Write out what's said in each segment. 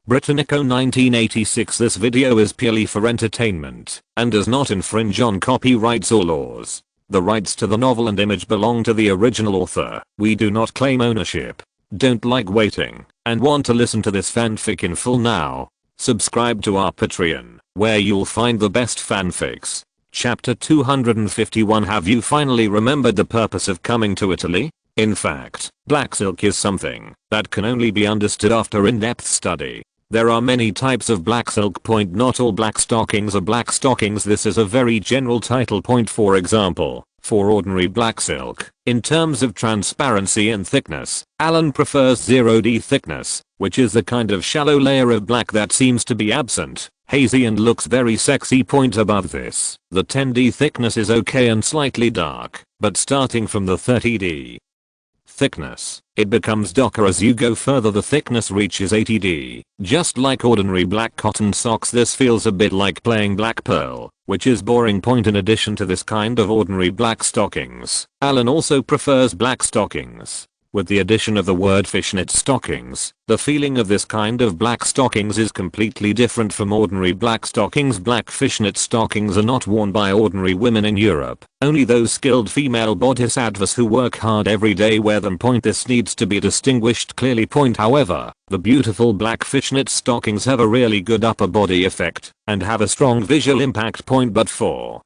Britannico 1986. This video is purely for entertainment and does not infringe on copyrights or laws. The rights to the novel and image belong to the original author. We do not claim ownership. Don't like waiting and want to listen to this fanfic in full now? Subscribe to our Patreon, where you'll find the best fanfics. Chapter 251. Have you finally remembered the purpose of coming to Italy? In fact, black silk is something that can only be understood after in-depth study. There are many types of black silk. Not all black stockings are black stockings. This is a very general title. For example, for ordinary black silk, in terms of transparency and thickness, Alan prefers 0D thickness, which is the kind of shallow layer of black that seems to be absent, hazy and looks very sexy. Above this, the 10D thickness is okay and slightly dark, but starting from the 30D thickness, it becomes darker as you go further. The thickness reaches 80D. Just like ordinary black cotton socks, this feels a bit like playing black pearl, which is boring. In addition to this kind of ordinary black stockings, Alan also prefers black stockings. With the addition of the word fishnet stockings, the feeling of this kind of black stockings is completely different from ordinary black stockings. Black fishnet stockings are not worn by ordinary women in Europe. Only those skilled female bodhisattvas who work hard every day wear them. This needs to be distinguished clearly. However, the beautiful black fishnet stockings have a really good upper body effect and have a strong visual impact. But for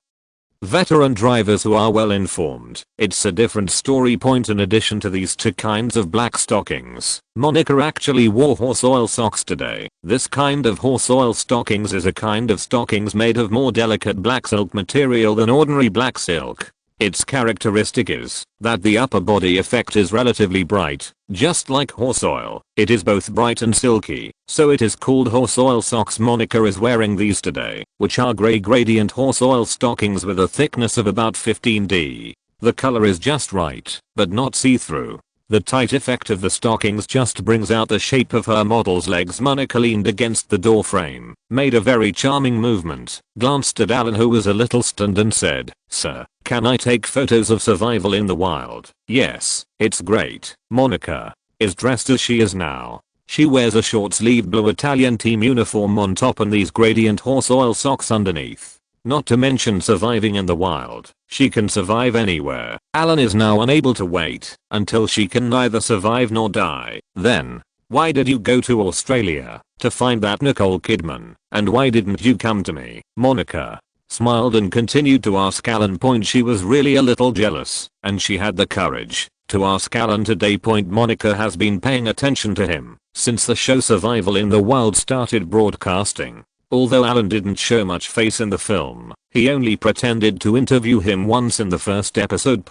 veteran drivers who are well informed, it's a different story. In addition to these two kinds of black stockings, Monica actually wore horse oil socks today. This kind of horse oil stockings is a kind of stockings made of more delicate black silk material than ordinary black silk. Its characteristic is that the upper body effect is relatively bright. Just like horse oil, it is both bright and silky, so it is called horse oil socks. Monica is wearing these today, which are grey gradient horse oil stockings with a thickness of about 15D. The color is just right, but not see-through. The tight effect of the stockings just brings out the shape of her model's legs. Monica leaned against the door frame, made a very charming movement, glanced at Alan, who was a little stunned, and said, "Sir, can I take photos of survival in the wild?" "Yes, it's great." Monica is dressed as she is now. She wears a short-sleeved blue Italian team uniform on top and these gradient horse oil socks underneath. Not to mention surviving in the wild, she can survive anywhere. Alan is now unable to wait until she can neither survive nor die. Then, why did you go to Australia to find that Nicole Kidman, and why didn't you come to me? Monica smiled and continued to ask Alan. She was really a little jealous, and she had the courage to ask Alan today. Monica has been paying attention to him since the show Survival in the Wild started broadcasting. Although Alan didn't show much face in the film, he only pretended to interview him once in the first episode.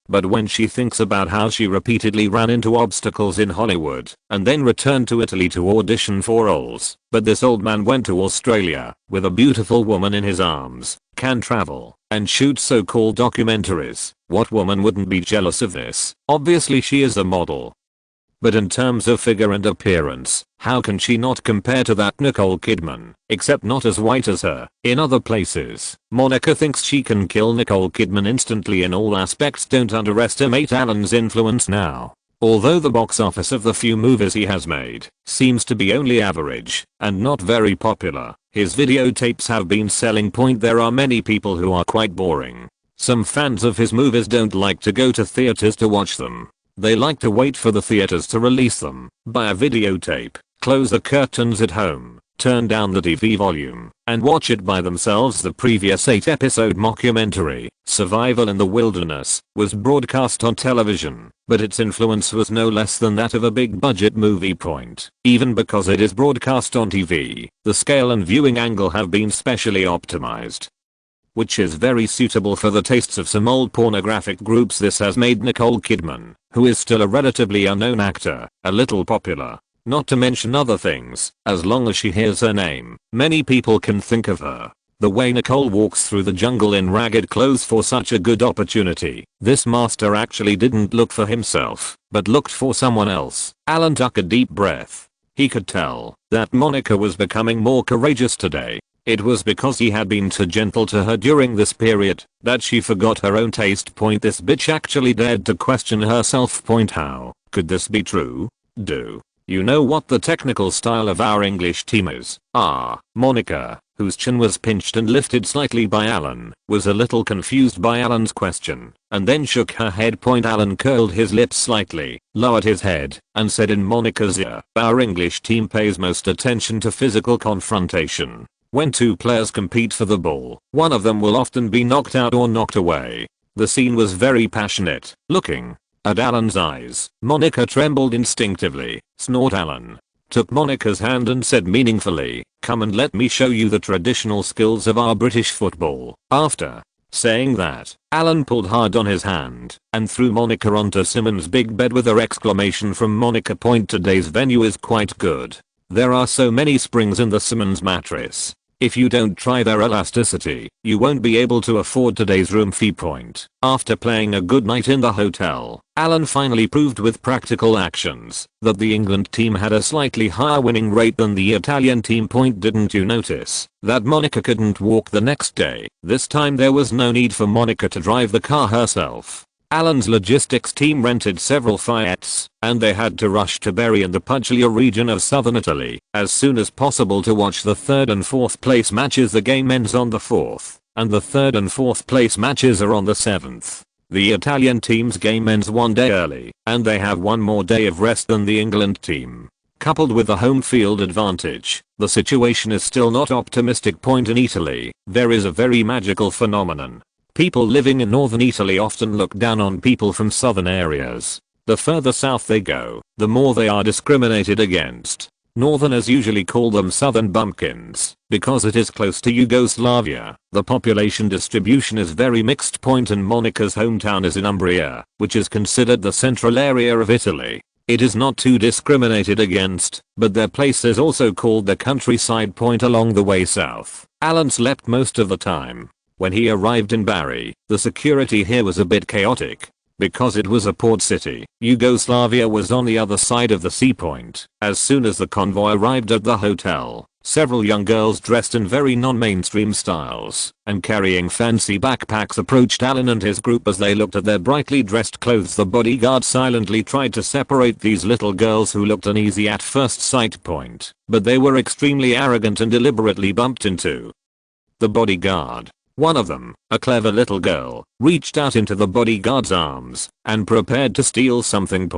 But when she thinks about how she repeatedly ran into obstacles in Hollywood and then returned to Italy to audition for roles, but this old man went to Australia with a beautiful woman in his arms, can travel and shoot so-called documentaries, what woman wouldn't be jealous of this? Obviously she is a model. But in terms of figure and appearance, how can she not compare to that Nicole Kidman, except not as white as her? In other places, Monica thinks she can kill Nicole Kidman instantly in all aspects. Don't underestimate Alan's influence now. Although the box office of the few movies he has made seems to be only average and not very popular, his videotapes have been selling. There are many people who are quite boring. Some fans of his movies don't like to go to theaters to watch them. They like to wait for the theaters to release them, buy a videotape, close the curtains at home, turn down the TV volume, and watch it by themselves. The previous 8-episode mockumentary, Survival in the Wilderness, was broadcast on television, but its influence was no less than that of a big budget movie. Even because it is broadcast on TV, the scale and viewing angle have been specially optimized, which is very suitable for the tastes of some old pornographic groups. This has made Nicole Kidman, who is still a relatively unknown actor, a little popular. Not to mention other things, as long as she hears her name, many people can think of her. The way Nicole walks through the jungle in ragged clothes for such a good opportunity. This master actually didn't look for himself, but looked for someone else. Alan took a deep breath. He could tell that Monica was becoming more courageous today. It was because he had been too gentle to her during this period that she forgot her own taste. This bitch actually dared to question herself. How could this be true? Do You know what the technical style of our English team is? Monica, whose chin was pinched and lifted slightly by Alan, was a little confused by Alan's question, and then shook her head. Alan curled his lips slightly, lowered his head, and said in Monica's ear, "Our English team pays most attention to physical confrontation. When two players compete for the ball, one of them will often be knocked out or knocked away." The scene was very passionate. Looking at Alan's eyes, Monica trembled instinctively. Snort. Alan took Monica's hand and said meaningfully, "Come and let me show you the traditional skills of our British football." After saying that, Alan pulled hard on his hand and threw Monica onto Simon's big bed with her exclamation from Monica. Today's venue is quite good. There are so many springs in the Simmons mattress. If you don't try their elasticity, you won't be able to afford today's room fee. After playing a good night in the hotel, Alan finally proved with practical actions that the England team had a slightly higher winning rate than the Italian team. Didn't you notice that Monica couldn't walk the next day? This time there was no need for Monica to drive the car herself. Alan's logistics team rented several Fiats, and they had to rush to Bari in the Puglia region of southern Italy as soon as possible to watch the 3rd and 4th place matches. The game ends on the 4th, and the 3rd and 4th place matches are on the 7th. The Italian team's game ends one day early, and they have one more day of rest than the England team. Coupled with the home field advantage, the situation is still not optimistic. In Italy, there is a very magical phenomenon. People living in northern Italy often look down on people from southern areas. The further south they go, the more they are discriminated against. Northerners usually call them southern bumpkins because it is close to Yugoslavia. The population distribution is very mixed. And Monica's hometown is in Umbria, which is considered the central area of Italy. It is not too discriminated against, but their place is also called the countryside. Along the way south, Alan slept most of the time. When he arrived in Bari, the security here was a bit chaotic. Because it was a port city, Yugoslavia was on the other side of the sea. As soon as the convoy arrived at the hotel, several young girls dressed in very non-mainstream styles and carrying fancy backpacks approached Alan and his group. As they looked at their brightly dressed clothes, the bodyguard silently tried to separate these little girls who looked uneasy at first sight. But they were extremely arrogant and deliberately bumped into the bodyguard. One of them, a clever little girl, reached out into the bodyguard's arms and prepared to steal something.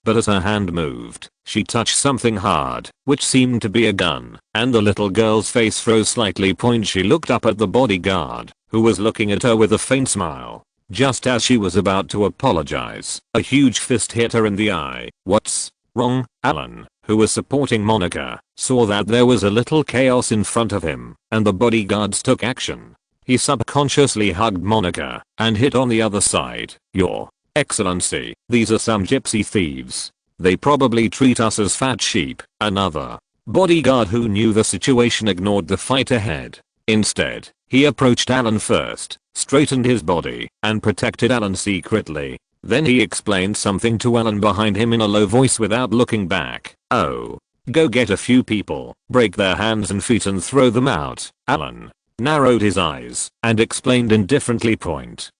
But as her hand moved, she touched something hard, which seemed to be a gun, and the little girl's face froze slightly. She looked up at the bodyguard, who was looking at her with a faint smile. Just as she was about to apologize, a huge fist hit her in the eye. "What's wrong?" Alan, who was supporting Monica, saw that there was a little chaos in front of him, and the bodyguards took action. He subconsciously hugged Monica and hit on the other side. "Your Excellency, these are some gypsy thieves. They probably treat us as fat sheep." Another bodyguard who knew the situation ignored the fight ahead. Instead, he approached Alan first, straightened his body, and protected Alan secretly. Then he explained something to Alan behind him in a low voice without looking back. "Oh, go get a few people, break their hands and feet and throw them out." Alan narrowed his eyes and explained indifferently.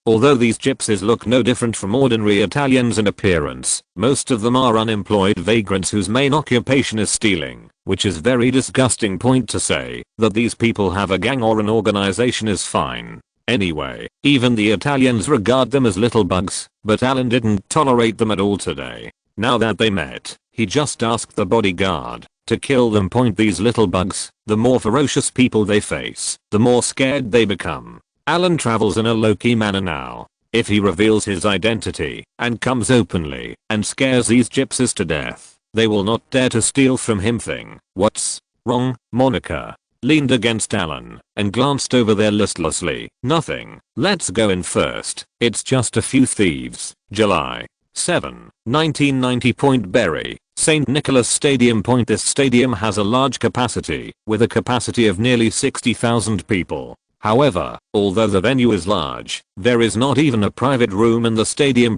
Although these gypsies look no different from ordinary Italians in appearance, most of them are unemployed vagrants whose main occupation is stealing, which is very disgusting. To say that these people have a gang or an organization is fine. Anyway, even the Italians regard them as little bugs, but Alan didn't tolerate them at all today. Now that they met, he just asked the bodyguard to kill them. These little bugs, the more ferocious people they face, the more scared they become. Alan travels in a low-key manner now. If he reveals his identity and comes openly and scares these gypsies to death, they will not dare to steal from him. "What's wrong?" Monica leaned against Alan and glanced over there listlessly. "Nothing. Let's go in first. It's just a few thieves." July 7, 1990. Bari, St. Nicholas Stadium. This stadium has a large capacity, with a capacity of nearly 60,000 people. However, although the venue is large, there is not even a private room in the stadium.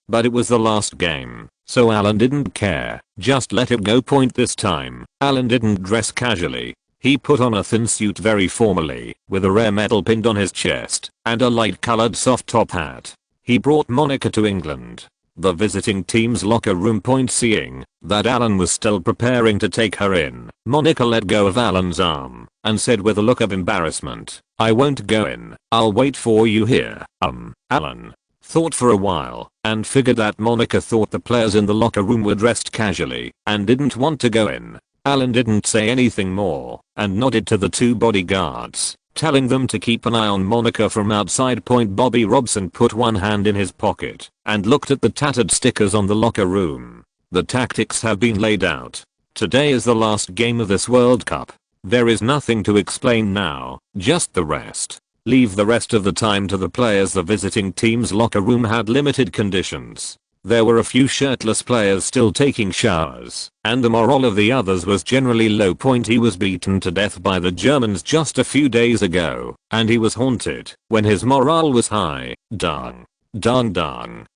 But it was the last game, so Alan didn't care. Just let it go. This time, Alan didn't dress casually. He put on a thin suit very formally, with a rare medal pinned on his chest, and a light-colored soft top hat. He brought Monica to England. the visiting team's locker room. Seeing that Alan was still preparing to take her in, Monica let go of Alan's arm and said with a look of embarrassment, "I won't go in, I'll wait for you here." Alan thought for a while and figured that Monica thought the players in the locker room were dressed casually and didn't want to go in. Alan didn't say anything more and nodded to the two bodyguards, telling them to keep an eye on Monica from outside. Bobby Robson put one hand in his pocket and looked at the tattered stickers on the locker room. The tactics have been laid out. Today is the last game of this World Cup. There is nothing to explain now, just the rest. Leave the rest of the time to the players. The visiting team's locker room had limited conditions. There were a few shirtless players still taking showers, and the morale of the others was generally low. He was beaten to death by the Germans just a few days ago, and he was haunted when his morale was high. Dang.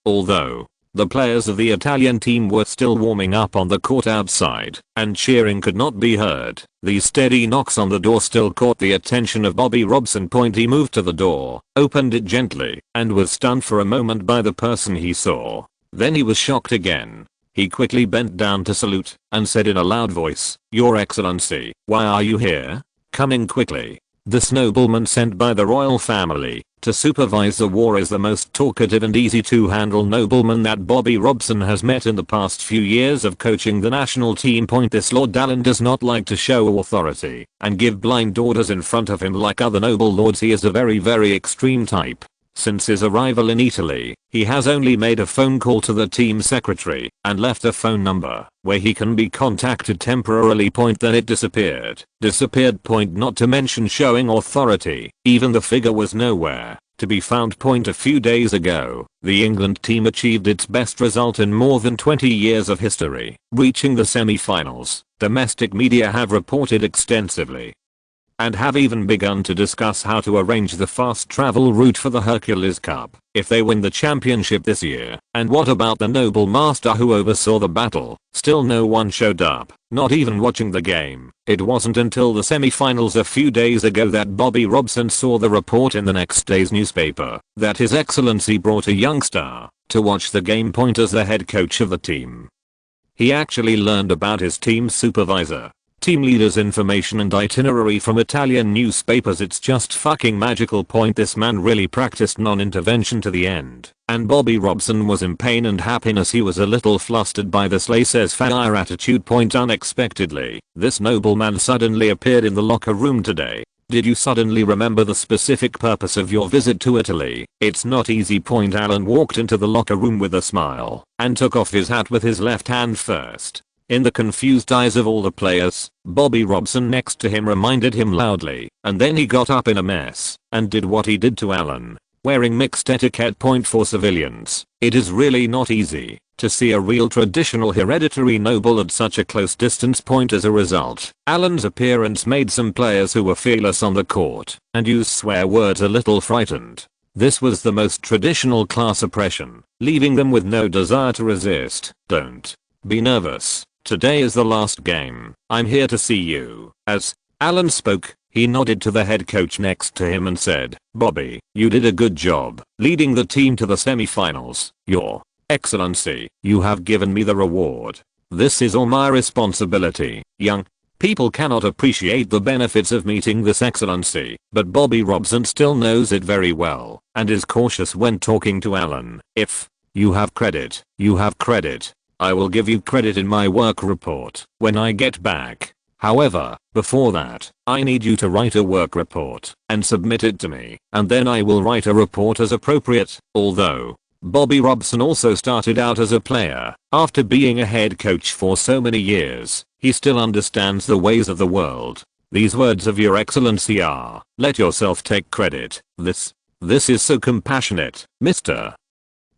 Although the players of the Italian team were still warming up on the court outside, and cheering could not be heard, the steady knocks on the door still caught the attention of Bobby Robson. He moved to the door, opened it gently, and was stunned for a moment by the person he saw. Then he was shocked again. He quickly bent down to salute and said in a loud voice, "Your Excellency, why are you here?" Coming quickly. This nobleman sent by the royal family to supervise the war is the most talkative and easy to handle nobleman that Bobby Robson has met in the past few years of coaching the national team. This Lord Alan does not like to show authority and give blind orders in front of him like other noble lords. He is a very extreme type. Since his arrival in Italy, he has only made a phone call to the team secretary and left a phone number where he can be contacted temporarily. Then it disappeared. Not to mention showing authority. Even the figure was nowhere to be found. A few days ago, the England team achieved its best result in more than 20 years of history, reaching the semi-finals. Domestic media have reported extensively and have even begun to discuss how to arrange the fast travel route for the Hercules Cup if they win the championship this year. And what about the noble master who oversaw the battle? Still no one showed up, not even watching the game. It wasn't until the semi-finals a few days ago that Bobby Robson saw the report in the next day's newspaper that His Excellency brought a young star to watch the game. As the head coach of the team, he actually learned about his team's supervisor, team leader's information and itinerary from Italian newspapers. It's just fucking magical. This man really practiced non-intervention to the end, and Bobby Robson was in pain and happiness. He was a little flustered by this laissez-faire attitude. Unexpectedly, this nobleman suddenly appeared in the locker room today. Did you suddenly remember the specific purpose of your visit to Italy? It's not easy. Alan walked into the locker room with a smile and took off his hat with his left hand first. In the confused eyes of all the players, Bobby Robson next to him reminded him loudly, and then he got up in a mess and did what he did to Alan, wearing mixed etiquette. For civilians, it is really not easy to see a real traditional hereditary noble at such a close distance. As a result, Alan's appearance made some players who were fearless on the court and used swear words a little frightened. This was the most traditional class oppression, leaving them with no desire to resist. Don't be nervous. Today is the last game. I'm here to see you. As Alan spoke, he nodded to the head coach next to him and said, "Bobby, you did a good job leading the team to the semi-finals. Your Excellency, you have given me the reward. This is all my responsibility." Young people cannot appreciate the benefits of meeting this excellency, but Bobby Robson still knows it very well and is cautious when talking to Alan. "If you have credit, you have credit. I will give you credit in my work report when I get back. However, before that, I need you to write a work report and submit it to me, and then I will write a report as appropriate." Although Bobby Robson also started out as a player, after being a head coach for so many years, he still understands the ways of the world. These words of Your Excellency are, let yourself take credit. This is so compassionate, Mr.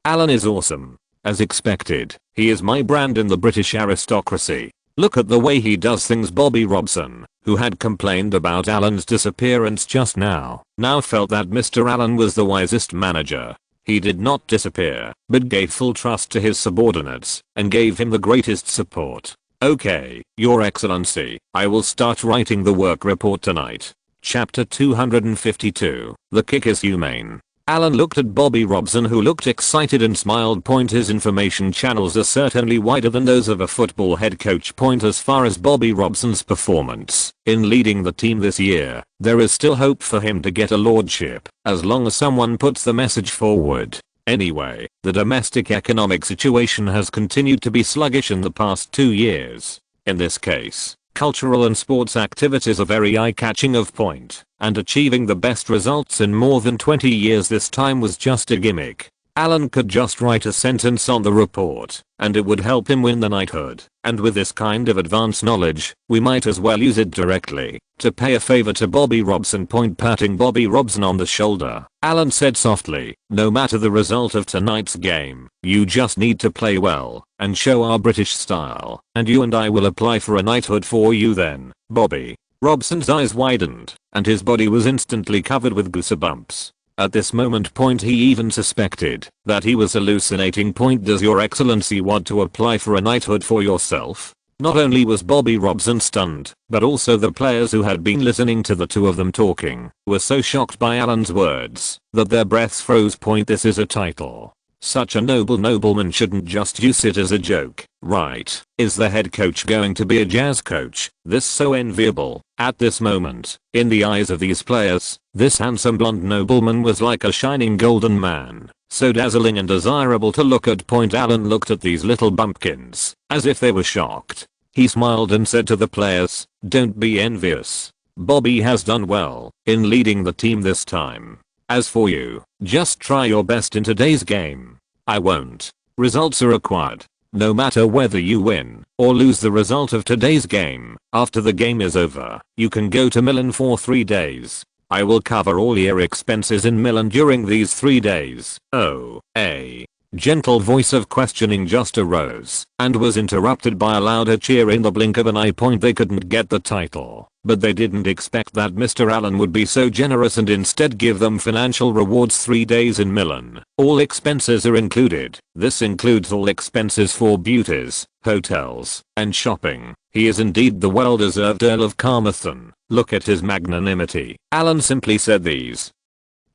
Alan is awesome. As expected, he is my brand in the British aristocracy. Look at the way he does things. Bobby Robson, who had complained about Alan's disappearance just now felt that Mr. Alan was the wisest manager. He did not disappear, but gave full trust to his subordinates and gave him the greatest support. "Okay, Your Excellency, I will start writing the work report tonight." Chapter 252. The kick is humane. Alan looked at Bobby Robson, who looked excited and smiled. His information channels are certainly wider than those of a football head coach. As far as Bobby Robson's performance in leading the team this year, there is still hope for him to get a lordship, as long as someone puts the message forward. Anyway, the domestic economic situation has continued to be sluggish in the past 2 years. In this case, cultural and sports activities are very eye-catching of point, and achieving the best results in more than 20 years this time was just a gimmick. Alan could just write a sentence on the report, and it would help him win the knighthood. And with this kind of advanced knowledge, we might as well use it directly to pay a favor to Bobby Robson. Patting Bobby Robson on the shoulder, Alan said softly, "No matter the result of tonight's game, you just need to play well and show our British style, and you and I will apply for a knighthood for you then, Bobby." Robson's eyes widened, and his body was instantly covered with goosebumps. At this moment, he even suspected that he was hallucinating. Does Your Excellency want to apply for a knighthood for yourself? Not only was Bobby Robson stunned, but also the players who had been listening to the two of them talking were so shocked by Alan's words that their breaths froze. This is a title. Such a noble nobleman shouldn't just use it as a joke, right? Is the head coach going to be a jazz coach? This so enviable. At this moment, in the eyes of these players, this handsome blonde nobleman was like a shining golden man, so dazzling and desirable to look at. Alan looked at these little bumpkins, as if they were shocked. He smiled and said to the players, "Don't be envious. Bobby has done well in leading the team this time. As for you, just try your best in today's game. I won't. Results are required. No matter whether you win or lose the result of today's game, after the game is over, you can go to Milan for 3 days. I will cover all your expenses in Milan during these 3 days." Oh, a gentle voice of questioning just arose and was interrupted by a louder cheer. In the blink of an eye, they couldn't get the title, but they didn't expect that Mr. Allen would be so generous and instead give them financial rewards. 3 days in Milan. All expenses are included. This includes all expenses for beauties, hotels, and shopping. He is indeed the well-deserved Earl of Carmarthen. Look at his magnanimity. Alan simply said these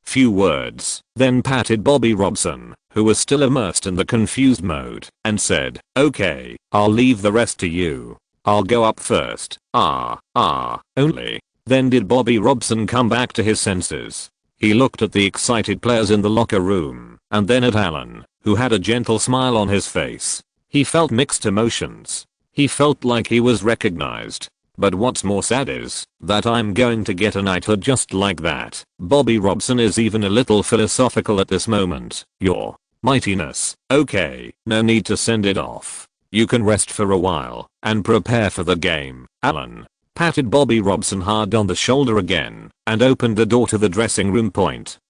few words, then patted Bobby Robson, who was still immersed in the confused mode, and said, "Okay, I'll leave the rest to you. I'll go up first." Only then did Bobby Robson come back to his senses. He looked at the excited players in the locker room, and then at Alan, who had a gentle smile on his face. He felt mixed emotions. He felt like he was recognized. But what's more sad is that I'm going to get a knighthood just like that. Bobby Robson is even a little philosophical at this moment. "Your mightiness. Okay, no need to send it off. You can rest for a while and prepare for the game." Alan patted Bobby Robson hard on the shoulder again and opened the door to the dressing room.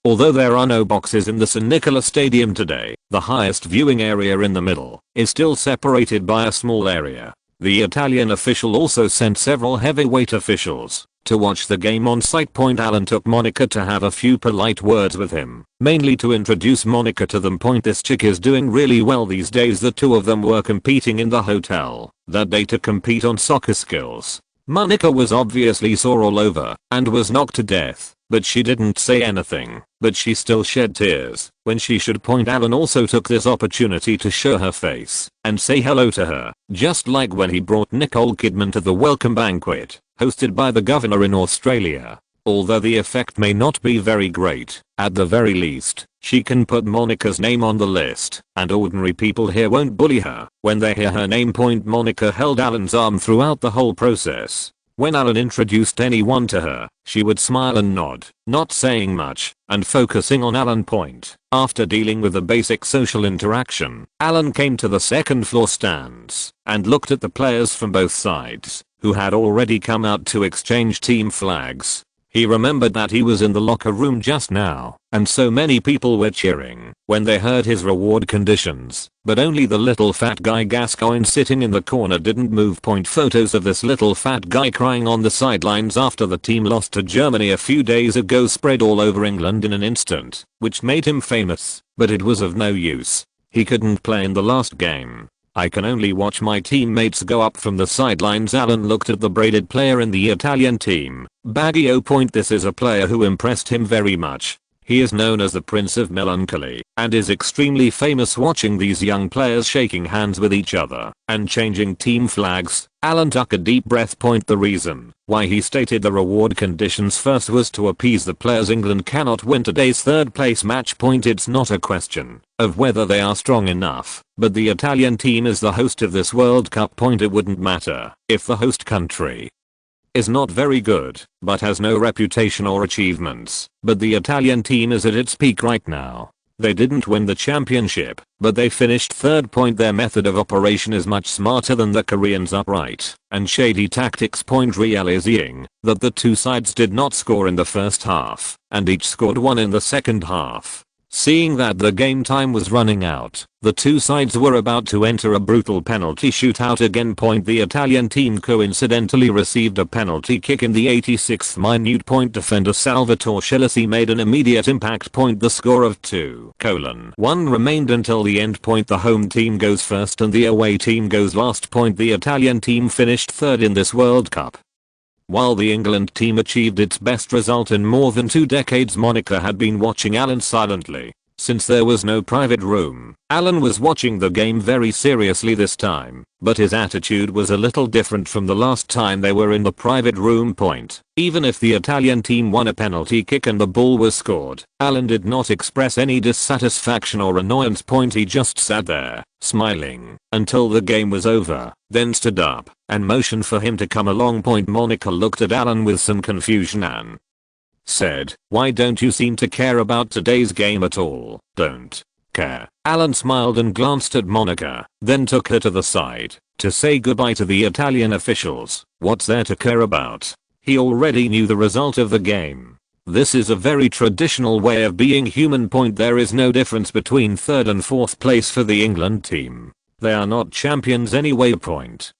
Although there are no boxes in the St. Nicholas Stadium today, the highest viewing area in the middle is still separated by a small area. The Italian official also sent several heavyweight officials to watch the game on site. Alan took Monica to have a few polite words with him, mainly to introduce Monica to them. This chick is doing really well these days. The two of them were competing in the hotel that day to compete on soccer skills. Monica was obviously sore all over and was knocked to death, but she didn't say anything, but she still shed tears when she should. Alan also took this opportunity to show her face and say hello to her, just like when he brought Nicole Kidman to the welcome banquet hosted by the governor in Australia. Although the effect may not be very great, at the very least, she can put Monica's name on the list, and ordinary people here won't bully her when they hear her name. Monica held Alan's arm throughout the whole process. When Alan introduced anyone to her, she would smile and nod, not saying much, and focusing on Alan. After dealing with the basic social interaction, Alan came to the second floor stands and looked at the players from both sides, who had already come out to exchange team flags. He remembered that he was in the locker room just now, and so many people were cheering when they heard his reward conditions, but only the little fat guy Gascoigne sitting in the corner didn't move. Photos of this little fat guy crying on the sidelines after the team lost to Germany a few days ago spread all over England in an instant, which made him famous, but it was of no use. He couldn't play in the last game. "I can only watch my teammates go up from the sidelines." Alan looked at the braided player in the Italian team, Baggio. This is a player who impressed him very much. He is known as the Prince of Melancholy and is extremely famous watching these young players shaking hands with each other and changing team flags. Alan took a deep breath. The reason why he stated the reward conditions first was to appease the players. England cannot win today's third place match. It's not a question of whether they are strong enough, but the Italian team is the host of this World Cup. It wouldn't matter if the host country is not very good, but has no reputation or achievements, but the Italian team is at its peak right now. They didn't win the championship, but they finished third. Their method of operation is much smarter than the Koreans' upright and shady tactics. Realizing that the two sides did not score in the first half, and each scored one in the second half. Seeing that the game time was running out, the two sides were about to enter a brutal penalty shootout again. The Italian team coincidentally received a penalty kick in the 86th minute. Defender Salvatore Schelesi made an immediate impact. The score of 2:1 remained until the end. The home team goes first and the away team goes last. The Italian team finished third in this World Cup, while the England team achieved its best result in more than 2 decades. Monica had been watching Alan silently. Since there was no private room, Alan was watching the game very seriously this time, but his attitude was a little different from the last time they were in the private room. Even if the Italian team won a penalty kick and the ball was scored, Alan did not express any dissatisfaction or annoyance. He just sat there, smiling, until the game was over, then stood up and motioned for him to come along. Monica looked at Alan with some confusion and said, "Why don't you seem to care about today's game at all?" "Don't care." Alan smiled and glanced at Monica, then took her to the side to say goodbye to the Italian officials. What's there to care about? He already knew the result of the game. This is a very traditional way of being human. There is no difference between third and fourth place for the England team. They are not champions anyway.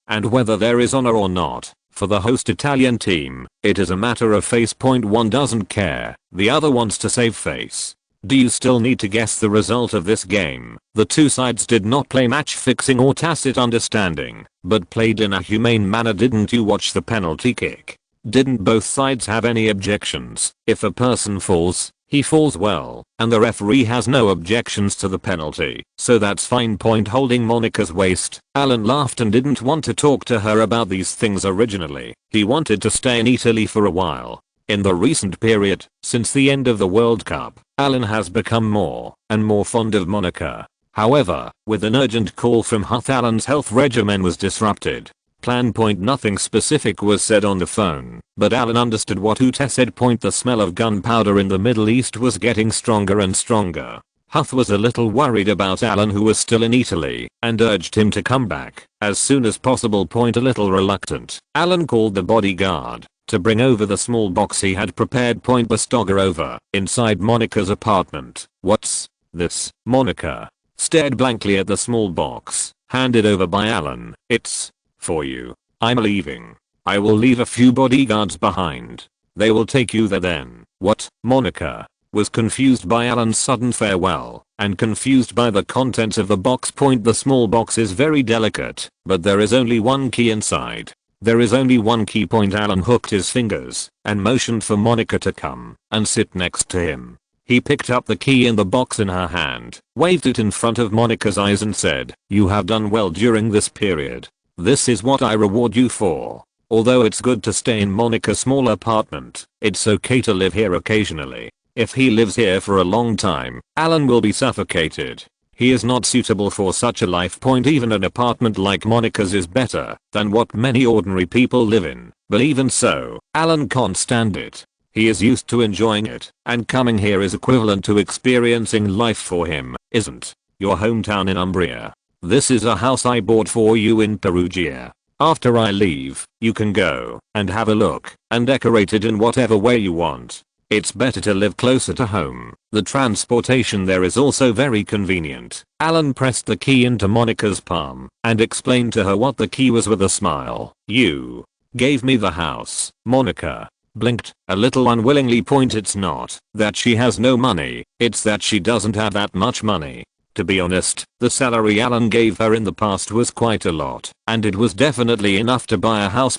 And whether there is honor or not, for the host Italian team, it is a matter of face. One doesn't care, the other wants to save face. Do you still need to guess the result of this game? The two sides did not play match fixing or tacit understanding, but played in a humane manner. Didn't you watch the penalty kick? Didn't both sides have any objections? If a person falls, he falls well, and the referee has no objections to the penalty, so that's fine. Holding Monica's waist, Alan laughed and didn't want to talk to her about these things originally. He wanted to stay in Italy for a while. In the recent period, since the end of the World Cup, Alan has become more and more fond of Monica. However, with an urgent call from Huth, Alan's health regimen was disrupted. Nothing specific was said on the phone, but Alan understood what Huth said. The smell of gunpowder in the Middle East was getting stronger and stronger. Huth was a little worried about Alan, who was still in Italy, and urged him to come back as soon as possible. A little reluctant, Alan called the bodyguard to bring over the small box he had prepared. The stogger over inside Monica's apartment. "What's this?" Monica stared blankly at the small box handed over by Alan. "It's for you. I'm leaving. I will leave a few bodyguards behind. They will take you there then." "What?" Monica was confused by Alan's sudden farewell and confused by the contents of the box. The small box is very delicate, but there is only one key inside. There is only one key. Alan hooked his fingers and motioned for Monica to come and sit next to him. He picked up the key in the box in her hand, waved it in front of Monica's eyes and said, "You have done well during this period. This is what I reward you for. Although it's good to stay in Monica's small apartment, it's okay to live here occasionally. If he lives here for a long time, Alan will be suffocated. He is not suitable for such a life. Even an apartment like Monica's is better than what many ordinary people live in, but even so, Alan can't stand it. He is used to enjoying it, and coming here is equivalent to experiencing life for him, isn't your hometown in Umbria? This is a house I bought for you in Perugia. After I leave, you can go and have a look and decorate it in whatever way you want. It's better to live closer to home. The transportation there is also very convenient." Alan pressed the key into Monica's palm and explained to her what the key was with a smile. "You gave me the house." Monica blinked a little unwillingly. It's not that she has no money, it's that she doesn't have that much money. To be honest, the salary Alan gave her in the past was quite a lot, and it was definitely enough to buy a house.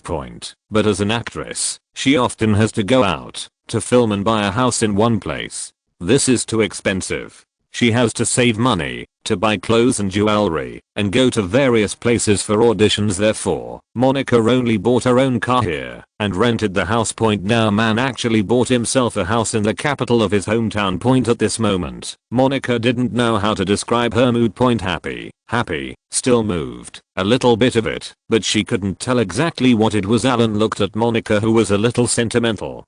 But as an actress, she often has to go out to film and buy a house in one place. This is too expensive. She has to save money to buy clothes and jewelry and go to various places for auditions. Therefore, Monica only bought her own car here and rented the house. Now man actually bought himself a house in the capital of his hometown. At this moment, Monica didn't know how to describe her mood. Happy, still moved, a little bit of it, but she couldn't tell exactly what it was. Alan looked at Monica, who was a little sentimental,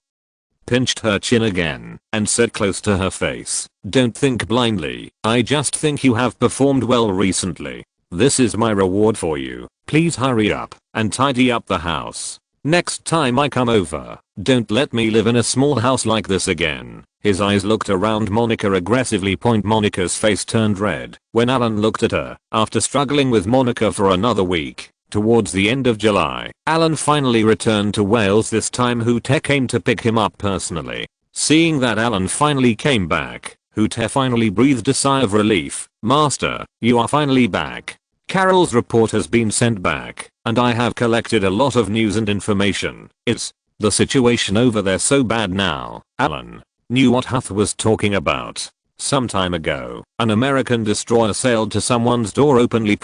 pinched her chin again, and said close to her face, "Don't think blindly, I just think you have performed well recently. This is my reward for you. Please hurry up and tidy up the house. Next time I come over, don't let me live in a small house like this again." His eyes looked around Monica aggressively. Monica's face turned red when Alan looked at her. After struggling with Monica for another week, towards the end of July, Alan finally returned to Wales. This time Hoote came to pick him up personally. Seeing that Alan finally came back, Hoote finally breathed a sigh of relief. "Master, you are finally back. Carol's report has been sent back, and I have collected a lot of news and information. Is the situation over there so bad now?" Alan knew what Huth was talking about. Some time ago, an American destroyer sailed to someone's door openly.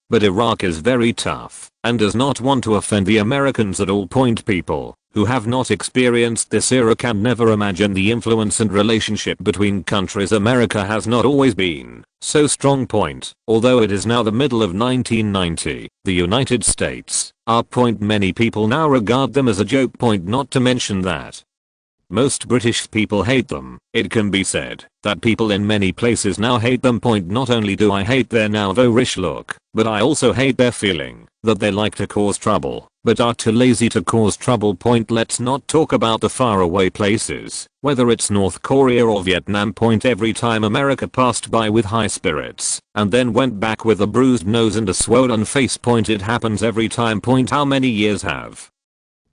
But Iraq is very tough and does not want to offend the Americans at all. People who have not experienced this era can never imagine the influence and relationship between countries. America has not always been so strong. Although it is now the middle of 1990, the United States are. Many people now regard them as a joke. Not to mention that most British people hate them. It can be said that people in many places now hate them. Not only do I hate their now Irish look, but I also hate their feeling that they like to cause trouble, but are too lazy to cause trouble. Let's not talk about the faraway places, whether it's North Korea or Vietnam. Every time America passed by with high spirits and then went back with a bruised nose and a swollen face. It happens every time. How many years have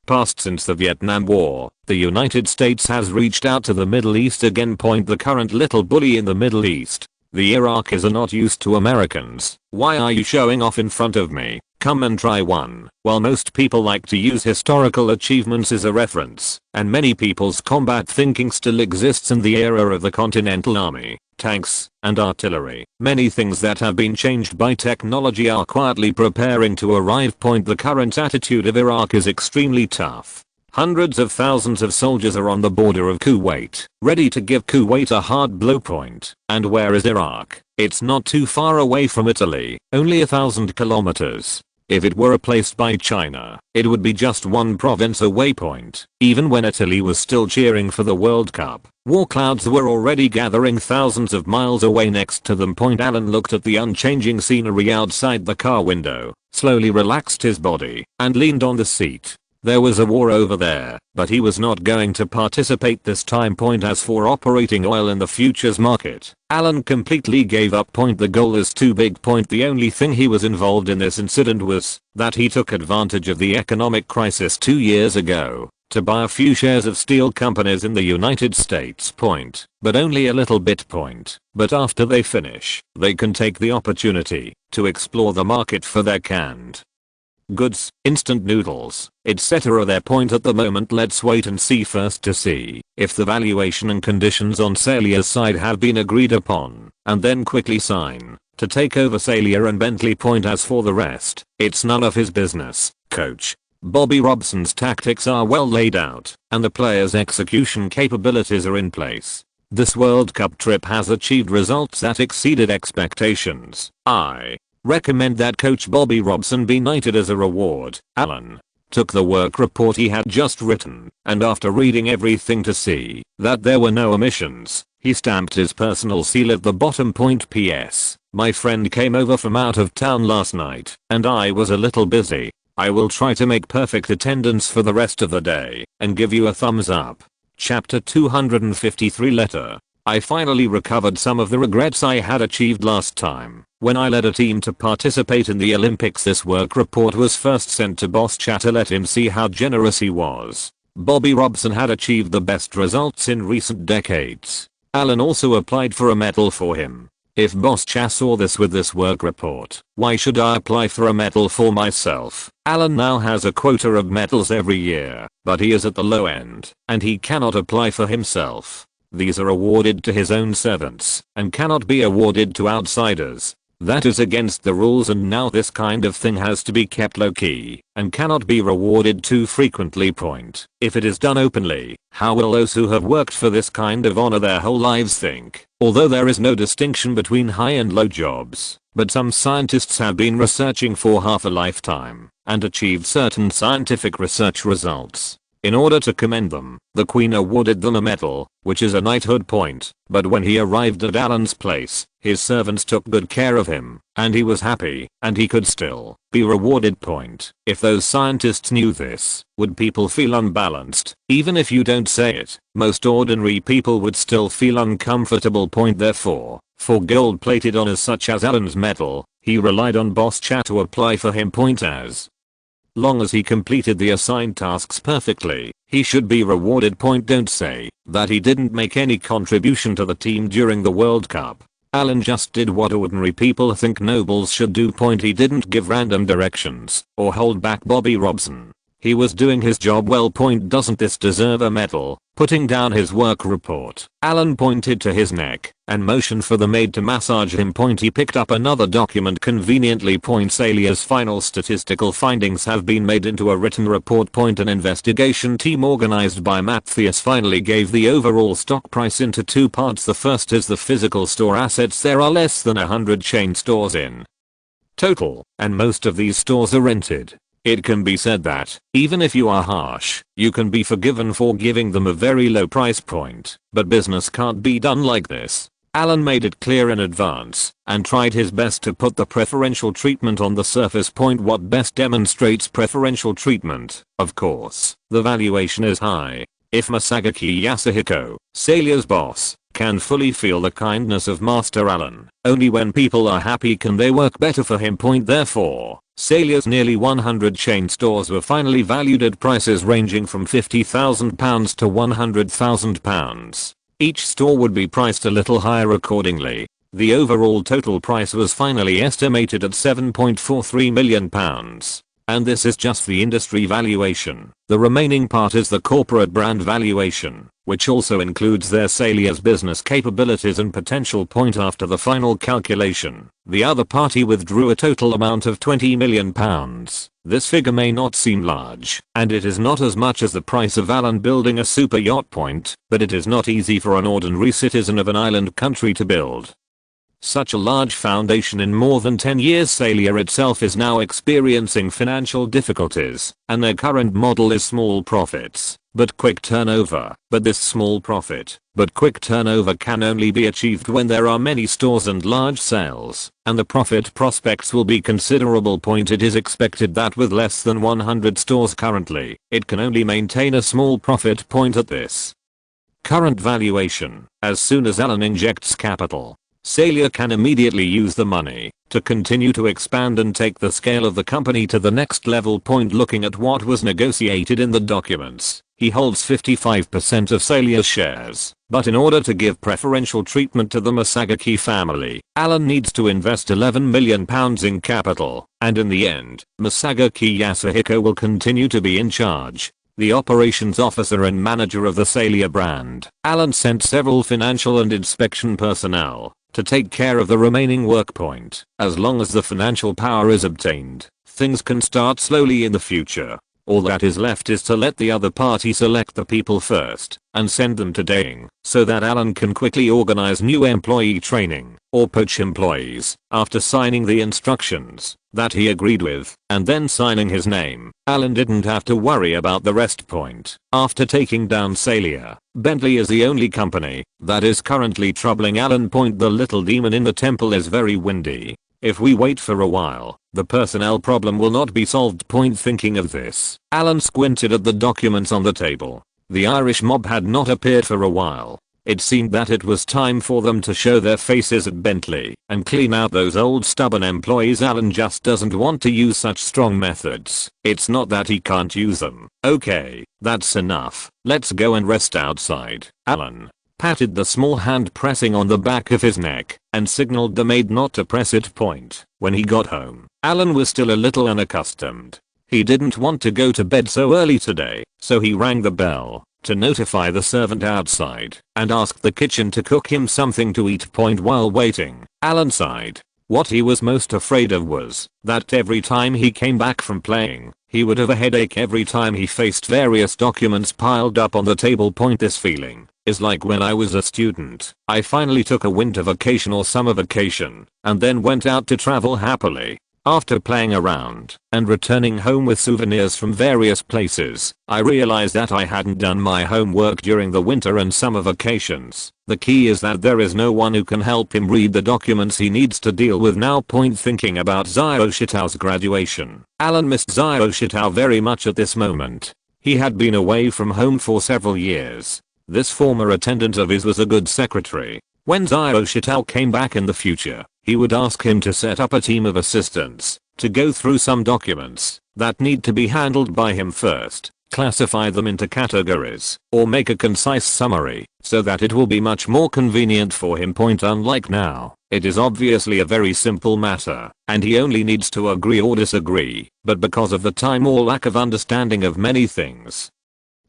passed since the Vietnam War? The United States has reached out to the Middle East again. The current little bully in the Middle East. The Iraqis are not used to Americans. Why are you showing off in front of me? Come and try one. While most people like to use historical achievements as a reference, and many people's combat thinking still exists in the era of the Continental Army, tanks, and artillery, many things that have been changed by technology are quietly preparing to arrive. The current attitude of Iraq is extremely tough. Hundreds of thousands of soldiers are on the border of Kuwait, ready to give Kuwait a hard blow. And where is Iraq? It's not too far away from Italy, only 1,000 kilometers. If it were replaced by China, it would be just one province away. Even when Italy was still cheering for the World Cup, war clouds were already gathering thousands of miles away next to them. Alan looked at the unchanging scenery outside the car window, slowly relaxed his body, and leaned on the seat. There was a war over there, but he was not going to participate this time. As for operating oil in the futures market, Alan completely gave up. The goal is too big. The only thing he was involved in this incident was that he took advantage of the economic crisis 2 years ago to buy a few shares of steel companies in the United States. But only a little bit. But after they finish, they can take the opportunity to explore the market for their canned goods, instant noodles, etc. Their point at the moment. Let's wait and see first to see if the valuation and conditions on Salia's side have been agreed upon, and then quickly sign to take over Salia and Bentley. As for the rest, it's none of his business. Coach Bobby Robson's tactics are well laid out, and the players' execution capabilities are in place. This World Cup trip has achieved results that exceeded expectations. I recommend that Coach Bobby Robson be knighted as a reward. Alan took the work report he had just written, and after reading everything to see that there were no omissions, he stamped his personal seal at the bottom. P.S. My friend came over from out of town last night, and I was a little busy. I will try to make perfect attendance for the rest of the day, and give you a thumbs up. Chapter 253 Letter. I finally recovered some of the regrets I had achieved last time when I led a team to participate in the Olympics. This work report was first sent to Boss Chat to let him see how generous he was. Bobby Robson had achieved the best results in recent decades. Alan also applied for a medal for him. If Boss Chat saw this with this work report, why should I apply for a medal for myself? Alan now has a quota of medals every year, but he is at the low end, and he cannot apply for himself. These are awarded to his own servants and cannot be awarded to outsiders. That is against the rules, and now this kind of thing has to be kept low key and cannot be rewarded too frequently. Point. If it is done openly, how will those who have worked for this kind of honor their whole lives think? Although there is no distinction between high and low jobs, but some scientists have been researching for half a lifetime and achieved certain scientific research results. In order to commend them, the Queen awarded them a medal, which is a knighthood point, but when he arrived at Alan's place, his servants took good care of him, and he was happy, and he could still be rewarded. Point. If those scientists knew this, would people feel unbalanced? Even if you don't say it, most ordinary people would still feel uncomfortable. Point. Therefore, for gold-plated honors such as Alan's medal, he relied on boss chat to apply for him. Point. As long as he completed the assigned tasks perfectly, he should be rewarded. Point. Don't say that he didn't make any contribution to the team during the World Cup. Alan just did what ordinary people think nobles should do. Point. He didn't give random directions or hold back Bobby Robson. He was doing his job well. Point. Doesn't this deserve a medal? Putting down his work report, Alan pointed to his neck and motioned for the maid to massage him. Point. He picked up another document conveniently. Point. Salia's final statistical findings have been made into a written report. Point. An investigation team organized by Matthias finally gave the overall stock price into two parts. The first is the physical store assets. There are less than 100 chain stores in total, and most of these stores are rented. It can be said that, even if you are harsh, you can be forgiven for giving them a very low price. Point. But business can't be done like this. Alan made it clear in advance and tried his best to put the preferential treatment on the surface. Point. What best demonstrates preferential treatment? Of course, the valuation is high. If Masagaki Yasuhiko, Salia's boss, can fully feel the kindness of Master Alan, only when people are happy can they work better for him. Point. Therefore, Salia's nearly 100 chain stores were finally valued at prices ranging from £50,000 to £100,000. Each store would be priced a little higher accordingly. The overall total price was finally estimated at £7.43 million. And this is just the industry valuation. The remaining part is the corporate brand valuation, which also includes their Salia's business capabilities and potential. Point. After the final calculation, the other party withdrew a total amount of £20 million. This figure may not seem large, and it is not as much as the price of Alan building a super yacht. Point, but it is not easy for an ordinary citizen of an island country to build such a large foundation in more than 10 years. Salia itself is now experiencing financial difficulties, and their current model is small profits, but quick turnover. But this small profit, but quick turnover can only be achieved when there are many stores and large sales, and the profit prospects will be considerable. Point. It is expected that with less than 100 stores currently, it can only maintain a small profit. Point. At this current valuation, as soon as Alan injects capital, Salia can immediately use the money to continue to expand and take the scale of the company to the next level. Point. Looking at what was negotiated in the documents, he holds 55% of Salia's shares, but in order to give preferential treatment to the Masagaki family, Alan needs to invest £11 million in capital, and in the end, Masagaki Yasuhiko will continue to be in charge, the operations officer and manager of the Salia brand. Alan sent several financial and inspection personnel to take care of the remaining work. Point. As long as the financial power is obtained, things can start slowly in the future. All that is left is to let the other party select the people first and send them to Daying, so that Alan can quickly organize new employee training or poach employees after signing the instructions that he agreed with and then signing his name. Alan didn't have to worry about the rest. Point. After taking down Salia, Bentley is the only company that is currently troubling Alan. Point. The little demon in the temple is very windy. If we wait for a while, the personnel problem will not be solved. Point. Thinking of this, Alan squinted at the documents on the table. The Irish mob had not appeared for a while. It seemed that it was time for them to show their faces at Bentley and clean out those old stubborn employees. Alan just doesn't want to use such strong methods. It's not that he can't use them. Okay, that's enough. Let's go and rest outside. Alan patted the small hand pressing on the back of his neck and signaled the maid not to press it. Point. When he got home, Alan was still a little unaccustomed. He didn't want to go to bed so early today, so he rang the bell. to notify the servant outside and ask the kitchen to cook him something to eat. While waiting, Alan sighed. What he was most afraid of was that every time he came back from playing, he would have a headache every time he faced various documents piled up on the table. This feeling is like when I was a student. I finally took a winter vacation or summer vacation and then went out to travel happily. After playing around and returning home with souvenirs from various places, I realized that I hadn't done my homework during the winter and summer vacations. The key is that there is no one who can help him read the documents he needs to deal with now. Thinking about Xiao Shitao's graduation, Alan missed Xiao Shitao very much at this moment. He had been away from home for several years. This former attendant of his was a good secretary. When Xiao Shitao came back in the future, he would ask him to set up a team of assistants to go through some documents that need to be handled by him first, classify them into categories, or make a concise summary so that it will be much more convenient for him. Unlike now, it is obviously a very simple matter and he only needs to agree or disagree, but because of the time or lack of understanding of many things,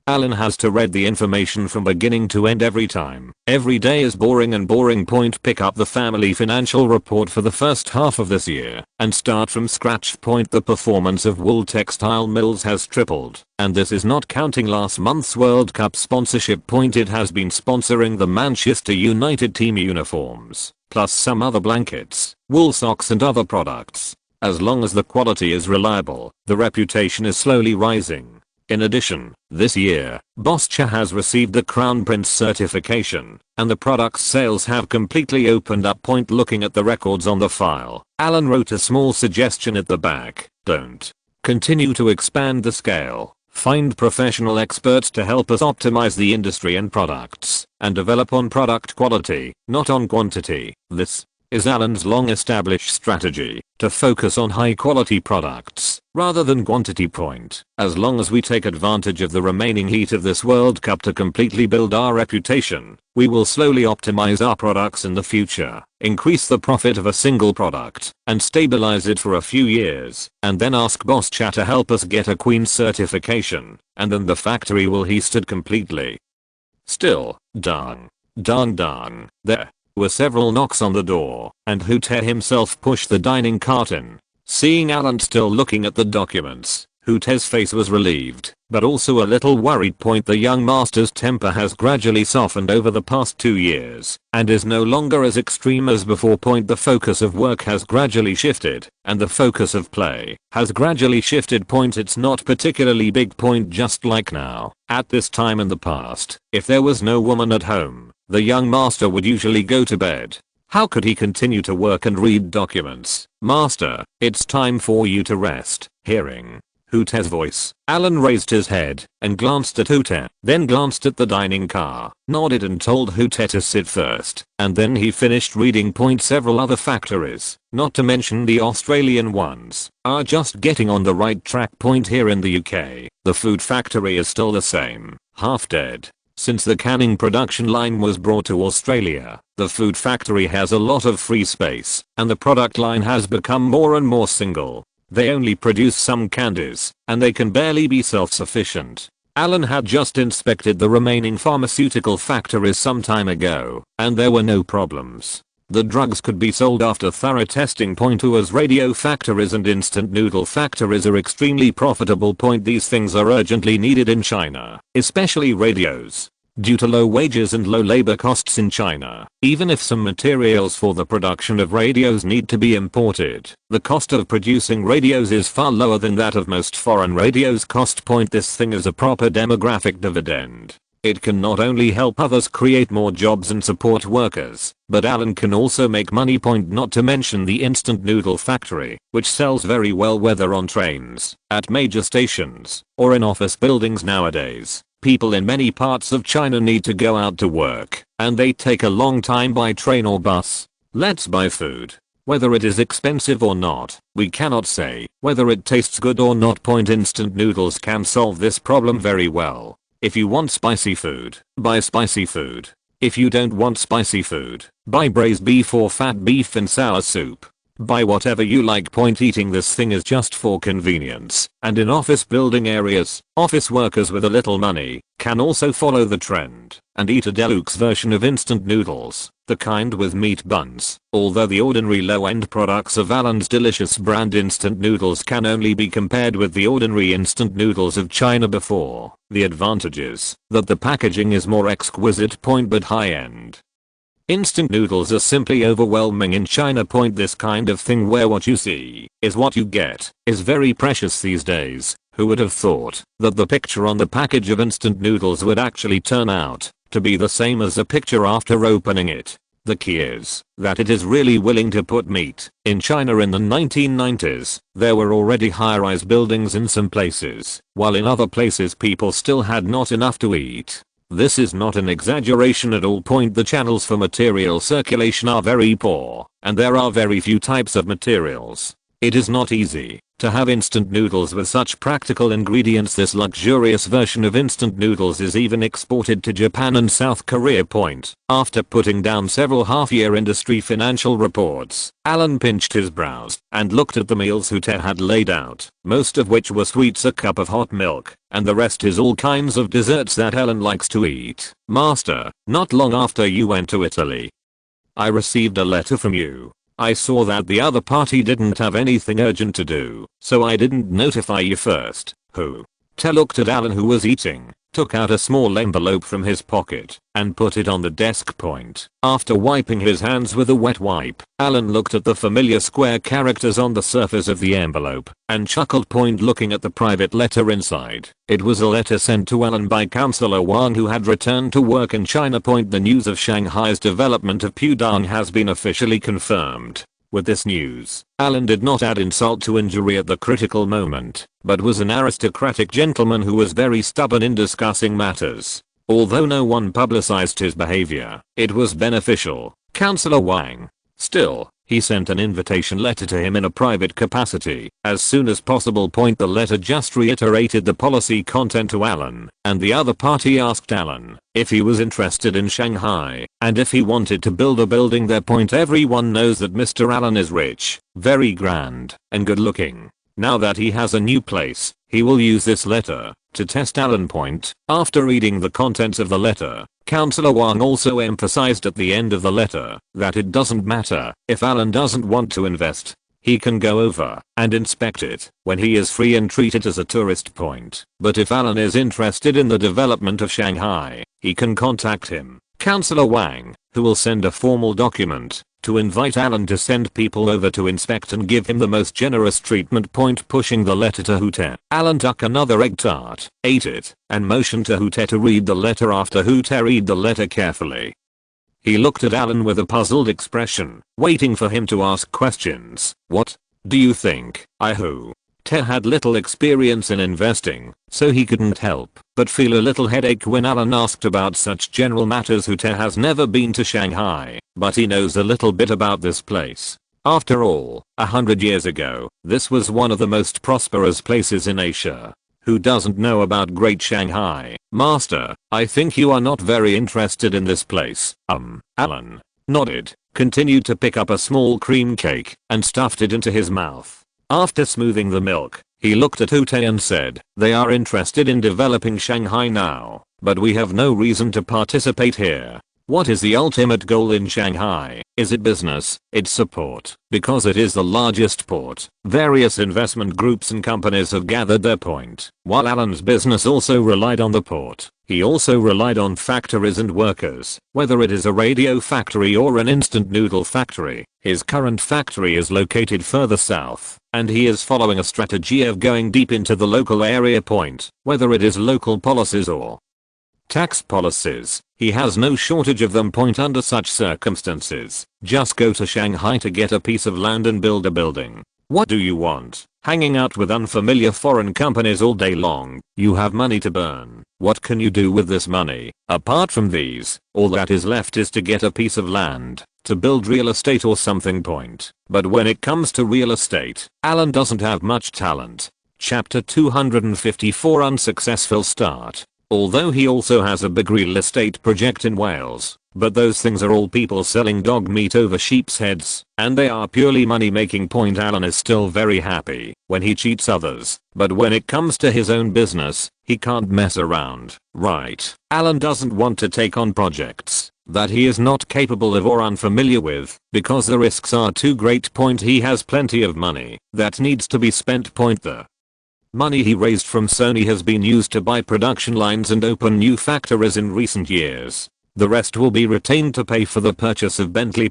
Alan has to read the information from beginning to end every time. Every day is boring and boring. Pick up the family financial report for the first half of this year and start from scratch. The performance of wool textile mills has tripled, and this is not counting last month's World Cup sponsorship. It has been sponsoring the Manchester United team uniforms, plus some other blankets, wool socks and other products. As long as the quality is reliable, the reputation is slowly rising. In addition, this year, Boscha has received the Crown Prince certification, and the product's sales have completely opened up. Looking at the records on the file, Alan wrote a small suggestion at the back. Don't continue to expand the scale. Find professional experts to help us optimize the industry and products, and develop on product quality, not on quantity. This is Alan's long-established strategy, to focus on high-quality products rather than quantity. As long as we take advantage of the remaining heat of this World Cup to completely build our reputation, we will slowly optimize our products in the future, increase the profit of a single product, and stabilize it for a few years, and then ask Boscha to help us get a Queen's certification, and then the factory will heated completely. Still, dang. There were several knocks on the door, and Hute himself pushed the dining cart in. Seeing Alan still looking at the documents, Hute's face was relieved, but also a little worried. The young master's temper has gradually softened over the past 2 years, and is no longer as extreme as before. The focus of work has gradually shifted, and the focus of play has gradually shifted. It's not particularly big. Just like now. At this time in the past, if there was no woman at home, the young master would usually go to bed. How could he continue to work and read documents? Master, it's time for you to rest. Hearing Hute's voice, Alan raised his head and glanced at Hute, then glanced at the dining car, nodded and told Hute to sit first, and then he finished reading. Several other factories, not to mention the Australian ones, are just getting on the right track. Here in the UK, the food factory is still the same, half dead. Since the canning production line was brought to Australia, the food factory has a lot of free space, and the product line has become more and more single. They only produce some candies, and they can barely be self-sufficient. Alan had just inspected the remaining pharmaceutical factories some time ago, and there were no problems. The drugs could be sold after thorough testing. Whereas radio factories and instant noodle factories are extremely profitable. These things are urgently needed in China, especially radios. Due to low wages and low labor costs in China, even if some materials for the production of radios need to be imported, the cost of producing radios is far lower than that of most foreign radios cost. This thing is a proper demographic dividend. It can not only help others create more jobs and support workers, but Alan can also make money. Not to mention the instant noodle factory, which sells very well whether on trains, at major stations, or in office buildings nowadays. People in many parts of China need to go out to work, and they take a long time by train or bus. Let's buy food. Whether it is expensive or not, we cannot say. Whether it tastes good or not. Instant noodles can solve this problem very well. If you want spicy food, buy spicy food. If you don't want spicy food, buy braised beef or fat beef in sour soup. Buy whatever you like. Point eating this thing is just for convenience, and in office building areas, office workers with a little money can also follow the trend and eat a deluxe version of instant noodles, the kind with meat buns. Although the ordinary low-end products of Alan's delicious brand instant noodles can only be compared with the ordinary instant noodles of China before, the advantage is that the packaging is more exquisite. But high-end. Instant noodles are simply overwhelming in China. This kind of thing where what you see is what you get is very precious these days. Who would have thought that the picture on the package of instant noodles would actually turn out to be the same as the picture after opening it? The key is that it is really willing to put meat. In China in the 1990s, there were already high-rise buildings in some places, while in other places people still had not enough to eat. This is not an exaggeration at all. The channels for material circulation are very poor, and there are very few types of materials. It is not easy to have instant noodles with such practical ingredients. This luxurious version of instant noodles is even exported to Japan and South Korea. After putting down several half-year industry financial reports, Alan pinched his brows and looked at the meals Hu Te had laid out, most of which were sweets, a cup of hot milk, and the rest is all kinds of desserts that Alan likes to eat. Master, not long after you went to Italy, I received a letter from you. I saw that the other party didn't have anything urgent to do, so I didn't notify you first. Hu Te looked at Alan, who was eating, took out a small envelope from his pocket, and put it on the desk. After wiping his hands with a wet wipe, Alan looked at the familiar square characters on the surface of the envelope, and chuckled. Looking at the private letter inside, it was a letter sent to Alan by Councillor Wang, who had returned to work in China. The news of Shanghai's development of Pudong has been officially confirmed. With this news, Alan did not add insult to injury at the critical moment, but was an aristocratic gentleman who was very stubborn in discussing matters. Although no one publicized his behavior, it was beneficial. Councillor Wang. Still, he sent an invitation letter to him in a private capacity as soon as possible. The letter just reiterated the policy content to Alan, and the other party asked Alan if he was interested in Shanghai and if he wanted to build a building there. Everyone knows that Mr. Alan is rich, very grand, and good looking. Now that he has a new place, he will use this letter to test Alan. After reading the contents of the letter, Councillor Wang also emphasized at the end of the letter that it doesn't matter if Alan doesn't want to invest. He can go over and inspect it when he is free and treat it as a tourist. But if Alan is interested in the development of Shanghai, he can contact him, Councillor Wang, who will send a formal document to invite Alan to send people over to inspect and give him the most generous treatment. Pushing the letter to Hu Te, Alan took another egg tart, ate it, and motioned to Hu Te to read the letter. After Hu Te read the letter carefully, he looked at Alan with a puzzled expression, waiting for him to ask questions. What do you think? Hu Te had little experience in investing, so he couldn't help but feel a little headache when Alan asked about such general matters. Hu Te has never been to Shanghai, but he knows a little bit about this place. After all, 100 years ago, this was one of the most prosperous places in Asia. Who doesn't know about Great Shanghai? Master, I think you are not very interested in this place. Alan nodded, continued to pick up a small cream cake, and stuffed it into his mouth. After smoothing the milk, he looked at Hu Te and said, they are interested in developing Shanghai now, but we have no reason to participate here. What is the ultimate goal in Shanghai? Is it business? It's support. Because it is the largest port, various investment groups and companies have gathered their. While Alan's business also relied on the port, he also relied on factories and workers. Whether it is a radio factory or an instant noodle factory, his current factory is located further south, and he is following a strategy of going deep into the local area. Whether it is local policies or tax policies, he has no shortage of them. Under such circumstances, just go to Shanghai to get a piece of land and build a building. What do you want? Hanging out with unfamiliar foreign companies all day long? You have money to burn. What can you do with this money? Apart from these, all that is left is to get a piece of land, to build real estate or something. But when it comes to real estate, Alan doesn't have much talent. Chapter 254 Unsuccessful Start. Although he also has a big real estate project in Wales, but those things are all people selling dog meat over sheep's heads, and they are purely money making. Alan is still very happy when he cheats others, but when it comes to his own business, he can't mess around, right? Alan doesn't want to take on projects that he is not capable of or unfamiliar with because the risks are too great. He has plenty of money that needs to be spent. The money he raised from Sony has been used to buy production lines and open new factories in recent years. The rest will be retained to pay for the purchase of Bentley.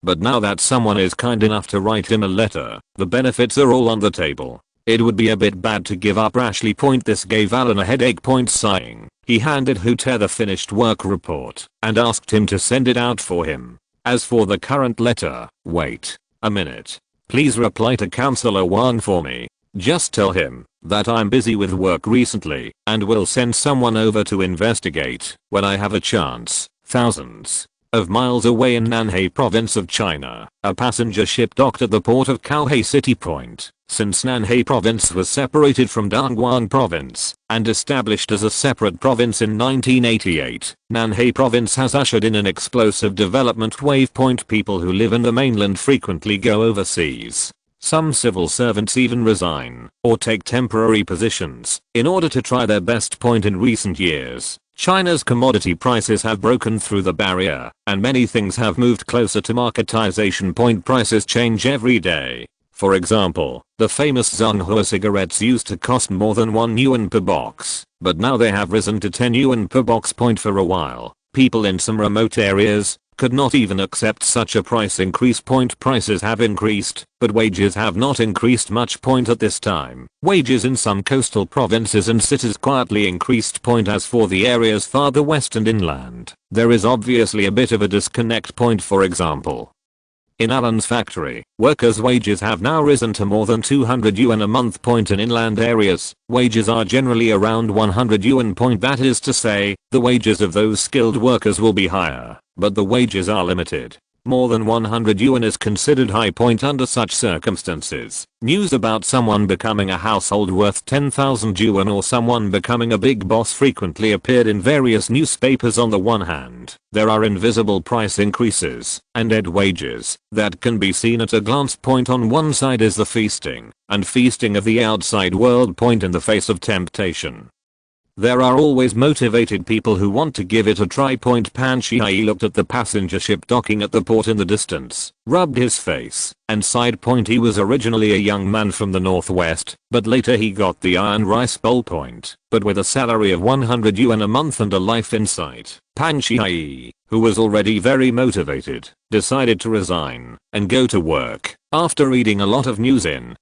But now that someone is kind enough to write him a letter, the benefits are all on the table. It would be a bit bad to give up rashly. This gave Alan a headache. Sighing, he handed Hooter the finished work report and asked him to send it out for him. As for the current letter, wait a minute. Please reply to Counselor Wang for me. Just tell him that I'm busy with work recently and will send someone over to investigate when I have a chance. Thousands of miles away in Nanhai province of China, a passenger ship docked at the port of Kaohai City. Since Nanhai province was separated from Dongguan province and established as a separate province in 1988, Nanhai province has ushered in an explosive development wave. People who live in the mainland frequently go overseas. Some civil servants even resign or take temporary positions in order to try their best. In recent years, China's commodity prices have broken through the barrier and many things have moved closer to marketization. Prices change every day. For example, the famous Zhonghua cigarettes used to cost more than 1 yuan per box, but now they have risen to 10 yuan per box. For a while, people in some remote areas could not even accept such a price increase. Prices have increased, but wages have not increased much. At this time, wages in some coastal provinces and cities quietly increased. As for the areas farther west and inland, there is obviously a bit of a disconnect. For example, in Alan's factory, workers' wages have now risen to more than 200 yuan a month. In inland areas, wages are generally around 100 yuan. That is to say, the wages of those skilled workers will be higher, but the wages are limited. More than 100 yuan is considered high. Under such circumstances, news about someone becoming a household worth 10,000 yuan or someone becoming a big boss frequently appeared in various newspapers. On the one hand, there are invisible price increases and dead wages that can be seen at a glance. On one side is the feasting and feasting of the outside world. In the face of temptation, there are always motivated people who want to give it a try. Pan Shihai looked at the passenger ship docking at the port in the distance, rubbed his face, and sighed. He was originally a young man from the northwest, but later he got the iron rice bowl. But with a salary of 100 yuan a month and a life in sight, Pan Shihai, who was already very motivated, decided to resign and go to work. After reading a lot of news in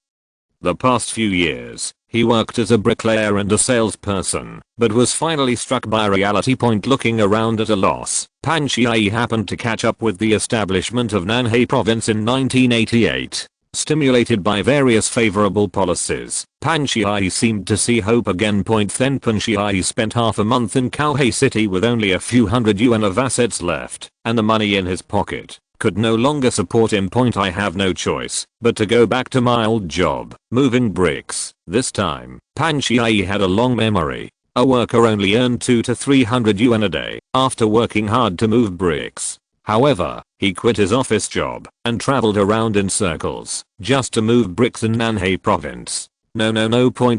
the past few years, he worked as a bricklayer and a salesperson, but was finally struck by reality. Looking around at a loss, Pan Shihai happened to catch up with the establishment of Nanhai province in 1988. Stimulated by various favorable policies, Pan Shihai seemed to see hope again. Then Pan Shihai spent half a month in Kaohai City with only a few hundred yuan of assets left, and the money in his pocket could no longer support him. I have no choice but to go back to my old job, moving bricks. This time, Pan Shihai had a long memory. A worker only earned 200 to 300 yuan a day after working hard to move bricks. However, he quit his office job and traveled around in circles just to move bricks in Nanhai province. No.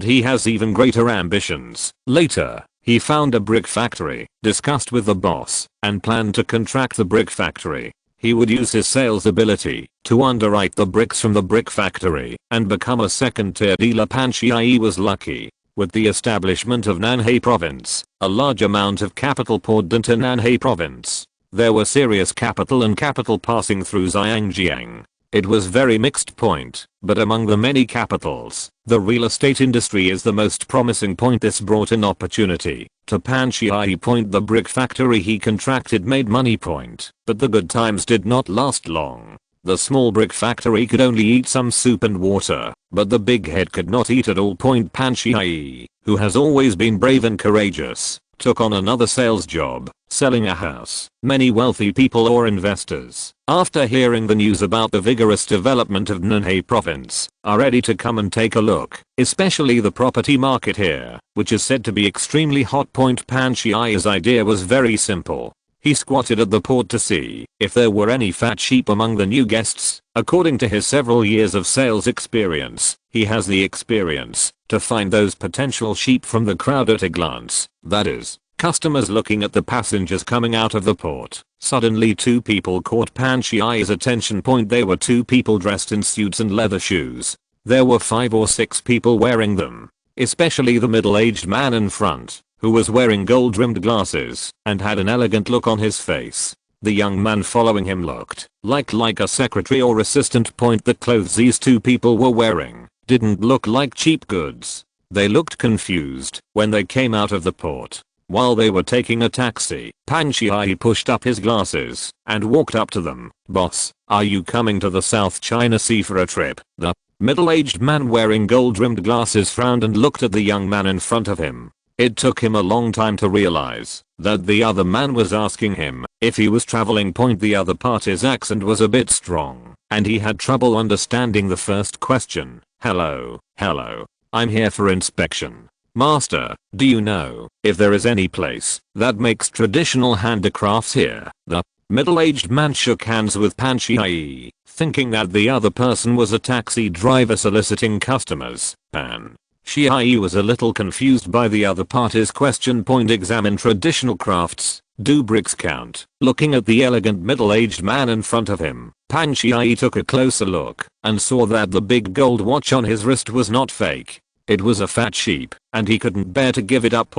He has even greater ambitions. Later, he found a brick factory, discussed with the boss, and planned to contract the brick factory. He would use his sales ability to underwrite the bricks from the brick factory and become a second-tier dealer. Pan Shihai was lucky. With the establishment of Nanhai province, a large amount of capital poured into Nanhai province. There were serious capital and capital passing through Zhangjiang. It was very mixed. But among the many capitals, the real estate industry is the most promising. This brought an opportunity to Pan Shihai. The brick factory he contracted made money. But the good times did not last long. The small brick factory could only eat some soup and water, but the big head could not eat at all. Pan Shihai, who has always been brave and courageous, took on another sales job, selling a house. Many wealthy people or investors, after hearing the news about the vigorous development of Nunhai province, are ready to come and take a look, especially the property market here, which is said to be extremely hot. Pan Shiai's idea was very simple. He squatted at the port to see if there were any fat sheep among the new guests. According to his several years of sales experience, he has the experience to find those potential sheep from the crowd at a glance. That is, customers looking at the passengers coming out of the port. Suddenly two people caught Pan Shiai's attention. They were two people dressed in suits and leather shoes. There were 5 or 6 people wearing them, especially the middle-aged man in front, who was wearing gold-rimmed glasses and had an elegant look on his face. The young man following him looked like a secretary or assistant. The clothes these two people were wearing didn't look like cheap goods. They looked confused when they came out of the port. While they were taking a taxi, Pan Shiai pushed up his glasses and walked up to them. "Boss, are you coming to the South China Sea for a trip?" The middle-aged man wearing gold-rimmed glasses frowned and looked at the young man in front of him. It took him a long time to realize that the other man was asking him if he was traveling. The other party's accent was a bit strong, and he had trouble understanding the first question. Hello, I'm here for inspection. Master, do you know if there is any place that makes traditional handicrafts here?" The middle-aged man shook hands with Pan Shiai, thinking that the other person was a taxi driver soliciting customers. Pan Shiai was a little confused by the other party's question. Examine traditional crafts. Do bricks count? Looking at the elegant middle-aged man in front of him, Pan Shiai took a closer look and saw that the big gold watch on his wrist was not fake. It was a fat sheep, and he couldn't bear to give it up.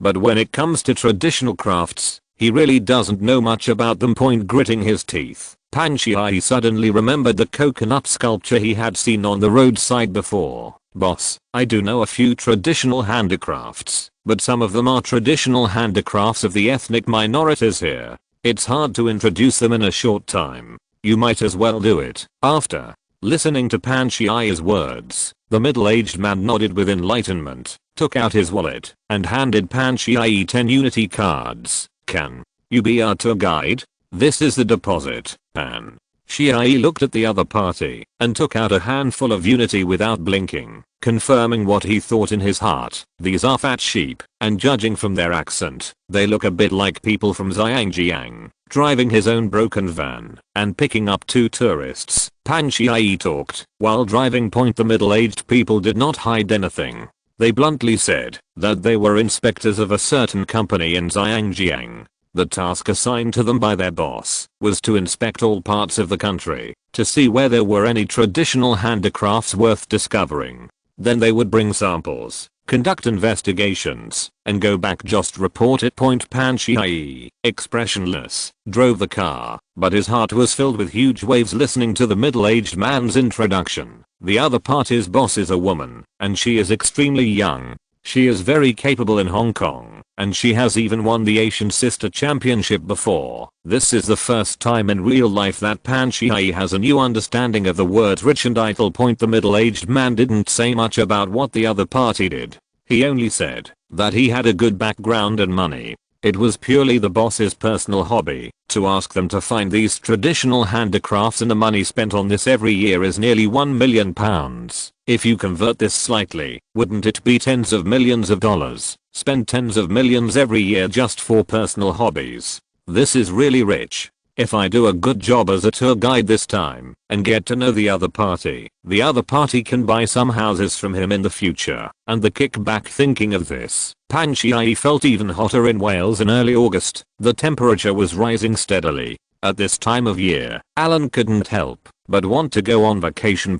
But when it comes to traditional crafts, he really doesn't know much about them. Gritting his teeth, Pan Shiai suddenly remembered the coconut sculpture he had seen on the roadside before. "Boss, I do know a few traditional handicrafts, but some of them are traditional handicrafts of the ethnic minorities here. It's hard to introduce them in a short time. You might as well do it." After listening to Pan Shiai's words, the middle-aged man nodded with enlightenment, took out his wallet, and handed Pan Shiai 10 Unity cards. "Can you be our tour guide? This is the deposit." Pan Shiai looked at the other party and took out a handful of Unity without blinking, confirming what he thought in his heart. These are fat sheep, and judging from their accent, they look a bit like people from Zhangjiang, driving his own broken van and picking up 2 tourists. Pan Shiai talked while driving. The middle-aged people did not hide anything. They bluntly said that they were inspectors of a certain company in Zhangjiang. The task assigned to them by their boss was to inspect all parts of the country to see where there were any traditional handicrafts worth discovering. Then they would bring samples, conduct investigations, and go back. Just report it. Pan Shiai, expressionless, drove the car, but his heart was filled with huge waves listening to the middle-aged man's introduction. The other party's boss is a woman, and she is extremely young. She is very capable in Hong Kong, and she has even won the Asian Sister Championship before. This is the first time in real life that Pan Shiai has a new understanding of the words rich and idle. The middle-aged man didn't say much about what the other party did. He only said that he had a good background and money. It was purely the boss's personal hobby to ask them to find these traditional handicrafts, and the money spent on this every year is nearly £1 million. If you convert this slightly, wouldn't it be tens of millions of dollars? Spend tens of millions every year just for personal hobbies. This is really rich. If I do a good job as a tour guide this time and get to know the other party can buy some houses from him in the future. And the kickback. Thinking of this, Pan Shiai felt even hotter. In Wales in early August, the temperature was rising steadily. At this time of year, Alan couldn't help but want to go on vacation.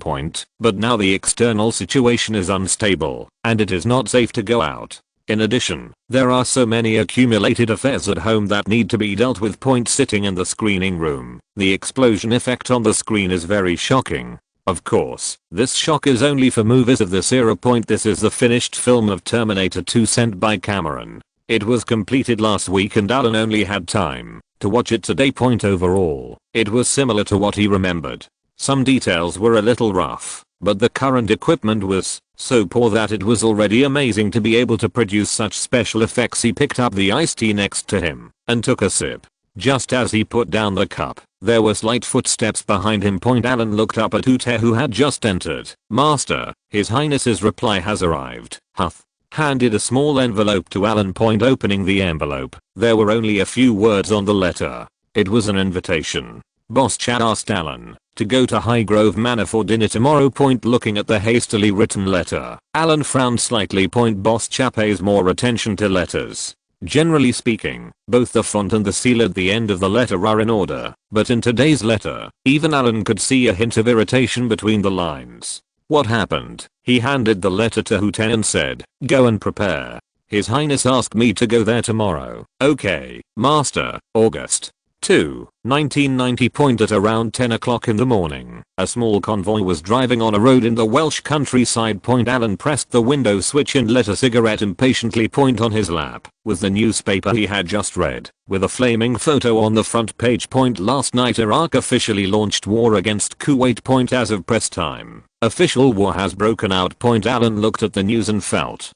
But now the external situation is unstable, and it is not safe to go out. In addition, there are so many accumulated affairs at home that need to be dealt with. Sitting in the screening room, the explosion effect on the screen is very shocking. Of course, this shock is only for movies of this era. This is the finished film of Terminator 2 sent by Cameron. It was completed last week and Alan only had time to watch it today. Overall, it was similar to what he remembered. Some details were a little rough, but the current equipment was so poor that it was already amazing to be able to produce such special effects. He picked up the iced tea next to him and took a sip. Just as he put down the cup, there were slight footsteps behind him. Alan looked up at Ute, who had just entered. "Master, His Highness's reply has arrived." Huth handed a small envelope to Alan. Opening the envelope, there were only a few words on the letter. It was an invitation. Boss Chad asked Alan to go to Highgrove Manor for dinner tomorrow. Looking at the hastily written letter, Alan frowned slightly. Boss Chad pays more attention to letters. Generally speaking, both the font and the seal at the end of the letter are in order, but in today's letter, even Alan could see a hint of irritation between the lines. What happened? He handed the letter to Ute and said, "Go and prepare. His Highness asked me to go there tomorrow." "Okay, Master." August 2, 1990. At around 10 o'clock in the morning, a small convoy was driving on a road in the Welsh countryside. Alan pressed the window switch and lit a cigarette impatiently. On his lap was the newspaper he had just read, with a flaming photo on the front page. Last night Iraq officially launched war against Kuwait. As of press time, official war has broken out. Alan looked at the news and felt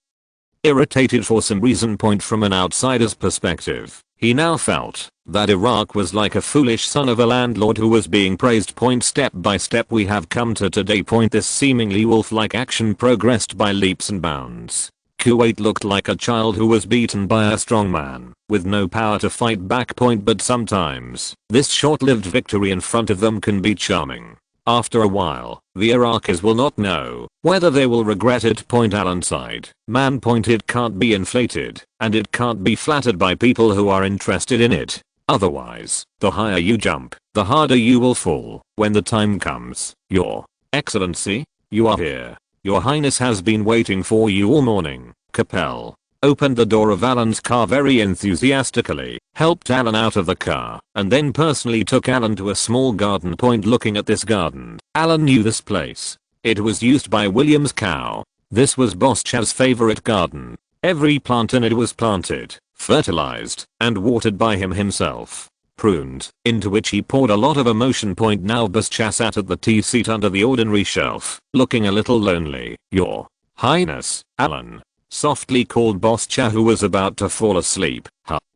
irritated for some reason. From an outsider's perspective, he now felt that Iraq was like a foolish son of a landlord who was being praised. Step by step we have come to today. This seemingly wolf-like action progressed by leaps and bounds. Kuwait looked like a child who was beaten by a strong man, with no power to fight back. But sometimes, this short-lived victory in front of them can be charming. After a while, the Iraqis will not know whether they will regret it. Alan sighed. Man. It can't be inflated, and it can't be flattered by people who are interested in it. Otherwise, the higher you jump, the harder you will fall. When the time comes, Your Excellency, you are here. Your Highness has been waiting for you all morning. Capel opened the door of Alan's car very enthusiastically, helped Alan out of the car, and then personally took Alan to a small garden. Looking at this garden, Alan knew this place. It was used by William's cow. This was Boss Chad's favorite garden. Every plant in it was planted, fertilized, and watered by him himself. Pruned, into which he poured a lot of emotion. Now Boss Chad sat at the tea seat under the ordinary shelf, looking a little lonely. "Your Highness," Alan softly called Boss Chad, who was about to fall asleep.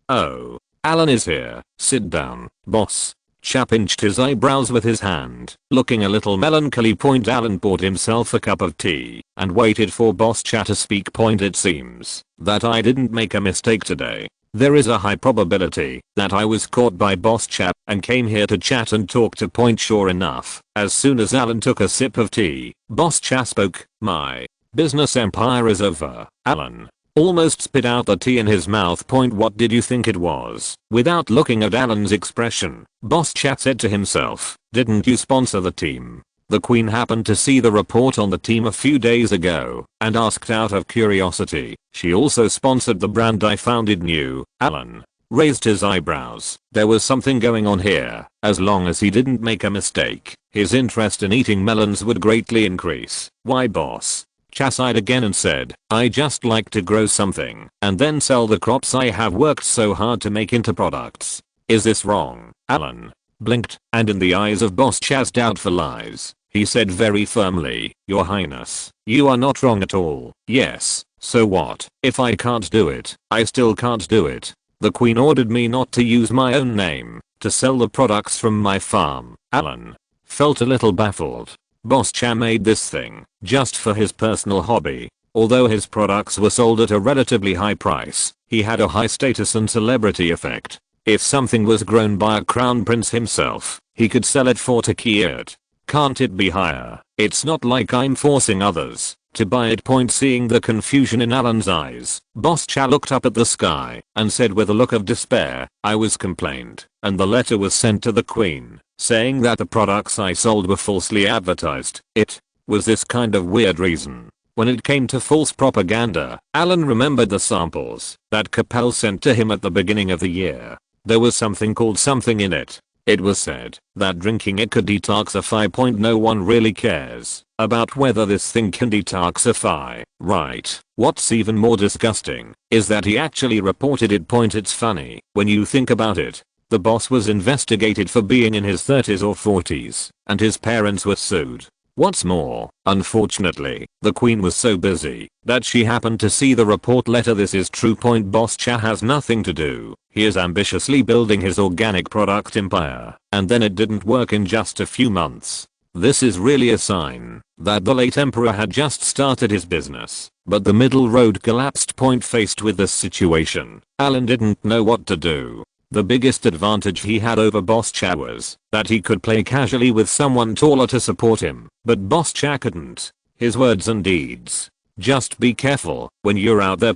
"Oh, Alan is here. Sit down, Boss." Chad pinched his eyebrows with his hand, looking a little melancholy. Alan poured himself a cup of tea and waited for Boss Chad to speak. "It seems that I didn't make a mistake today. There is a high probability that I was caught by Boss Chad and came here to chat and talk to." Sure enough, as soon as Alan took a sip of tea, Boss Chad spoke. "My business empire is over." Alan almost spit out the tea in his mouth. "What did you think it was?" Without looking at Alan's expression, Boss Chad said to himself, "Didn't you sponsor the team? The Queen happened to see the report on the team a few days ago and asked out of curiosity. She also sponsored the brand I founded new." Alan raised his eyebrows. There was something going on here. As long as he didn't make a mistake, his interest in eating melons would greatly increase. "Why, boss?" Chad sighed again and said, "I just like to grow something and then sell the crops I have worked so hard to make into products. Is this wrong?" Alan blinked, and in the eyes of Boss Chad's doubtful eyes, he said very firmly, "Your Highness, you are not wrong at all." "Yes, so what? If I can't do it, I still can't do it. The Queen ordered me not to use my own name to sell the products from my farm." Alan felt a little baffled. Boss Chad made this thing just for his personal hobby. Although his products were sold at a relatively high price, he had a high status and celebrity effect. If something was grown by a crown prince himself, he could sell it for Takiyat. Can't it be higher? It's not like I'm forcing others to buy it. Seeing the confusion in Alan's eyes, Boss Chad looked up at the sky and said with a look of despair, "I was complained, and the letter was sent to the Queen, saying that the products I sold were falsely advertised." It was this kind of weird reason. When it came to false propaganda, Alan remembered the samples that Capel sent to him at the beginning of the year. There was something called something in it. It was said that drinking it could detoxify. No one really cares about whether this thing can detoxify, right? What's even more disgusting is that he actually reported it. It's funny when you think about it. The boss was investigated for being in his 30s or 40s, and his parents were sued. What's more, unfortunately, the queen was so busy that she happened to see the report letter. This is true. Boss Cha has nothing to do. He is ambitiously building his organic product empire, and then it didn't work in just a few months. This is really a sign that the late emperor had just started his business, but the middle road collapsed. Faced with this situation, Alan didn't know what to do. The biggest advantage he had over Boss Cha was that he could play casually with someone taller to support him, but Boss Cha couldn't. His words and deeds. Just be careful when you're out there.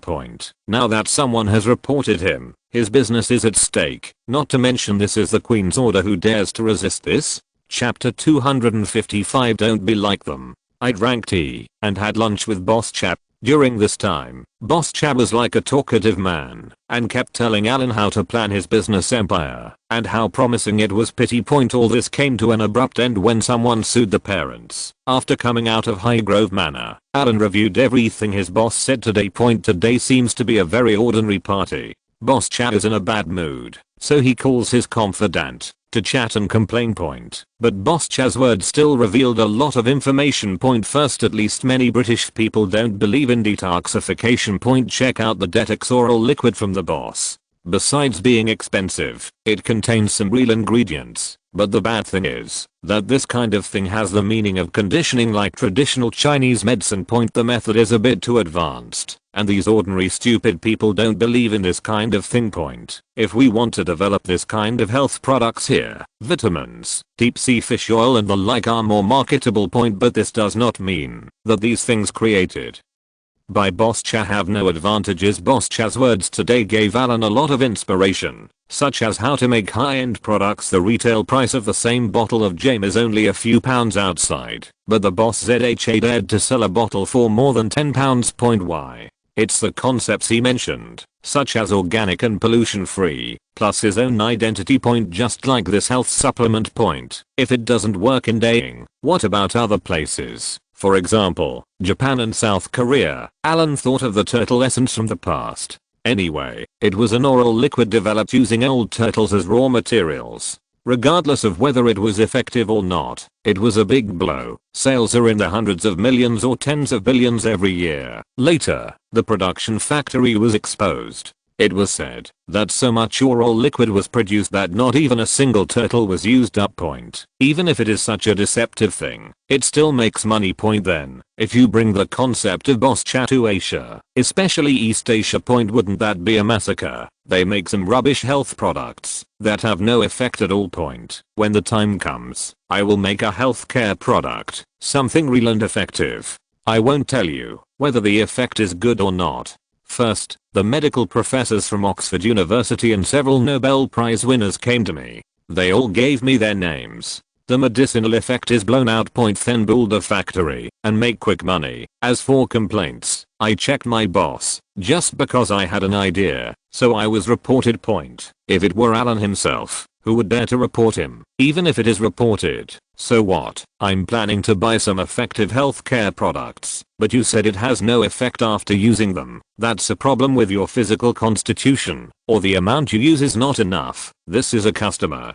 Now that someone has reported him, his business is at stake, not to mention this is the queen's order. Who dares to resist this? Chapter 255. Don't be like them. I drank tea and had lunch with Boss Cha. During this time, Boss Cha was like a talkative man and kept telling Alan how to plan his business empire and how promising it was. All this came to an abrupt end when someone sued the parents. After coming out of Highgrove Manor, Alan reviewed everything his boss said today. Today seems to be a very ordinary party. Boss Cha is in a bad mood, so he calls his confidant to chat and complain. But Boss Cha's words still revealed a lot of information. First, at least many British people don't believe in detoxification. Check out the Detox oral liquid from the boss. Besides being expensive, it contains some real ingredients. But the bad thing is that this kind of thing has the meaning of conditioning like traditional Chinese medicine. The method is a bit too advanced, and these ordinary stupid people don't believe in this kind of thing. If we want to develop this kind of health products here, vitamins, deep sea fish oil and the like are more marketable. But this does not mean that these things created by Boss Cha have no advantages. Boss Cha's words today gave Alan a lot of inspiration, such as how to make high-end products. The retail price of the same bottle of Jam is only a few pounds outside, but the boss ZHA dared to sell a bottle for more than £10. Why? It's the concepts he mentioned, such as organic and pollution-free, plus his own identity. Just like this health supplement. If it doesn't work in Daying, what about other places? For example, Japan and South Korea. Alan thought of the turtle essence from the past. Anyway, it was an oral liquid developed using old turtles as raw materials. Regardless of whether it was effective or not, it was a big blow. Sales are in the hundreds of millions or tens of billions every year. Later, the production factory was exposed. It was said that so much oral liquid was produced that not even a single turtle was used up. Even if it is such a deceptive thing, it still makes money. Then, if you bring the concept of Boss Cha to Asia, especially East Asia, wouldn't that be a massacre? They make some rubbish health products that have no effect at all. When the time comes, I will make a healthcare product, something real and effective. I won't tell you whether the effect is good or not. First, the medical professors from Oxford University and several Nobel Prize winners came to me. They all gave me their names. The medicinal effect is blown out. Then build a factory and make quick money. As for complaints, I checked my boss just because I had an idea, so I was reported. If it were Alan himself, who would dare to report him? Even if it is reported, so what? I'm planning to buy some effective healthcare products, but you said it has no effect after using them. That's a problem with your physical constitution, or the amount you use is not enough. This is a customer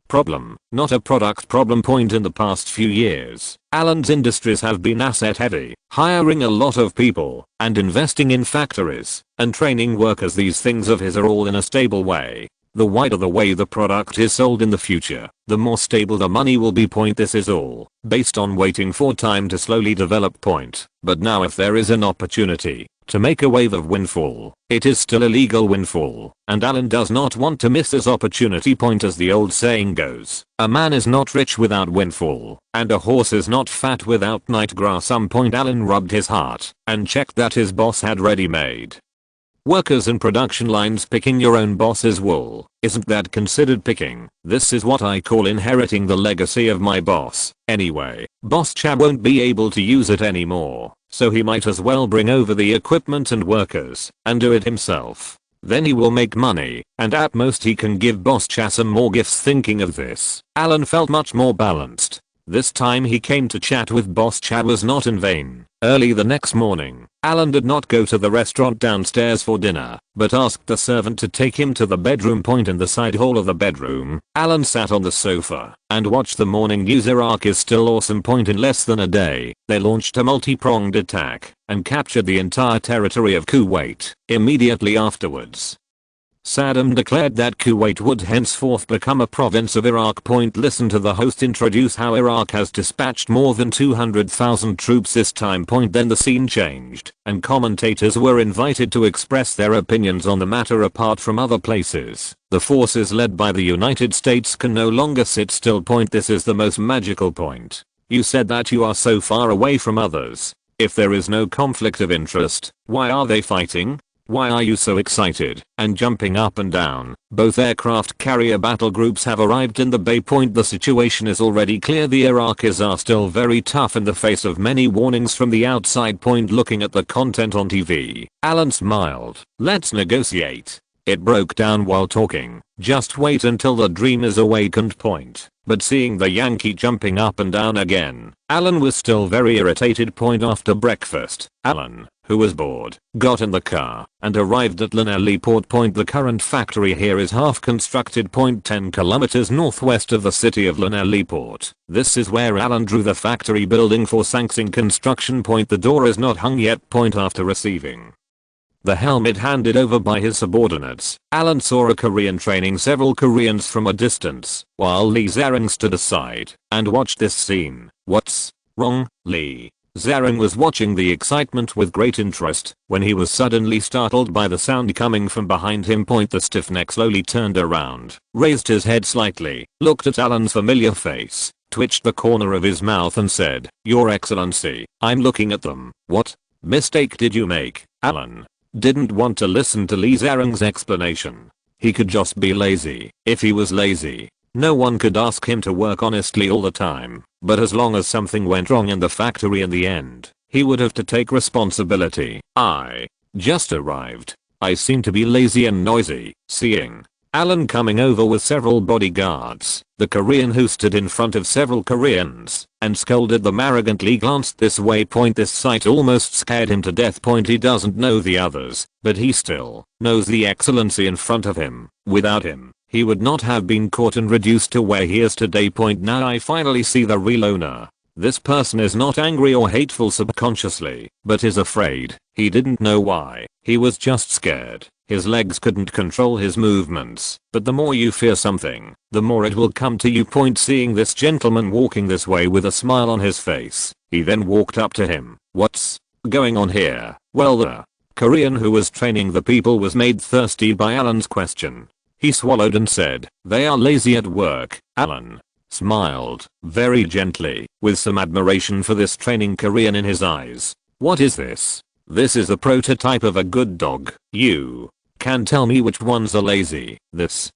problem, not a product problem. In the past few years, Alan's industries have been asset heavy, hiring a lot of people and investing in factories and training workers. These things of his are all in a stable way. The wider the way the product is sold in the future, the more stable the money will be. This is all based on waiting for time to slowly develop. But now if there is an opportunity to make a wave of windfall, it is still a legal windfall, and Alan does not want to miss this opportunity. As the old saying goes, a man is not rich without windfall, and a horse is not fat without night grass. Alan rubbed his heart and checked that his boss had ready-made workers and production lines. Picking your own boss's wool, isn't that considered picking? This is what I call inheriting the legacy of my boss. Anyway, Boss Cha won't be able to use it anymore, so he might as well bring over the equipment and workers and do it himself. Then he will make money, and at most he can give Boss Cha some more gifts. Thinking of this, Alan felt much more balanced. This time he came to chat with Boss Cha was not in vain. Early the next morning, Alan did not go to the restaurant downstairs for dinner, but asked the servant to take him to the bedroom point in the side hall of the bedroom. Alan sat on the sofa and watched the morning news. Iraq is still awesome. In less than a day, they launched a multi-pronged attack and captured the entire territory of Kuwait. Immediately afterwards, Saddam declared that Kuwait would henceforth become a province of Iraq. Listen to the host introduce how Iraq has dispatched more than 200,000 troops this time. Then the scene changed, and commentators were invited to express their opinions on the matter. Apart from other places, the forces led by the United States can no longer sit still. This is the most magical point. You said that you are so far away from others. If there is no conflict of interest, why are they fighting? Why are you so excited and jumping up and down? Both aircraft carrier battle groups have arrived in the bay. The situation is already clear. The Iraqis are still very tough in the face of many warnings from the outside. Looking at the content on TV, Alan smiled. Let's negotiate. It broke down while talking. Just wait until the dream is awakened. But seeing the Yankee jumping up and down again, Alan was still very irritated. After breakfast, Alan, who was bored, got in the car and arrived at Lanelli Port. The current factory here is half constructed. 10 kilometers northwest of the city of Lanelli Port. This is where Alan drew the factory building for Sangsing construction. The door is not hung yet. After receiving the helmet handed over by his subordinates, Alan saw a Korean training several Koreans from a distance, while Lee Zarang stood aside and watched this scene. What's wrong, Lee? Zarang was watching the excitement with great interest when he was suddenly startled by the sound coming from behind him. The stiff neck slowly turned around, raised his head slightly, looked at Alan's familiar face, twitched the corner of his mouth and said, "Your Excellency, I'm looking at them." "What mistake did you make?" Alan didn't want to listen to Lee Zarang's explanation. He could just be lazy. If he was lazy, no one could ask him to work honestly all the time. But as long as something went wrong in the factory in the end, he would have to take responsibility. "I just arrived. I seem to be lazy and noisy." Seeing Alan coming over with several bodyguards, the Korean who stood in front of several Koreans and scolded them arrogantly glanced this way. This sight almost scared him to death. He doesn't know the others, but he still knows the Excellency in front of him. Without him, he would not have been caught and reduced to where he is today. Now I finally see the real owner. This person is not angry or hateful subconsciously, but is afraid. He didn't know why. He was just scared. His legs couldn't control his movements. But the more you fear something, the more it will come to you. Seeing this gentleman walking this way with a smile on his face, he then walked up to him. "What's going on here?" Well, the Korean who was training the people was made thirsty by Alan's question. He swallowed and said, "They are lazy at work." Alan smiled very gently, with some admiration for this training Korean in his eyes. "What is this?" "This is a prototype of a good dog. You can tell me which ones are lazy." This,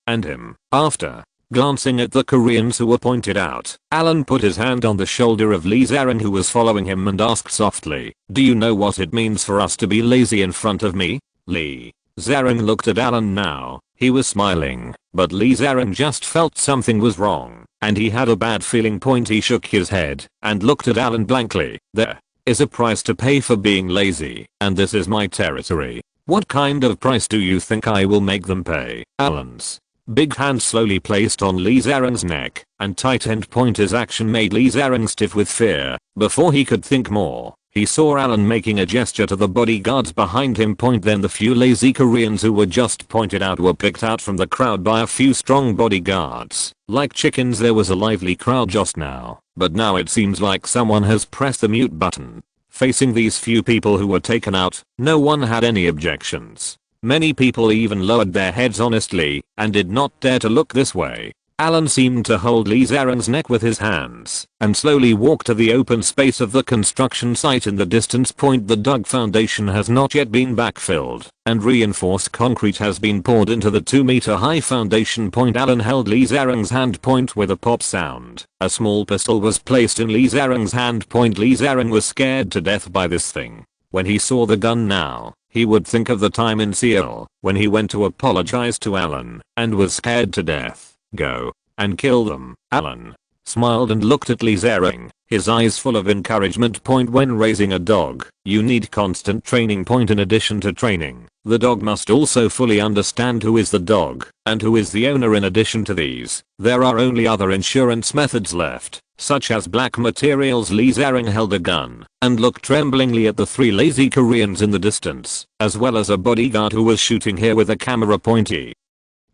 and him. After glancing at the Koreans who were pointed out, Alan put his hand on the shoulder of Lee Zarang who was following him and asked softly, "Do you know what it means for us to be lazy in front of me?" Lee Zarang looked at Alan now. He was smiling, but Lee Zarang just felt something was wrong, and he had a bad feeling. He shook his head and looked at Alan blankly. "There is a price to pay for being lazy, and this is my territory. What kind of price do you think I will make them pay?" Alan's big hand slowly placed on Lee Zarang's neck and tightened. His action made Lee Zarang stiff with fear. Before he could think more, he saw Alan making a gesture to the bodyguards behind him. Then the few lazy Koreans who were just pointed out were picked out from the crowd by a few strong bodyguards. Like chickens, there was a lively crowd just now, but now it seems like someone has pressed the mute button. Facing these few people who were taken out, no one had any objections. Many people even lowered their heads honestly and did not dare to look this way. Alan seemed to hold Lee Zarang's neck with his hands and slowly walked to the open space of the construction site in the distance. The dug foundation has not yet been backfilled, and reinforced concrete has been poured into the 2-meter high foundation. Alan held Lee Zarang's hand. With a pop sound, a small pistol was placed in Lee Zarang's hand. Lee Zarang was scared to death by this thing. When he saw the gun now, he would think of the time in Seoul when he went to apologize to Alan and was scared to death. "Go and kill them, Alan." smiled and looked at Lee Zering, his eyes full of encouragement. When raising a dog, you need constant training. In addition to training, the dog must also fully understand who is the dog and who is the owner. In addition to these, there are only other insurance methods left, such as black materials. Lee Zering held a gun and looked tremblingly at the 3 lazy Koreans in the distance, as well as a bodyguard who was shooting here with a camera. He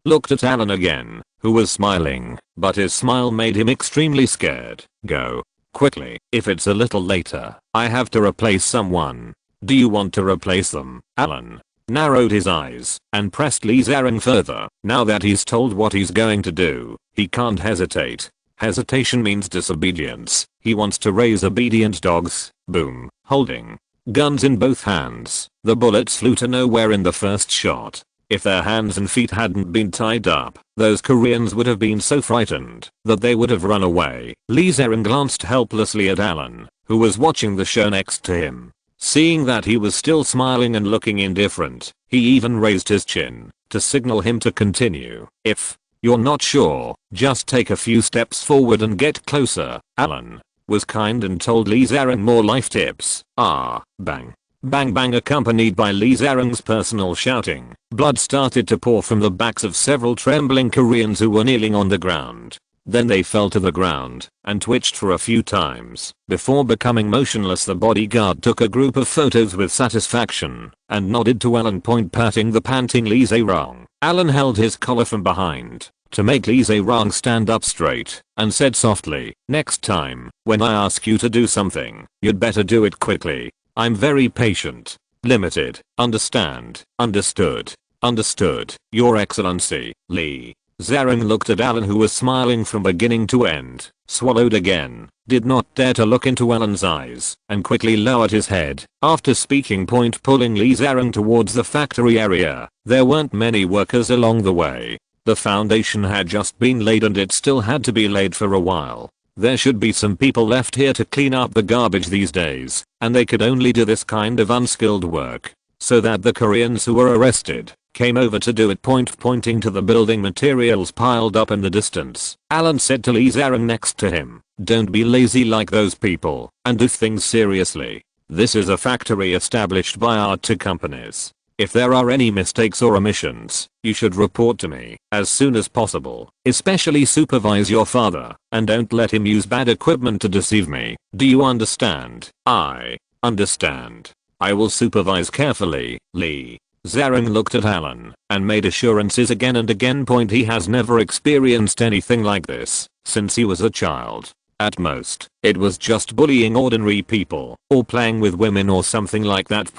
looked at Alan again, who was smiling, but his smile made him extremely scared. Go. Quickly. If it's a little later, I have to replace someone. Do you want to replace them? Alan narrowed his eyes and pressed Lee Zering further. Now that he's told what he's going to do, he can't hesitate. Hesitation means disobedience. He wants to raise obedient dogs. Boom. Holding guns in both hands, the bullets flew to nowhere in the first shot. If their hands and feet hadn't been tied up, those Koreans would have been so frightened that they would have run away. Lee Zering glanced helplessly at Alan, who was watching the show next to him. Seeing that he was still smiling and looking indifferent, he even raised his chin to signal him to continue. If you're not sure, just take a few steps forward and get closer. Alan was kind and told Lee Zering more life tips. Bang. Bang bang, accompanied by Lee Zering's personal shouting. Blood started to pour from the backs of several trembling Koreans who were kneeling on the ground. Then they fell to the ground and twitched for a few times before becoming motionless. The bodyguard took a group of photos with satisfaction and nodded to Alan, patting the panting Lee Zering. Alan held his collar from behind to make Lee Zering stand up straight and said softly, "Next time, when I ask you to do something, you'd better do it quickly. I'm very patient. Limited. Understand? Understood. Understood, Your Excellency." Lee Zering looked at Alan, who was smiling from beginning to end, swallowed again, did not dare to look into Alan's eyes, and quickly lowered his head. After speaking, pulling Lee Zering towards the factory area. There weren't many workers along the way. The foundation had just been laid and it still had to be laid for a while. There should be some people left here to clean up the garbage these days, and they could only do this kind of unskilled work. So that the Koreans who were arrested came over to do it. Pointing to the building materials piled up in the distance, Alan said to Lee Zering next to him, "Don't be lazy like those people, and do things seriously. This is a factory established by our 2 companies. If there are any mistakes or omissions, you should report to me as soon as possible. Especially supervise your father, and don't let him use bad equipment to deceive me. Do you understand?" "I understand. I will supervise carefully." Lee Zering looked at Alan and made assurances again and again. He has never experienced anything like this since he was a child. At most, it was just bullying ordinary people or playing with women or something like that.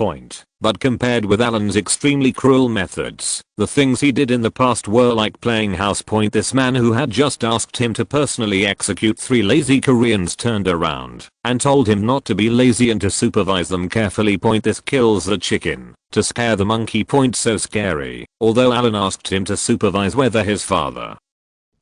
But compared with Alan's extremely cruel methods, the things he did in the past were like playing house. This man who had just asked him to personally execute 3 lazy Koreans turned around and told him not to be lazy and to supervise them carefully. This kills the chicken to scare the monkey. So scary. Although Alan asked him to supervise whether his father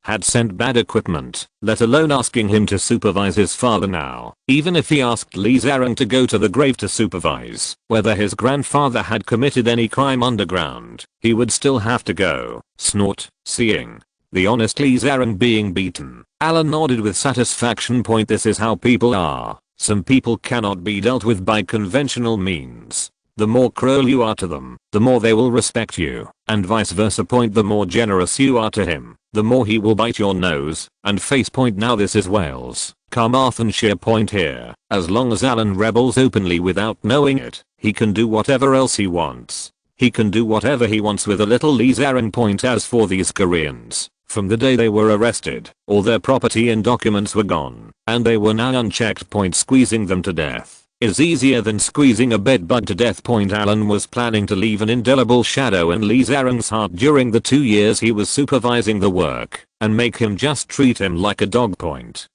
had sent bad equipment, let alone asking him to supervise his father now. Even if he asked Lee Zering to go to the grave to supervise whether his grandfather had committed any crime underground, he would still have to go. Snort. Seeing the honest Lee Zering being beaten, Alan nodded with satisfaction. This is how people are. Some people cannot be dealt with by conventional means. The more cruel you are to them, the more they will respect you, and vice versa. The more generous you are to him, the more he will bite your nose and face. Now this is Wales, Carmarthenshire. Here, as long as Alan rebels openly without knowing it, he can do whatever else he wants. He can do whatever he wants with a little Lee Zering. As for these Koreans, from the day they were arrested, all their property and documents were gone, and they were now unchecked. Squeezing them to death is easier than squeezing a bedbug to death. Alan was planning to leave an indelible shadow in Lee Zering's heart during the 2 years he was supervising the work, and make him just treat him like a dog.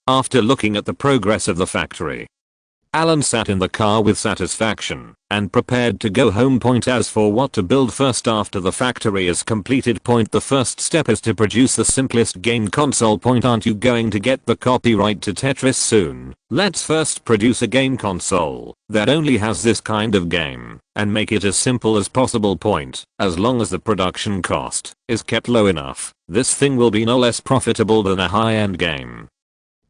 After looking at the progress of the factory, Alan sat in the car with satisfaction and prepared to go home. As for what to build first after the factory is completed, the first step is to produce the simplest game console. Aren't you going to get the copyright to Tetris soon? Let's first produce a game console that only has this kind of game and make it as simple as possible. As long as the production cost is kept low enough, this thing will be no less profitable than a high-end game.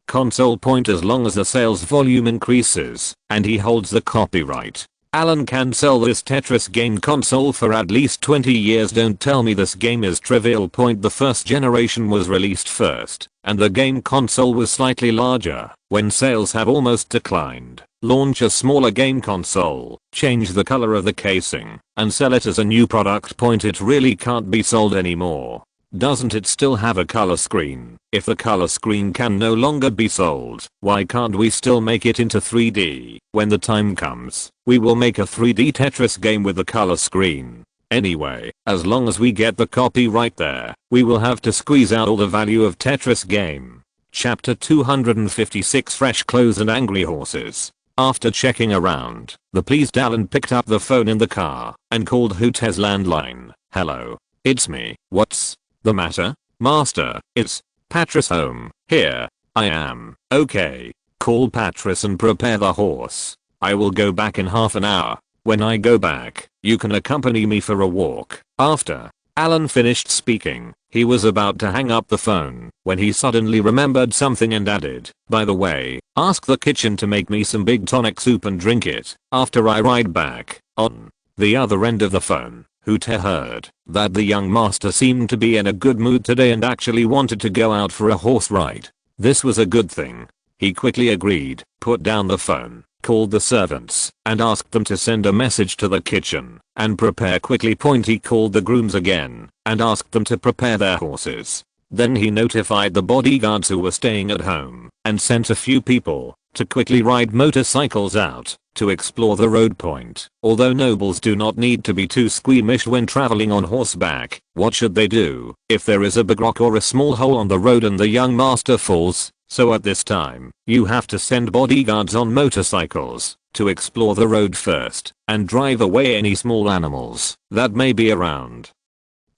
console point as long as the sales volume increases and he holds the copyright. Alan can sell this Tetris game console for at least 20 years. Don't tell me this game is trivial. Point: the first generation was released first, and the game console was slightly larger. When sales have almost declined, launch a smaller game console, change the color of the casing, and sell it as a new product. Point: it really can't be sold anymore. Doesn't it still have a color screen? If the color screen can no longer be sold, why can't we still make it into 3D? When the time comes, we will make a 3D Tetris game with a color screen. Anyway, as long as we get the copyright there, we will have to squeeze out all the value of Tetris game. Chapter 256: Fresh Clothes and Angry Horses. After checking around, the pleased Alan picked up the phone in the car and called Hoot's landline. "Hello, it's me. What's the matter, Master? It's Patris home. Here I am." "Okay. Call Patris and prepare the horse. I will go back in half an hour. When I go back, you can accompany me for a walk." After Alan finished speaking, he was about to hang up the phone when he suddenly remembered something and added, "By the way, ask the kitchen to make me some big tonic soup and drink it after I ride back." On the other end of the phone, Hoot heard that the young master seemed to be in a good mood today and actually wanted to go out for a horse ride. This was a good thing. He quickly agreed, put down the phone, called the servants, and asked them to send a message to the kitchen and prepare quickly. Point: he called the grooms again and asked them to prepare their horses. Then he notified the bodyguards who were staying at home and sent a few people to quickly ride motorcycles out to explore the road. Point: although nobles do not need to be too squeamish when traveling on horseback, what should they do if there is a big rock or a small hole on the road and the young master falls? So at this time, you have to send bodyguards on motorcycles to explore the road first and drive away any small animals that may be around,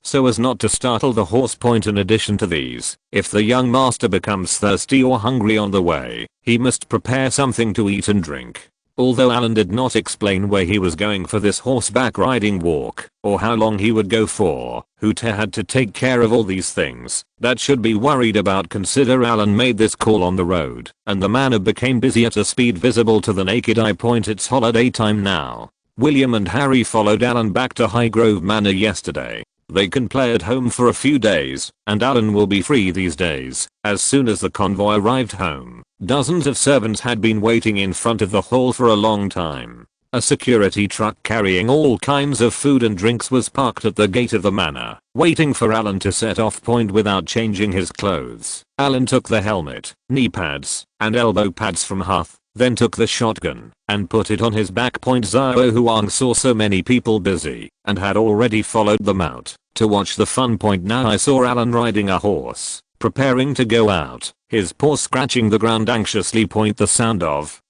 so as not to startle the horse. Point: in addition to these, if the young master becomes thirsty or hungry on the way, he must prepare something to eat and drink. Although Alan did not explain where he was going for this horseback riding walk or how long he would go for, Hoot had to take care of all these things that should be worried about. Consider Alan made this call on the road and the manor became busy at a speed visible to the naked eye. Point: it's holiday time now. William and Harry followed Alan back to Highgrove Manor yesterday. They can play at home for a few days, and Alan will be free these days. As soon as the convoy arrived home, dozens of servants had been waiting in front of the hall for a long time. A security truck carrying all kinds of food and drinks was parked at the gate of the manor, waiting for Alan to set off. Point: without changing his clothes, Alan took the helmet, knee pads, and elbow pads from Huth, then took the shotgun and put it on his back. Point: Xiao Huang saw so many people busy and had already followed them out to watch the fun. Point: now I saw Alan riding a horse, preparing to go out, his paws scratching the ground anxiously. Point: the sound of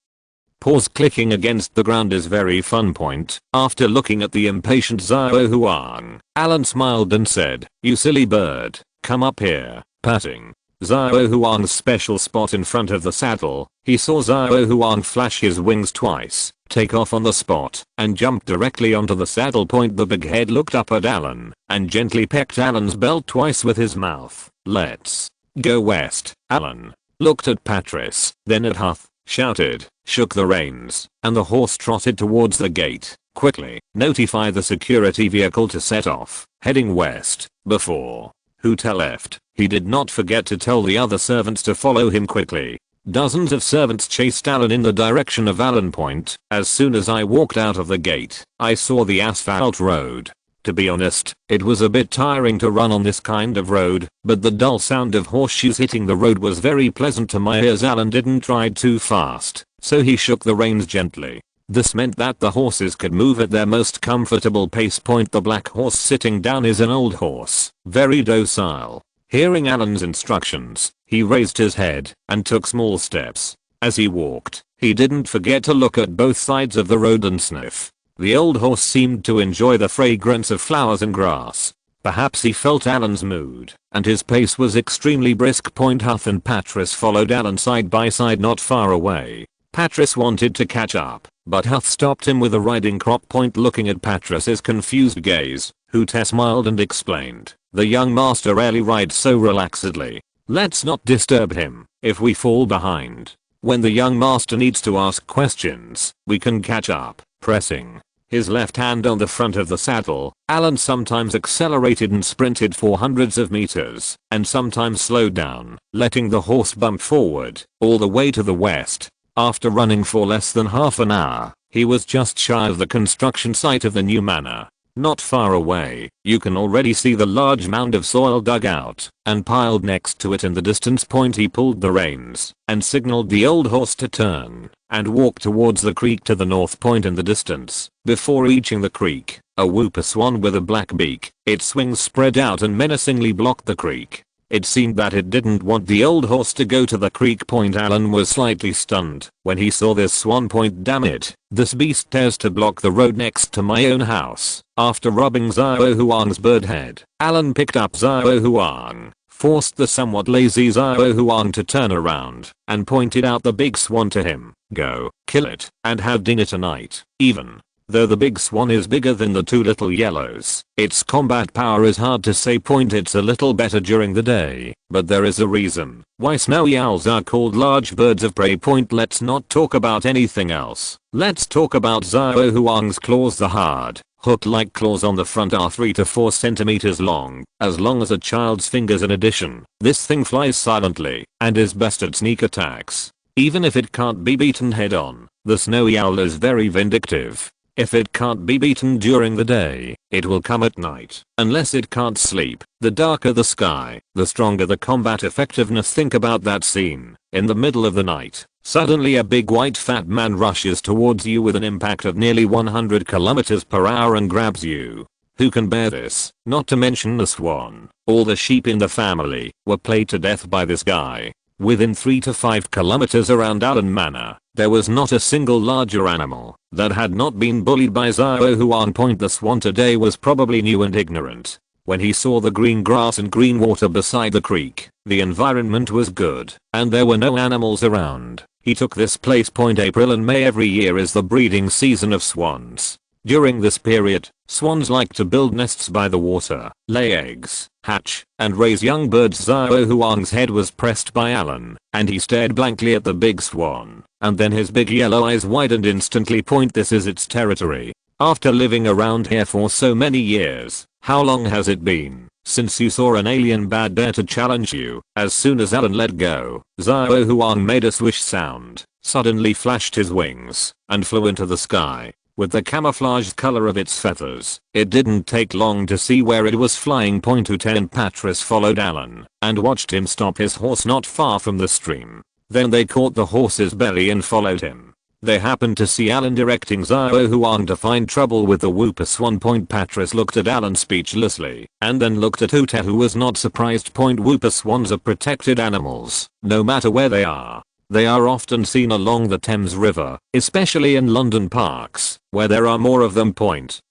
paws clicking against the ground is very fun. Point: after looking at the impatient Xiao Huang, Alan smiled and said, "You silly bird, come up here," patting Xiao Huang's special spot in front of the saddle. He saw Xiao Huang flash his wings twice, take off on the spot, and jump directly onto the saddle. Point: the big head looked up at Alan and gently pecked Alan's belt twice with his mouth. "Let's go west." Alan looked at Patris, then at Huth, shouted, shook the reins, and the horse trotted towards the gate. Quickly notify the security vehicle to set off, heading west. Before Hoot left, he did not forget to tell the other servants to follow him quickly. Dozens of servants chased Alan in the direction of Alan. Point: as soon as I walked out of the gate, I saw the asphalt road. To be honest, it was a bit tiring to run on this kind of road, but the dull sound of horseshoes hitting the road was very pleasant to my ears. Alan didn't ride too fast, so he shook the reins gently. This meant that the horses could move at their most comfortable pace. Point: the black horse sitting down is an old horse, very docile. Hearing Alan's instructions, he raised his head and took small steps. As he walked, he didn't forget to look at both sides of the road and sniff. The old horse seemed to enjoy the fragrance of flowers and grass. Perhaps he felt Alan's mood, and his pace was extremely brisk. Point: Huth and Patris followed Alan side by side not far away. Patris wanted to catch up, but Huth stopped him with a riding crop. Point: looking at Patris's confused gaze, Hoot smiled and explained, "The young master rarely rides so relaxedly." Let's not disturb him if we fall behind. When the young master needs to ask questions, we can catch up. Pressing his left hand on the front of the saddle, Alan sometimes accelerated and sprinted for hundreds of meters, and sometimes slowed down, letting the horse bump forward, all the way to the west. After running for less than half an hour, he was just shy of the construction site of the new manor. Not far away, you can already see the large mound of soil dug out, and piled next to it in the distance point he pulled the reins, and signaled the old horse to turn, and walk towards the creek to the north point in the distance. Before reaching the creek, a whooper swan with a black beak, its wings spread out and menacingly blocked the creek. It seemed that it didn't want the old horse to go to the creek point. Alan was slightly stunned when he saw this swan point. Damn it, this beast dares to block the road next to my own house. After rubbing Xiao Huang's bird head, Alan picked up Xiao Huang, forced the somewhat lazy Xiao Huang to turn around, and pointed out the big swan to him. Go, kill it, and have dinner tonight. Even though the big swan is bigger than the two little yellows, its combat power is hard to say. It's a little better during the day, but there is a reason why snowy owls are called large birds of prey. Let's not talk about anything else. Let's talk about Xiao Huang's claws. The hard, hook-like claws on the front are 3 to 4 centimeters long as a child's fingers. In addition, this thing flies silently and is best at sneak attacks. Even if it can't be beaten head-on, the snowy owl is very vindictive. If it can't be beaten during the day, it will come at night. Unless it can't sleep, the darker the sky, the stronger the combat effectiveness. Think about that scene. In the middle of the night, suddenly a big white fat man rushes towards you with an impact of nearly 100 kilometers per hour and grabs you. Who can bear this? Not to mention the swan. All the sheep in the family were played to death by this guy. Within 3 to 5 kilometers around Allen Manor, there was not a single larger animal that had not been bullied by Xiao Huang. The swan today was probably new and ignorant. When he saw the green grass and green water beside the creek, the environment was good, and there were no animals around. He took this place. April and May every year is the breeding season of swans. During this period, swans like to build nests by the water, lay eggs, hatch, and raise young birds. Xiao Huang's head was pressed by Alan, and he stared blankly at the big swan, and then his big yellow eyes widened instantly. This is its territory. After living around here for so many years, how long has it been since you saw an alien bad dare to challenge you? As soon as Alan let go, Xiao Huang made a swish sound, suddenly flashed his wings, and flew into the sky. With the camouflaged color of its feathers, it didn't take long to see where it was flying. Uten and Patris followed Alan and watched him stop his horse not far from the stream. Then they caught the horse's belly and followed him. They happened to see Alan directing Xiao Huang to find trouble with the whooper swan. Patris looked at Alan speechlessly and then looked at Ute, who was not surprised. Whooper swans are protected animals, no matter where they are. They are often seen along the Thames River, especially in London parks, where there are more of them.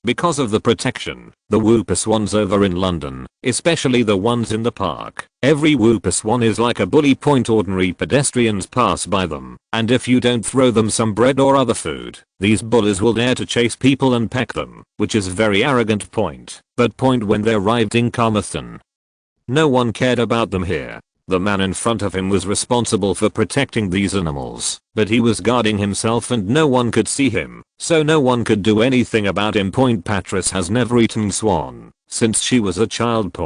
Because of the protection, the whooper swans over in London, especially the ones in the park, every whooper swan is like a bully. Ordinary pedestrians pass by them, and if you don't throw them some bread or other food, these bullies will dare to chase people and peck them, which is very arrogant. But when they arrived in Carmarthen, no one cared about them here. The man in front of him was responsible for protecting these animals, but he was guarding himself and no one could see him, so no one could do anything about him. Patris has never eaten swan since she was a child.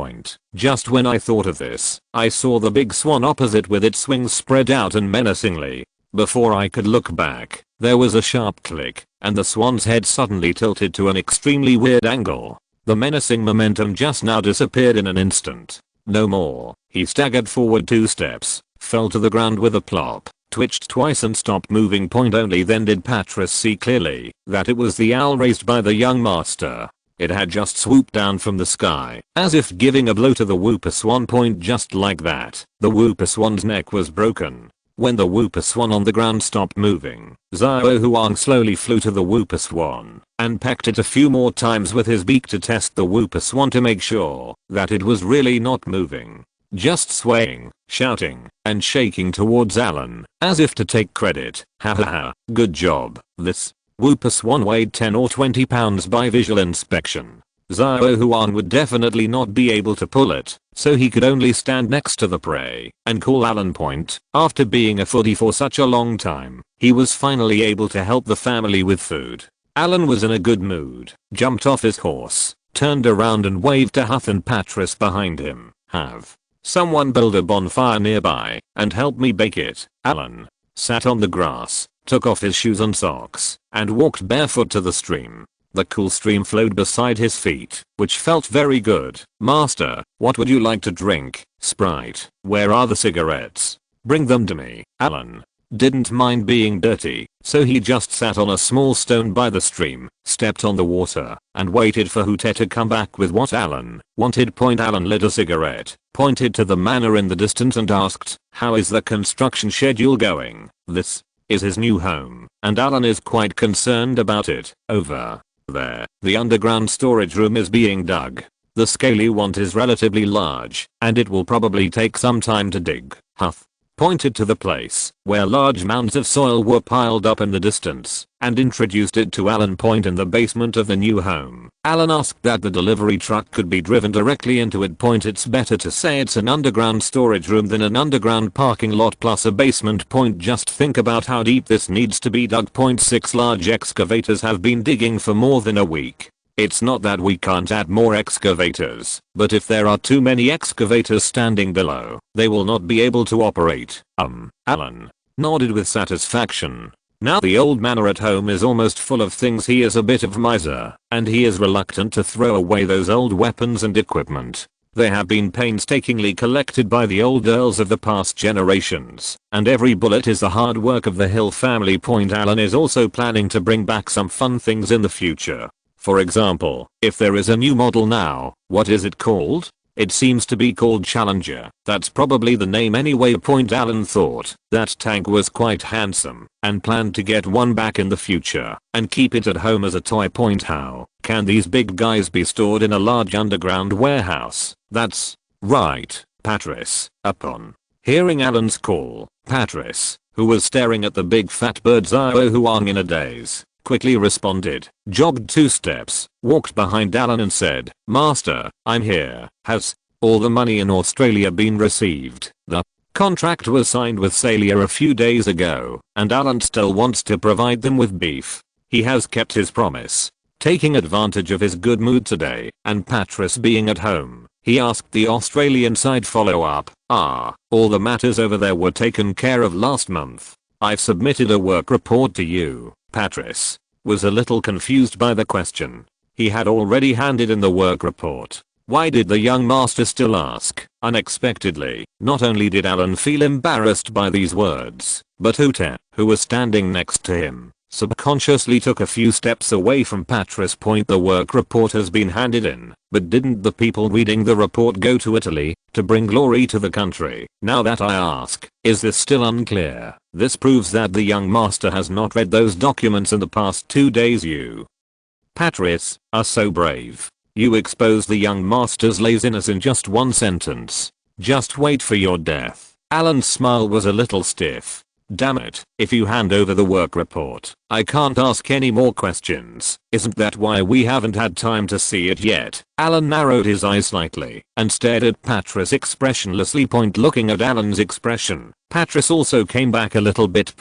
Just when I thought of this, I saw the big swan opposite with its wings spread out and menacingly. Before I could look back, there was a sharp click, and the swan's head suddenly tilted to an extremely weird angle. The menacing momentum just now disappeared in an instant. No more. He staggered forward 2 steps, fell to the ground with a plop, twitched twice and stopped moving. Only then did Patris see clearly that it was the owl raised by the young master. It had just swooped down from the sky, as if giving a blow to the whooper swan. Just like that, the whooper swan's neck was broken. When the whooper swan on the ground stopped moving, Xiao Huang slowly flew to the whooper swan and pecked it a few more times with his beak to test the whooper swan to make sure that it was really not moving, just swaying, shouting, and shaking towards Alan, as if to take credit. Ha ha ha, good job. This whooper swan weighed 10 or 20 pounds by visual inspection. Xiao Huang would definitely not be able to pull it, so he could only stand next to the prey and call Alan point. After being a foodie for such a long time, he was finally able to help the family with food. Alan was in a good mood, jumped off his horse, turned around and waved to Huth and Patris behind him. Have someone build a bonfire nearby and help me bake it. Alan sat on the grass, took off his shoes and socks, and walked barefoot to the stream. The cool stream flowed beside his feet, which felt very good. Master, what would you like to drink? Sprite. Where are the cigarettes? Bring them to me. Alan didn't mind being dirty, so he just sat on a small stone by the stream, stepped on the water, and waited for Hute to come back with what Alan wanted. Alan lit a cigarette, pointed to the manor in the distance and asked, how is the construction schedule going? This is his new home, and Alan is quite concerned about it. Over there, the underground storage room is being dug. The scaly one is relatively large, and it will probably take some time to dig. Huth pointed to the place where large mounds of soil were piled up in the distance and introduced it to Alan. In the basement of the new home, Alan asked that the delivery truck could be driven directly into it. It's better to say it's an underground storage room than an underground parking lot plus a basement. Just think about how deep this needs to be dug. 6 large excavators have been digging for more than a week. It's not that we can't add more excavators, but if there are too many excavators standing below, they will not be able to operate. Alan nodded with satisfaction. Now the old manor at home is almost full of things. He is a bit of miser, and he is reluctant to throw away those old weapons and equipment. They have been painstakingly collected by the old earls of the past generations, and every bullet is the hard work of the Hill family. Alan is also planning to bring back some fun things in the future. For example, if there is a new model now, what is it called? It seems to be called Challenger. That's probably the name anyway. Alan thought that tank was quite handsome and planned to get one back in the future and keep it at home as a toy. How can these big guys be stored in a large underground warehouse? That's right, Patris. Upon hearing Alan's call, Patris, who was staring at the big fat bird's eye Ohuang in a daze, quickly responded, jogged 2 steps, walked behind Alan and said, Master, I'm here. Has all the money in Australia been received? The contract was signed with Salia a few days ago, and Alan still wants to provide them with beef. He has kept his promise. Taking advantage of his good mood today, and Patris being at home, he asked the Australian side follow-up, all the matters over there were taken care of last month. I've submitted a work report to you. Patris was a little confused by the question. He had already handed in the work report. Why did the young master still ask? Unexpectedly, not only did Alan feel embarrassed by these words, but Hute, who was standing next to him, subconsciously took a few steps away from Patris. The work report has been handed in, but didn't the people reading the report go to Italy to bring glory to the country? Now that I ask, is this still unclear? This proves that the young master has not read those documents in the past 2 days. You, Patris, are so brave. You expose the young master's laziness in just 1 sentence. Just wait for your death. Alan's smile was a little stiff. Damn it, if you hand over the work report, I can't ask any more questions. Isn't that why we haven't had time to see it yet? Alan narrowed his eyes slightly and stared at Patris expressionlessly. Looking at Alan's expression, Patris also came back a little bit.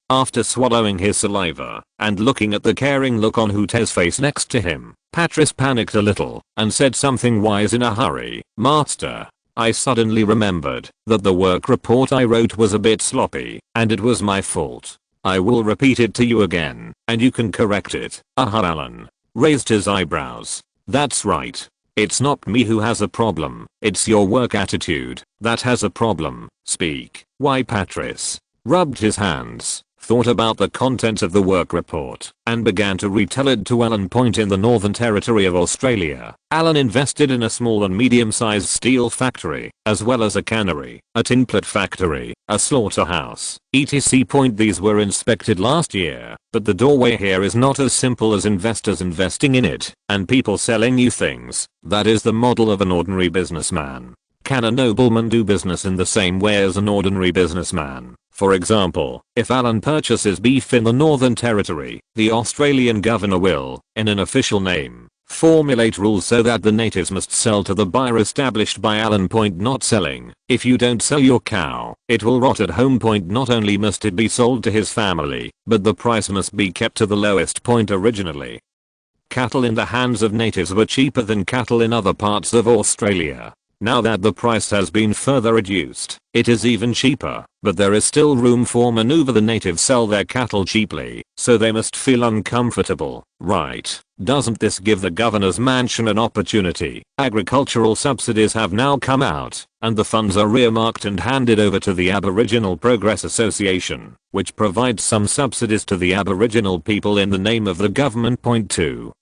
After swallowing his saliva and looking at the caring look on Hute's face next to him, Patris panicked a little and said something wise in a hurry. Master, I suddenly remembered that the work report I wrote was a bit sloppy, and it was my fault. I will repeat it to you again, and you can correct it. Alan raised his eyebrows. That's right. It's not me who has a problem, it's your work attitude that has a problem. Speak. Why? Patris rubbed his hands, thought about the contents of the work report, and began to retell it to Alan. In the Northern Territory of Australia, Alan invested in a small and medium-sized steel factory, as well as a cannery, a tinplate factory, a slaughterhouse, etc. These were inspected last year, but the doorway here is not as simple as investors investing in it, and people selling you things. That is the model of an ordinary businessman. Can a nobleman do business in the same way as an ordinary businessman? For example, if Alan purchases beef in the Northern Territory, the Australian governor will, in an official name, Formulate rules so that the natives must sell to the buyer established by Alan. Not selling. If you don't sell your cow, it will rot at home. Not only must it be sold to his family, but the price must be kept to the lowest point originally. Cattle in the hands of natives were cheaper than cattle in other parts of Australia. Now that the price has been further reduced, it is even cheaper, but there is still room for maneuver. The natives sell their cattle cheaply, so they must feel uncomfortable, right? Doesn't this give the governor's mansion an opportunity? Agricultural subsidies have now come out, and the funds are earmarked and handed over to the Aboriginal Progress Association, which provides some subsidies to the Aboriginal people in the name of the government. 2.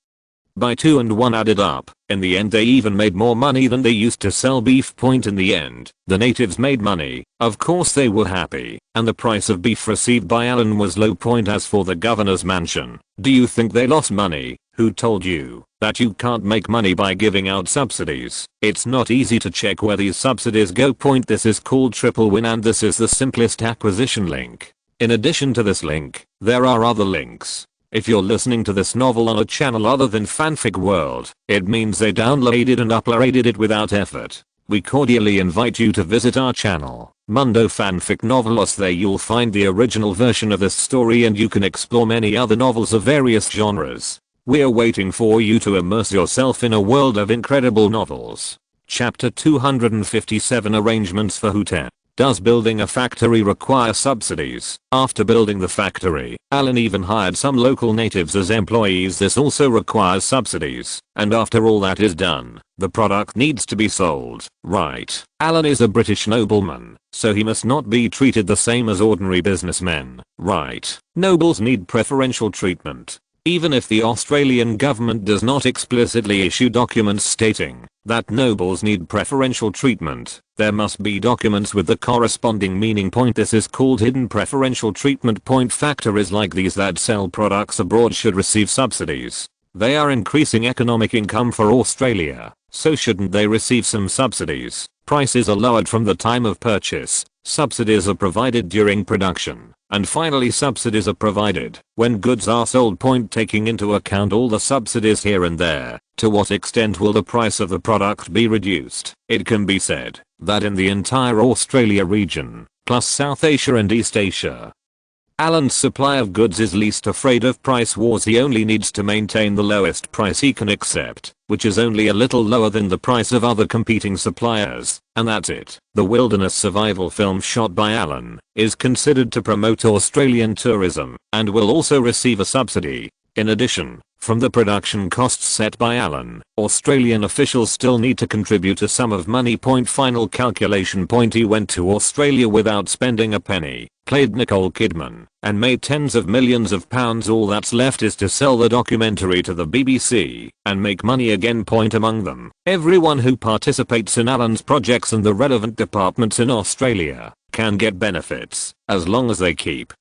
By 2 and 1 added up, in the end they even made more money than they used to sell beef. In the end, the natives made money, of course they were happy, and the price of beef received by Alan was low. As for the governor's mansion, do you think they lost money? Who told you that you can't make money by giving out subsidies? It's not easy to check where these subsidies go. This is called triple win, and this is the simplest acquisition link. In addition to this link, there are other links. If you're listening to this novel on a channel other than Fanfic World, it means they downloaded and uploaded it without effort. We cordially invite you to visit our channel, Mundo Fanfic Novelos. There you'll find the original version of this story, and you can explore many other novels of various genres. We're waiting for you to immerse yourself in a world of incredible novels. Chapter 257, Arrangements for Hooter. Does building a factory require subsidies? After building the factory, Alan even hired some local natives as employees. This also requires subsidies, and after all that is done, the product needs to be sold, right? Alan is a British nobleman, so he must not be treated the same as ordinary businessmen, right? Nobles need preferential treatment. Even if the Australian government does not explicitly issue documents stating that nobles need preferential treatment, there must be documents with the corresponding meaning. This is called hidden preferential treatment. Factories like these that sell products abroad should receive subsidies. They are increasing economic income for Australia, so shouldn't they receive some subsidies? Prices are lowered from the time of purchase, subsidies are provided during production, and finally subsidies are provided when goods are sold. Taking into account all the subsidies here and there, to what extent will the price of the product be reduced? It can be said that in the entire Australia region, plus South Asia and East Asia, Alan's supply of goods is least afraid of price wars. He only needs to maintain the lowest price he can accept, which is only a little lower than the price of other competing suppliers, and that's it. The wilderness survival film shot by Alan is considered to promote Australian tourism and will also receive a subsidy. In addition, from the production costs set by Alan, Australian officials still need to contribute a sum of money. Final calculation. He went to Australia without spending a penny, played Nicole Kidman, and made tens of millions of pounds. All that's left is to sell the documentary to the BBC and make money again. Among them, everyone who participates in Alan's projects and the relevant departments in Australia can get benefits as long as they keep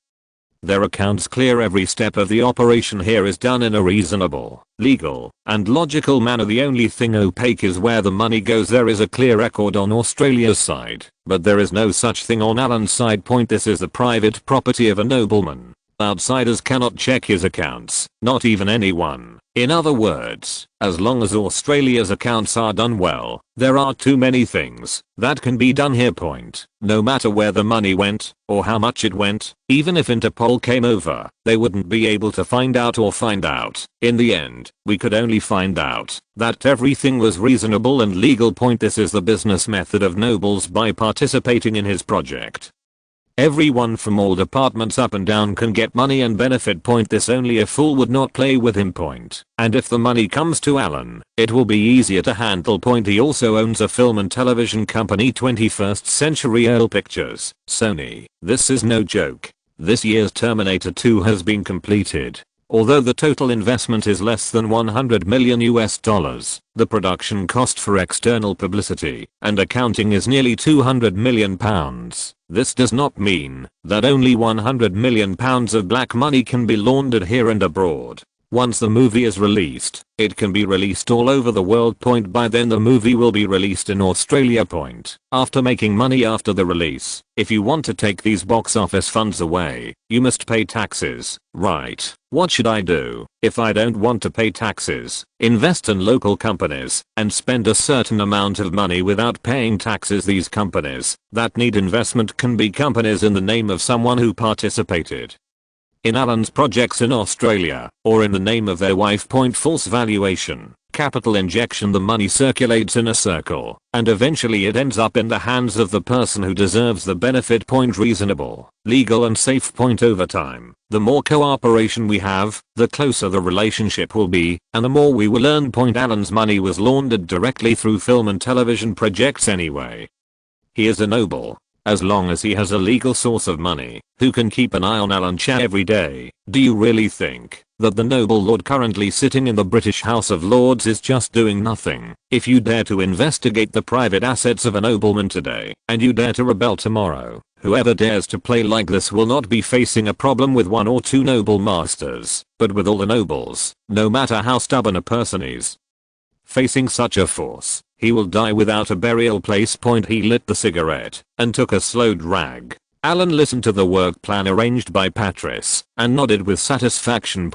their accounts clear. Every step of the operation here is done in a reasonable, legal, and logical manner. The only thing opaque is where the money goes. There is a clear record on Australia's side, but there is no such thing on Alan's side. This is the private property of a nobleman. Outsiders cannot check his accounts, not even anyone. In other words, as long as Australia's accounts are done well, there are too many things that can be done here. No matter where the money went, or how much it went, even if Interpol came over, they wouldn't be able to find out. In the end, we could only find out that everything was reasonable and legal. This is the business method of nobles by participating in his project. Everyone from all departments up and down can get money and benefit. This only a fool would not play with him. And if the money comes to Alan, it will be easier to handle. He also owns a film and television company, 21st Century Earl Pictures, Sony. This is no joke. This year's Terminator 2 has been completed. Although the total investment is less than $100 million, the production cost for external publicity and accounting is nearly £200 million. This does not mean that only £100 million of black money can be laundered here and abroad. Once the movie is released, it can be released all over the world. By then the movie will be released in Australia. After making money after the release, if you want to take these box office funds away, you must pay taxes, right? What should I do if I don't want to pay taxes? Invest in local companies and spend a certain amount of money without paying taxes. These companies that need investment can be companies in the name of someone who participated in Alan's projects in Australia, or in the name of their wife. False valuation, capital injection. The money circulates in a circle, and eventually it ends up in the hands of the person who deserves the benefit. Reasonable, legal and safe. Over time, the more cooperation we have, the closer the relationship will be, and the more we will earn. Alan's money was laundered directly through film and television projects anyway. He is a noble. As long as he has a legal source of money, who can keep an eye on Alan Chair every day. Do you really think that the noble lord currently sitting in the British House of Lords is just doing nothing? If you dare to investigate the private assets of a nobleman today, and you dare to rebel tomorrow, whoever dares to play like this will not be facing a problem with one or two noble masters, but with all the nobles, no matter how stubborn a person is. Facing such a force, he will die without a burial place. He lit the cigarette and took a slow drag. Alan listened to the work plan arranged by Patrice and nodded with satisfaction.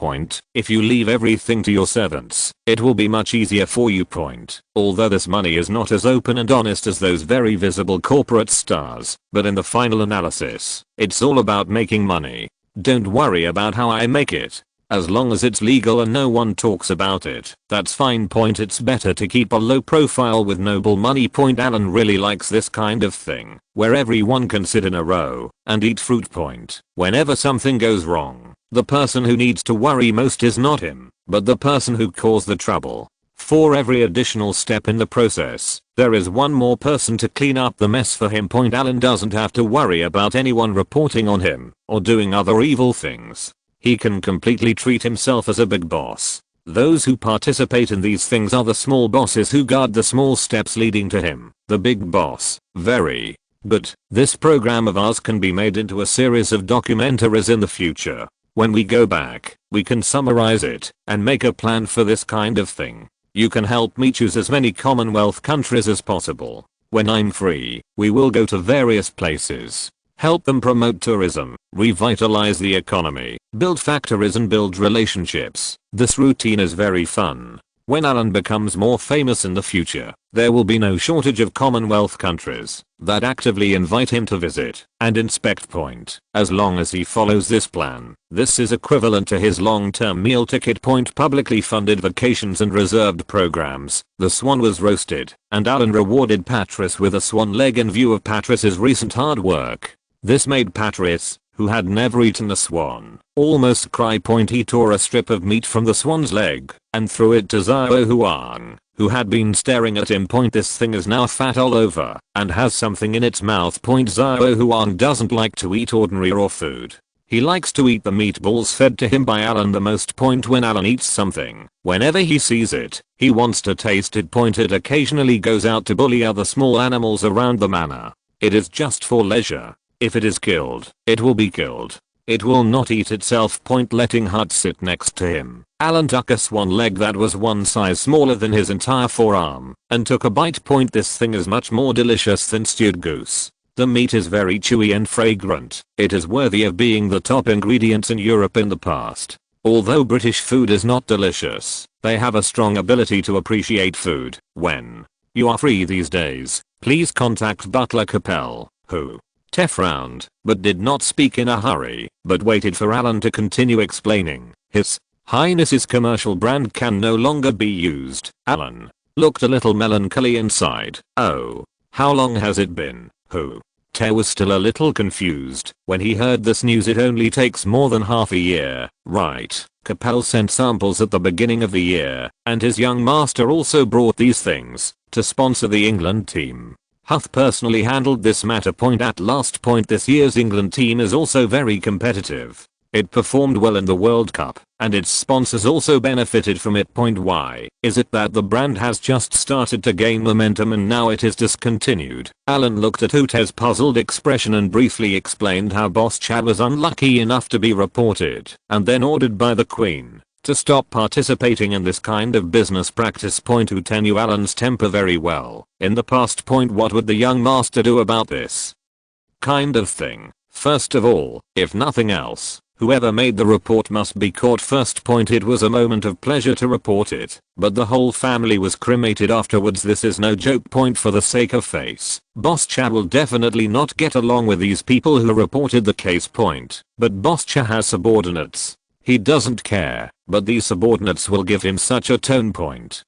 If you leave everything to your servants, it will be much easier for you. Although this money is not as open and honest as those very visible corporate stars, but in the final analysis, it's all about making money. Don't worry about how I make it. As long as it's legal and no one talks about it, that's fine. It's better to keep a low profile with noble money. Alan really likes this kind of thing, where everyone can sit in a row and eat fruit. Whenever something goes wrong, the person who needs to worry most is not him, but the person who caused the trouble. For every additional step in the process, there is one more person to clean up the mess for him. Alan doesn't have to worry about anyone reporting on him or doing other evil things. He can completely treat himself as a big boss. Those who participate in these things are the small bosses who guard the small steps leading to him, the big boss. Very good. This program of ours can be made into a series of documentaries in the future. When we go back, we can summarize it and make a plan for this kind of thing. You can help me choose as many Commonwealth countries as possible. When I'm free, we will go to various places. Help them promote tourism, revitalize the economy, build factories and build relationships. This routine is very fun. When Alan becomes more famous in the future, there will be no shortage of Commonwealth countries that actively invite him to visit and inspect. As long as he follows this plan, this is equivalent to his long-term meal ticket. Publicly funded vacations and reserved programs. The swan was roasted, and Alan rewarded Patrice with a swan leg in view of Patrice's recent hard work. This made Patrice, who had never eaten a swan, almost cry. He tore a strip of meat from the swan's leg and threw it to Xiao Huang, who had been staring at him. This thing is now fat all over and has something in its mouth. Xiao Huang doesn't like to eat ordinary raw food. He likes to eat the meatballs fed to him by Alan the most. When Alan eats something, whenever he sees it, he wants to taste it. It occasionally goes out to bully other small animals around the manor. It is just for leisure. If it is killed, it will be killed. It will not eat itself. Letting Hut sit next to him, Alan took a swan leg that was one size smaller than his entire forearm and took a bite. This thing is much more delicious than stewed goose. The meat is very chewy and fragrant. It is worthy of being the top ingredients in Europe in the past. Although British food is not delicious, they have a strong ability to appreciate food. When you are free these days, please contact Butler Capel, who frowned, but did not speak in a hurry, but waited for Alan to continue explaining. His Highness's commercial brand can no longer be used. Alan looked a little melancholy inside. Oh, how long has it been? Who? Was still a little confused when he heard this news. It only takes more than half a year, right? Capel sent samples at the beginning of the year, and his young master also brought these things to sponsor the England team. Huth personally handled this matter. At last. This year's England team is also very competitive. It performed well in the World Cup, and its sponsors also benefited from it. Why is it that the brand has just started to gain momentum and now it is discontinued? Alan looked at Ute's puzzled expression and briefly explained how Boss Chad was unlucky enough to be reported and then ordered by the Queen to stop participating in this kind of business practice. Point 2 knew Alan's temper very well. In the past. What would the young master do about this kind of thing? First of all, if nothing else, whoever made the report must be caught first. It was a moment of pleasure to report it, but the whole family was cremated afterwards. This is no joke. For the sake of face, Boss Cha will definitely not get along with these people who reported the case. But Boss Cha has subordinates. He doesn't care, but these subordinates will give him such a tone.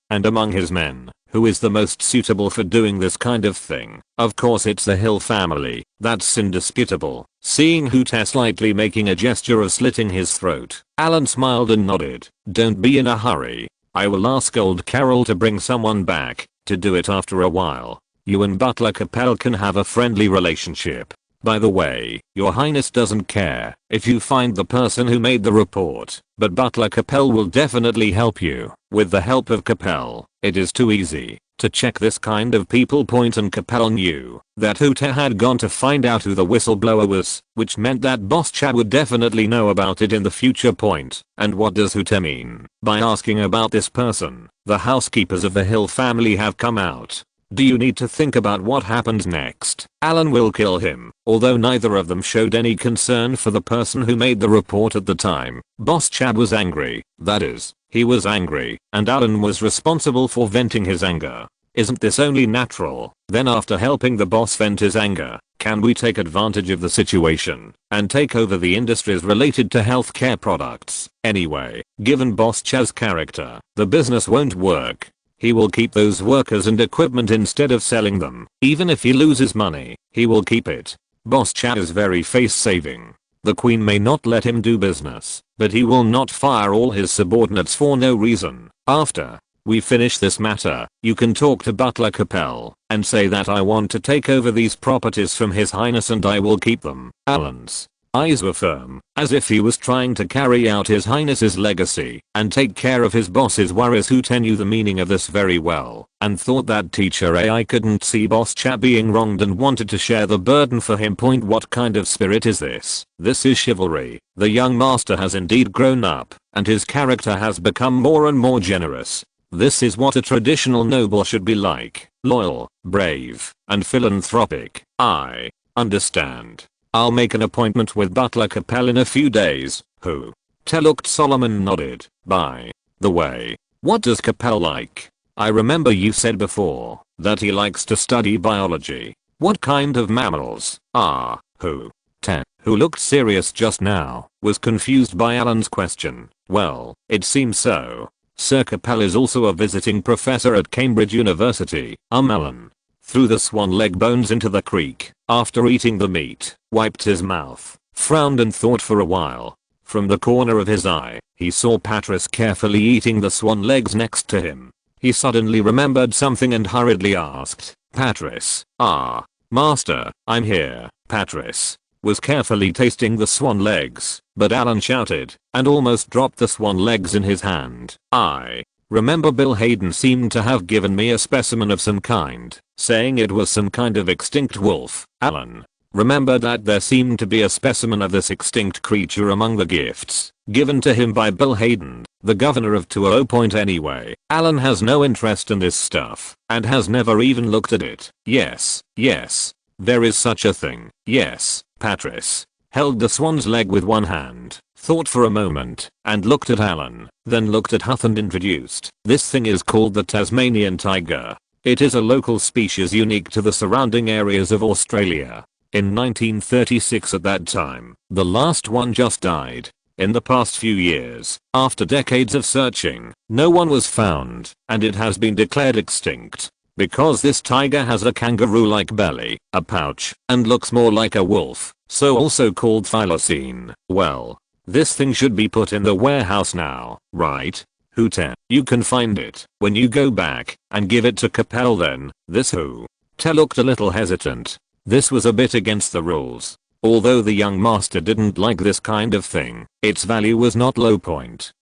And among his men, who is the most suitable for doing this kind of thing? Of course it's the Hill family. That's indisputable. Seeing Hooter slightly making a gesture of slitting his throat, Alan smiled and nodded. Don't be in a hurry. I will ask old Carol to bring someone back to do it after a while. You and Butler Capel can have a friendly relationship. By the way, your highness doesn't care if you find the person who made the report, but Butler Capel will definitely help you. With the help of Capel, it is too easy to check this kind of people. And Capel knew that Hooter had gone to find out who the whistleblower was, which meant that Boss Cha would definitely know about it in the future. And what does Hooter mean by asking about this person? The housekeepers of the Hill family have come out. Do you need to think about what happens next? Alan will kill him. Although neither of them showed any concern for the person who made the report at the time, Boss Cha was angry. That is, he was angry, and Alan was responsible for venting his anger. Isn't this only natural? Then after helping the boss vent his anger, can we take advantage of the situation and take over the industries related to healthcare products? Anyway, given Boss Cha's character, the business won't work. He will keep those workers and equipment instead of selling them. Even if he loses money, he will keep it. Boss Cha is very face saving. The queen may not let him do business, but he will not fire all his subordinates for no reason. After we finish this matter, you can talk to Butler Capel and say that I want to take over these properties from His Highness and I will keep them. Alan's eyes were firm, as if he was trying to carry out His Highness's legacy and take care of his boss's worries. Hooter knew the meaning of this very well and thought that teacher AI couldn't see Boss Cha being wronged and wanted to share the burden for him. What kind of spirit is this? This is chivalry. The young master has indeed grown up and his character has become more and more generous. This is what a traditional noble should be like: loyal, brave, and philanthropic. I understand. I'll make an appointment with Butler Capel in a few days. Hooter looked solemn and nodded. By the way, what does Capel like? I remember you said before that he likes to study biology. What kind of mammals? Hooter, who looked serious just now, was confused by Alan's question. Well, it seems so. Sir Capel is also a visiting professor at Cambridge University. Alan threw the swan leg bones into the creek after eating the meat, wiped his mouth, frowned and thought for a while. From the corner of his eye, he saw Patrice carefully eating the swan legs next to him. He suddenly remembered something and hurriedly asked, Patrice, master, I'm here. Patrice was carefully tasting the swan legs, but Alan shouted and almost dropped the swan legs in his hand. I remember Bill Hayden seemed to have given me a specimen of some kind, saying it was some kind of extinct wolf. Alan remembered that there seemed to be a specimen of this extinct creature among the gifts given to him by Bill Hayden, the governor of 20. Anyway, Alan has no interest in this stuff and has never even looked at it. Yes, there is such a thing. Yes. Patrice held the swan's leg with one hand, thought for a moment, and looked at Alan, then looked at Huth and introduced. This thing is called the Tasmanian tiger. It is a local species unique to the surrounding areas of Australia. In 1936 at that time, the last one just died. In the past few years, after decades of searching, no one was found, and it has been declared extinct. Because this tiger has a kangaroo-like belly, a pouch, and looks more like a wolf, so also called thylacine. Well, this thing should be put in the warehouse now, right? Hooter, you can find it when you go back and give it to Capel then. This Hooter looked a little hesitant. This was a bit against the rules. Although the young master didn't like this kind of thing, its value was not low.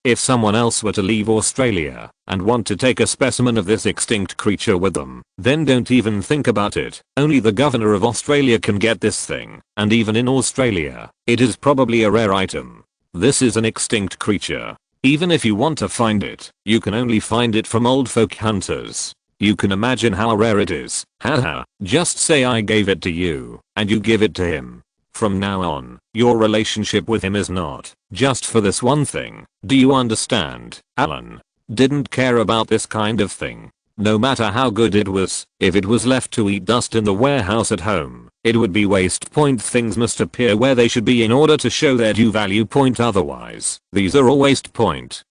If someone else were to leave Australia and want to take a specimen of this extinct creature with them, then don't even think about it. Only the governor of Australia can get this thing, and even in Australia, it is probably a rare item. This is an extinct creature. Even if you want to find it, you can only find it from old folk hunters. You can imagine how rare it is. Haha, just say I gave it to you, and you give it to him. From now on, your relationship with him is not just for this one thing. Do you understand? Alan didn't care about this kind of thing. No matter how good it was, if it was left to eat dust in the warehouse at home, it would be waste. Things must appear where they should be in order to show their due value. Otherwise, these are all waste.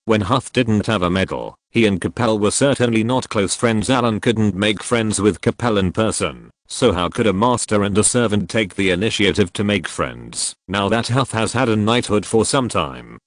When Huth didn't have a medal, he and Capel were certainly not close friends. Alan couldn't make friends with Capel in person, so how could a master and a servant take the initiative to make friends now that Huth has had a knighthood for some time?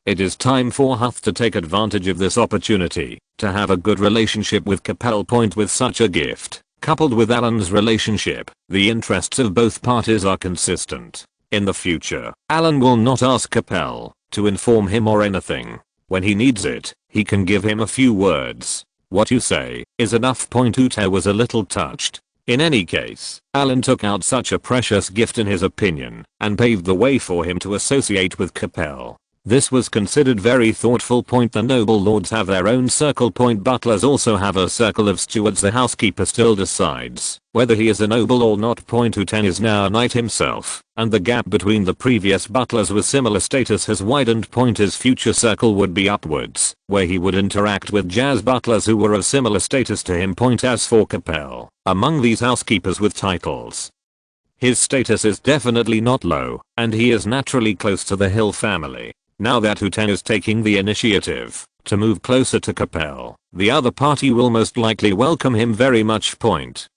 It is time for Huth to take advantage of this opportunity to have a good relationship with Capel. With such a gift, coupled with Alan's relationship, the interests of both parties are consistent. In the future, Alan will not ask Capel to inform him or anything. When he needs it, he can give him a few words. What you say is enough. Uther was a little touched. In any case, Alan took out such a precious gift in his opinion and paved the way for him to associate with Capel. This was considered very thoughtful. The noble lords have their own circle. Butlers also have a circle of stewards. The housekeeper still decides whether he is a noble or not. Uten is now a knight himself, and the gap between the previous butlers with similar status has widened. His future circle would be upwards, where he would interact with jazz butlers who were of similar status to him. As for Capel, among these housekeepers with titles, his status is definitely not low, and he is naturally close to the Hill family. Now that Uten is taking the initiative to move closer to Capel, the other party will most likely welcome him very much.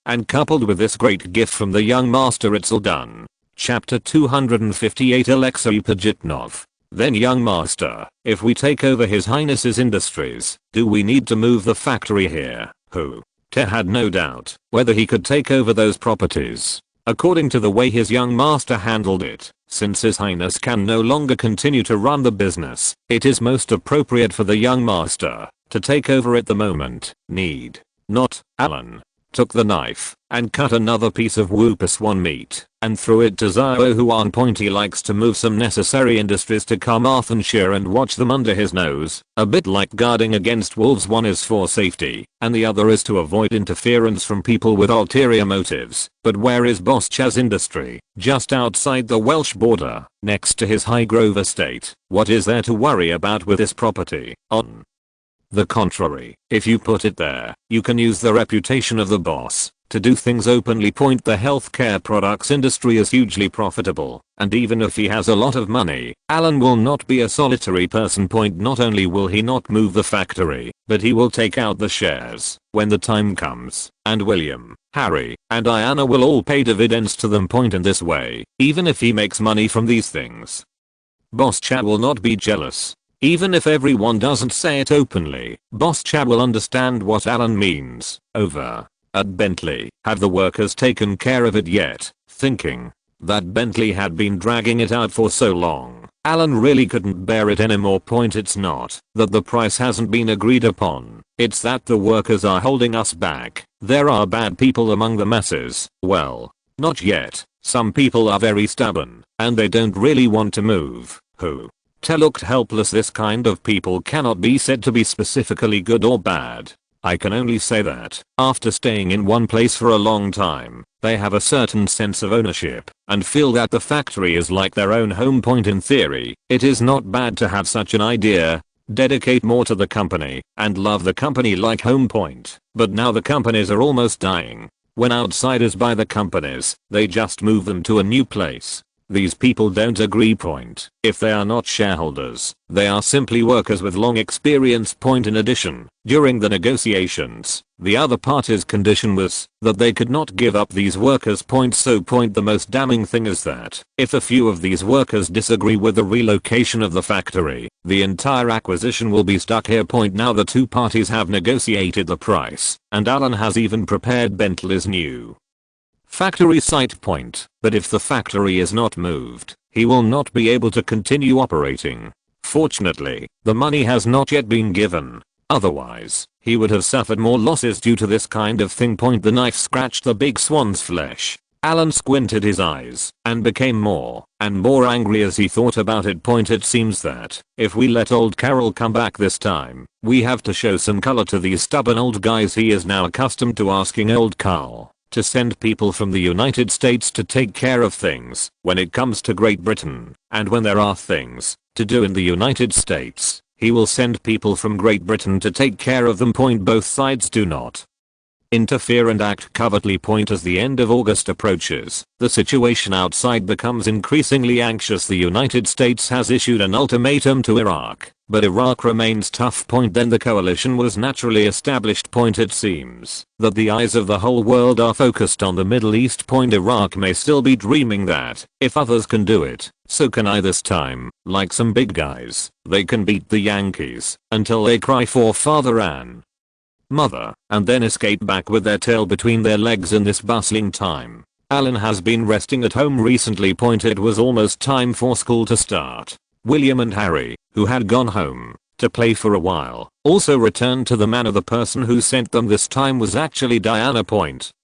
And coupled with this great gift from the young master, it's all done. Chapter 258 Alexei Pajitnov. Then young master, if we take over His Highness's industries, do we need to move the factory here? Te had no doubt whether he could take over those properties. According to the way his young master handled it, since His Highness can no longer continue to run the business, it is most appropriate for the young master to take over at the moment. Need not. Alan took the knife and cut another piece of Whoopus 1 meat and threw it to Zio, who on point he likes to move some necessary industries to Carmarthenshire and watch them under his nose, a bit like guarding against wolves. One is for safety, and the other is to avoid interference from people with ulterior motives. But where is Boss Chaz industry? Just outside the Welsh border, next to his Highgrove estate. What is there to worry about with this property? On the contrary, if you put it there, you can use the reputation of the boss to do things openly. The healthcare products industry is hugely profitable, and even if he has a lot of money, Alan will not be a solitary person. Not only will he not move the factory, but he will take out the shares when the time comes, and William, Harry, and Diana will all pay dividends to them. In this way, even if he makes money from these things, Boss Cha will not be jealous. Even if everyone doesn't say it openly, Boss Cha will understand what Alan means. Over at Bentley, have the workers taken care of it yet? Thinking that Bentley had been dragging it out for so long, Alan really couldn't bear it anymore. It's not that the price hasn't been agreed upon, it's that the workers are holding us back. There are bad people among the masses. Well, not yet. Some people are very stubborn, and they don't really want to move. Te looked helpless. This kind of people cannot be said to be specifically good or bad. I can only say that, after staying in one place for a long time, they have a certain sense of ownership, and feel that the factory is like their own home. In theory, it is not bad to have such an idea, dedicate more to the company, and love the company like home. But now the companies are almost dying. When outsiders buy the companies, they just move them to a new place. These people don't agree. If they are not shareholders, they are simply workers with long experience. In addition, during the negotiations, the other party's condition was that they could not give up these workers. The most damning thing is that if a few of these workers disagree with the relocation of the factory, the entire acquisition will be stuck here. Now the two parties have negotiated the price, and Alan has even prepared Bentley's new factory site. But if the factory is not moved, he will not be able to continue operating. Fortunately, the money has not yet been given. Otherwise, he would have suffered more losses due to this kind of thing. The knife scratched the big swan's flesh. Alan squinted his eyes and became more and more angry as he thought about it. It seems that if we let old Carol come back this time, we have to show some color to these stubborn old guys. He is now accustomed to asking old Carl to send people from the United States to take care of things when it comes to Great Britain, and when there are things to do in the United States, he will send people from Great Britain to take care of them. Both sides do not interfere and act covertly. As the end of August approaches, the situation outside becomes increasingly anxious. The United States has issued an ultimatum to Iraq, but Iraq remains tough. Then the coalition was naturally established. It seems that the eyes of the whole world are focused on the Middle East. Iraq may still be dreaming that if others can do it, so can I this time. Like some big guys, they can beat the Yankees until they cry for father and mother, and then escape back with their tail between their legs. In this bustling time, Alan has been resting at home recently. It was almost time for school to start. William and Harry, who had gone home to play for a while, also returned to the manor. The person who sent them this time was actually Diana.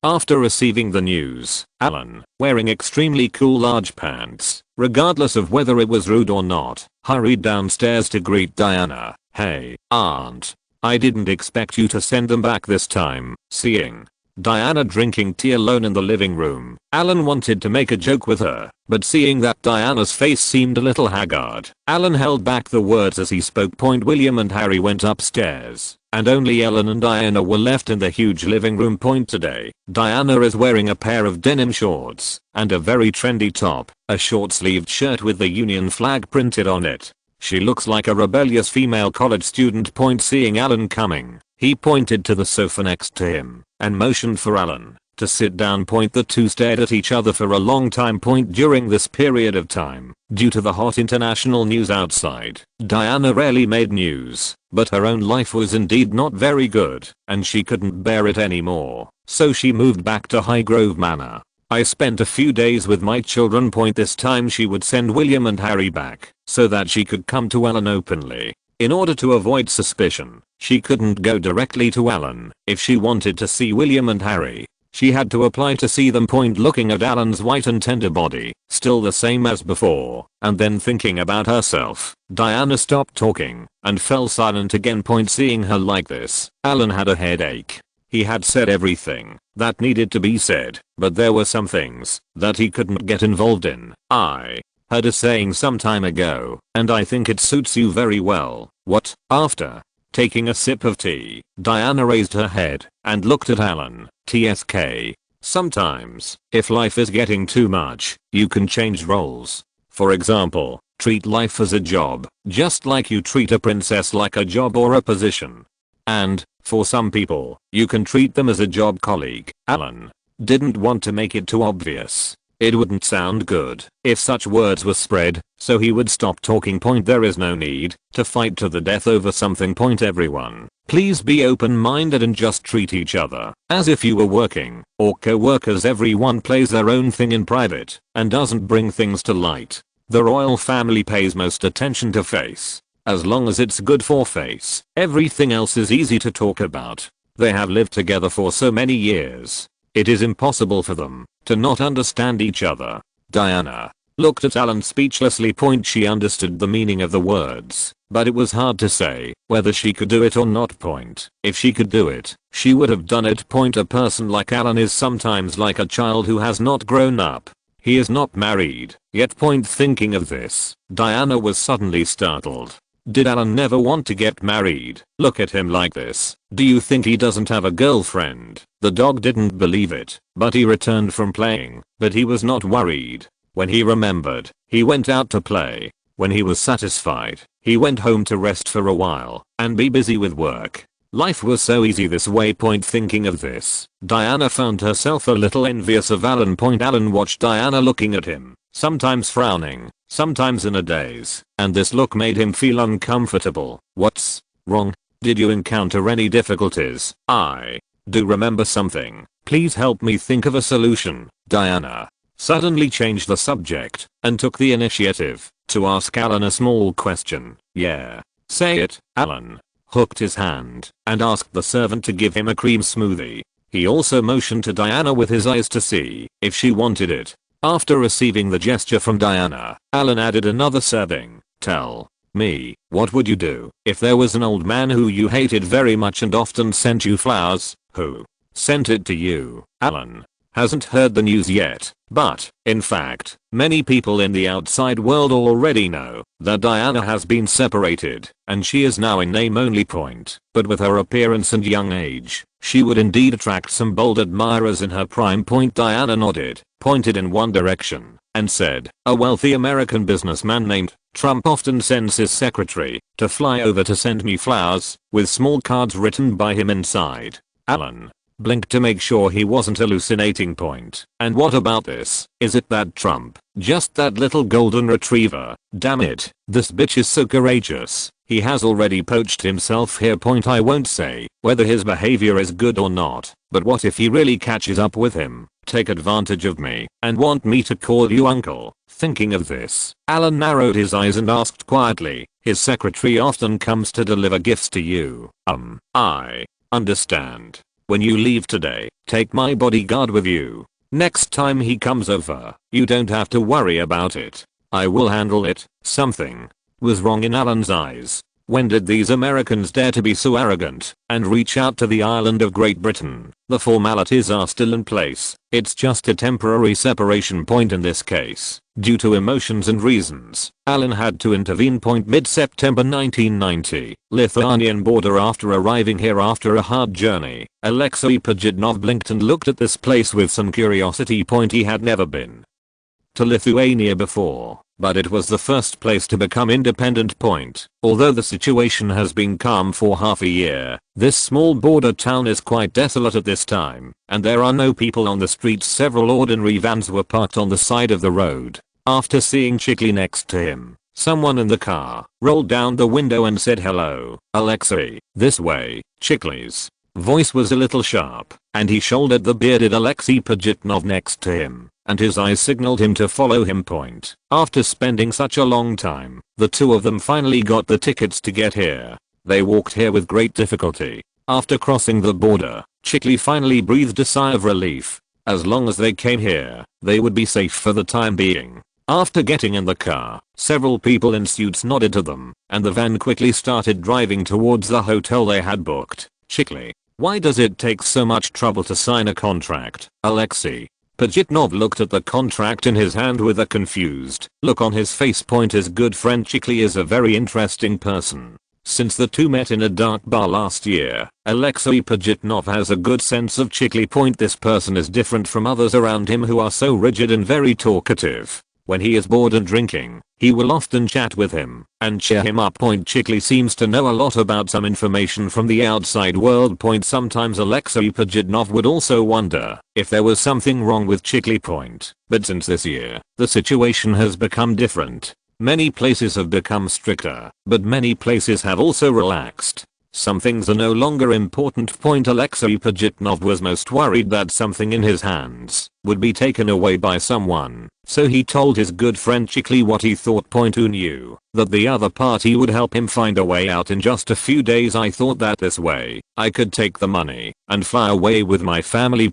After receiving the news, Alan, wearing extremely cool large pants, regardless of whether it was rude or not, hurried downstairs to greet Diana. "Hey, Aunt. I didn't expect you to send them back this time." Seeing Diana drinking tea alone in the living room, Alan wanted to make a joke with her, but seeing that Diana's face seemed a little haggard, Alan held back the words as he spoke. William and Harry went upstairs, and only Ellen and Diana were left in the huge living room. Today, Diana is wearing a pair of denim shorts and a very trendy top, a short-sleeved shirt with the Union flag printed on it. She looks like a rebellious female college student. Seeing Alan coming, he pointed to the sofa next to him and motioned for Alan to sit down. The two stared at each other for a long time. During this period of time, due to the hot international news outside, Diana rarely made news, but her own life was indeed not very good, and she couldn't bear it anymore, so she moved back to Highgrove Manor. "I spent a few days with my children." This time she would send William and Harry back so that she could come to Alan openly. In order to avoid suspicion, she couldn't go directly to Alan. If she wanted to see William and Harry, she had to apply to see them. Looking at Alan's white and tender body, still the same as before, and then thinking about herself, Diana stopped talking and fell silent again. Seeing her like this, Alan had a headache. He had said everything that needed to be said, but there were some things that he couldn't get involved in. "I heard a saying some time ago, and I think it suits you very well." "What?" After taking a sip of tea, Diana raised her head and looked at Alan. "TFK. Sometimes, if life is getting too much, you can change roles. For example, treat life as a job, just like you treat a princess like a job or a position. And, for some people, you can treat them as a job colleague." Alan didn't want to make it too obvious. It wouldn't sound good if such words were spread, so he would stop talking. There is no need to fight to the death over something. Everyone, please be open-minded and just treat each other as if you were working or co-workers. Everyone plays their own thing in private and doesn't bring things to light. The royal family pays most attention to face. As long as it's good for face, everything else is easy to talk about. They have lived together for so many years. It is impossible for them to not understand each other. Diana looked at Alan speechlessly. She understood the meaning of the words, but it was hard to say whether she could do it or not. If she could do it, she would have done it. A person like Alan is sometimes like a child who has not grown up. He is not married yet. Thinking of this, Diana was suddenly startled. Did Alan never want to get married? Look at him like this. Do you think he doesn't have a girlfriend? The dog didn't believe it, but he returned from playing, but he was not worried. When he remembered, he went out to play. When he was satisfied, he went home to rest for a while and be busy with work. Life was so easy this way. Thinking of this, Diana found herself a little envious of Alan. Alan watched Diana looking at him, sometimes frowning, sometimes in a daze, and this look made him feel uncomfortable. "What's wrong? Did you encounter any difficulties?" "I do remember something. Please help me think of a solution." Diana suddenly changed the subject and took the initiative to ask Alan a small question. "Yeah. Say it." Alan hooked his hand and asked the servant to give him a cream smoothie. He also motioned to Diana with his eyes to see if she wanted it. After receiving the gesture from Diana, Alan added another serving. Tell me, what would you do if there was an old man who you hated very much and often sent you flowers? Who sent it to you? Alan hasn't heard the news yet, but, in fact, many people in the outside world already know that Diana has been separated, and she is now in name-only. But with her appearance and young age, she would indeed attract some bold admirers in her prime. Diana nodded, pointed in one direction, and said, a wealthy American businessman named Trump often sends his secretary to fly over to send me flowers, with small cards written by him inside. Alan blinked to make sure he wasn't hallucinating. And what about this? Is it that Trump? Just that little golden retriever? Damn it, this bitch is so courageous. He has already poached himself here. I won't say whether his behavior is good or not, but what if he really catches up with him, take advantage of me, and want me to call you uncle? Thinking of this, Alan narrowed his eyes and asked quietly, his secretary often comes to deliver gifts to you. I understand. When you leave today, take my bodyguard with you. Next time he comes over, you don't have to worry about it. I will handle it. Something was wrong in Alan's eyes. When did these Americans dare to be so arrogant and reach out to the island of Great Britain? The formalities are still in place. It's just a temporary separation. In this case, due to emotions and reasons, Alan had to intervene. Mid-September 1990, Lithuanian border. After arriving here after a hard journey, Alexei Pajitnov blinked and looked at this place with some curiosity. He had never been to Lithuania before, but it was the first place to become independent. Although the situation has been calm for half a year, this small border town is quite desolate at this time, and there are no people on the streets. Several ordinary vans were parked on the side of the road. After seeing Chikli next to him, someone in the car rolled down the window and said, hello, Alexei, this way. Chikli's voice was a little sharp, and he shouldered the bearded Alexei Pajitnov next to him, and his eyes signaled him to follow him. After spending such a long time, the two of them finally got the tickets to get here. They walked here with great difficulty. After crossing the border, Chikli finally breathed a sigh of relief. As long as they came here, they would be safe for the time being. After getting in the car, several people in suits nodded to them, and the van quickly started driving towards the hotel they had booked. Chikli, why does it take so much trouble to sign a contract? Alexei Pajitnov looked at the contract in his hand with a confused look on his face. His good friend Chikli is a very interesting person. Since the two met in a dark bar last year, Alexei Pajitnov has a good sense of Chikli. This person is different from others around him who are so rigid and very talkative. When he is bored and drinking, he will often chat with him and cheer him up. Chikli seems to know a lot about some information from the outside world. Sometimes Alexei Pajitnov would also wonder if there was something wrong with Chikli. But since this year, the situation has become different. Many places have become stricter, but many places have also relaxed. Some things are no longer important. Alexei Pajitnov was most worried that something in his hands would be taken away by someone, so he told his good friend Chikli what he thought. Who knew that the other party would help him find a way out in just a few days. I thought that this way, I could take the money and fly away with my family.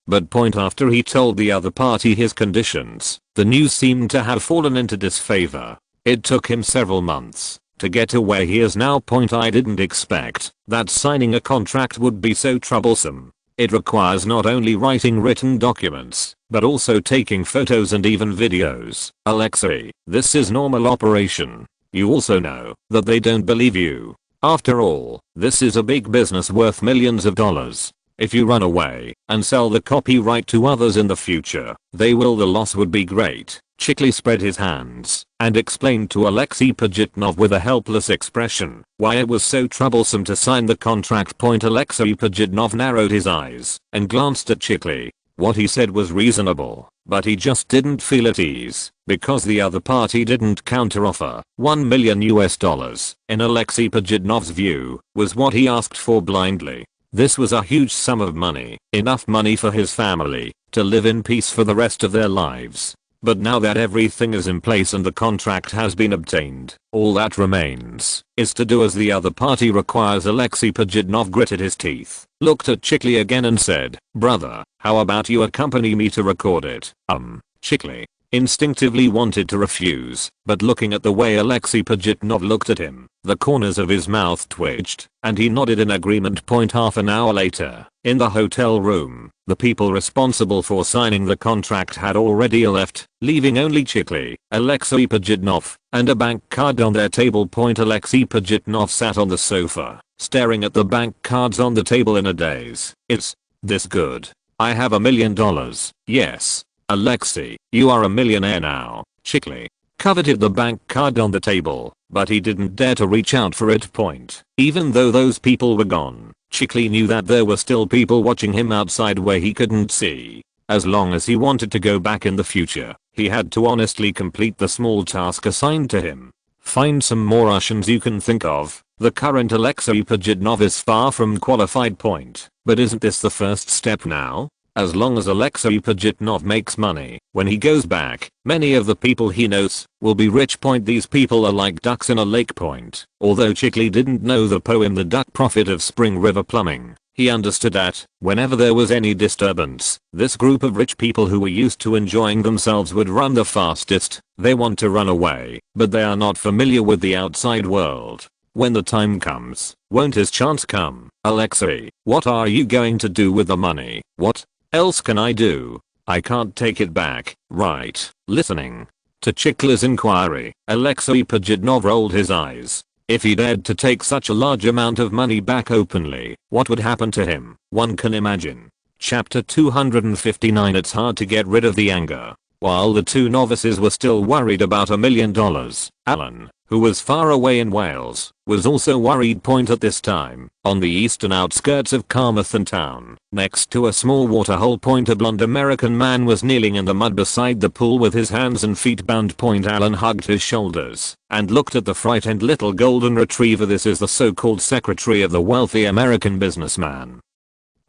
But after he told the other party his conditions, the news seemed to have fallen into disfavor. It took him several months to get to where he is now. I didn't expect that signing a contract would be so troublesome. It requires not only writing written documents, but also taking photos and even videos. Alexei, this is normal operation. You also know that they don't believe you. After all, this is a big business worth millions of dollars. If you run away and sell the copyright to others in the future, the loss would be great. Chikli spread his hands and explained to Alexei Pajitnov with a helpless expression why it was so troublesome to sign the contract. Alexei Pajitnov narrowed his eyes and glanced at Chikli. What he said was reasonable, but he just didn't feel at ease because the other party didn't counteroffer. $1 million in Alexei Pajitnov's view was what he asked for blindly. This was a huge sum of money, enough money for his family to live in peace for the rest of their lives. But now that everything is in place and the contract has been obtained, all that remains is to do as the other party requires. Alexei Pajitnov gritted his teeth, looked at Chikli again and said, "Brother, how about you accompany me to record it?" Chikli instinctively wanted to refuse, but looking at the way Alexei Pajitnov looked at him, the corners of his mouth twitched, and he nodded in agreement. Half an hour later, in the hotel room, the people responsible for signing the contract had already left, leaving only Chikli, Alexei Pajitnov, and a bank card on their table. Alexei Pajitnov sat on the sofa, staring at the bank cards on the table in a daze. "It's this good. I have $1 million. Yes. Alexei, you are a millionaire now." Chikli coveted the bank card on the table, but he didn't dare to reach out for it. Even though those people were gone, Chikli knew that there were still people watching him outside where he couldn't see. As long as he wanted to go back in the future, he had to honestly complete the small task assigned to him. Find some more Russians you can think of. The current Alexei Pajitnov is far from qualified. But isn't this the first step now? As long as Alexei Pajitnov makes money, when he goes back, many of the people he knows will be rich. These people are like ducks in a lake. Although Chikli didn't know the poem The Duck Prophet of Spring River Plumbing, he understood that, whenever there was any disturbance, this group of rich people who were used to enjoying themselves would run the fastest. They want to run away, but they are not familiar with the outside world. When the time comes, won't his chance come? "Alexei, what are you going to do with the money?" "What else can I do? I can't take it back, right?" Listening to Chikli's inquiry, Alexei Pajitnov rolled his eyes. If he dared to take such a large amount of money back openly, what would happen to him? One can imagine. Chapter 259. It's hard to get rid of the anger. While the two novices were still worried about $1 million, Alan, who was far away in Wales, was also worried. At this time, on the eastern outskirts of Carmarthen town, next to a small waterhole. A blonde American man was kneeling in the mud beside the pool with his hands and feet bound. Alan hugged his shoulders and looked at the frightened little golden retriever. This is the so-called secretary of the wealthy American businessman,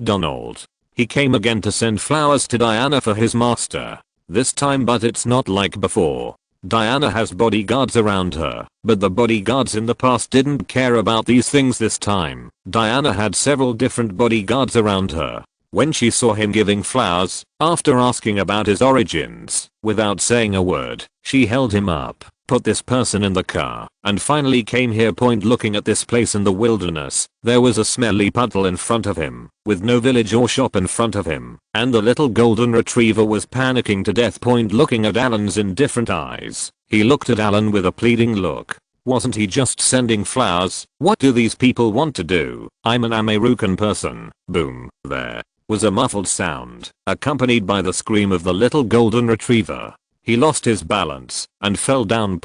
Donald. He came again to send flowers to Diana for his master. This time, but it's not like before. Diana has bodyguards around her, but the bodyguards in the past didn't care about these things. This time, Diana had several different bodyguards around her. When she saw him giving flowers, after asking about his origins, without saying a word, she held him up, put this person in the car, and finally came here. Looking at this place in the wilderness, there was a smelly puddle in front of him, with no village or shop in front of him, and the little golden retriever was panicking to death. Looking at Alan's indifferent eyes, he looked at Alan with a pleading look. Wasn't he just sending flowers? What do these people want to do? "I'm an American person." Boom. There was a muffled sound, accompanied by the scream of the little golden retriever. He lost his balance and fell down.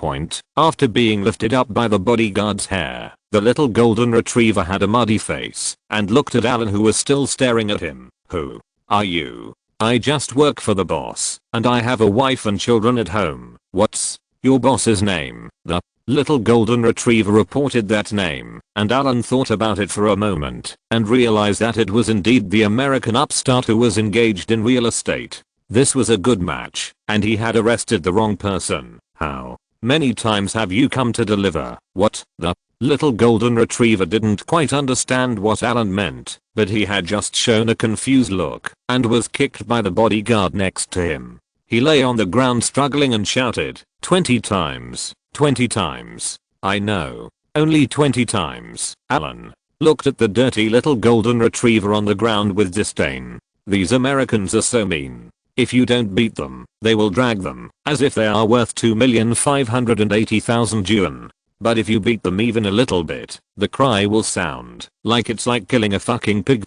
After being lifted up by the bodyguard's hair, the little golden retriever had a muddy face and looked at Alan, who was still staring at him. "Who are you?" "I just work for the boss, and I have a wife and children at home." "What's your boss's name?" The little golden retriever reported that name, and Alan thought about it for a moment and realized that it was indeed the American upstart who was engaged in real estate. This was a good match, and he had arrested the wrong person. "How many times have you come to deliver?" "What?" The little golden retriever didn't quite understand what Alan meant, but he had just shown a confused look and was kicked by the bodyguard next to him. He lay on the ground struggling and shouted, 20 times. 20 times. I know. Only 20 times. Alan looked at the dirty little golden retriever on the ground with disdain. These Americans are so mean. If you don't beat them, they will drag them, as if they are worth 2,580,000 yuan. But if you beat them even a little bit, the cry will sound like it's like killing a fucking pig.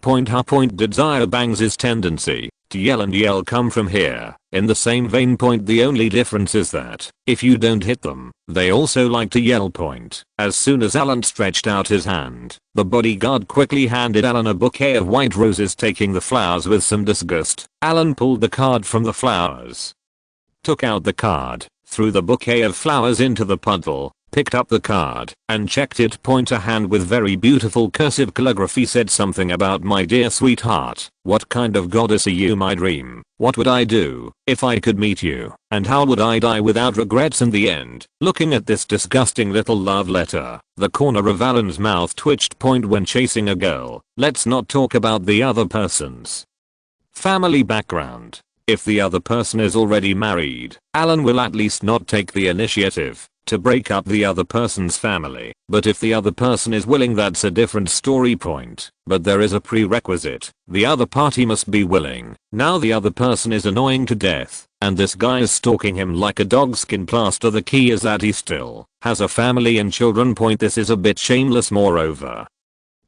Desire Bangs' tendency to yell and yell come from here. In the same vein. The only difference is that if you don't hit them, they also like to yell. As soon as Alan stretched out his hand, the bodyguard quickly handed Alan a bouquet of white roses. Taking the flowers with some disgust, Alan pulled the card from the flowers, took out the card, threw the bouquet of flowers into the puddle, picked up the card and checked it. A hand with very beautiful cursive calligraphy said something about my dear sweetheart. What kind of goddess are you, my dream? What would I do if I could meet you? And how would I die without regrets in the end? Looking at this disgusting little love letter, the corner of Alan's mouth twitched. When chasing a girl, let's not talk about the other person's family background. If the other person is already married, Alan will at least not take the initiative to break up the other person's family. But if the other person is willing, that's a different story. But there is a prerequisite. The other party must be willing. Now the other person is annoying to death, and this guy is stalking him like a dogskin plaster. The key is that he still has a family and children. This is a bit shameless. Moreover,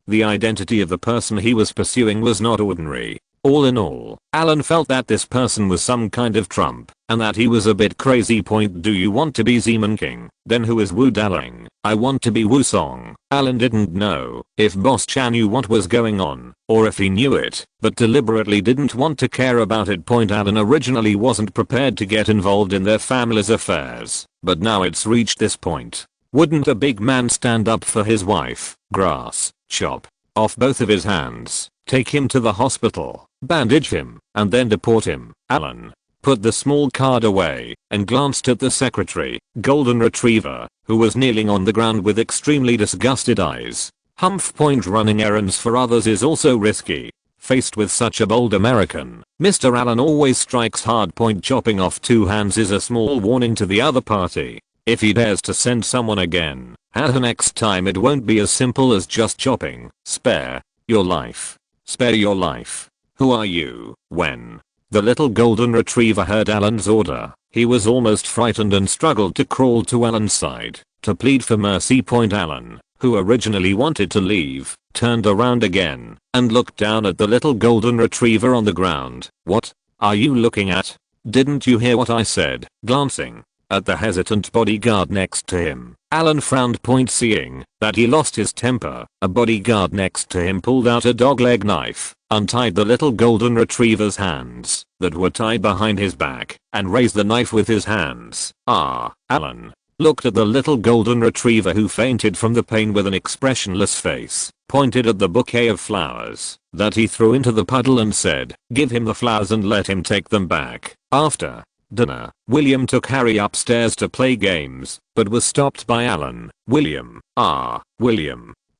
the identity of the person he was pursuing was not ordinary. All in all, Alan felt that this person was some kind of trump, and that he was a bit crazy. Do you want to be Zeman King? Then who is Wu Daling? I want to be Wu Song. Alan didn't know if Boss Chan knew what was going on, or if he knew it, but deliberately didn't want to care about it. Alan originally wasn't prepared to get involved in their family's affairs, but now it's reached this point. Wouldn't a big man stand up for his wife? Grass, chop off both of his hands, take him to the hospital, bandage him, and then deport him. Alan put the small card away and glanced at the secretary, golden retriever, who was kneeling on the ground with extremely disgusted eyes. Humph. Running errands for others is also risky. Faced with such a bold American, Mr. Allen always strikes hard. Chopping off two hands is a small warning to the other party. If he dares to send someone again, next time it won't be as simple as just chopping. Spare your life. Spare your life. Who are you? When the little golden retriever heard Alan's order, he was almost frightened and struggled to crawl to Alan's side to plead for mercy. Alan, who originally wanted to leave, turned around again and looked down at the little golden retriever on the ground. What are you looking at? Didn't you hear what I said? Glancing at the hesitant bodyguard next to him, Alan frowned. Seeing that he lost his temper, a bodyguard next to him pulled out a dogleg knife, untied the little golden retriever's hands that were tied behind his back, and raised the knife with his hands. Alan looked at the little golden retriever, who fainted from the pain with an expressionless face, pointed at the bouquet of flowers that he threw into the puddle and said, "Give him the flowers and let him take them back." After dinner, William took Harry upstairs to play games, but was stopped by Alan. William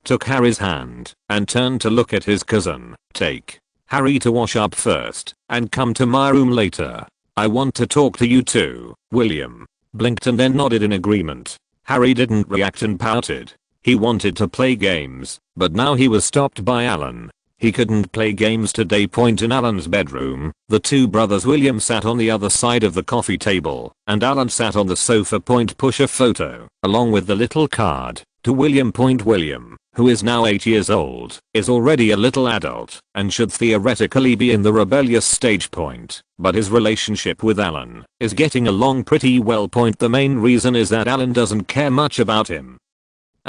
took Harry's hand and turned to look at his cousin. "Take Harry to wash up first and come to my room later. I want to talk to you too." William blinked and then nodded in agreement. Harry didn't react and pouted. He wanted to play games, but now he was stopped by Alan. He couldn't play games today. In Alan's bedroom, the two brothers William sat on the other side of the coffee table, and Alan sat on the sofa. Push a photo, along with the little card, to William. William, who is now 8 years old, is already a little adult, and should theoretically be in the rebellious stage. But his relationship with Alan is getting along pretty well. The main reason is that Alan doesn't care much about him.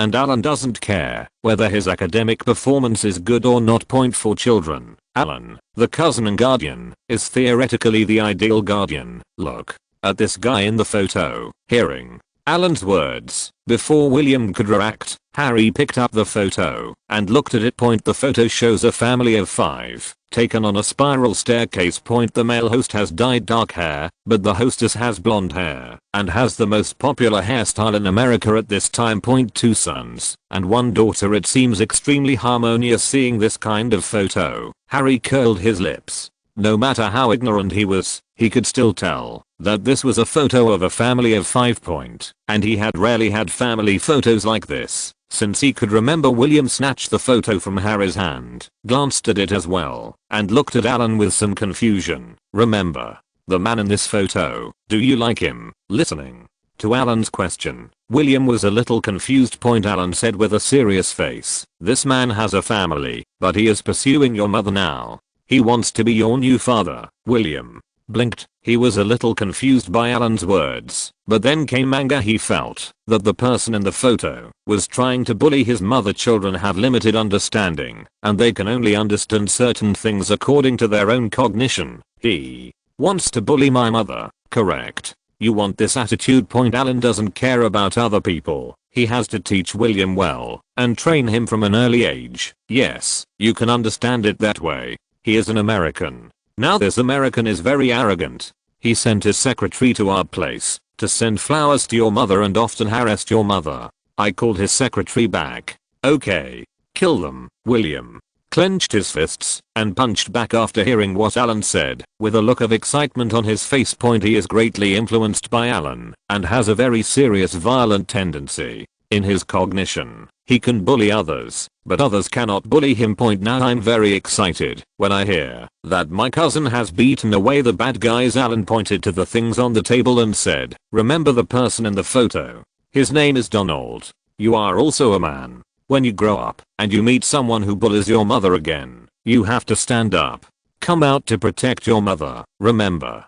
And Alan doesn't care whether his academic performance is good or not. For children, Alan, the cousin and guardian, is theoretically the ideal guardian. Look at this guy in the photo. Hearing Alan's words, before William could react, Harry picked up the photo and looked at it. The photo shows a family of 5, taken on a spiral staircase. The male host has dyed dark hair, but the hostess has blonde hair and has the most popular hairstyle in America at this time. 2 sons and 1 daughter. It seems extremely harmonious. Seeing this kind of photo, Harry curled his lips. No matter how ignorant he was, he could still tell that this was a photo of a family of 5. And he had rarely had family photos like this since he could remember. William snatched the photo from Harry's hand, glanced at it as well, and looked at Alan with some confusion. "Remember the man in this photo? Do you like him?" Listening to Alan's question, William was a little confused. Alan said with a serious face, "This man has a family, but he is pursuing your mother now. He wants to be your new father." William blinked. He was a little confused by Alan's words, but then came anger. He felt that the person in the photo was trying to bully his mother. Children have limited understanding, and they can only understand certain things according to their own cognition. "He wants to bully my mother, correct?" You want this attitude? Alan doesn't care about other people. He has to teach William well and train him from an early age. Yes, you can understand it that way. He is an American. Now this American is very arrogant. He sent his secretary to our place to send flowers to your mother and often harassed your mother. I called his secretary back. Okay. Kill them. William clenched his fists and punched back after hearing what Alan said, with a look of excitement on his face. He is greatly influenced by Alan and has a very serious violent tendency in his cognition. He can bully others, but others cannot bully him. Now I'm very excited when I hear that my cousin has beaten away the bad guys. Alan pointed to the things on the table and said, remember the person in the photo? His name is Donald. You are also a man. When you grow up and you meet someone who bullies your mother again, you have to stand up. Come out to protect your mother. Remember.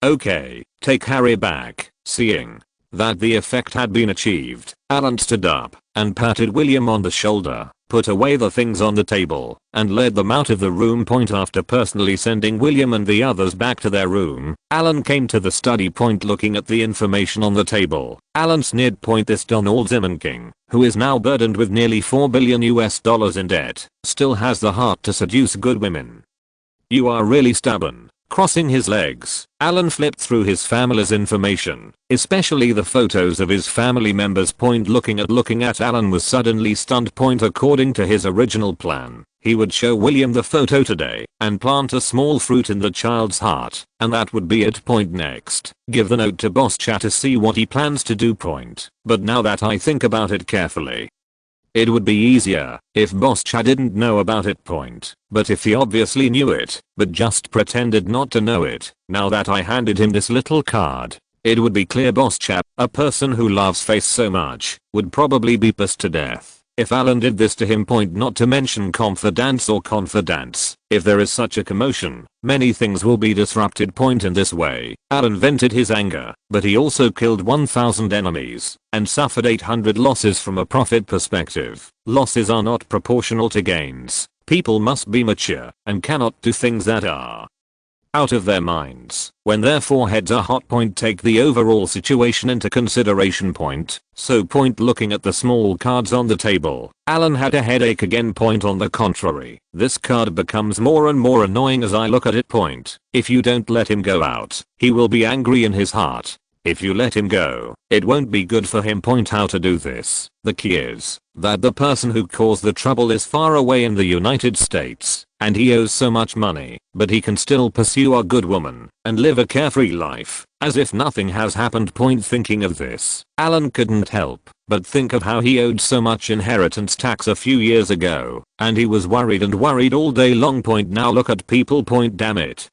Okay, take Harry back. Seeing that the effect had been achieved, Alan stood up and patted William on the shoulder, put away the things on the table, and led them out of the room. After personally sending William and the others back to their room, Alan came to the study. Looking at the information on the table, Alan sneered. This Donald King, who is now burdened with nearly $4 billion in debt, still has the heart to seduce good women. You are really stubborn. Crossing his legs, Alan flipped through his family's information, especially the photos of his family members. Looking at Alan was suddenly stunned. According to his original plan, he would show William the photo today and plant a small fruit in the child's heart, and that would be it. Next, give the note to Boss Chat to see what he plans to do. But now that I think about it carefully, it would be easier if Boss Chad didn't know about it. But if he obviously knew it, but just pretended not to know it, now that I handed him this little card, it would be clear Boss Chad, a person who loves face so much, would probably be pissed to death if Alan did this to him. Not to mention confidence. If there is such a commotion, many things will be disrupted. In this way, Alan vented his anger, but he also killed 1,000 enemies and suffered 800 losses. From a profit perspective, losses are not proportional to gains. People must be mature and cannot do things that are out of their minds when their foreheads are hot. Take the overall situation into consideration. So looking at the small cards on the table, Alan had a headache again. On the contrary, this card becomes more and more annoying as I look at it. If you don't let him go out, he will be angry in his heart. If you let him go, it won't be good for him. How to do this? The key is that the person who caused the trouble is far away in the United States, and he owes so much money, but he can still pursue a good woman and live a carefree life as if nothing has happened. Thinking of this, Alan couldn't help but think of how he owed so much inheritance tax a few years ago, and he was worried all day long. Now look at people. Damn it.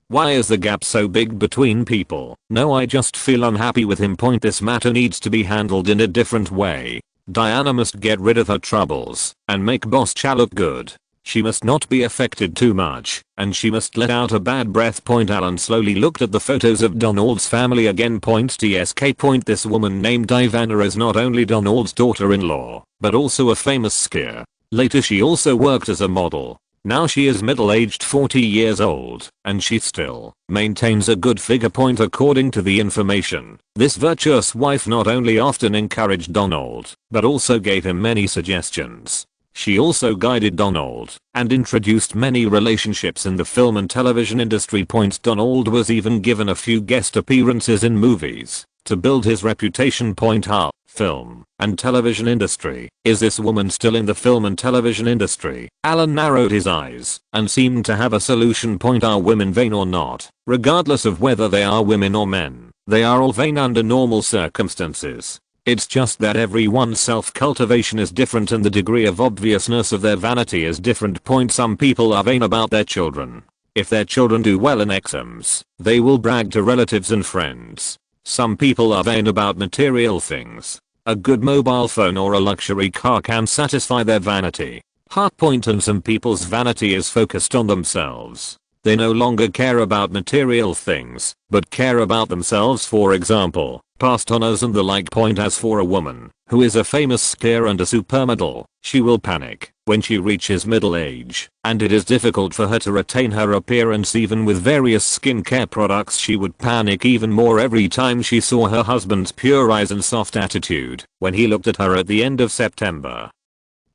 Why is the gap so big between people? No, I just feel unhappy with him. This matter needs to be handled in a different way. Diana must get rid of her troubles and make Boss Cha look good. She must not be affected too much, and she must let out a bad breath. Alan slowly looked at the photos of Donald's family again. TSK. This woman named Ivana is not only Donald's daughter-in-law, but also a famous skier. Later she also worked as a model. Now she is middle-aged 40 years old, and she still maintains a good figure. According to the information, this virtuous wife not only often encouraged Donald, but also gave him many suggestions. She also guided Donald and introduced many relationships in the film and television industry. Donald was even given a few guest appearances in movies to build his reputation. How? Film and television industry. Is this woman still in the film and television industry? Alan narrowed his eyes and seemed to have a solution. Are women vain or not? Regardless of whether they are women or men, they are all vain under normal circumstances. It's just that everyone's self-cultivation is different and the degree of obviousness of their vanity is different. Some people are vain about their children. If their children do well in exams, they will brag to relatives and friends. Some people are vain about material things. A good mobile phone or a luxury car can satisfy their vanity. And some people's vanity is focused on themselves. They no longer care about material things, but care about themselves. For example, past honors and the like. As for a woman who is a famous skier and a supermodel. She will panic when she reaches middle age, and it is difficult for her to retain her appearance even with various skincare products. She would panic even more every time she saw her husband's pure eyes and soft attitude when he looked at her at the end of September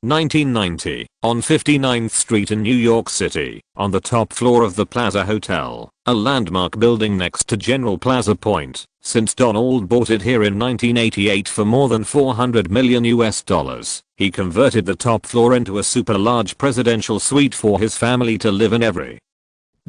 1990, on 59th Street in New York City, on the top floor of the Plaza Hotel, a landmark building next to General Plaza Point, since Donald bought it here in 1988 for more than $400 million. He converted the top floor into a super large presidential suite for his family to live in every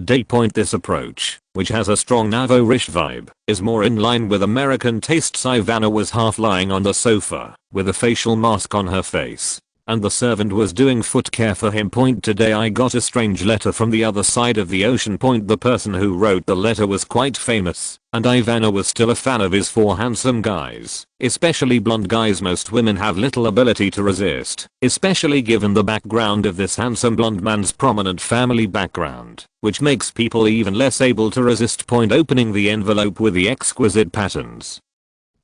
day. This approach, which has a strong Nouveau-riche vibe, is more in line with American tastes. Ivana was half lying on the sofa, with a facial mask on her face, and the servant was doing foot care for him. Today I got a strange letter from the other side of the ocean. The person who wrote the letter was quite famous, and Ivana was still a fan of his 4 handsome guys, especially blonde guys. Most women have little ability to resist, especially given the background of this handsome blonde man's prominent family background, which makes people even less able to resist. Opening the envelope with the exquisite patterns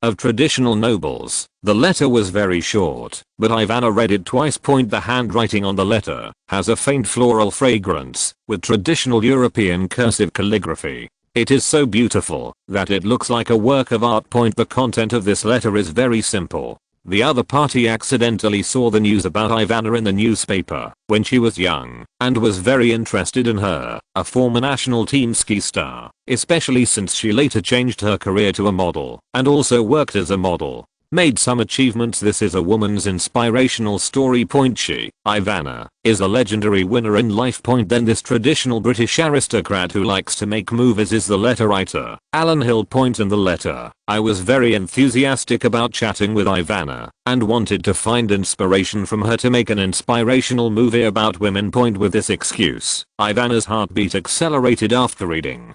of traditional nobles, the letter was very short, but Ivana read it twice. The handwriting on the letter has a faint floral fragrance with traditional European cursive calligraphy. It is so beautiful that it looks like a work of art. The content of this letter is very simple. The other party accidentally saw the news about Ivana in the newspaper when she was young and was very interested in her, a former national team ski star, especially since she later changed her career to a model and also worked as a model. Made some achievements. This is a woman's inspirational story. She, Ivana, is a legendary winner in life. Then this traditional British aristocrat who likes to make movies is the letter writer, Alan Hill. In the letter, I was very enthusiastic about chatting with Ivana and wanted to find inspiration from her to make an inspirational movie about women. With this excuse, Ivana's heartbeat accelerated after reading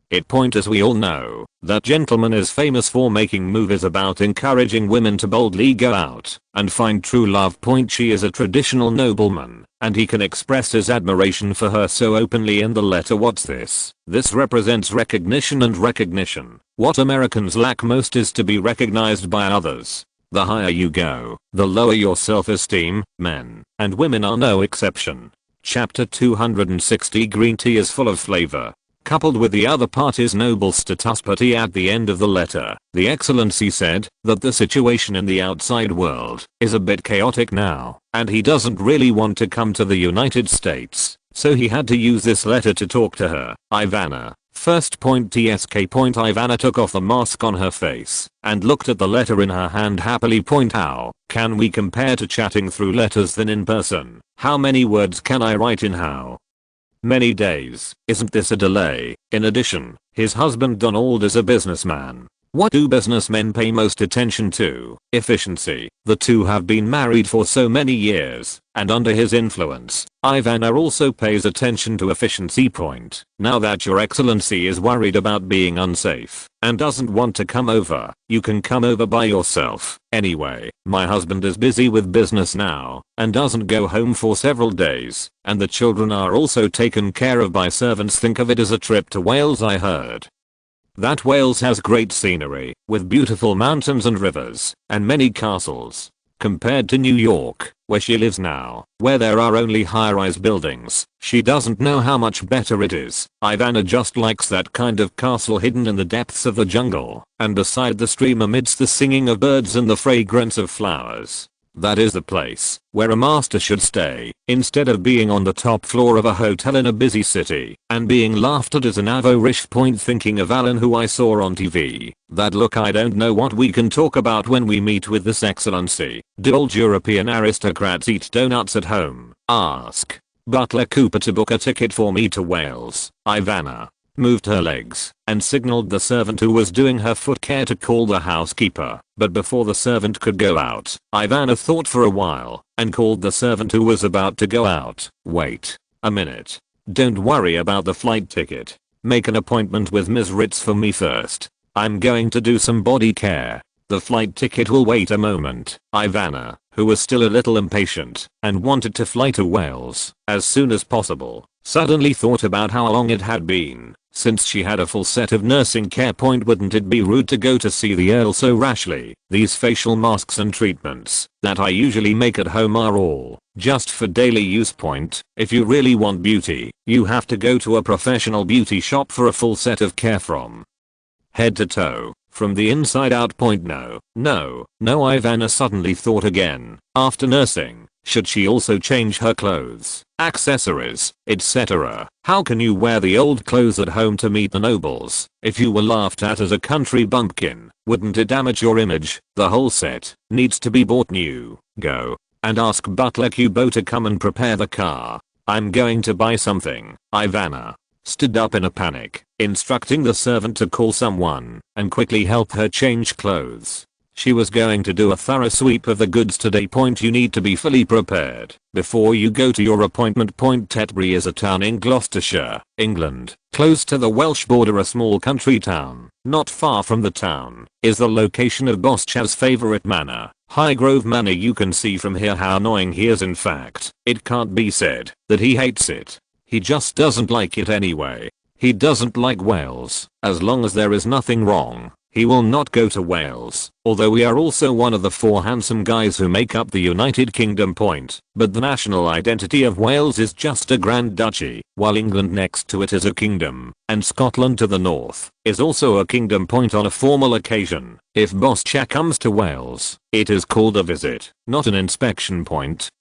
it. As we all know, that gentleman is famous for making movies about encouraging women to boldly go out and find true love. She is a traditional nobleman, and he can express his admiration for her so openly in the letter. What's this? This represents recognition, and recognition. What Americans lack most is to be recognized by others. The higher you go, the lower your self-esteem. Men and women are no exception. Chapter 260. Green tea is full of flavor, coupled with the other party's noble status. But at the end of the letter, the Excellency said that the situation in the outside world is a bit chaotic now, and he doesn't really want to come to the United States, so he had to use this letter to talk to her, Ivana. First. TSK. Ivana took off the mask on her face and looked at the letter in her hand happily. How can we compare to chatting through letters than in person? How many words can I write in how many days? Isn't this a delay? In addition, his husband Donald is a businessman. What do businessmen pay most attention to? Efficiency. The two have been married for so many years, and under his influence, Ivana also pays attention to efficiency. Now that your excellency is worried about being unsafe and doesn't want to come over, you can come over by yourself. Anyway, my husband is busy with business now and doesn't go home for several days, and the children are also taken care of by servants. Think of it as a trip to Wales. I heard that Wales has great scenery, with beautiful mountains and rivers, and many castles, compared to New York, where she lives now, where there are only high-rise buildings. She doesn't know how much better it is. Ivana just likes that kind of castle hidden in the depths of the jungle, and beside the stream amidst the singing of birds and the fragrance of flowers. That is the place where a master should stay, instead of being on the top floor of a hotel in a busy city and being laughed at as an Nouveau-riche. Thinking of Alan, who I saw on TV. That look. I don't know what we can talk about when we meet with this excellency. Do old European aristocrats eat donuts at home? Ask Butler Cooper to book a ticket for me to Wales. Ivana moved her legs and signaled the servant who was doing her foot care to call the housekeeper. But before the servant could go out, Ivana thought for a while and called the servant who was about to go out. Wait a minute. Don't worry about the flight ticket. Make an appointment with Ms. Ritz for me first. I'm going to do some body care. The flight ticket will wait a moment. Ivana, who was still a little impatient and wanted to fly to Wales as soon as possible, suddenly thought about how long it had been Since she had a full set of nursing care. Wouldn't it be rude to go to see the Earl so rashly? These facial masks and treatments that I usually make at home are all just for daily use. If you really want beauty, you have to go to a professional beauty shop for a full set of care from head to toe, from the inside out. No, Ivana suddenly thought again. After nursing, should she also change her clothes, accessories, etc.? How can you wear the old clothes at home to meet the nobles? If you were laughed at as a country bumpkin, wouldn't it damage your image? The whole set needs to be bought new. Go and ask butler Kubo to come and prepare the car. I'm going to buy something. Ivana stood up in a panic, instructing the servant to call someone and quickly help her change clothes. She was going to do a thorough sweep of the goods today. You need to be fully prepared before you go to your appointment. Tetbury is a town in Gloucestershire, England, close to the Welsh border. A small country town. Not far from the town is the location of Boss Chaz's favourite manor, Highgrove Manor. You can see from here how annoying he is. In fact, it can't be said that he hates it. He just doesn't like it anyway. He doesn't like Wales. As long as there is nothing wrong, he will not go to Wales, although we are also one of the 4 handsome guys who make up the United Kingdom. But the national identity of Wales is just a grand duchy, while England next to it is a kingdom, and Scotland to the north is also a kingdom. On a formal occasion, if Boss Cha comes to Wales, it is called a visit, not an inspection.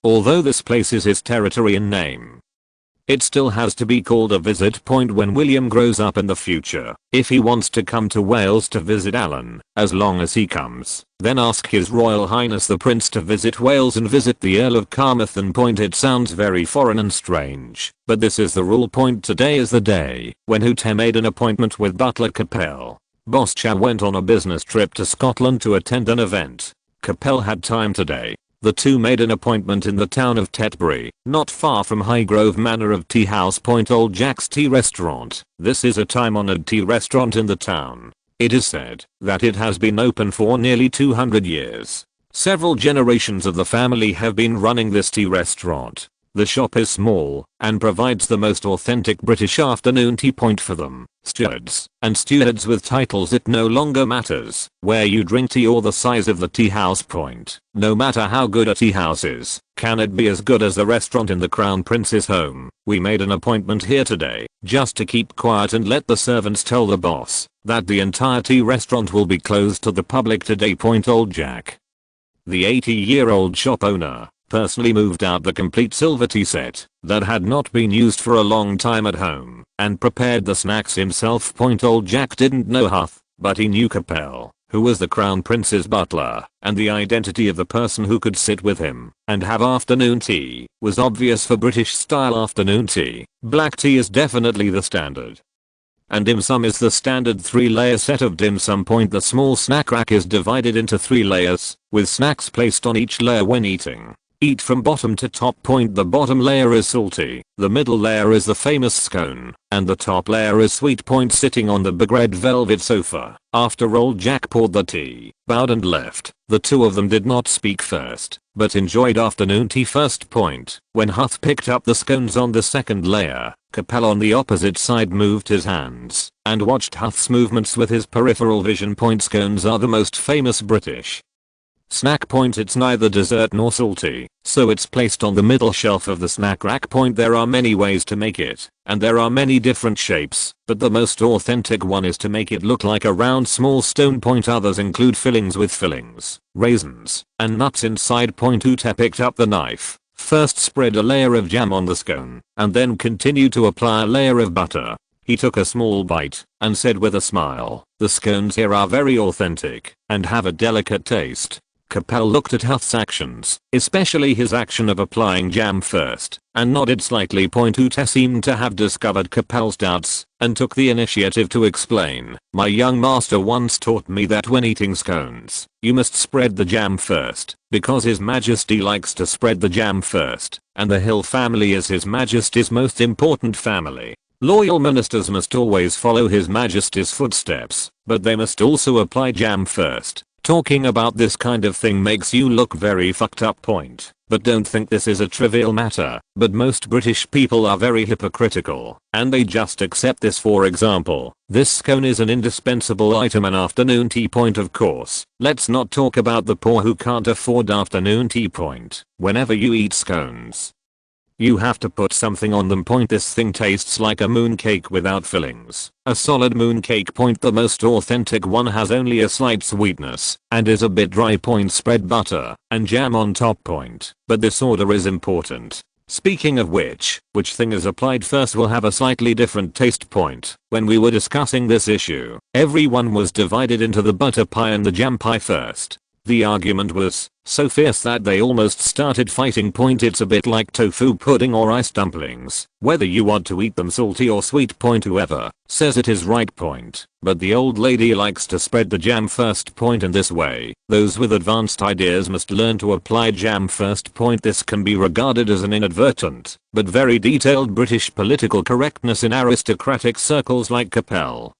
Although this place is his territory in name, it still has to be called a visit. When William grows up in the future, if he wants to come to Wales to visit Alan, as long as he comes, then ask His Royal Highness the Prince to visit Wales and visit the Earl of Carmarthen. It sounds very foreign and strange, but this is the rule. Today is the day when Hoote made an appointment with Butler Capel. Boss Cha went on a business trip to Scotland to attend an event. Capel had time today. The two made an appointment in the town of Tetbury, not far from Highgrove Manor of Tea House. Old Jack's Tea Restaurant. This is a time-honored tea restaurant in the town. It is said that it has been open for nearly 200 years. Several generations of the family have been running this tea restaurant. The shop is small and provides the most authentic British afternoon tea. For them, stewards and stewards with titles, it no longer matters where you drink tea or the size of the tea house. No matter how good a tea house is, can it be as good as the restaurant in the Crown Prince's home? We made an appointment here today just to keep quiet and let the servants tell the boss that the entire tea restaurant will be closed to the public today. Old Jack, the 80-year-old shop owner, personally moved out the complete silver tea set that had not been used for a long time at home and prepared the snacks himself. Old Jack didn't know Huth, but he knew Capel, who was the Crown Prince's butler, and the identity of the person who could sit with him and have afternoon tea was obvious. For British style afternoon tea, black tea is definitely the standard, and dim sum is the standard 3-layer set of dim sum. The small snack rack is divided into 3 layers, with snacks placed on each layer when eating. Eat from bottom to top. The bottom layer is salty, the middle layer is the famous scone, and the top layer is sweet. Sitting on the big red velvet sofa, after Old Jack poured the tea, bowed and left, the two of them did not speak first, but enjoyed afternoon tea first. When Huth picked up the scones on the second layer, Capel on the opposite side moved his hands and watched Huth's movements with his peripheral vision. Scones are the most famous British snack. It's neither dessert nor salty, so it's placed on the middle shelf of the snack rack. There are many ways to make it, and there are many different shapes, but the most authentic one is to make it look like a round small stone. Others include fillings with fillings, raisins, and nuts inside. Hoote picked up the knife, first spread a layer of jam on the scone, and then continued to apply a layer of butter. He took a small bite and said with a smile, "The scones here are very authentic and have a delicate taste." Capel looked at Huth's actions, especially his action of applying jam first, and nodded slightly. Hoote seemed to have discovered Capel's doubts and took the initiative to explain. "My young master once taught me that when eating scones, you must spread the jam first, because His Majesty likes to spread the jam first, and the Hill family is His Majesty's most important family. Loyal ministers must always follow His Majesty's footsteps, but they must also apply jam first, Talking about this kind of thing makes you look very fucked up point. But don't think this is a trivial matter, but most British people are very hypocritical, and they just accept this. For example, this scone is an indispensable item, an afternoon tea point of course. Let's not talk about the poor who can't afford afternoon tea point. Whenever you eat scones, you have to put something on them point. This thing tastes like a mooncake without fillings. A solid mooncake point, the most authentic one, has only a slight sweetness and is a bit dry point. Spread butter and jam on top point. But this order is important. Speaking of which thing is applied first will have a slightly different taste point. When we were discussing this issue, everyone was divided into the butter pie and the jam pie first. The argument was so fierce that they almost started fighting point. It's a bit like tofu pudding or rice dumplings. Whether you want to eat them salty or sweet point, whoever says it is right point. But the old lady likes to spread the jam first point in this way. Those with advanced ideas must learn to apply jam first point. This can be regarded as an inadvertent but very detailed British political correctness in aristocratic circles like Capel.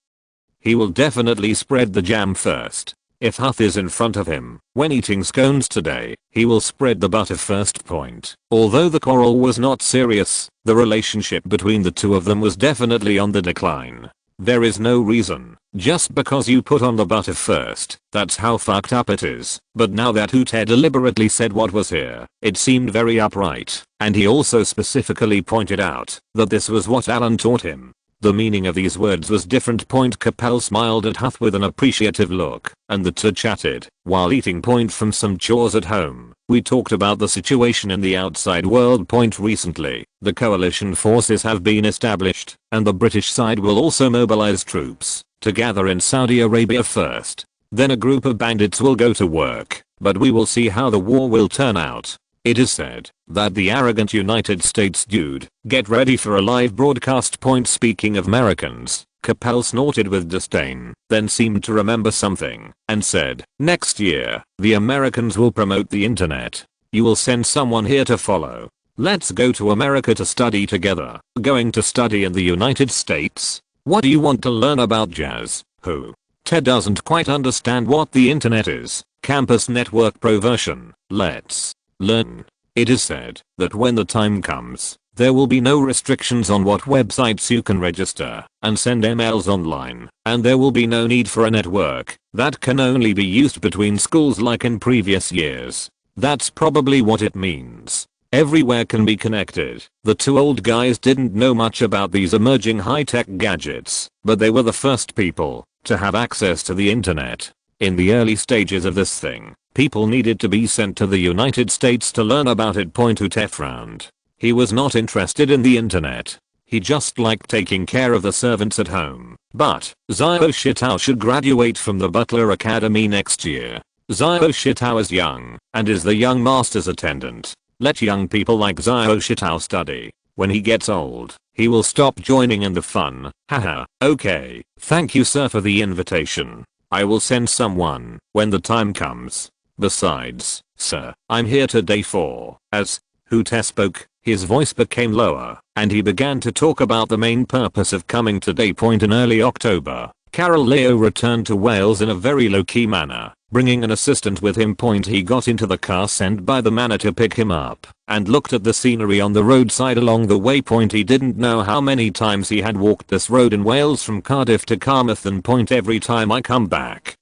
He will definitely spread the jam first. If Huth is in front of him when eating scones today, he will spread the butter first point. Although the quarrel was not serious, the relationship between the two of them was definitely on the decline. There is no reason, just because you put on the butter first, that's how fucked up it is. But now that Huth deliberately said what was here, it seemed very upright, and he also specifically pointed out that this was what Alan taught him. The meaning of these words was different point. Capel smiled at Huth with an appreciative look, and the two chatted while eating point from some chores at home. We talked about the situation in the outside world point recently. The coalition forces have been established, and the British side will also mobilize troops to gather in Saudi Arabia first. Then a group of bandits will go to work, but we will see how the war will turn out. It is said that the arrogant United States dude get ready for a live broadcast point. Speaking of Americans, Capel snorted with disdain, then seemed to remember something, and said, next year, the Americans will promote the internet. You will send someone here to follow. Let's go to America to study together. Going to study in the United States? What do you want to learn about jazz? Who? Ted doesn't quite understand what the internet is. Campus network pro version. Let's learn. It is said that when the time comes, there will be no restrictions on what websites you can register and send emails online, and there will be no need for a network that can only be used between schools like in previous years. That's probably what it means. Everywhere can be connected. The two old guys didn't know much about these emerging high-tech gadgets, but they were the first people to have access to the internet. In the early stages of this thing, people needed to be sent to the United States to learn about it. Huth frowned. He was not interested in the internet. He just liked taking care of the servants at home. But Xiao Shitao should graduate from the Butler Academy next year. Xiao Shitao is young and is the young master's attendant. Let young people like Xiao Shitao study. When he gets old, he will stop joining in the fun. Haha. Okay. Thank you, sir, for the invitation. I will send someone when the time comes. Besides, sir, I'm here today for, as Huth spoke, his voice became lower, and he began to talk about the main purpose of coming today. In early October, Carol Leo returned to Wales in a very low-key manner, bringing an assistant with him. He got into the car sent by the manor to pick him up, and looked at the scenery on the roadside along the way. He didn't know how many times he had walked this road in Wales from Cardiff to Carmarthen. Every time I come back,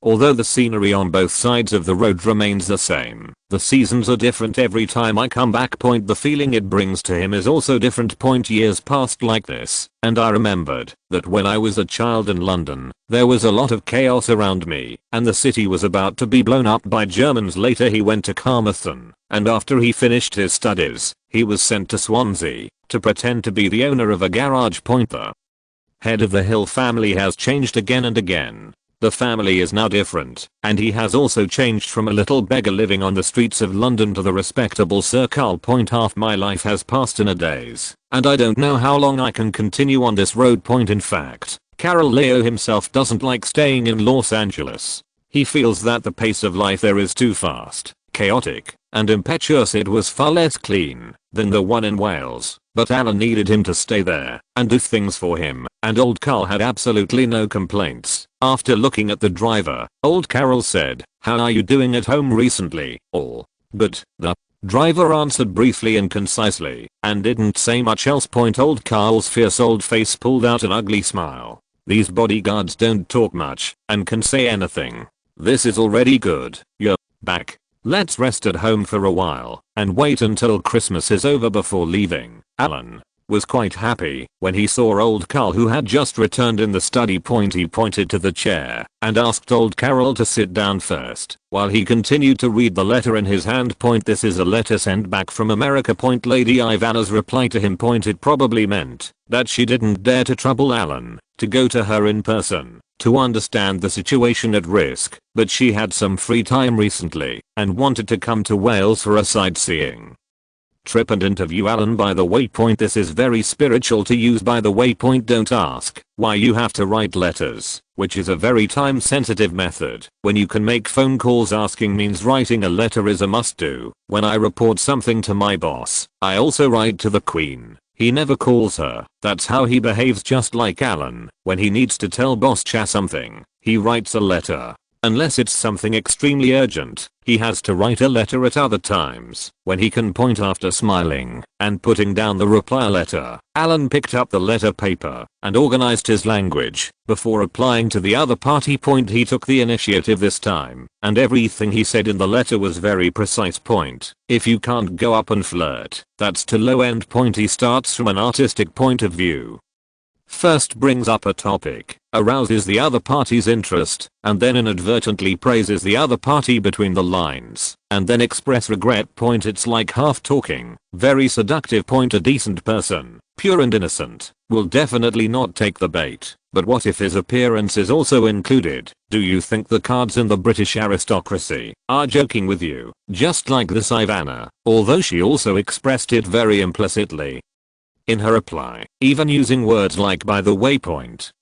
although the scenery on both sides of the road remains the same, the seasons are different every time I come back. The feeling it brings to him is also different. Years passed like this, and I remembered that when I was a child in London, there was a lot of chaos around me, and the city was about to be blown up by Germans. Later he went to Carmarthen, and after he finished his studies, he was sent to Swansea to pretend to be the owner of a garage. The head of the Hill family has changed again and again. The family is now different, and he has also changed from a little beggar living on the streets of London to the respectable Sir Carl. Half my life has passed in a daze, and I don't know how long I can continue on this road. In fact, Carol Leo himself doesn't like staying in Los Angeles. He feels that the pace of life there is too fast, chaotic, and impetuous. It was far less clean than the one in Wales, but Alan needed him to stay there and do things for him, and old Carl had absolutely no complaints. After looking at the driver, old Carol said, "How are you doing at home recently?" "All good." The driver answered briefly and concisely, and didn't say much else. Old Carl's fierce old face pulled out an ugly smile. These bodyguards don't talk much, and can say anything. This is already good. You're back. Let's rest at home for a while, and wait until Christmas is over before leaving. Alan was quite happy when he saw old Carl, who had just returned in the study. He pointed to the chair and asked old Carol to sit down first while he continued to read the letter in his hand. This is a letter sent back from America. Lady Ivana's reply to him. It probably meant that she didn't dare to trouble Alan to go to her in person to understand the situation at risk, but she had some free time recently and wanted to come to Wales for a sightseeing trip and interview Alan. By the way, this is very spiritual to use. By the way, don't ask why you have to write letters, which is a very time sensitive method when you can make phone calls. Asking means writing a letter is a must do. When I report something to my boss, I also write to the Queen. He never calls her. That's how he behaves, just like Alan. When he needs to tell boss Cha something, he writes a letter. Unless it's something extremely urgent, he has to write a letter at other times, when he can. After smiling and putting down the reply letter, Alan picked up the letter paper and organized his language before replying to the other party. He took the initiative this time, and everything he said in the letter was very precise. If you can't go up and flirt, that's too low end. He starts from an artistic point of view. First brings up a topic, arouses the other party's interest, and then inadvertently praises the other party between the lines, and then express regret. It's like half talking, very seductive. A decent person, pure and innocent, will definitely not take the bait. But what if his appearance is also included? Do you think the cards in the British aristocracy are joking with you? Just like this Ivana, although she also expressed it very implicitly in her reply, even using words like "by the way,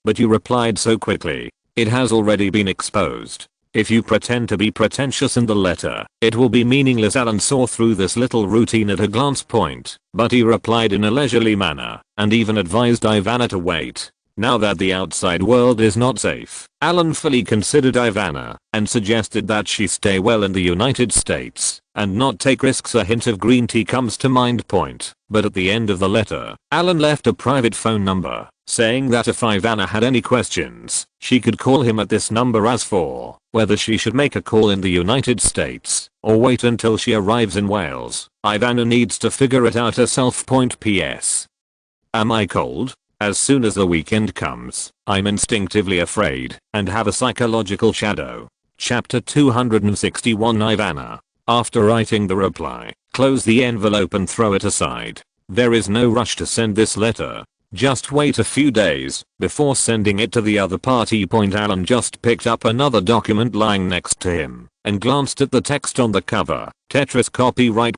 but you replied so quickly. It has already been exposed. If you pretend to be pretentious in the letter, it will be meaningless." Alan saw through this little routine at a glance. But he replied in a leisurely manner, and even advised Ivana to wait. Now that the outside world is not safe, Alan fully considered Ivana and suggested that she stay well in the United States and not take risks. A hint of green tea comes to mind. But at the end of the letter, Alan left a private phone number, saying that if Ivana had any questions, she could call him at this number. As for whether she should make a call in the United States or wait until she arrives in Wales, Ivana needs to figure it out herself. P.S. Am I cold? As soon as the weekend comes, I'm instinctively afraid and have a psychological shadow. Chapter 261. Ivana, after writing the reply, close the envelope and throw it aside. There is no rush to send this letter. Just wait a few days before sending it to the other party. Alan just picked up another document lying next to him and glanced at the text on the cover. Tetris copyright.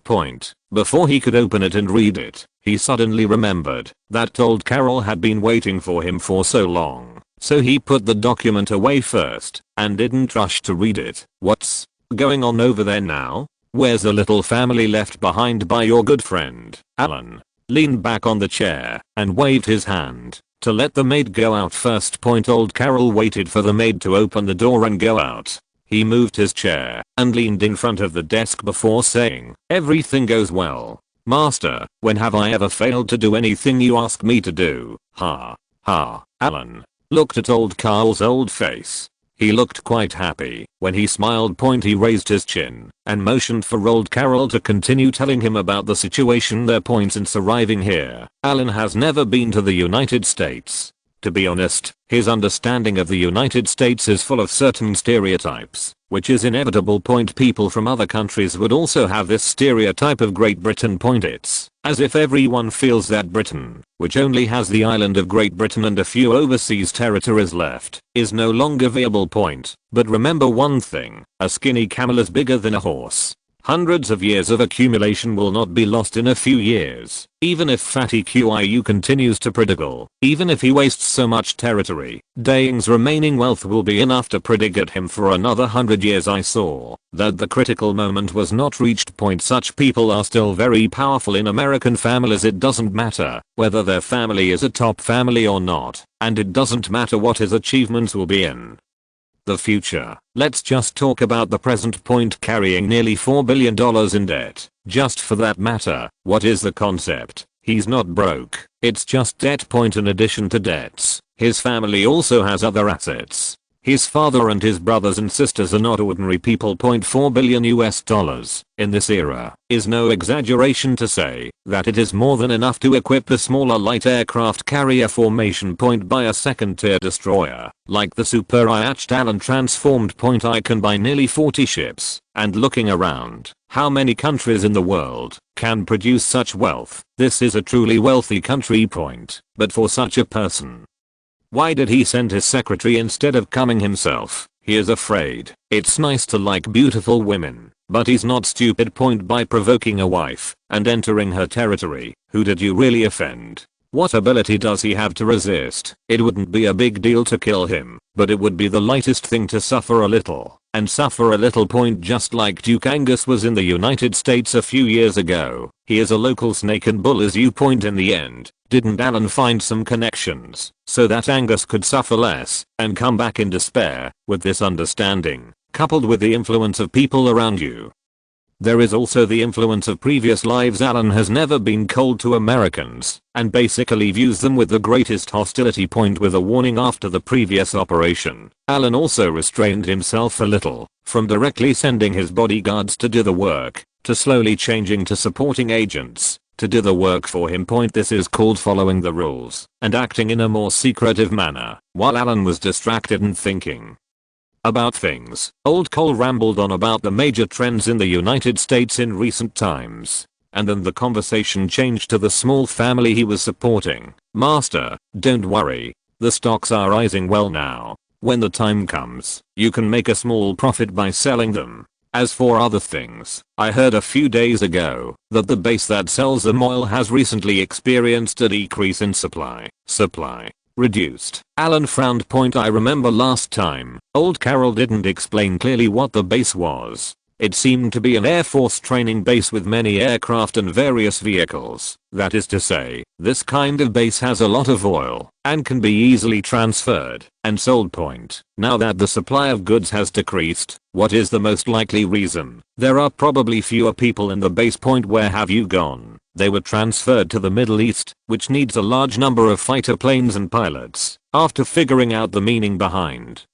Before he could open it and read it, he suddenly remembered that old Carol had been waiting for him for so long. So he put the document away first and didn't rush to read it. What's going on over there now? Where's the little family left behind by your good friend? Alan leaned back on the chair and waved his hand to let the maid go out first. Old Carol waited for the maid to open the door and go out. He moved his chair and leaned in front of the desk before saying, "Everything goes well, Master. When have I ever failed to do anything you ask me to do?" Ha. Ha. Alan looked at old Carl's old face. He looked quite happy when he smiled. He raised his chin and motioned for old Carol to continue telling him about the situation there. Since arriving here, Alan has never been to the United States. To be honest, his understanding of the United States is full of certain stereotypes, which is inevitable. People from other countries would also have this stereotype of Great Britain. It's as if everyone feels that Britain, which only has the island of Great Britain and a few overseas territories left, is no longer viable. But remember one thing, a skinny camel is bigger than a horse. Hundreds of years of accumulation will not be lost in a few years. Even if Fatty Qiu continues to prodigal, even if he wastes so much territory, Daying's remaining wealth will be enough to prodigal him for another 100 years. I saw that the critical moment was not reached. Such people are still very powerful in American families. It doesn't matter whether their family is a top family or not, and it doesn't matter what his achievements will be in the future. Let's just talk about the present point, carrying nearly $4 billion in debt. Just for that matter, what is the concept? He's not broke. It's just debt point in addition to debts. His family also has other assets. His father and his brothers and sisters are not ordinary people. $4 billion in this era is no exaggeration to say that it is more than enough to equip the smaller light aircraft carrier formation by a second tier destroyer like the super IH Allen transformed icon by nearly 40 ships. And looking around, how many countries in the world can produce such wealth? This is a truly wealthy country but for such a person, why did he send his secretary instead of coming himself? He is afraid. It's nice to like beautiful women, but he's not stupid. By provoking a wife and entering her territory. Who did you really offend? What ability does he have to resist? It wouldn't be a big deal to kill him, but it would be the lightest thing to suffer a little. And suffer a little. Just like Duke Angus was in the United States a few years ago. He is a local snake and bull as you. In the end, didn't Alan find some connections so that Angus could suffer less and come back in despair? With this understanding, coupled with the influence of people around you, there is also the influence of previous lives. Alan has never been cold to Americans and basically views them with the greatest hostility. With a warning after the previous operation, Alan also restrained himself a little from directly sending his bodyguards to do the work, to slowly changing to supporting agents to do the work for him. This is called following the rules and acting in a more secretive manner. While Alan was distracted and thinking about things, old Cole rambled on about the major trends in the United States in recent times. And then the conversation changed to the small family he was supporting. Master, don't worry. The stocks are rising well now. When the time comes, you can make a small profit by selling them. As for other things, I heard a few days ago that the base that sells them oil has recently experienced a decrease in supply. Reduced. Alan frowned. I remember last time, old Carol didn't explain clearly what the base was. It seemed to be an Air Force training base with many aircraft and various vehicles. That is to say, this kind of base has a lot of oil and can be easily transferred and sold. Now that the supply of goods has decreased, what is the most likely reason? There are probably fewer people in the base. Where have you gone? They were transferred to the Middle East, which needs a large number of fighter planes and pilots. After figuring out the meaning behind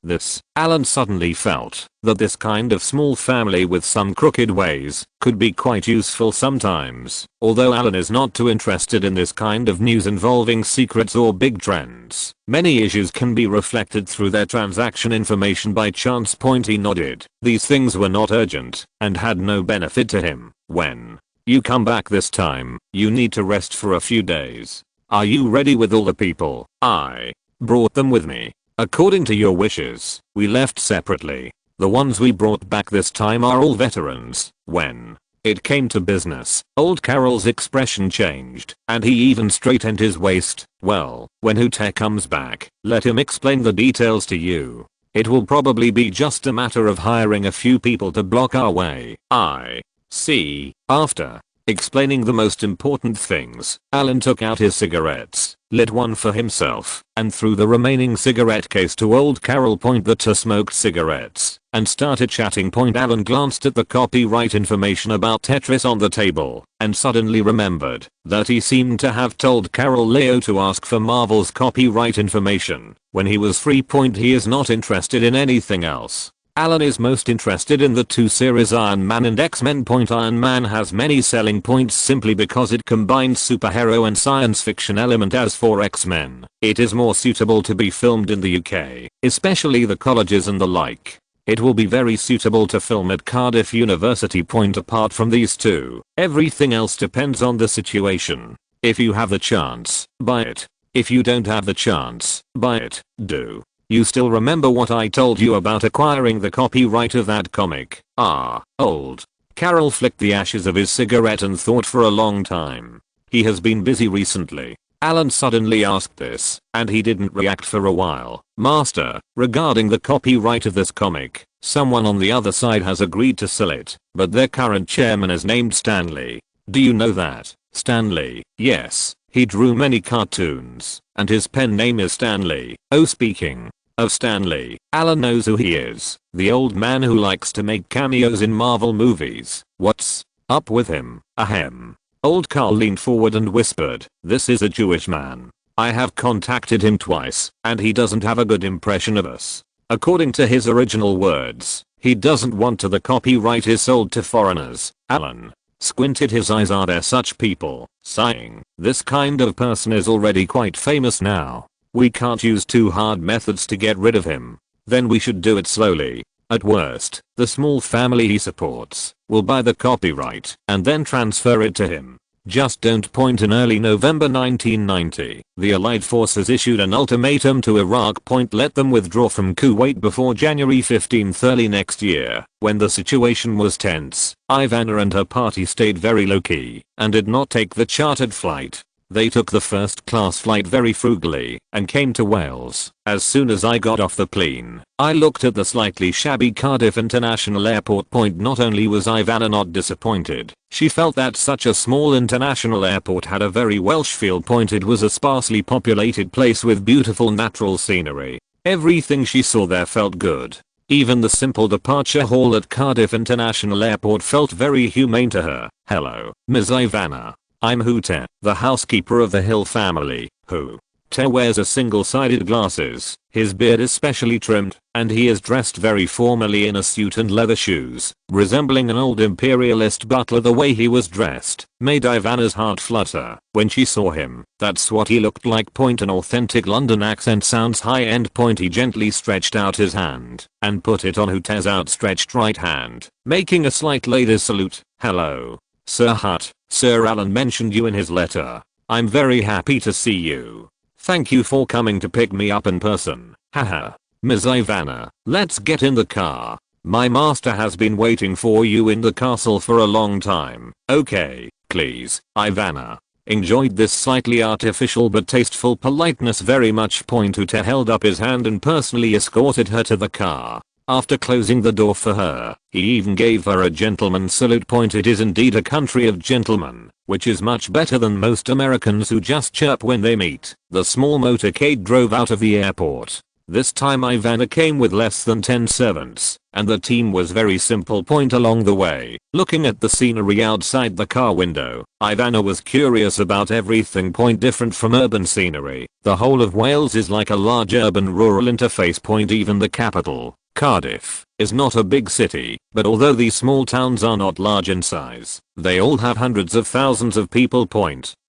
this, Alan suddenly felt that this kind of small family with some crooked ways could be quite useful sometimes. Although Alan is not too interested in this kind of news involving secrets or big trends, many issues can be reflected through their transaction information by chance. He nodded. These things were not urgent and had no benefit to him. When you come back this time, you need to rest for a few days. Are you ready with all the people? I brought them with me. According to your wishes, we left separately. The ones we brought back this time are all veterans. When it came to business, old Carol's expression changed, and he even straightened his waist. Well, when Hute comes back, let him explain the details to you. It will probably be just a matter of hiring a few people to block our way. I see. After explaining the most important things, Alan took out his cigarettes, lit one for himself, and threw the remaining cigarette case to old Carol. The two smoked cigarettes and started chatting. Alan glanced at the copyright information about Tetris on the table and suddenly remembered that he seemed to have told Carol Leo to ask for Marvel's copyright information when he was free. He is not interested in anything else. Alan is most interested in the two series Iron Man and X-Men. Iron Man has many selling points simply because it combines superhero and science fiction element. As for X-Men, it is more suitable to be filmed in the UK, especially the colleges and the like. It will be very suitable to film at Cardiff University. Apart from these two, everything else depends on the situation. If you have the chance, buy it. If you don't have the chance, buy it. Do you still remember what I told you about acquiring the copyright of that comic? Old Carol flicked the ashes of his cigarette and thought for a long time. He has been busy recently. Alan suddenly asked this, and he didn't react for a while. Master, regarding the copyright of this comic, someone on the other side has agreed to sell it, but their current chairman is named Stanley. Do you know that? Stanley? Yes. He drew many cartoons, and his pen name is Stanley. Oh, speaking of Stanley. Alan knows who he is. The old man who likes to make cameos in Marvel movies. What's up with him? Ahem. Old Carl leaned forward and whispered, "This is a Jewish man. I have contacted him twice, and he doesn't have a good impression of us. According to his original words, he doesn't want the copyright is sold to foreigners." Alan squinted his eyes. "Are there such people?" Sighing. "This kind of person is already quite famous now. We can't use too hard methods to get rid of him. Then we should do it slowly. At worst, the small family he supports will buy the copyright and then transfer it to him. Just don't point." In early November 1990, the Allied forces issued an ultimatum to Iraq. Let them withdraw from Kuwait before January 15. Early next year, when the situation was tense, Ivana and her party stayed very low-key and did not take the chartered flight. They took the first-class flight very frugally and came to Wales. As soon as I got off the plane, I looked at the slightly shabby Cardiff International Airport. Not only was Ivana not disappointed, she felt that such a small international airport had a very Welsh feel. It was a sparsely populated place with beautiful natural scenery. Everything she saw there felt good. Even the simple departure hall at Cardiff International Airport felt very humane to her. "Hello, Ms. Ivana. I'm Hooter, the housekeeper of the Hill family." Hooter wears a single-sided glasses, his beard is specially trimmed, and he is dressed very formally in a suit and leather shoes, resembling an old imperialist butler. The way he was dressed made Ivana's heart flutter when she saw him. "That's what he looked like." An authentic London accent sounds high-end. He gently stretched out his hand and put it on Hooter's outstretched right hand, making a slight lady's salute. "Hello, Sir Hutt. Sir Alan mentioned you in his letter. I'm very happy to see you. Thank you for coming to pick me up in person." "Haha. Ms. Ivana, let's get in the car. My master has been waiting for you in the castle for a long time." "Okay, please, Ivana." Enjoyed this slightly artificial but tasteful politeness very much. Hooter held up his hand and personally escorted her to the car. After closing the door for her, he even gave her a gentleman's salute. It is indeed a country of gentlemen, which is much better than most Americans who just chirp when they meet. The small motorcade drove out of the airport. This time Ivana came with less than 10 servants, and the team was very simple. Along the way, looking at the scenery outside the car window, Ivana was curious about everything. Different from urban scenery, the whole of Wales is like a large urban-rural interface. Even the capital, Cardiff, is not a big city, but although these small towns are not large in size, they all have hundreds of thousands of people.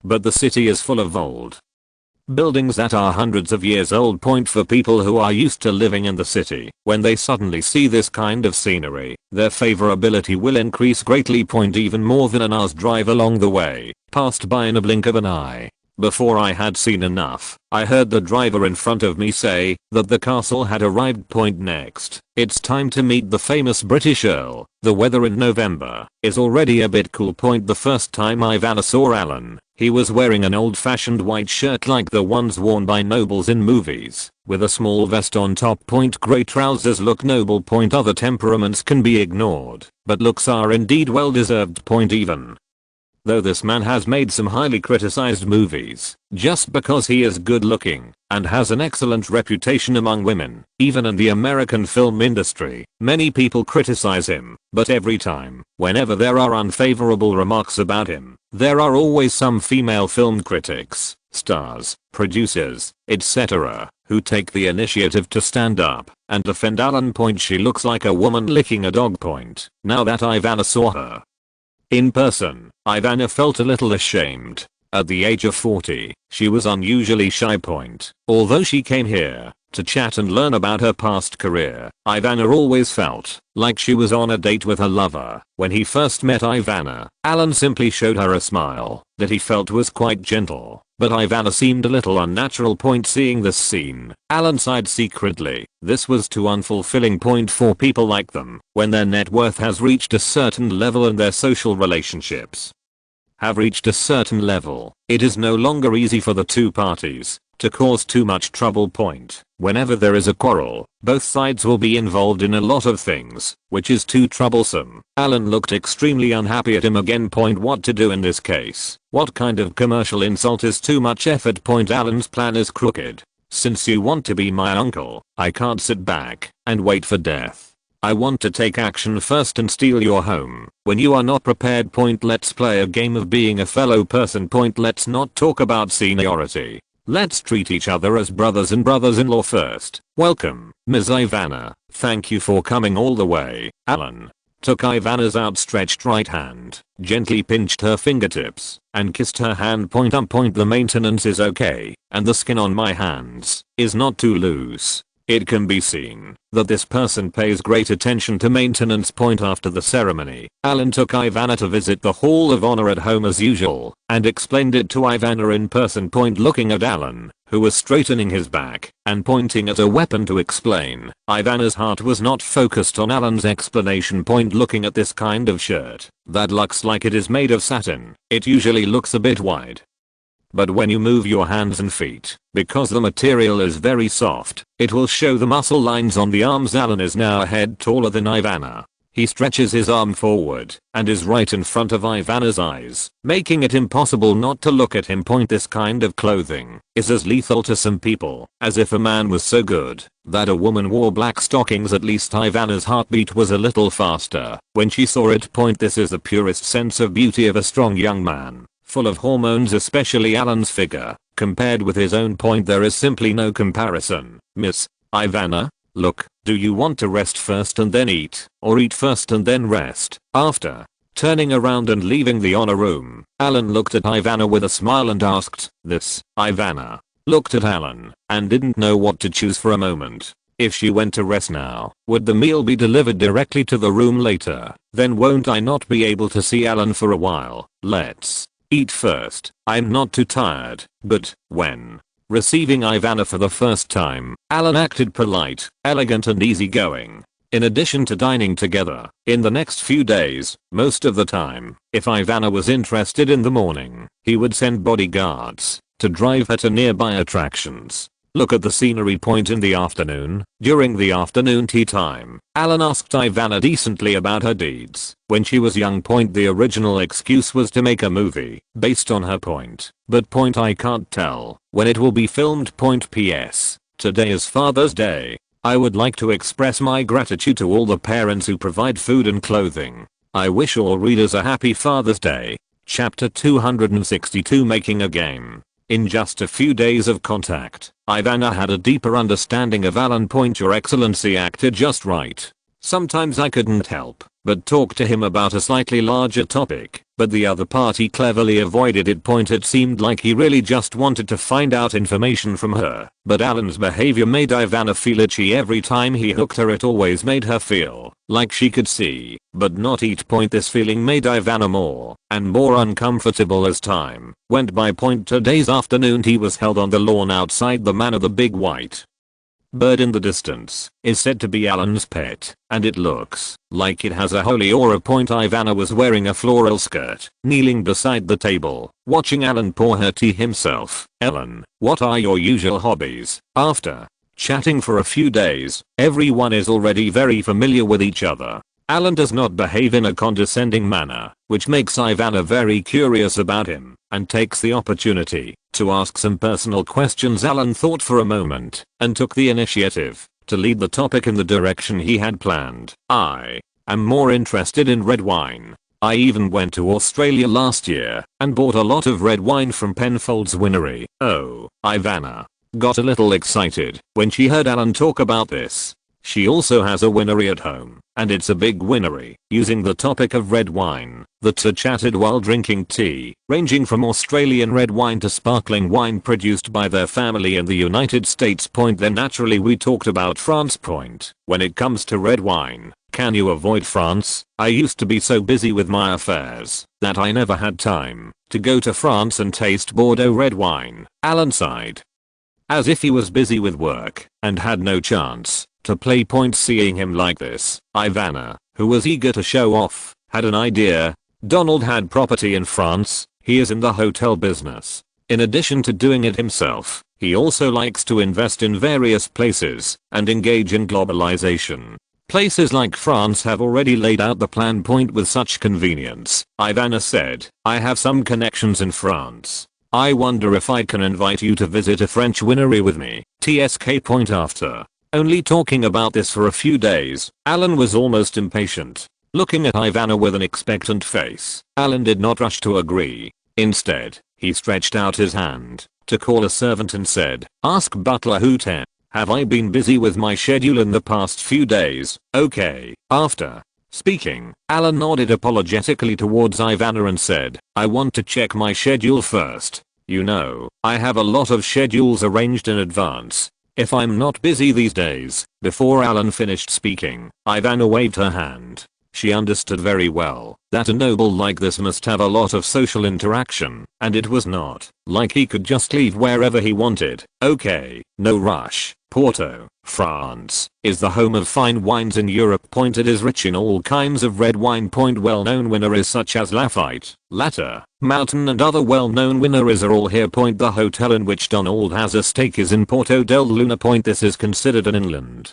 But the city is full of old buildings that are hundreds of years old. For people who are used to living in the city, when they suddenly see this kind of scenery, their favorability will increase greatly. Even more than an hour's drive along the way passed by in a blink of an eye. Before I had seen enough, I heard the driver in front of me say that the castle had arrived. Next, it's time to meet the famous British Earl. The weather in November is already a bit cool. The first time Ivana saw Alan, he was wearing an old-fashioned white shirt like the ones worn by nobles in movies, with a small vest on top. Grey trousers look noble. Other temperaments can be ignored, but looks are indeed well deserved. Even though this man has made some highly criticized movies, just because he is good looking and has an excellent reputation among women. Even in the American film industry, many people criticize him, but every time, whenever there are unfavorable remarks about him, there are always some female film critics, stars, producers, etc., who take the initiative to stand up and defend Alan. She looks like a woman licking a dog. Now that Ivana saw her in person, Ivana felt a little ashamed. At the age of 40, she was unusually shy. Although she came here to chat and learn about her past career, Ivana always felt like she was on a date with her lover. When he first met Ivana, Alan simply showed her a smile that he felt was quite gentle, but Ivana seemed a little unnatural. Seeing this scene, Alan sighed secretly. This was too unfulfilling. For people like them, when their net worth has reached a certain level and their social relationships have reached a certain level, it is no longer easy for the two parties to cause too much trouble. Whenever there is a quarrel, both sides will be involved in a lot of things, which is too troublesome. Alan looked extremely unhappy at him again. What to do in this case? What kind of commercial insult is too much effort? Alan's plan is crooked. Since you want to be my uncle, I can't sit back and wait for death. I want to take action first and steal your home. When you are not prepared. Let's play a game of being a fellow person. Let's not talk about seniority. Let's treat each other as brothers and brothers-in-law first. Welcome, Ms. Ivana. Thank you for coming all the way. Alan took Ivana's outstretched right hand, gently pinched her fingertips, and kissed her hand. The maintenance is okay, and the skin on my hands is not too loose. It can be seen that this person pays great attention to maintenance. After the ceremony, Alan took Ivana to visit the Hall of Honor at home as usual, and explained it to Ivana in person. Looking at Alan, who was straightening his back and pointing at a weapon to explain, Ivana's heart was not focused on Alan's explanation. Looking at this kind of shirt that looks like it is made of satin, it usually looks a bit wide. But when you move your hands and feet, because the material is very soft, it will show the muscle lines on the arms. Alan is now a head taller than Ivana. He stretches his arm forward and is right in front of Ivana's eyes, making it impossible not to look at him. This kind of clothing is as lethal to some people as if a man was so good that a woman wore black stockings. At least Ivana's heartbeat was a little faster when she saw it. This is the purest sense of beauty of a strong young man, full of hormones, especially Alan's figure. Compared with his own. There is simply no comparison. Miss Ivana, look, do you want to rest first and then eat, or eat first and then rest? After turning around and leaving the honor room, Alan looked at Ivana with a smile and asked this. Ivana looked at Alan and didn't know what to choose for a moment. If she went to rest now, would the meal be delivered directly to the room later? Then won't I not be able to see Alan for a while? Let's eat first. I'm not too tired. But when receiving Ivana for the first time, Alan acted polite, elegant and easygoing. In addition to dining together, in the next few days, most of the time, if Ivana was interested in the morning, he would send bodyguards to drive her to nearby attractions. Look at the scenery. In the afternoon, during the afternoon tea time, Alan asked Ivana decently about her deeds when she was young. The original excuse was to make a movie based on her. But I can't tell when it will be filmed. PS. Today is Father's Day. I would like to express my gratitude to all the parents who provide food and clothing. I wish all readers a happy Father's Day. Chapter 262, Making a Game. In just a few days of contact, Ivana had a deeper understanding of Alan. Your Excellency acted just right. Sometimes I couldn't help but talk to him about a slightly larger topic, but the other party cleverly avoided it. It seemed like he really just wanted to find out information from her, but Alan's behavior made Ivana feel itchy every time he hooked her. It always made her feel like she could see, but not eat. This feeling made Ivana more and more uncomfortable as time went by. Today's afternoon he was held on the lawn outside the manor. The big white bird in the distance is said to be Alan's pet, and it looks like it has a holy aura. Ivana was wearing a floral skirt, kneeling beside the table, watching Alan pour her tea himself. Alan, what are your usual hobbies? After chatting for a few days, everyone is already very familiar with each other. Alan does not behave in a condescending manner, which makes Ivana very curious about him, and takes the opportunity to ask some personal questions. Alan thought for a moment and took the initiative to lead the topic in the direction he had planned. I am more interested in red wine. I even went to Australia last year and bought a lot of red wine from Penfolds Winery. Oh, Ivana got a little excited when she heard Alan talk about this. She also has a winery at home, and it's a big winery. Using the topic of red wine, the two chatted while drinking tea, ranging from Australian red wine to sparkling wine produced by their family in the United States. Then naturally we talked about France. When it comes to red wine, can you avoid France? I used to be so busy with my affairs that I never had time to go to France and taste Bordeaux red wine. Alan sighed, as if he was busy with work and had no chance to play. Seeing him like this, Ivana, who was eager to show off, had an idea. Donald had property in France. He is in the hotel business. In addition to doing it himself, he also likes to invest in various places and engage in globalization. Places like France have already laid out the plan. With such convenience, Ivana said, I have some connections in France. I wonder if I can invite you to visit a French winery with me. TSK. After only talking about this for a few days, Alan was almost impatient. Looking at Ivana with an expectant face, Alan did not rush to agree. Instead, he stretched out his hand to call a servant and said, "Ask butler Hooten. Have I been busy with my schedule in the past few days?" "Okay." After speaking, Alan nodded apologetically towards Ivana and said, "I want to check my schedule first. You know, I have a lot of schedules arranged in advance. If I'm not busy these days." Before Alan finished speaking, Ivana waved her hand. She understood very well that a noble like this must have a lot of social interaction, and it was not like he could just leave wherever he wanted. "Okay, no rush. Porto, France, is the home of fine wines in Europe. It is rich in all kinds of red wine. Well-known wineries such as Lafite, Latter, Mountain and other well-known wineries are all here. The hotel in which Donald has a stake is in Porto del Luna. This is considered an inland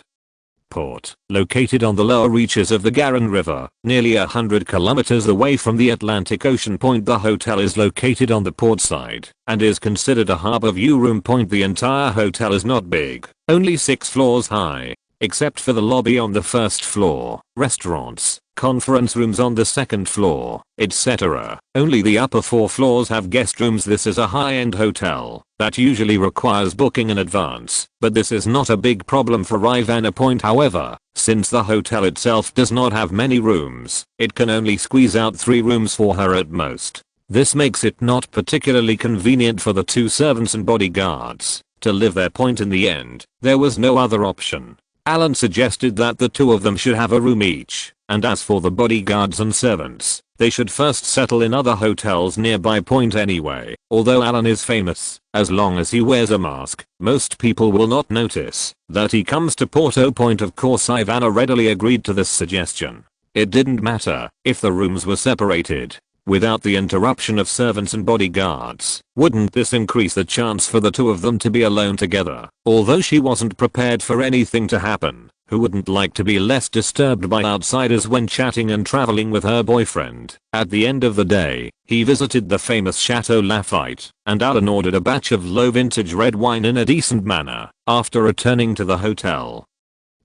port, located on the lower reaches of the Garonne River, nearly 100 kilometers away from the Atlantic Ocean. The hotel is located on the port side and is considered a harbor view room. The entire hotel is not big, only 6 floors high, except for the lobby on the first floor, restaurants, conference rooms on the second floor, etc. Only the upper 4 floors have guest rooms. This is a high-end hotel that usually requires booking in advance, but this is not a big problem for Ivana. However, since the hotel itself does not have many rooms, it can only squeeze out 3 rooms for her at most. This makes it not particularly convenient for the 2 servants and bodyguards to live there. In the end, there was no other option. Alan suggested that the 2 of them should have a room each, and as for the bodyguards and servants, they should first settle in other hotels nearby. Anyway, although Alan is famous, as long as he wears a mask, most people will not notice that he comes to Porto. Of course, Ivana readily agreed to this suggestion. It didn't matter if the rooms were separated. Without the interruption of servants and bodyguards, wouldn't this increase the chance for the 2 of them to be alone together? Although she wasn't prepared for anything to happen, who wouldn't like to be less disturbed by outsiders when chatting and traveling with her boyfriend? At the end of the day, he visited the famous Chateau Lafite, and Alan ordered a batch of low vintage red wine in a decent manner. After returning to the hotel,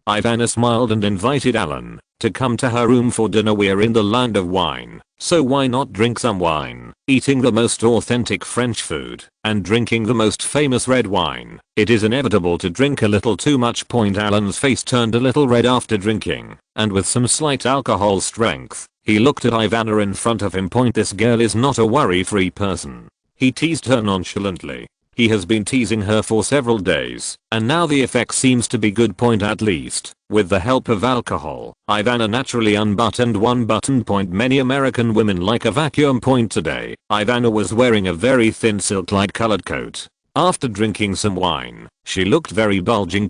Ivana smiled and invited Alan to come to her room for dinner. We're in the land of wine, so why not drink some wine? Eating the most authentic French food and drinking the most famous red wine, it is inevitable to drink a little too much. Alan's face turned a little red after drinking, and with some slight alcohol strength, he looked at Ivana in front of him. This girl is not a worry-free person. He teased her nonchalantly. He has been teasing her for several days, and now the effect seems to be good. At least, with the help of alcohol, Ivana naturally unbuttoned one button. Many American women like a vacuum. Today, Ivana was wearing a very thin silk-like colored coat. After drinking some wine, she looked very bulging.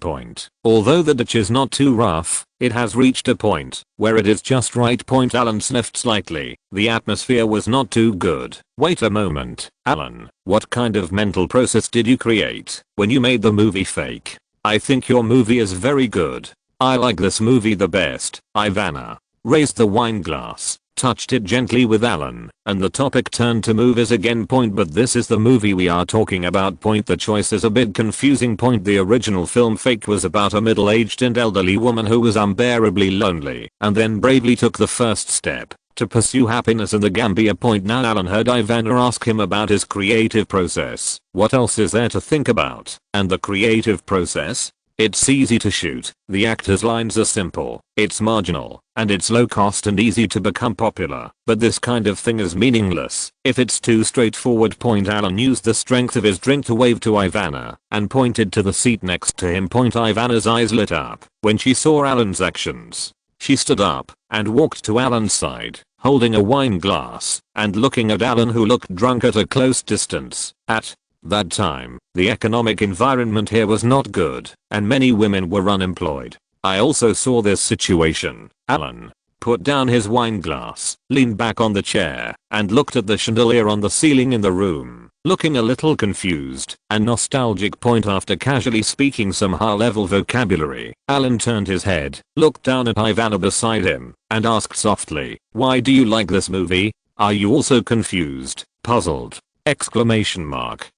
Although the ditch is not too rough, it has reached a point where it is just right. Alan sniffed slightly. The atmosphere was not too good. Wait a moment, Alan, what kind of mental process did you create when you made the movie Fake? I think your movie is very good. I like this movie the best. Ivana raised the wine glass, touched it gently with Alan, and the topic turned to movies again. But this is the movie we are talking about. The choice is a bit confusing. The original film Fake was about a middle-aged and elderly woman who was unbearably lonely and then bravely took the first step to pursue happiness in the Gambia. Now Alan heard Ivana ask him about his creative process. What else is there to think about? And the creative process? It's easy to shoot, the actor's lines are simple, it's marginal, and it's low cost and easy to become popular. But this kind of thing is meaningless if it's too straightforward. Alan used the strength of his drink to wave to Ivana and pointed to the seat next to him. Ivana's eyes lit up when she saw Alan's actions. She stood up and walked to Alan's side, holding a wine glass and looking at Alan, who looked drunk at a close distance. At that time, the economic environment here was not good, and many women were unemployed. I also saw this situation. Alan put down his wine glass, leaned back on the chair, and looked at the chandelier on the ceiling in the room, looking a little confused and nostalgic. After casually speaking some high-level vocabulary, Alan turned his head, looked down at Ivana beside him, and asked softly, "Why do you like this movie? Are you also confused, puzzled, Exclamation mark.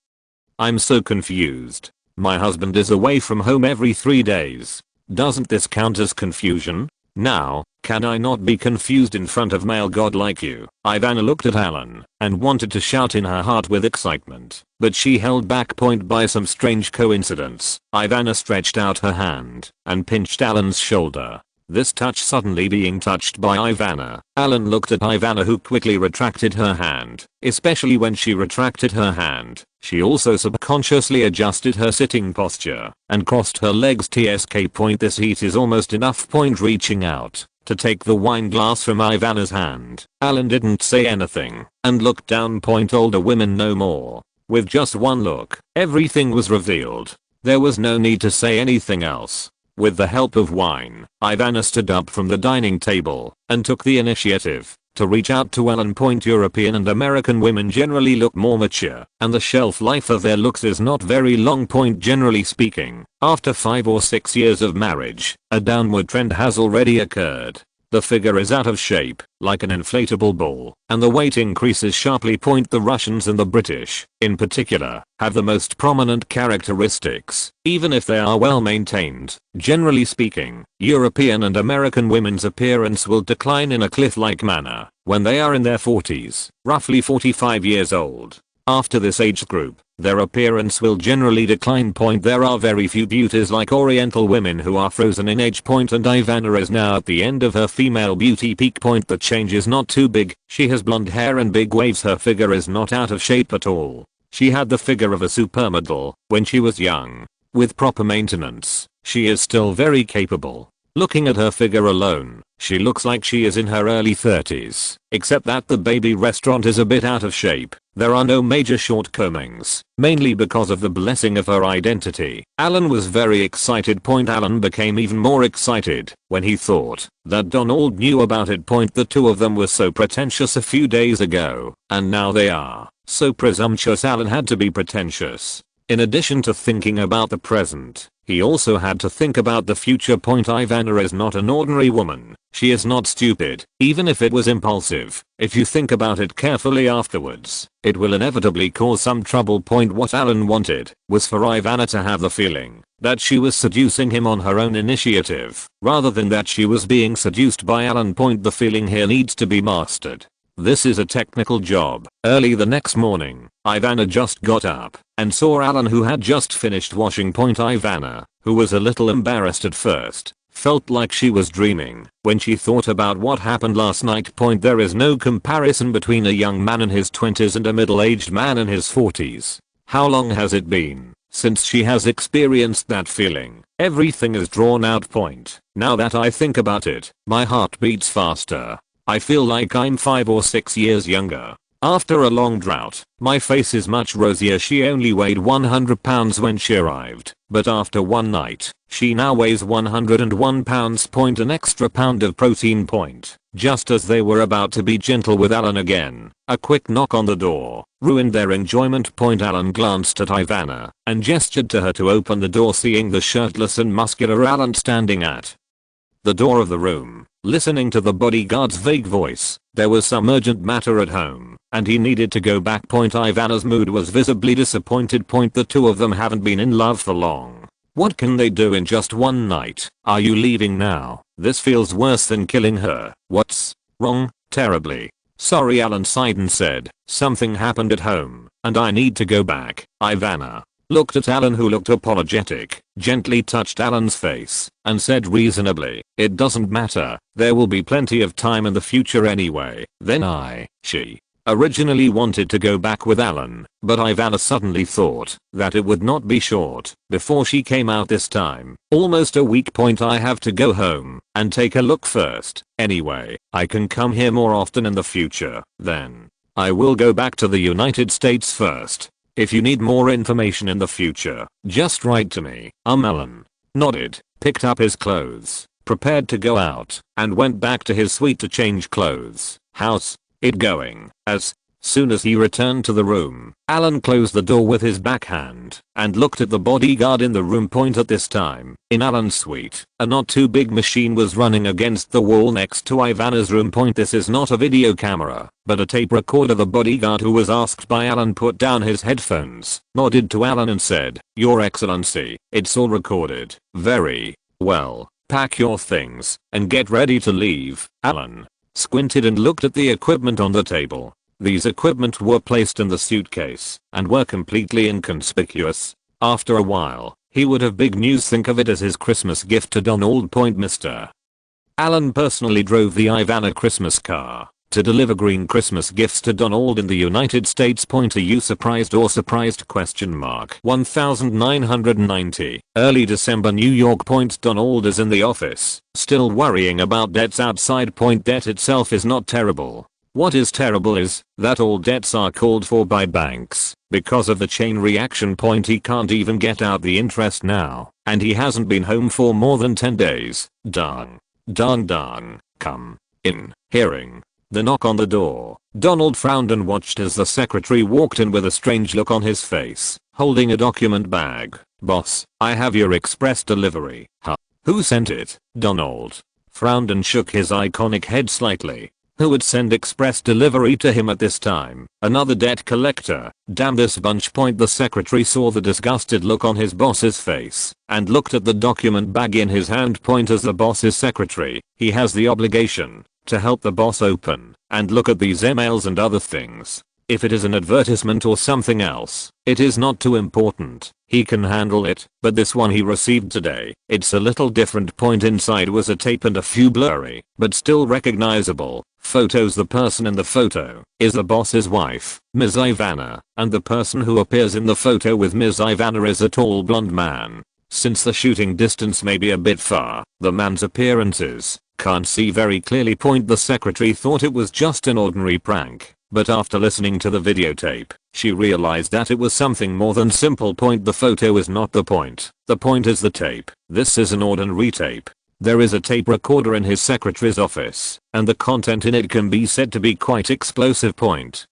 I'm so confused. My husband is away from home every 3 days. Doesn't this count as confusion? Now, can I not be confused in front of male god like you? Ivana looked at Alan and wanted to shout in her heart with excitement, but she held back point by some strange coincidence. Ivana stretched out her hand and pinched Alan's shoulder. This touch suddenly being touched by Ivana. Alan looked at Ivana, who quickly retracted her hand. Especially when she retracted her hand, she also subconsciously adjusted her sitting posture and crossed her legs. TSK point, this heat is almost enough point. Reaching out to take the wine glass from Ivana's hand, Alan didn't say anything and looked down point. Older women no more. With just one look, everything was revealed. There was no need to say anything else. With the help of wine, Ivana stood up from the dining table and took the initiative to reach out to Alan. Point, European and American women generally look more mature, and the shelf life of their looks is not very long. Point, generally speaking, after 5 or 6 years of marriage, a downward trend has already occurred. The figure is out of shape, like an inflatable ball, and the weight increases sharply. Point, the Russians and the British, in particular, have the most prominent characteristics, even if they are well maintained. Generally speaking, European and American women's appearance will decline in a cliff-like manner when they are in their 40s, roughly 45 years old. After this age group, their appearance will generally decline. Point, there are very few beauties like Oriental women who are frozen in age. Point, and Ivana is now at the end of her female beauty peak. Point, the change is not too big. She has blonde hair and big waves. Her figure is not out of shape at all. She had the figure of a supermodel when she was young. With proper maintenance, she is still very capable. Looking at her figure alone, she looks like she is in her early 30s, except that the baby restaurant is a bit out of shape. There are no major shortcomings, mainly because of the blessing of her identity. Alan was very excited. Point, Alan became even more excited when he thought that Donald knew about it. Point, the two of them were so pretentious a few days ago, and now they are so presumptuous. Alan had to be pretentious. In addition to thinking about the present, he also had to think about the future. Point, Ivana is not an ordinary woman. She is not stupid, even if it was impulsive. If you think about it carefully afterwards, it will inevitably cause some trouble. Point, what Alan wanted was for Ivana to have the feeling that she was seducing him on her own initiative, rather than that she was being seduced by Alan. Point, the feeling here needs to be mastered. This is a technical job. Early the next morning, Ivana just got up and saw Alan, who had just finished washing. Point, Ivana, who was a little embarrassed at first, felt like she was dreaming when she thought about what happened last night. Point, there is no comparison between a young man in his 20s and a middle-aged man in his 40s. How long has it been since she has experienced that feeling? Everything is drawn out. Point, now that I think about it, my heart beats faster. I feel like I'm 5 or 6 years younger. After a long drought, my face is much rosier. She only weighed 100 pounds when she arrived, but after one night, she now weighs 101 pounds. Point, an extra pound of protein. Point, just as they were about to be gentle with Alan again, a quick knock on the door ruined their enjoyment. Point, Alan glanced at Ivana and gestured to her to open the door, seeing the shirtless and muscular Alan standing at the door of the room, listening to the bodyguard's vague voice. There was some urgent matter at home, and he needed to go back. Point, Ivana's mood was visibly disappointed. Point, the two of them haven't been in love for long. What can they do in just one night? Are you leaving now? This feels worse than killing her. What's wrong? Terribly sorry, Alan sighed and said, something happened at home, and I need to go back. Ivana looked at Alan, who looked apologetic, gently touched Alan's face, and said reasonably, it doesn't matter, there will be plenty of time in the future anyway. Then she originally wanted to go back with Alan, but Ivana suddenly thought that it would not be short before she came out this time. Almost a week. Point, I have to go home and take a look first. Anyway, I can come here more often in the future. Then I will go back to the United States first. If you need more information in the future, just write to me. Alan nodded, picked up his clothes, prepared to go out, and went back to his suite to change clothes. How's it going? As Soon as he returned to the room, Alan closed the door with his backhand and looked at the bodyguard in the room. At this time, in Alan's suite, a not too big machine was running against the wall next to Ivana's room. This is not a video camera, but a tape recorder. The bodyguard, who was asked by Alan, put down his headphones, nodded to Alan and said, "Your Excellency, it's all recorded." "Very well. Pack your things and get ready to leave." Alan squinted and looked at the equipment on the table. These equipment were placed in the suitcase and were completely inconspicuous. After a while, he would have big news. Think of it as his Christmas gift to Donald. Mr. Alan personally drove the Ivana Christmas car to deliver green Christmas gifts to Donald in the United States. Are you surprised or surprised? 1990. Early December, New York. Donald is in the office, still worrying about debts outside. Debt itself is not terrible. What is terrible is that all debts are called for by banks because of the chain reaction. He can't even get out the interest now, and he hasn't been home for more than 10 days. Darn. Come in. Hearing the knock on the door, Donald frowned and watched as the secretary walked in with a strange look on his face, holding a document bag. "Boss, I have your express delivery." "Huh? Who sent it?" Donald frowned and shook his iconic head slightly. Who would send express delivery to him at this time? Another debt collector. Damn this bunch. The secretary saw the disgusted look on his boss's face and looked at the document bag in his hand. As the boss's secretary, he has the obligation to help the boss open and look at these emails and other things. If it is an advertisement or something else, it is not too important. He can handle it, but this one he received today, it's a little different. Inside was a tape and a few blurry, but still recognizable, photos. The person in the photo is the boss's wife, Ms. Ivana, and the person who appears in the photo with Ms. Ivana is a tall blonde man. Since the shooting distance may be a bit far, the man's appearances can't see very clearly. The secretary thought it was just an ordinary prank, but after listening to the videotape, she realized that it was something more than simple. The photo is not the point. The point is the tape. This is an ordinary tape. There is a tape recorder in his secretary's office, and the content in it can be said to be quite explosive.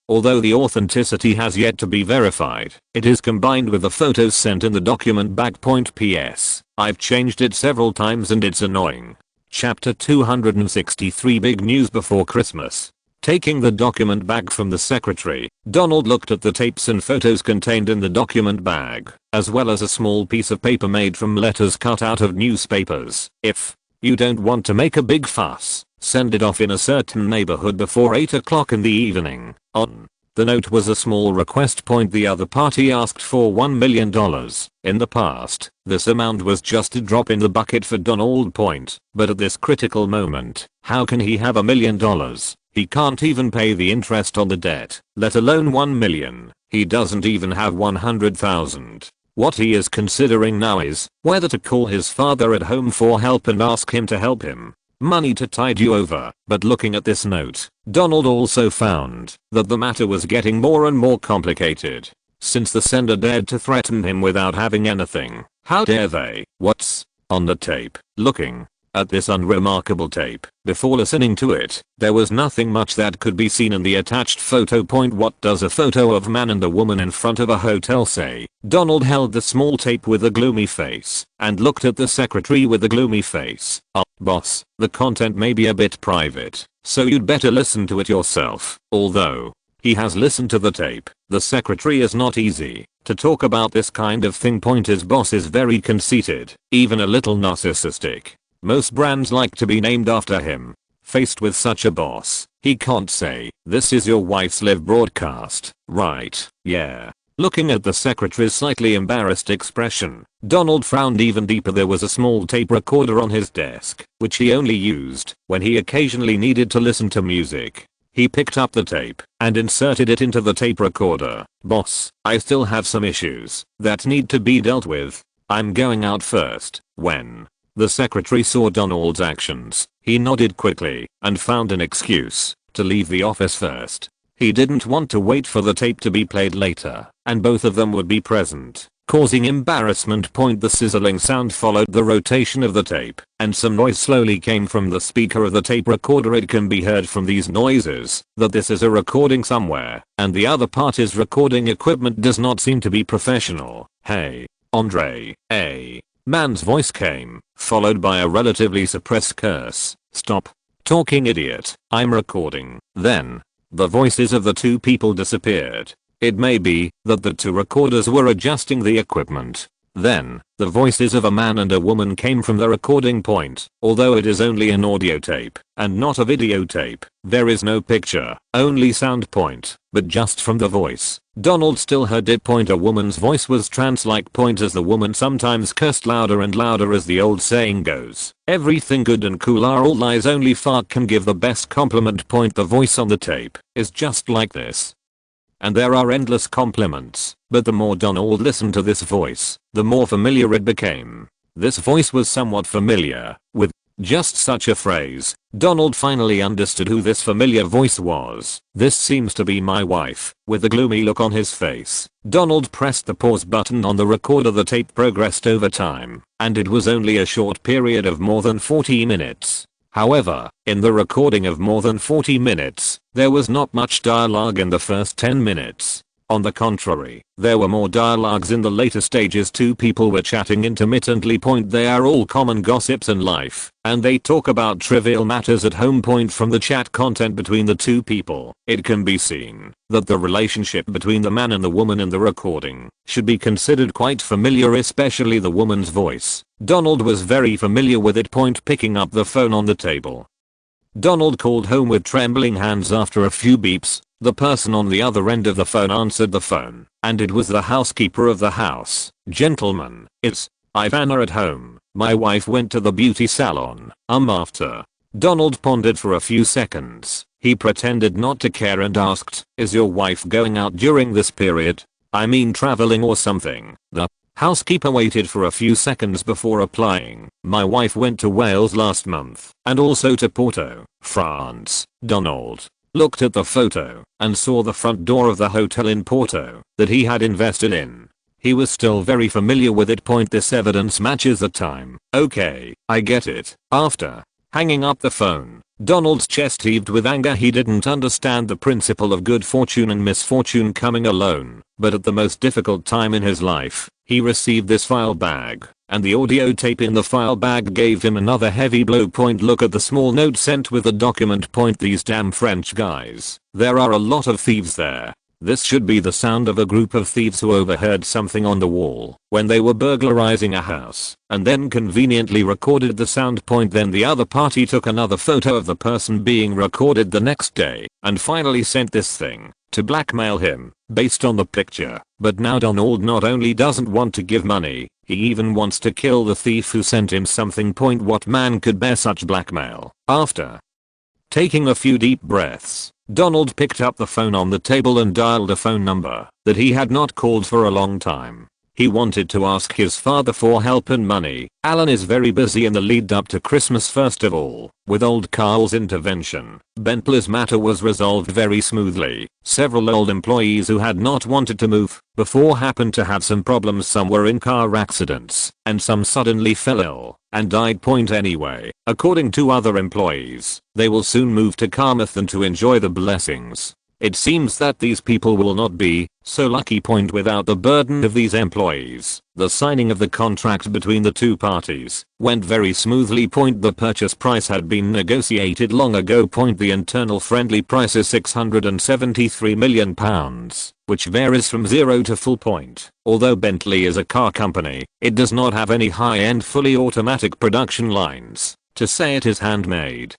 Although the authenticity has yet to be verified, it is combined with the photos sent in the document bag. PS. I've changed it several times and it's annoying. Chapter 263. Big news before Christmas. Taking the document bag from the secretary, Donald looked at the tapes and photos contained in the document bag, as well as a small piece of paper made from letters cut out of newspapers. "If you don't want to make a big fuss, send it off in a certain neighborhood before 8 o'clock in the evening." On the note was a small request. The other party asked for $1 million. In the past, this amount was just a drop in the bucket for Donald. But at this critical moment, how can he have $1 million? He can't even pay the interest on the debt, let alone $1 million. He doesn't even have $100,000. What he is considering now is whether to call his father at home for help and ask him to help him. Money to tide you over. But looking at this note, Donald also found that the matter was getting more and more complicated. Since the sender dared to threaten him without having anything, how dare they? What's on the tape? Looking at this unremarkable tape, before listening to it, there was nothing much that could be seen in the attached photo. What does a photo of a man and a woman in front of a hotel say? Donald held the small tape with a gloomy face and looked at the secretary with a gloomy face. Boss, the content may be a bit private, so you'd better listen to it yourself." Although he has listened to the tape, the secretary is not easy to talk about this kind of thing. His boss is very conceited, even a little narcissistic. Most brands like to be named after him. Faced with such a boss, he can't say, "This is your wife's live broadcast, right?" "Yeah." Looking at the secretary's slightly embarrassed expression, Donald frowned even deeper. There was a small tape recorder on his desk, which he only used when he occasionally needed to listen to music. He picked up the tape and inserted it into the tape recorder. "Boss, I still have some issues that need to be dealt with. I'm going out first." When the secretary saw Donald's actions, he nodded quickly and found an excuse to leave the office first. He didn't want to wait for the tape to be played later, and both of them would be present. causing embarrassment. The sizzling sound followed the rotation of the tape, and some noise slowly came from the speaker of the tape recorder. It can be heard from these noises that this is a recording somewhere, and the other party's recording equipment does not seem to be professional. "Hey, Andre, a man's voice came, followed by a relatively suppressed curse. "Stop talking, idiot. I'm recording." Then, the voices of the two people disappeared. It may be that the two recorders were adjusting the equipment. Then, the voices of a man and a woman came from the recording point. Although it is only an audio tape and not a videotape, there is no picture, only sound. But just from the voice, Donald still heard it. A woman's voice was trance-like. As the woman sometimes cursed louder and louder. As the old saying goes, everything good and cool are all lies, only fart can give the best compliment. The voice on the tape is just like this. And there are endless compliments, but the more Donald listened to this voice, the more familiar it became. This voice was somewhat familiar. With just such a phrase, Donald finally understood who this familiar voice was. "This seems to be my wife." With a gloomy look on his face, Donald pressed the pause button on the recorder. The tape progressed over time, and it was only a short period of more than 40 minutes. However, in the recording of more than 40 minutes, there was not much dialogue in the first 10 minutes. On the contrary, there were more dialogues in the later stages. Two people were chatting intermittently. They are all common gossips in life, and they talk about trivial matters at home. From the chat content between the two people, it can be seen that the relationship between the man and the woman in the recording should be considered quite familiar, especially the woman's voice. Donald was very familiar with it. Picking up the phone on the table, Donald called home with trembling hands. After a few beeps, the person on the other end of the phone answered the phone, and it was the housekeeper of the house. "Gentlemen, it's Ivana at home. My wife went to the beauty salon. After." Donald pondered for a few seconds. He pretended not to care and asked, "Is your wife going out during this period? I mean traveling or something?" The housekeeper waited for a few seconds before replying, "My wife went to Wales last month, and also to Porto, France." Donald looked at the photo and saw the front door of the hotel in Porto that he had invested in. He was still very familiar with it. This evidence matches the time. "Okay, I get it." After hanging up the phone, Donald's chest heaved with anger. He didn't understand the principle of good fortune and misfortune coming alone, but at the most difficult time in his life, he received this file bag, and the audio tape in the file bag gave him another heavy blow. Look at the small note sent with the document. These damn French guys. There are a lot of thieves there. This should be the sound of a group of thieves who overheard something on the wall when they were burglarizing a house, and then conveniently recorded the sound. Then the other party took another photo of the person being recorded the next day, and finally sent this thing to blackmail him based on the picture. But now Donald not only doesn't want to give money, he even wants to kill the thief who sent him something. What man could bear such blackmail? After taking a few deep breaths, Donald picked up the phone on the table and dialed a phone number that he had not called for a long time. He wanted to ask his father for help and money. Alan is very busy in the lead up to Christmas. First of all, with old Carl's intervention, Bentley's matter was resolved very smoothly. Several old employees who had not wanted to move before happened to have some problems. Some were in car accidents, and some suddenly fell ill and died. Anyway, according to other employees, they will soon move to Carmouth and to enjoy the blessings. It seems that these people will not be so lucky. Without the burden of these employees, the signing of the contract between the two parties went very smoothly. The purchase price had been negotiated long ago. The internal friendly price is £673 million, which varies from 0 to full. Although Bentley is a car company, it does not have any high-end fully automatic production lines. To say it is handmade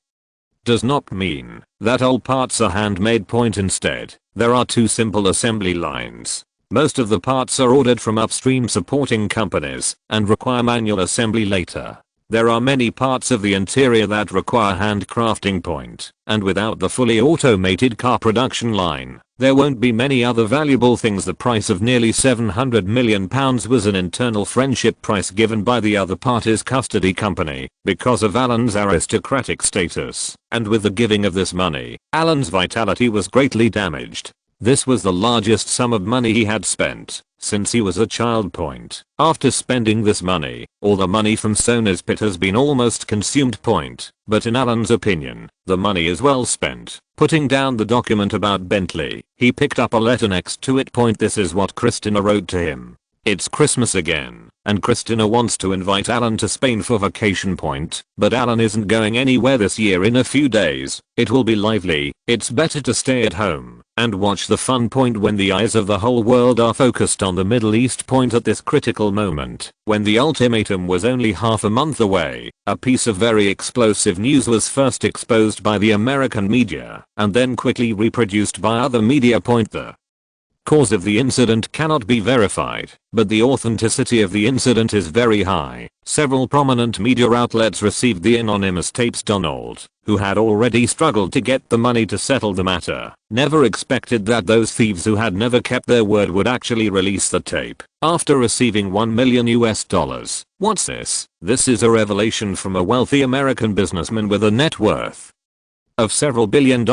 does not mean that all parts are handmade. Instead, there are two simple assembly lines. Most of the parts are ordered from upstream supporting companies and require manual assembly later. There are many parts of the interior that require handcrafting. And without the fully automated car production line, there won't be many other valuable things. The price of nearly £700 million was an internal friendship price given by the other party's custody company because of Alan's aristocratic status. And with the giving of this money, Alan's vitality was greatly damaged. This was the largest sum of money he had spent since he was a child. After spending this money, all the money from Sony's pit has been almost consumed. But in Alan's opinion, the money is well spent. Putting down the document about Bentley, he picked up a letter next to it. This is what Christina wrote to him. It's Christmas again, and Christina wants to invite Alan to Spain for vacation. But Alan isn't going anywhere this year. In a few days, it will be lively. It's better to stay at home and watch the fun. When the eyes of the whole world are focused on the Middle East. At this critical moment, when the ultimatum was only half a month away, a piece of very explosive news was first exposed by the American media and then quickly reproduced by other media. The cause of the incident cannot be verified, but the authenticity of the incident is very high. Several prominent media outlets received the anonymous tapes. Donald, who had already struggled to get the money to settle the matter, never expected that those thieves who had never kept their word would actually release the tape after receiving $1 million. What's this? This is a revelation from a wealthy American businessman with a net worth of several $billion,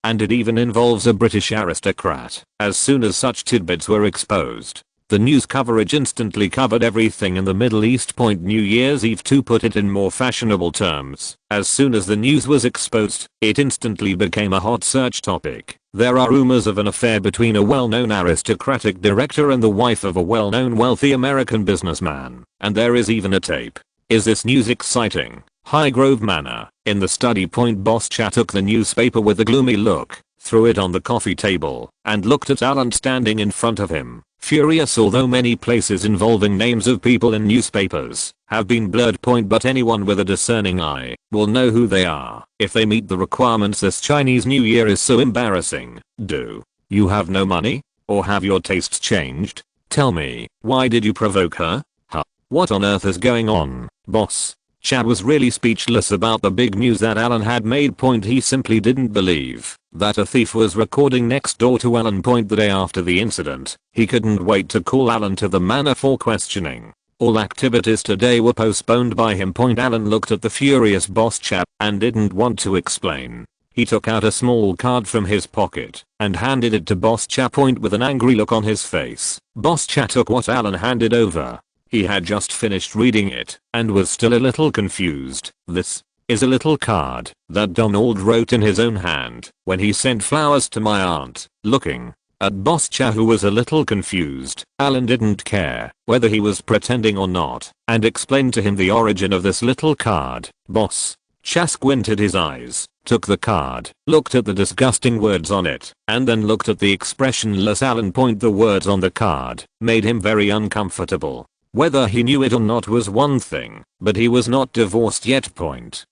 and it even involves a British aristocrat. As soon as such tidbits were exposed, the news coverage instantly covered everything in the Middle East. New Year's Eve, to put it in more fashionable terms, as soon as the news was exposed, it instantly became a hot search topic. There are rumors of an affair between a well-known aristocratic director and the wife of a well-known wealthy American businessman, and there is even a tape. Is this news exciting? Highgrove Manor, in the study. Boss Chat took the newspaper with a gloomy look, threw it on the coffee table, and looked at Alan standing in front of him, furious. Although many places involving names of people in newspapers have been blurred. But anyone with a discerning eye will know who they are if they meet the requirements. This Chinese New Year is so embarrassing. Do you have no money? Or have your tastes changed? Tell me, why did you provoke her? Huh? What on earth is going on, boss? Chad was really speechless about the big news that Alan had made. He simply didn't believe that a thief was recording next door to Alan. The day after the incident, he couldn't wait to call Alan to the manor for questioning. All activities today were postponed by him. Alan looked at the furious boss chap and didn't want to explain. He took out a small card from his pocket and handed it to boss chap with an angry look on his face. Boss chat took what Alan handed over. He had just finished reading it and was still a little confused. This is a little card that Donald wrote in his own hand when he sent flowers to my aunt. Looking at Boss Cha, who was a little confused, Alan didn't care whether he was pretending or not and explained to him the origin of this little card. Boss Cha squinted his eyes, took the card, looked at the disgusting words on it, and then looked at the expressionless Alan. The words on the card made him very uncomfortable. Whether he knew it or not was one thing, but he was not divorced yet.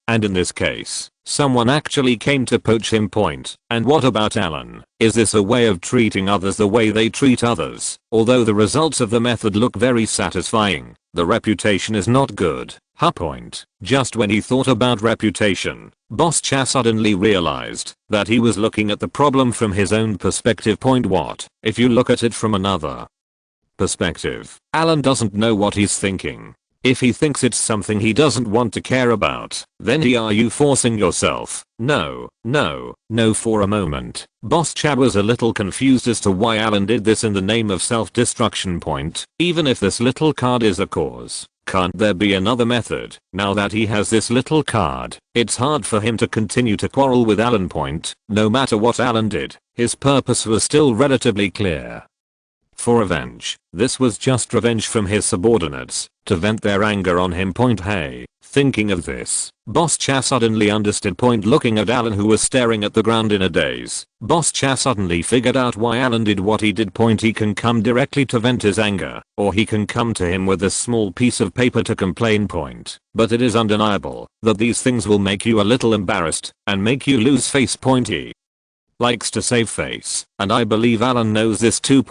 And in this case, someone actually came to poach him. And what about Alan? Is this a way of treating others the way they treat others? Although the results of the method look very satisfying, the reputation is not good. Just when he thought about reputation, Boss Cha suddenly realized that he was looking at the problem from his own perspective. What if you look at it from another perspective? Alan doesn't know what he's thinking. If he thinks it's something he doesn't want to care about, then are you forcing yourself? No, for a moment. Boss Chad was a little confused as to why Alan did this in the name of self-destruction. Even if this little card is a cause, can't there be another method? Now that he has this little card, it's hard for him to continue to quarrel with Alan. No matter what Alan did, his purpose was still relatively clear. For revenge. This was just revenge from his subordinates to vent their anger on him. Hey, thinking of this, Boss Cha suddenly understood. Looking at Alan, who was staring at the ground in a daze, Boss Cha suddenly figured out why Alan did what he did. He can come directly to vent his anger, or he can come to him with a small piece of paper to complain. But it is undeniable that these things will make you a little embarrassed and make you lose face. He likes to save face, and I believe Alan knows this too.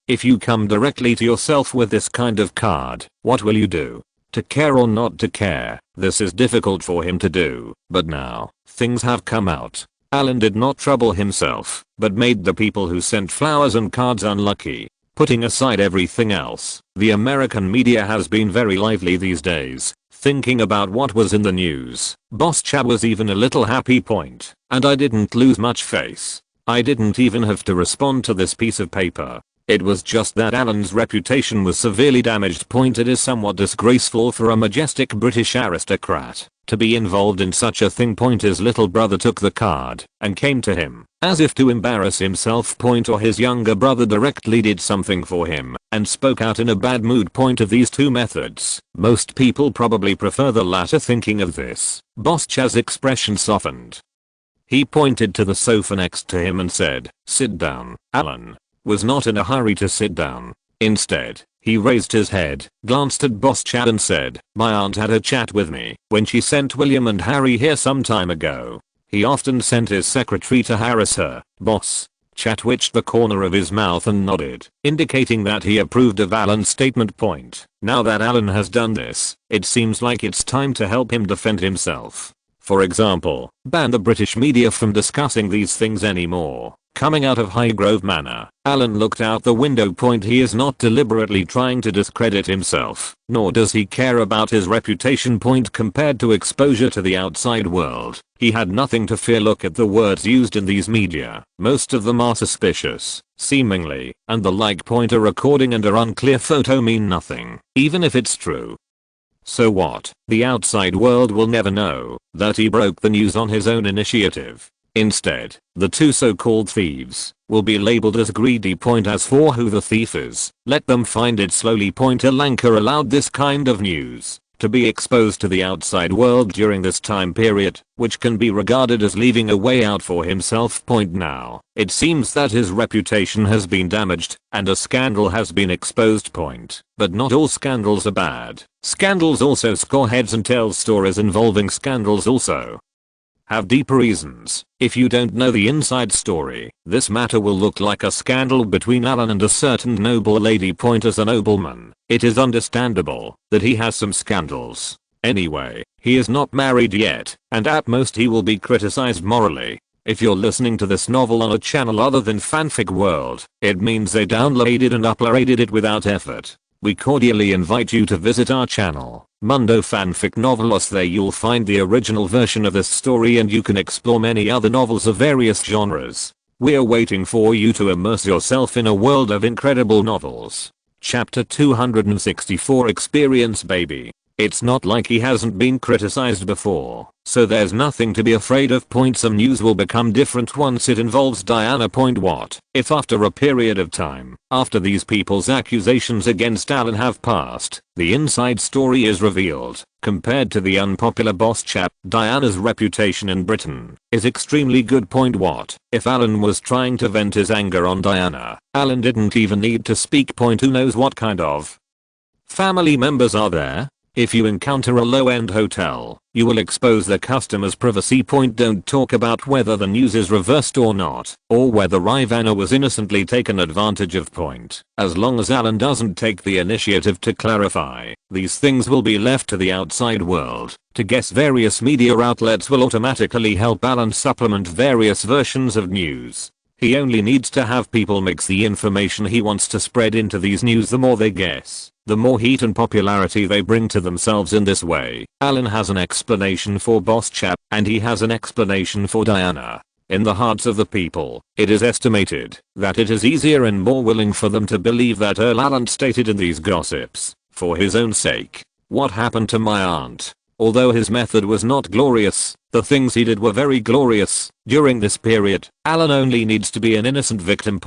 If you come directly to yourself with this kind of card, what will you do? To care or not to care? This is difficult for him to do, but now, things have come out. Alan did not trouble himself, but made the people who sent flowers and cards unlucky. Putting aside everything else, the American media has been very lively these days, thinking about what was in the news. Boss Cha was even a little happy. And I didn't lose much face. I didn't even have to respond to this piece of paper. It was just that Alan's reputation was severely damaged. It is somewhat disgraceful for a majestic British aristocrat to be involved in such a thing. His little brother took the card and came to him as if to embarrass himself. Or his younger brother directly did something for him and spoke out in a bad mood. Of these two methods, most people probably prefer the latter. Thinking of this, Boss Chaz's expression softened. He pointed to the sofa next to him and said, "Sit down." Alan was not in a hurry to sit down. Instead, he raised his head, glanced at Boss Chad and said, "My aunt had a chat with me when she sent William and Harry here some time ago. He often sent his secretary to harass her." Boss Chad twitched the corner of his mouth and nodded, indicating that he approved of Alan's statement. Now that Alan has done this, it seems like it's time to help him defend himself. For example, ban the British media from discussing these things anymore. Coming out of Highgrove Manor, Alan looked out the window. He is not deliberately trying to discredit himself, nor does he care about his reputation. Compared to exposure to the outside world, he had nothing to fear. Look at the words used in these media. Most of them are suspicious, seemingly, and the like. A recording and a unclear photo mean nothing, even if it's true. So what? The outside world will never know that he broke the news on his own initiative. Instead, the two so-called thieves will be labeled as greedy. As for who the thief is, let them find it slowly. Alanka allowed this kind of news to be exposed to the outside world during this time period, which can be regarded as leaving a way out for himself. Now, it seems that his reputation has been damaged and a scandal has been exposed. But not all scandals are bad. Scandals also score heads and tell stories involving scandals also have deeper reasons. If you don't know the inside story, this matter will look like a scandal between Alan and a certain noble lady. As a nobleman, it is understandable that he has some scandals. Anyway, he is not married yet, and at most he will be criticized morally. If you're listening to this novel on a channel other than Fanfic World, it means they downloaded and uploaded it without effort. We cordially invite you to visit our channel, Mundo Fanfic Novelos. There you'll find the original version of this story and you can explore many other novels of various genres. We're waiting for you to immerse yourself in a world of incredible novels. Chapter 264 Experience Baby. It's not like he hasn't been criticized before, so there's nothing to be afraid of. Some news will become different once it involves Diana. What if after a period of time, after these people's accusations against Alan have passed, the inside story is revealed? Compared to the unpopular boss chap, Diana's reputation in Britain is extremely good. What if Alan was trying to vent his anger on Diana? Alan didn't even need to speak. Who knows what kind of family members are there? If you encounter a low-end hotel, you will expose the customer's privacy. Don't talk about whether the news is reversed or not, or whether Ivana was innocently taken advantage of. As long as Alan doesn't take the initiative to clarify, these things will be left to the outside world to guess. Various media outlets will automatically help Alan supplement various versions of news. He only needs to have people mix the information he wants to spread into these news. The more they guess, the more heat and popularity they bring to themselves. In this way, Alan has an explanation for Boss Chap, and he has an explanation for Diana. In the hearts of the people, it is estimated that it is easier and more willing for them to believe that Earl Alan stated in these gossips, for his own sake. What happened to my aunt? Although his method was not glorious, the things he did were very glorious. During this period, Alan only needs to be an innocent victim.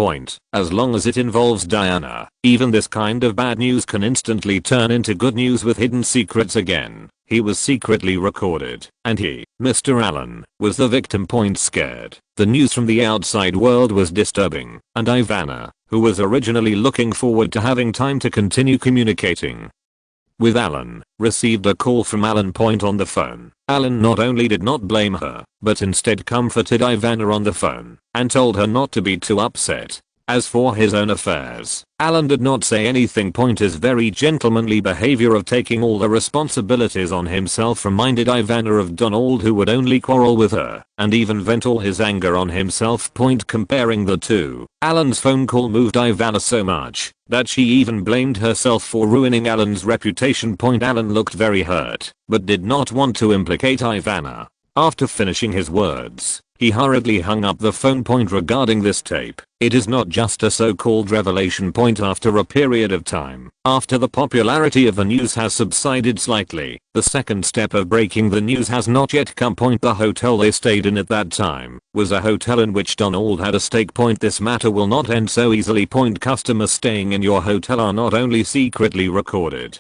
As long as it involves Diana, even this kind of bad news can instantly turn into good news with hidden secrets. Again, he was secretly recorded, and he, Mr. Allen, was the victim. Scared. The news from the outside world was disturbing, and Ivana, who was originally looking forward to having time to continue communicating with Alan, received a call from Alan. On the phone, Alan not only did not blame her, but instead comforted Ivana on the phone and told her not to be too upset. As for his own affairs, Alan did not say anything. His very gentlemanly behavior of taking all the responsibilities on himself reminded Ivana of Donald, who would only quarrel with her and even vent all his anger on himself. Comparing the two, Alan's phone call moved Ivana so much that she even blamed herself for ruining Alan's reputation. Alan looked very hurt, but did not want to implicate Ivana. After finishing his words, He hurriedly hung up the phone. Regarding this tape, it is not just a so-called revelation. After a period of time, after the popularity of the news has subsided slightly, the second step of breaking the news has not yet come. The hotel they stayed in at that time was a hotel in which Donald had a stake. This matter will not end so easily. Customers staying in your hotel are not only secretly recorded,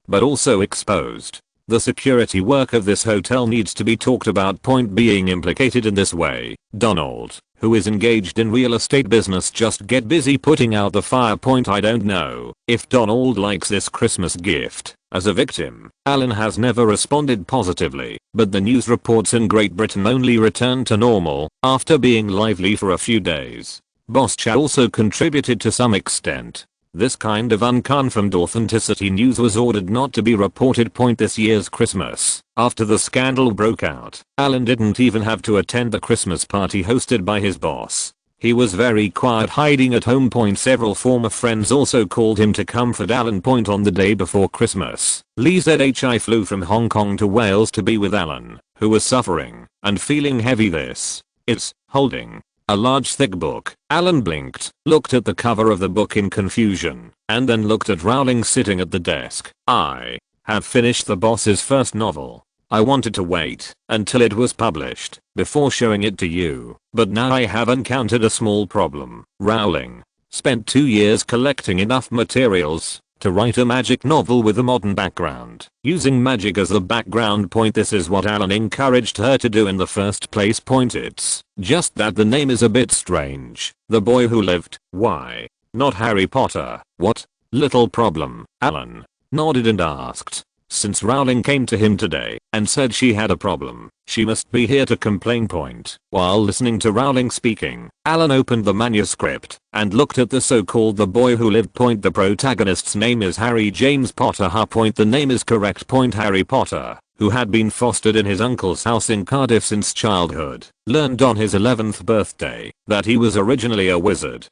but also exposed. The security work of this hotel needs to be talked about. Being implicated in this way, Donald, who is engaged in real estate business, just get busy putting out the fire. I don't know if Donald likes this Christmas gift. As a victim, Alan has never responded positively, but the news reports in Great Britain only returned to normal after being lively for a few days. Boss Chow also contributed to some extent. This kind of unconfirmed authenticity news was ordered not to be reported. This year's Christmas, after the scandal broke out, Alan didn't even have to attend the Christmas party hosted by his boss. He was very quiet, hiding at home. Several former friends also called him to comfort Alan. On the day before Christmas, Lee ZHI flew from Hong Kong to Wales to be with Alan, who was suffering and feeling heavy. This is holding a large thick book. Alan blinked, looked at the cover of the book in confusion, and then looked at Rowling sitting at the desk. I have finished the boss's first novel. I wanted to wait until it was published before showing it to you, but now I have encountered a small problem. Rowling spent 2 years collecting enough materials to write a magic novel with a modern background, using magic as the background. This is what Alan encouraged her to do in the first place. It's just that the name is a bit strange. The Boy Who Lived. Why not Harry Potter? What little problem? Alan nodded and asked, since Rowling came to him today and said she had a problem, she must be here to complain. While listening to Rowling speaking, Alan opened the manuscript and looked at the so-called The Boy Who Lived. The protagonist's name is Harry James Potter. The name is correct. Harry Potter, who had been fostered in his uncle's house in Cardiff since childhood, learned on his 11th birthday that he was originally a wizard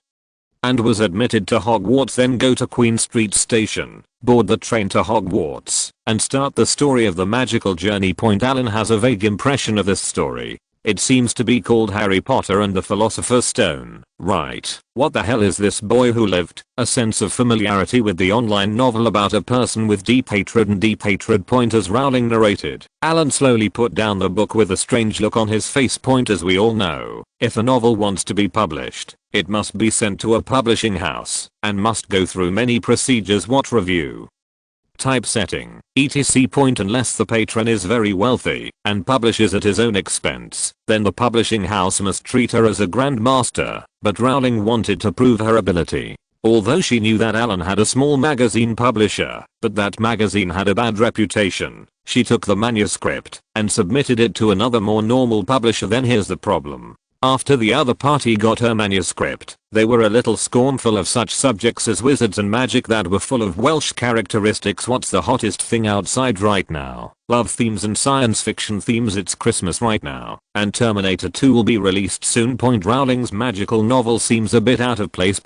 and was admitted to Hogwarts. Then go to Queen Street Station, board the train to Hogwarts, and start the story of the magical journey. Alan has a vague impression of this story. It seems to be called Harry Potter and the Philosopher's Stone. Right. What the hell is this Boy Who Lived? A sense of familiarity with the online novel about a person with deep hatred. As Rowling narrated, Alan slowly put down the book with a strange look on his face. As we all know, if a novel wants to be published, it must be sent to a publishing house and must go through many procedures. What review, typesetting, etc. Unless the patron is very wealthy and publishes at his own expense, then the publishing house must treat her as a grandmaster. But Rowling wanted to prove her ability. Although she knew that Alan had a small magazine publisher, but that magazine had a bad reputation, she took the manuscript and submitted it to another more normal publisher. Then here's the problem. After the other party got her manuscript, they were a little scornful of such subjects as wizards and magic that were full of Welsh characteristics. What's the hottest thing outside right now? Love themes and science fiction themes. It's Christmas right now, and Terminator 2 will be released soon. Rowling's magical novel seems a bit out of place.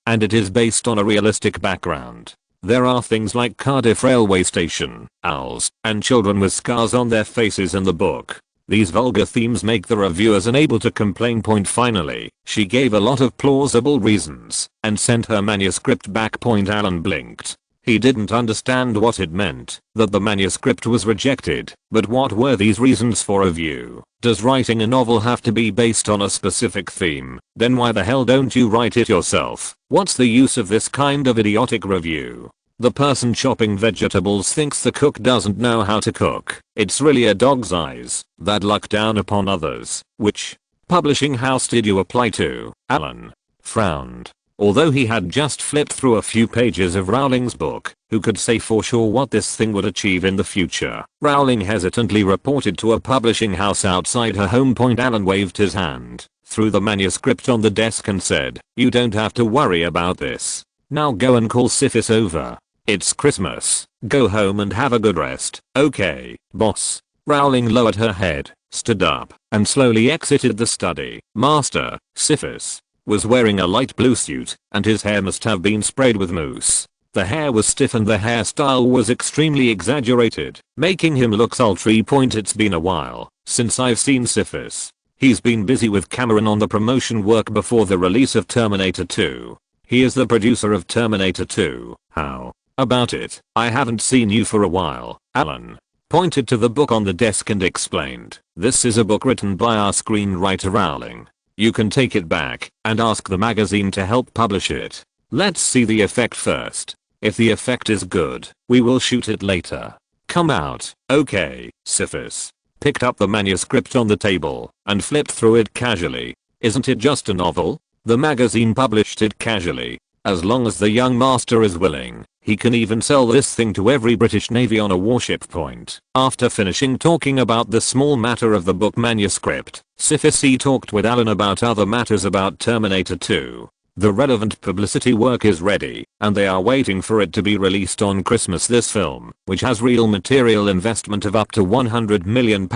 And it is based on a realistic background. There are things like Cardiff railway station, owls, and children with scars on their faces in the book. These vulgar themes make the reviewers unable to complain. Finally, she gave a lot of plausible reasons and sent her manuscript back. Alan blinked. He didn't understand what it meant that the manuscript was rejected, but what were these reasons for review? Does writing a novel have to be based on a specific theme? Then why the hell don't you write it yourself? What's the use of this kind of idiotic review? The person chopping vegetables thinks the cook doesn't know how to cook. It's really a dog's eyes that look down upon others. Which publishing house did you apply to? Alan frowned. Although he had just flipped through a few pages of Rowling's book, who could say for sure what this thing would achieve in the future? Rowling hesitantly reported to a publishing house outside her home. Alan waved his hand through the manuscript on the desk and said, "You don't have to worry about this. Now go and call Syphis over. It's Christmas. Go home and have a good rest." "Okay, boss." Rowling lowered her head, stood up, and slowly exited the study. Master Syphis was wearing a light blue suit, and his hair must have been sprayed with mousse. The hair was stiff and the hairstyle was extremely exaggerated, making him look sultry. It's been a while since I've seen Syphis. He's been busy with Cameron on the promotion work before the release of Terminator 2. He is the producer of Terminator 2. How about it? I haven't seen you for a while. Alan pointed to the book on the desk and explained, "This is a book written by our screenwriter Rowling. You can take it back and ask the magazine to help publish it. Let's see the effect first. If the effect is good, we will shoot it later. Come out." Okay. Syphis picked up the manuscript on the table and flipped through it casually. Isn't it just a novel? The magazine published it casually. As long as the young master is willing, he can even sell this thing to every British Navy on a warship point. After finishing talking about the small matter of the book manuscript, Syphis talked with Alan about other matters about Terminator 2. The relevant publicity work is ready, and they are waiting for it to be released on Christmas. This film, which has real material investment of up to £100 million,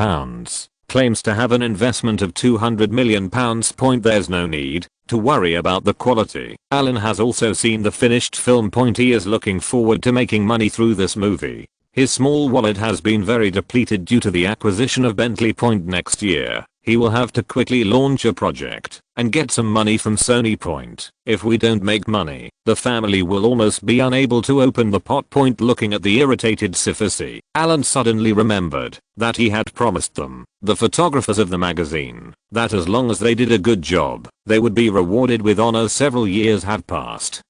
claims to have an investment of £200 million. There's no need to worry about the quality. Alan has also seen the finished film. He is looking forward to making money through this movie. His small wallet has been very depleted due to the acquisition of Bentley. Next year, he will have to quickly launch a project and get some money from Sony. If we don't make money, the family will almost be unable to open the pot. Looking at the irritated Syphis, Alan suddenly remembered that he had promised them, the photographers of the magazine, that as long as they did a good job, they would be rewarded with honors. Several years had passed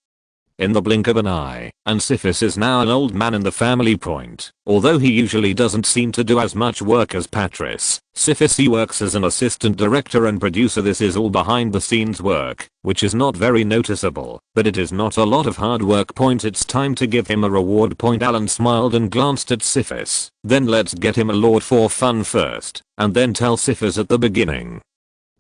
in the blink of an eye, and Syphis is now an old man in the family. Although he usually doesn't seem to do as much work as Patrice, Syphis works as an assistant director and producer. This is all behind the scenes work, which is not very noticeable, but it is not a lot of hard work. It's time to give him a reward. Alan smiled and glanced at Syphis. Then let's get him a lord for fun first, and then tell Syphis at the beginning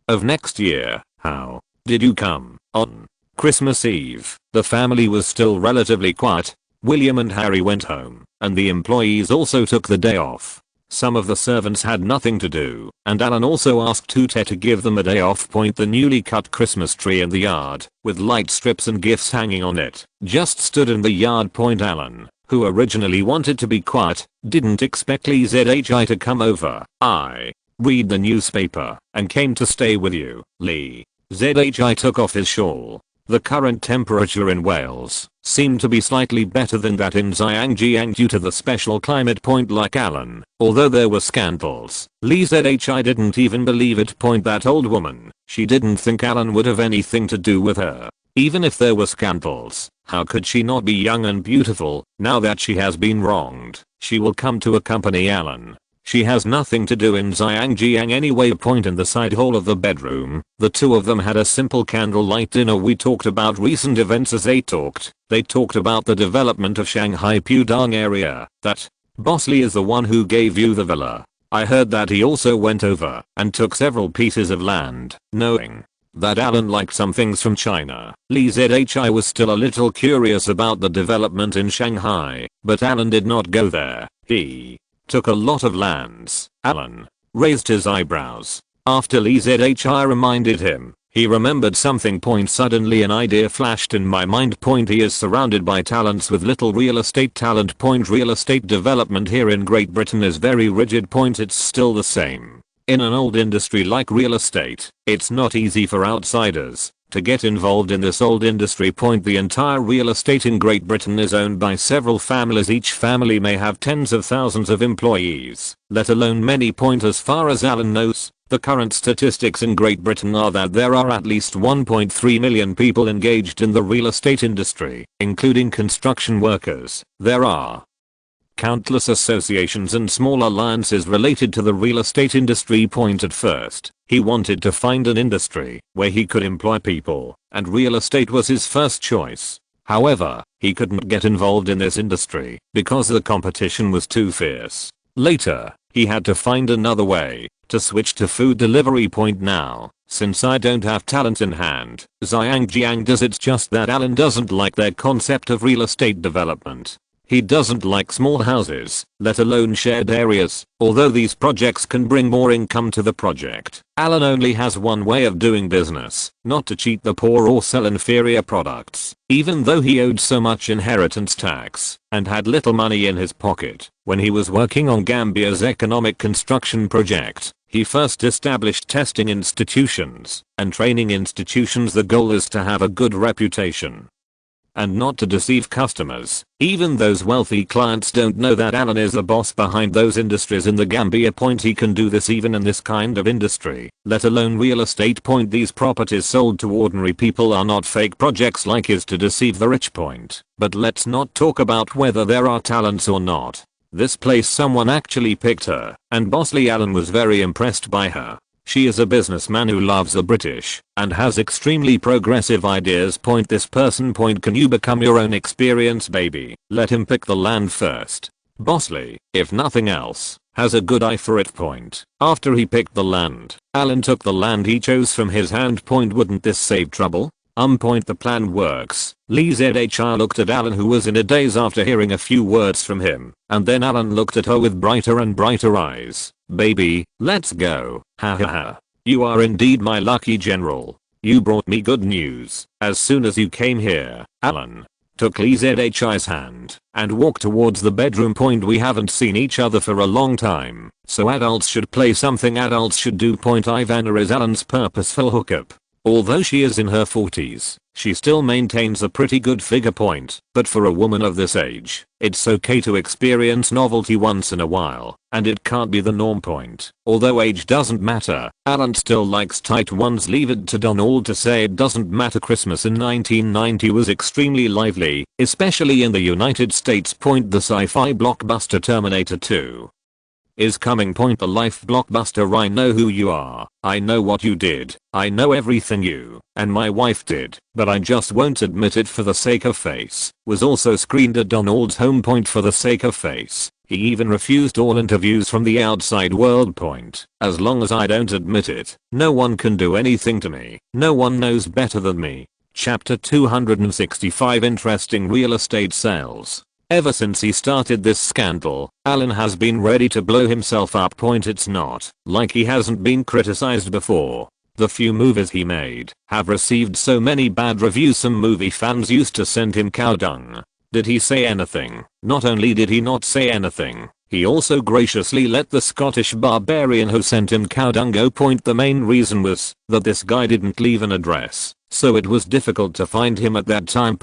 of next year. How did you come on Christmas Eve? The family was still relatively quiet. William and Harry went home, and the employees also took the day off. Some of the servants had nothing to do, and Alan also asked Tute to give them a day off. The newly cut Christmas tree in the yard, with light strips and gifts hanging on it, just stood in the yard. Alan, who originally wanted to be quiet, didn't expect Lee ZHI to come over. "I read the newspaper and came to stay with you, Lee." ZHI took off his shawl. The current temperature in Wales seemed to be slightly better than that in Zhejiang due to the special climate. Like Alan, although there were scandals, Lee ZHI didn't even believe it. That old woman, she didn't think Alan would have anything to do with her. Even if there were scandals, how could she not be young and beautiful? Now that she has been wronged, she will come to accompany Alan. She has nothing to do in Zhejiang anyway. In the side hall of the bedroom, the two of them had a simple candlelight dinner. We talked about recent events as they talked. They talked about the development of Shanghai Pudong area. That Boss Lee is the one who gave you the villa. I heard that he also went over and took several pieces of land, knowing that Alan liked some things from China. Lee ZHI was still a little curious about the development in Shanghai, but Alan did not go there. He took a lot of lands. Alan raised his eyebrows after Lee ZHI reminded him. He remembered something. Suddenly an idea flashed in my mind. He is surrounded by talents with little real estate talent. Real estate development here in Great Britain is very rigid. It's still the same. In an old industry like real estate, it's not easy for outsiders to get involved in this old industry. The entire real estate in Great Britain is owned by several families. Each family may have tens of thousands of employees, let alone many. As far as Alan knows, the current statistics in Great Britain are that there are at least 1.3 million people engaged in the real estate industry, including construction workers. There are countless associations and small alliances related to the real estate industry. At first, he wanted to find an industry where he could employ people, and real estate was his first choice. However, he couldn't get involved in this industry because the competition was too fierce. Later, he had to find another way to switch to food delivery. Now, since I don't have talent in hand, Zhejiang does. It's just that Alan doesn't like their concept of real estate development. He doesn't like small houses, let alone shared areas. Although these projects can bring more income to the project, Alan only has one way of doing business, not to cheat the poor or sell inferior products. Even though he owed so much inheritance tax and had little money in his pocket when he was working on Gambia's economic construction project, He first established testing institutions and training institutions. The goal is to have a good reputation and not to deceive customers. Even those wealthy clients don't know that Alan is the boss behind those industries in the Gambia. He can do this even in this kind of industry, let alone real estate. These properties sold to ordinary people are not fake projects like his to deceive the rich. But let's not talk about whether there are talents or not. This place, someone actually picked her, and Bosley Allen was very impressed by her. She is a businessman who loves the British and has extremely progressive ideas. This person. Can you become your own experience, baby? Let him pick the land first. Bosley, if nothing else, has a good eye for it. After he picked the land, Alan took the land he chose from his hand. Wouldn't this save trouble? The plan works. Lee ZHI looked at Alan, who was in a daze after hearing a few words from him, and then Alan looked at her with brighter and brighter eyes. Baby, let's go. Ha ha ha. You are indeed my lucky general. You brought me good news. As soon as you came here, Alan took Lee ZHI's hand and walked towards the bedroom. We haven't seen each other for a long time, so adults should play something adults should do. Ivana is Alan's purposeful hookup. Although she is in her 40s, she still maintains a pretty good figure. But for a woman of this age, it's okay to experience novelty once in a while, and it can't be the norm. Although age doesn't matter, Alan still likes tight ones. Leave it to Donald to say it doesn't matter. Christmas in 1990 was extremely lively, especially in the United States. The sci-fi blockbuster Terminator 2 is coming. The life blockbuster I Know Who You Are, I Know What You Did, I Know Everything You and My Wife Did, but I Just Won't Admit It for the Sake of Face, was also screened at Donald's home. For the sake of face, he even refused all interviews from the outside world. As long as I don't admit it, no one can do anything to me. No one knows better than me. Chapter 265 Interesting real estate sales. Ever since he started this scandal, Alan has been ready to blow himself up. It's not like he hasn't been criticized before. The few movies he made have received so many bad reviews. Some movie fans used to send him cow dung. Did he say anything? Not only did he not say anything, he also graciously let the Scottish barbarian who sent him cow dung go. The main reason was that this guy didn't leave an address, so it was difficult to find him at that time.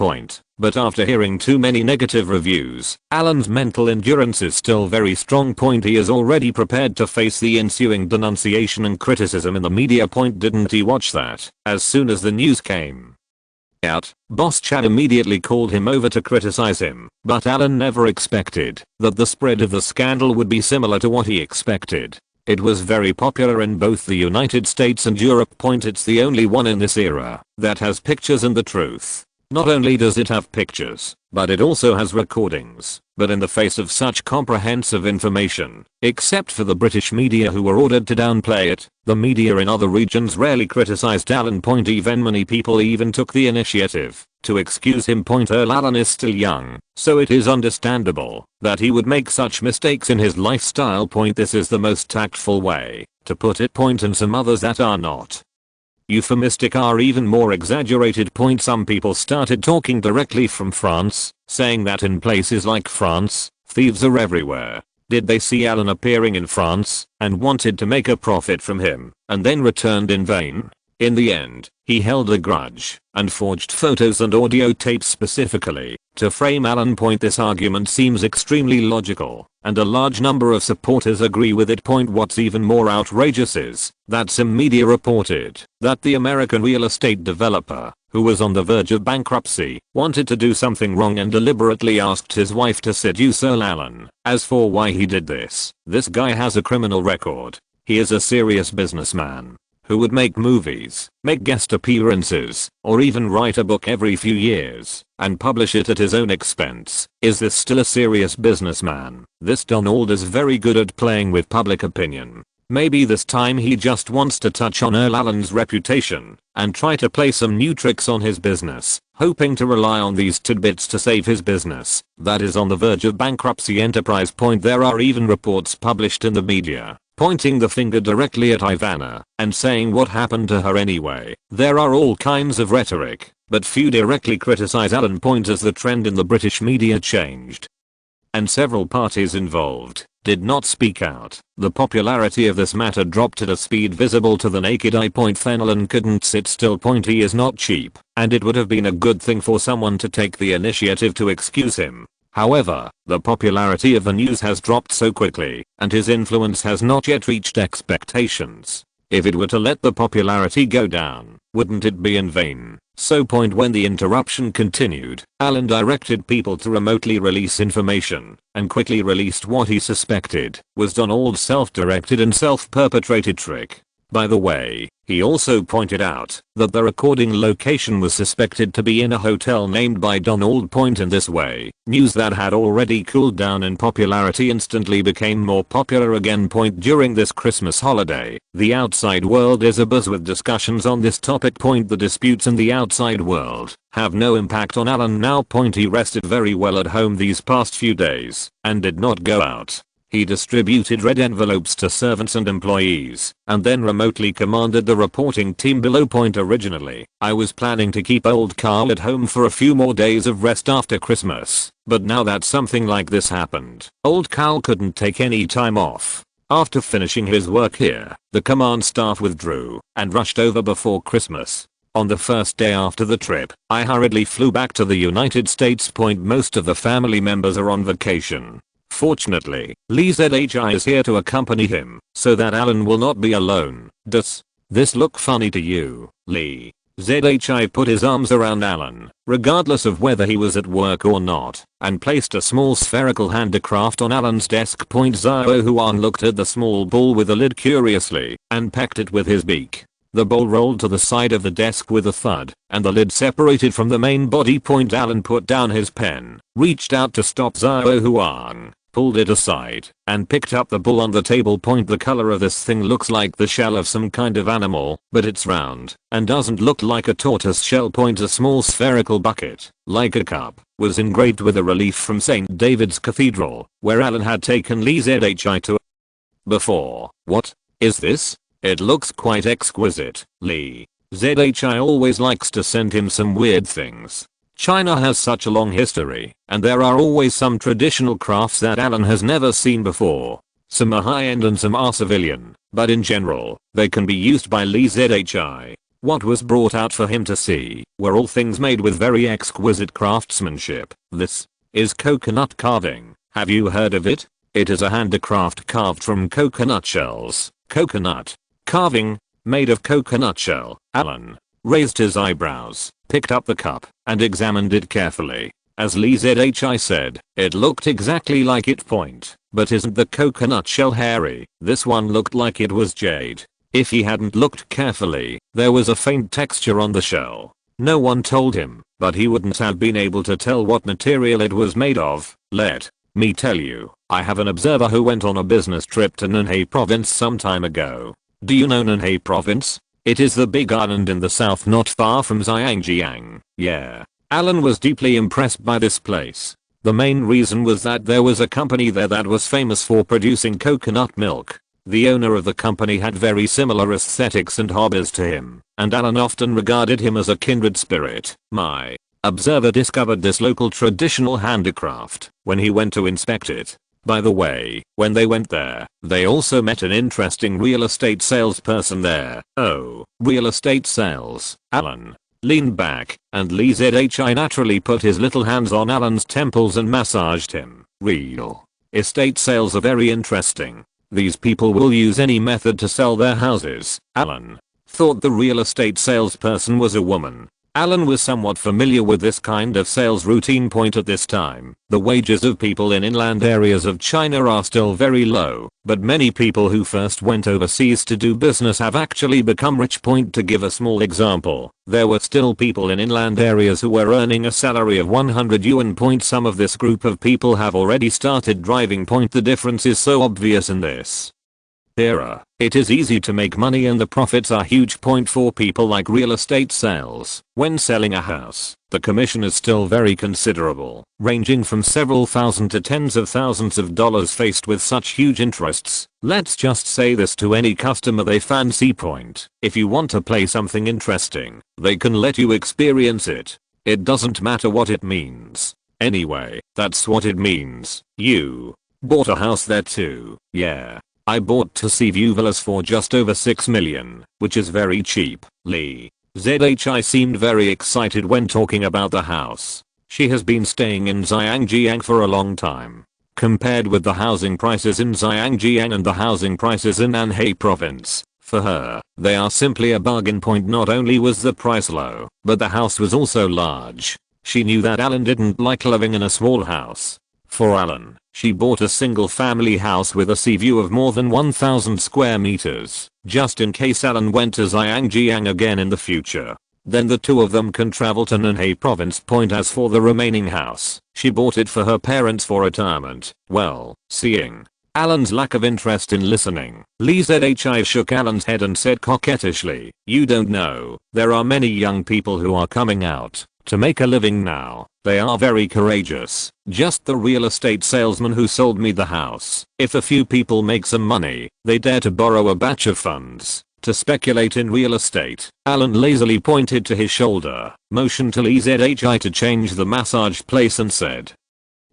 But after hearing too many negative reviews, Alan's mental endurance is still very strong. He is already prepared to face the ensuing denunciation and criticism in the media. Didn't he watch that? As soon as the news came out, Boss Chad immediately called him over to criticize him, but Alan never expected that the spread of the scandal would be similar to what he expected. It was very popular in both the United States and Europe. It's the only one in this era that has pictures and the truth. Not only does it have pictures, but it also has recordings. But in the face of such comprehensive information, except for the British media who were ordered to downplay it, the media in other regions rarely criticized Alan. Even many people even took the initiative to excuse him. Earl Alan is still young, so it is understandable that he would make such mistakes in his lifestyle. This is the most tactful way to put it. And some others that are not euphemistic are even more exaggerated. Some people started talking directly from France, saying that in places like France, thieves are everywhere. Did they see Alan appearing in France and wanted to make a profit from him and then returned in vain? In the end, he held a grudge and forged photos and audio tapes specifically to frame Alan. This argument seems extremely logical, and a large number of supporters agree with it. What's even more outrageous is that some media reported that the American real estate developer, who was on the verge of bankruptcy, wanted to do something wrong and deliberately asked his wife to seduce Earl Alan. As for why he did this guy has a criminal record. He is a serious businessman who would make movies, make guest appearances, or even write a book every few years and publish it at his own expense. Is this still a serious businessman? This Donald is very good at playing with public opinion. Maybe this time he just wants to touch on Earl Alan's reputation and try to play some new tricks on his business, hoping to rely on these tidbits to save his business that is on the verge of bankruptcy. Enterprise. There are even reports published in the media pointing the finger directly at Ivana and saying what happened to her anyway. There are all kinds of rhetoric, but few directly criticize Alan. As the trend in the British media changed, and several parties involved did not speak out. The popularity of this matter dropped at a speed visible to the naked eye. Alan couldn't sit still. He is not cheap, and it would have been a good thing for someone to take the initiative to excuse him. However, the popularity of the news has dropped so quickly, and his influence has not yet reached expectations. If it were to let the popularity go down, wouldn't it be in vain? So when the interruption continued, Alan directed people to remotely release information, and quickly released what he suspected was Donald's self-directed and self-perpetrated trick. By the way, he also pointed out that the recording location was suspected to be in a hotel named by Donald. In this way, news that had already cooled down in popularity instantly became more popular again. During this Christmas holiday, the outside world is abuzz with discussions on this topic. The disputes in the outside world have no impact on Alan now. He rested very well at home these past few days and did not go out. He distributed red envelopes to servants and employees, and then remotely commanded the reporting team below. Originally, I was planning to keep old Carl at home for a few more days of rest after Christmas, but now that something like this happened, old Carl couldn't take any time off. After finishing his work here, the command staff withdrew and rushed over before Christmas. On the first day after the trip, I hurriedly flew back to the United States. Most of the family members are on vacation. Fortunately, Lee ZHI is here to accompany him, so that Alan will not be alone. Does this look funny to you, Lee? ZHI put his arms around Alan, regardless of whether he was at work or not, and placed a small spherical handicraft on Alan's desk. Zhao Huan looked at the small ball with the lid curiously, and pecked it with his beak. The ball rolled to the side of the desk with a thud, and the lid separated from the main body. Alan put down his pen, reached out to stop Zhao Huan, pulled it aside, and picked up the ball on the table. The color of this thing looks like the shell of some kind of animal, but it's round, and doesn't look like a tortoise shell. A small spherical bucket, like a cup, was engraved with a relief from St. David's Cathedral, where Alan had taken Lee ZHI to before. What is this? It looks quite exquisite, Lee. ZHI always likes to send him some weird things. China has such a long history, and there are always some traditional crafts that Alan has never seen before. Some are high-end and some are civilian, but in general, they can be used by Lee ZHI. What was brought out for him to see were all things made with very exquisite craftsmanship. This is coconut carving. Have you heard of it? It is a handicraft carved from coconut shells. Coconut carving, made of coconut shell. Alan raised his eyebrows, picked up the cup, and examined it carefully. As Lee ZHI said, it looked exactly like it. But isn't the coconut shell hairy? This one looked like it was jade. If he hadn't looked carefully, there was a faint texture on the shell. No one told him, but he wouldn't have been able to tell what material it was made of. Let me tell you, I have an observer who went on a business trip to Nanhai province some time ago. Do you know Nanhai province? It is the big island in the south not far from Zhangjiang. Yeah. Alan was deeply impressed by this place. The main reason was that there was a company there that was famous for producing coconut milk. The owner of the company had very similar aesthetics and hobbies to him, and Alan often regarded him as a kindred spirit. My observer discovered this local traditional handicraft when he went to inspect it. By the way, when they went there, they also met an interesting real estate salesperson there. Oh, real estate sales. Alan leaned back, and Lee ZHI naturally put his little hands on Alan's temples and massaged him. Real estate sales are very interesting. These people will use any method to sell their houses. Alan thought the real estate salesperson was a woman. Alan was somewhat familiar with this kind of sales routine. At this time, the wages of people in inland areas of China are still very low, but many people who first went overseas to do business have actually become rich. To give a small example, there were still people in inland areas who were earning a salary of 100 yuan. Some of this group of people have already started driving. The difference is so obvious in this era. It is easy to make money and the profits are huge. For people like real estate sales, when selling a house, the commission is still very considerable, ranging from several thousand to tens of thousands of dollars. Faced with such huge interests, let's just say this to any customer they fancy. If you want to play something interesting, they can let you experience it. It doesn't matter what it means. Anyway, that's what it means. You bought a house there too. Yeah. I bought two Seaview villas for just over 6 million, which is very cheap. Lee ZHI seemed very excited when talking about the house. She has been staying in Zhangjiang for a long time. Compared with the housing prices in Zhangjiang and the housing prices in Anhui province, for her, they are simply a bargain point. Not only was the price low, but the house was also large. She knew that Alan didn't like living in a small house. For Alan, she bought a single family house with a sea view of more than 1,000 square meters, just in case Alan went to Zhangjiang again in the future. Then the two of them can travel to Anhui province. As for the remaining house, she bought it for her parents for retirement. Well, seeing Alan's lack of interest in listening, Lee ZHI shook Alan's head and said coquettishly, "You don't know, there are many young people who are coming out to make a living now. They are very courageous. Just the real estate salesman who sold me the house. If a few people make some money, they dare to borrow a batch of funds to speculate in real estate." Alan lazily pointed to his shoulder, motioned to Lee ZHI to change the massage place and said,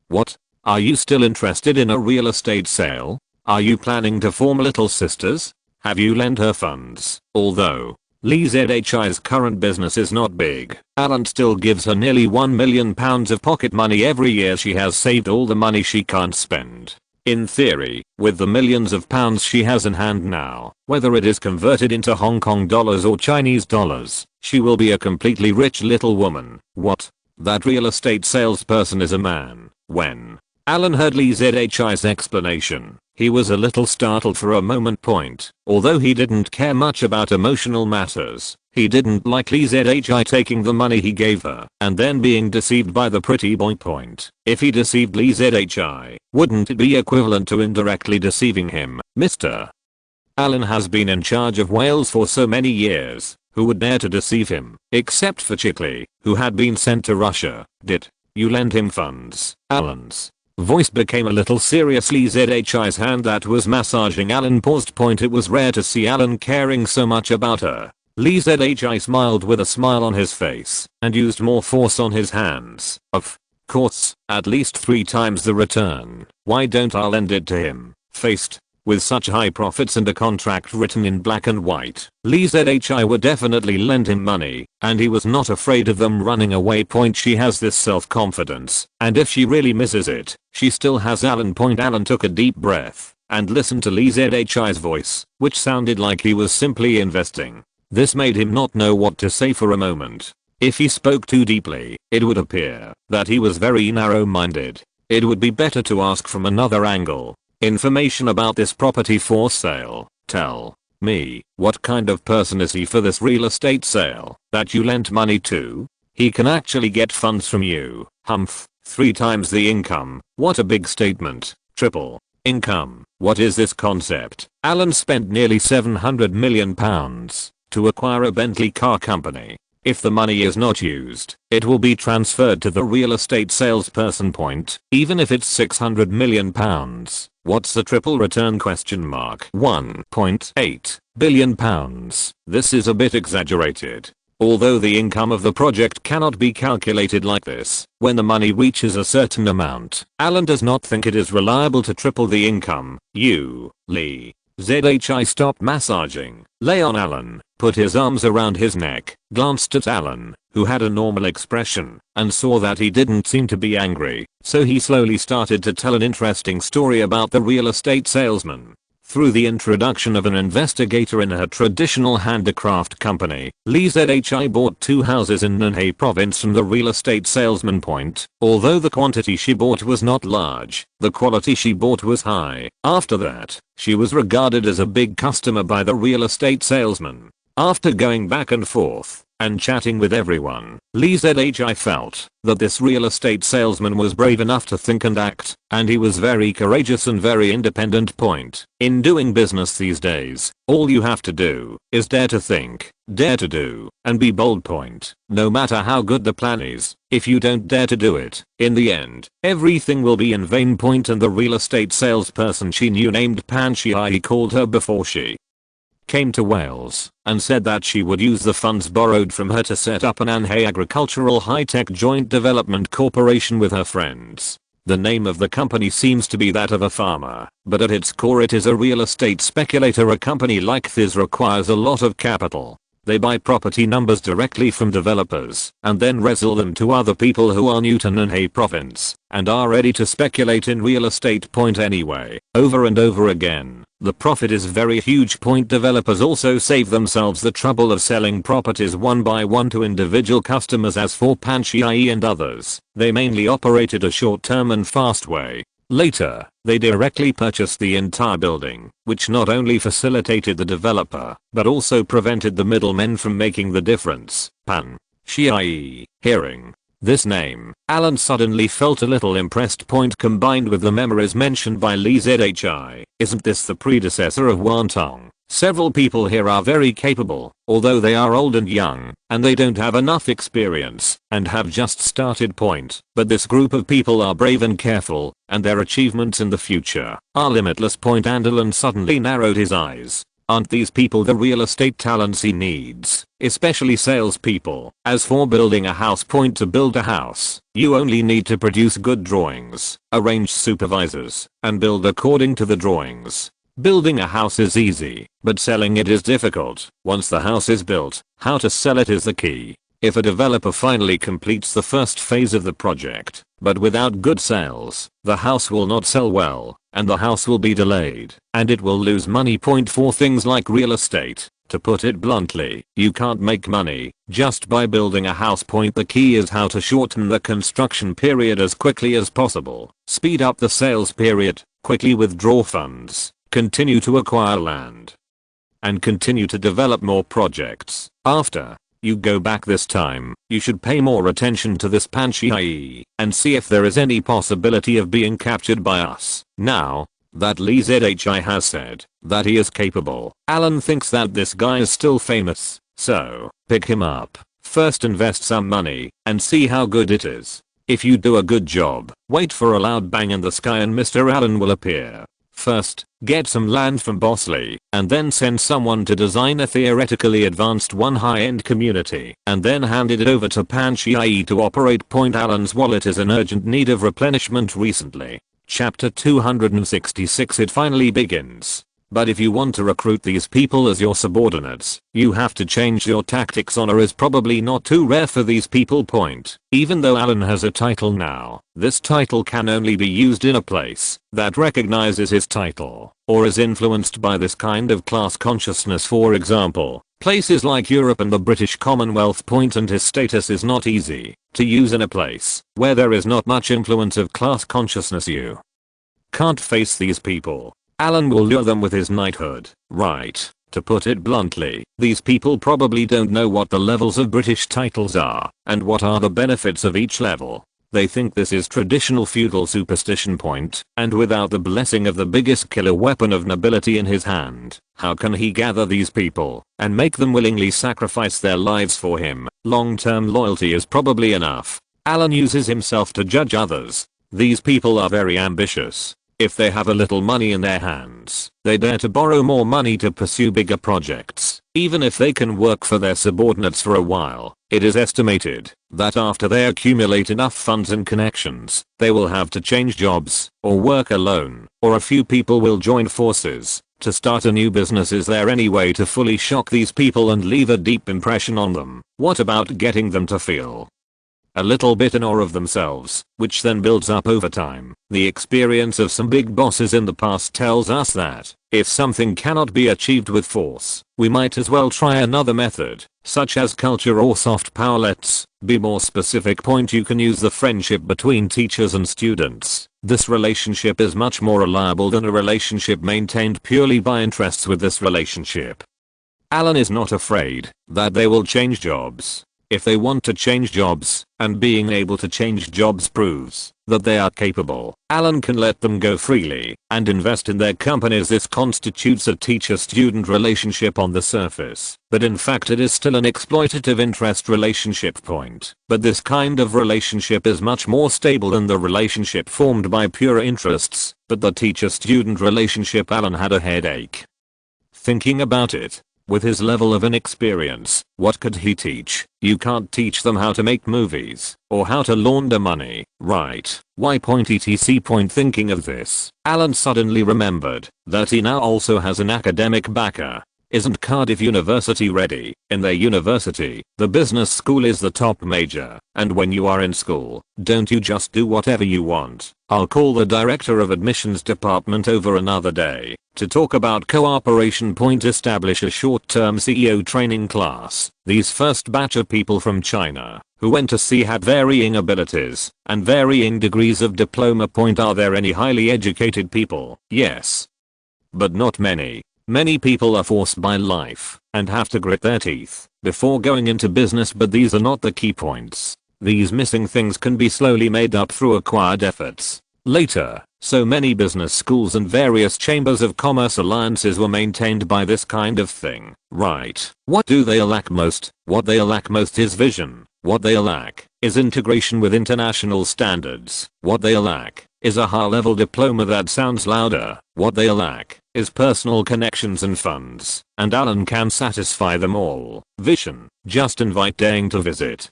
"What? Are you still interested in a real estate sale? Are you planning to form Little Sisters? Have you lent her funds?" Although Lee ZHI's current business is not big, Alan still gives her nearly £1 million of pocket money every year. She has saved all the money she can't spend. In theory, with the millions of pounds she has in hand now, whether it is converted into Hong Kong dollars or Chinese dollars, she will be a completely rich little woman. What? That real estate salesperson is a man. When Alan heard Lee ZHI's explanation, he was a little startled for a moment. Although he didn't care much about emotional matters, he didn't like Lee ZHI taking the money he gave her and then being deceived by the pretty boy. If he deceived Lee ZHI, wouldn't it be equivalent to indirectly deceiving him? Mr. Alan has been in charge of Wales for so many years. Who would dare to deceive him? Except for Chickley, who had been sent to Russia. Did you lend him funds? Alan's voice became a little serious. Lee ZHI's hand that was massaging Alan paused. It was rare to see Alan caring so much about her. Lee ZHI smiled with a smile on his face and used more force on his hands. Of course, at least 3 times the return. Why don't I lend it to him? Faced with such high profits and a contract written in black and white, Lee ZHI would definitely lend him money, and he was not afraid of them running away. She has this self-confidence, and if she really misses it, she still has Alan. Alan took a deep breath and listened to Lee ZHI's voice, which sounded like he was simply investing. This made him not know what to say for a moment. If he spoke too deeply, it would appear that he was very narrow-minded. It would be better to ask from another angle. Information about this property for sale. Tell me, what kind of person is he for this real estate sale that you lent money to? He can actually get funds from you. Humph, 3 times the income. What a big statement. Triple income. What is this concept? Alan spent nearly £700 million to acquire a Bentley car company. If the money is not used, it will be transferred to the real estate salesperson. Even if it's £600 million. What's the triple return? £1.8 billion. This is a bit exaggerated. Although the income of the project cannot be calculated like this, when the money reaches a certain amount, Alan does not think it is reliable to triple the income. Lee ZHI stopped massaging, lay on Alan, put his arms around his neck, glanced at Alan, who had a normal expression, and saw that he didn't seem to be angry, so he slowly started to tell an interesting story about the real estate salesman. Through the introduction of an investigator in her traditional handicraft company, Lee ZHI bought 2 houses in Anhui province from the real estate salesman. Although the quantity she bought was not large, the quality she bought was high. After that, she was regarded as a big customer by the real estate salesman. After going back and forth and chatting with everyone, Lee ZHI felt that this real estate salesman was brave enough to think and act, and he was very courageous and very independent. In doing business these days, all you have to do is dare to think, dare to do, and be bold. No matter how good the plan is, if you don't dare to do it, in the end, everything will be in vain. And the real estate salesperson she knew named Pan Shi, he called her before she came to Wales and said that she would use the funds borrowed from her to set up an agricultural high-tech joint development corporation with her friends. The name of the company seems to be that of a farmer, but at its core it is a real estate speculator. A company like this requires a lot of capital. They buy property numbers directly from developers and then resell them to other people who are Newton and Hay province and are ready to speculate in real estate. Anyway, over and over again. The profit is very huge. Developers also save themselves the trouble of selling properties one by one to individual customers. As for Panchai and others, they mainly operated a short-term and fast way. Later, they directly purchased the entire building, which not only facilitated the developer, but also prevented the middlemen from making the difference. Panchai. Hearing this name, Alan suddenly felt a little impressed. Combined with the memories mentioned by Lee Zhi, isn't this the predecessor of Wantong? Several people here are very capable, although they are old and young, and they don't have enough experience, and have just started. But this group of people are brave and careful, and their achievements in the future are limitless. Alan suddenly narrowed his eyes. Aren't these people the real estate talents he needs, especially salespeople? As for building a house. To build a house, you only need to produce good drawings, arrange supervisors, and build according to the drawings. Building a house is easy, but selling it is difficult. Once the house is built, how to sell it is the key. If a developer finally completes the first phase of the project, but without good sales, the house will not sell well, and the house will be delayed, and it will lose money. For things like real estate, to put it bluntly, you can't make money just by building a house. The key is how to shorten the construction period as quickly as possible, speed up the sales period, quickly withdraw funds, continue to acquire land, and continue to develop more projects. After you go back this time, you should pay more attention to this Panchai and see if there is any possibility of being captured by us. Now that Lee Zhi has said that he is capable, Alan thinks that this guy is still famous, so pick him up. First invest some money and see how good it is. If you do a good job, wait for a loud bang in the sky and Mr. Allen will appear. First, get some land from Bosley, and then send someone to design a theoretically advanced high-end community, and then hand it over to Panchai to operate. Alan's wallet is in urgent need of replenishment recently. Chapter 266. It finally begins. But if you want to recruit these people as your subordinates, you have to change your tactics. Honor is probably not too rare for these people. Even though Alan has a title now, this title can only be used in a place that recognizes his title, or is influenced by this kind of class consciousness. For example, places like Europe and the British Commonwealth. And his status is not easy to use in a place where there is not much influence of class consciousness. You can't face these people. Alan will lure them with his knighthood, right? To put it bluntly, these people probably don't know what the levels of British titles are, and what are the benefits of each level. They think this is traditional feudal superstition. And without the blessing of the biggest killer weapon of nobility in his hand, how can he gather these people and make them willingly sacrifice their lives for him? Long-term loyalty is probably enough. Alan uses himself to judge others. These people are very ambitious. If they have a little money in their hands, they dare to borrow more money to pursue bigger projects. Even if they can work for their subordinates for a while, it is estimated that after they accumulate enough funds and connections, they will have to change jobs, or work alone, or a few people will join forces to start a new business. Is there any way to fully shock these people and leave a deep impression on them? What about getting them to feel a little bit in awe of themselves, which then builds up over time? The experience of some big bosses in the past tells us that if something cannot be achieved with force, we might as well try another method, such as culture or soft power. Let's be more specific. You can use the friendship between teachers and students. This relationship is much more reliable than a relationship maintained purely by interests. With this relationship, Alan is not afraid that they will change jobs if they want to change jobs, and being able to change jobs proves that they are capable. Alan can let them go freely and invest in their companies. This constitutes a teacher-student relationship on the surface, but in fact it is still an exploitative interest relationship. But this kind of relationship is much more stable than the relationship formed by pure interests. But the teacher-student relationship, Alan had a headache Thinking about it. With his level of inexperience, what could he teach? You can't teach them how to make movies, or how to launder money, right? Why point etc. point thinking of this, Alan suddenly remembered that he now also has an academic backer. Isn't Cardiff University ready? In their university, the business school is the top major, and when you are in school, don't you just do whatever you want? I'll call the director of admissions department over another day to talk about cooperation. Establish a short-term CEO training class. These first batch of people from China who went to sea had varying abilities and varying degrees of diploma. Are there any highly educated people? Yes. But not many. Many people are forced by life and have to grit their teeth before going into business, but these are not the key points. These missing things can be slowly made up through acquired efforts. Later, so many business schools and various chambers of commerce alliances were maintained by this kind of thing, right? What do they lack most? What they lack most is vision. What they lack is integration with international standards. What they lack is a high-level diploma that sounds louder. What they lack is personal connections and funds, and Alan can satisfy them all. Vision. Just invite Dang to visit.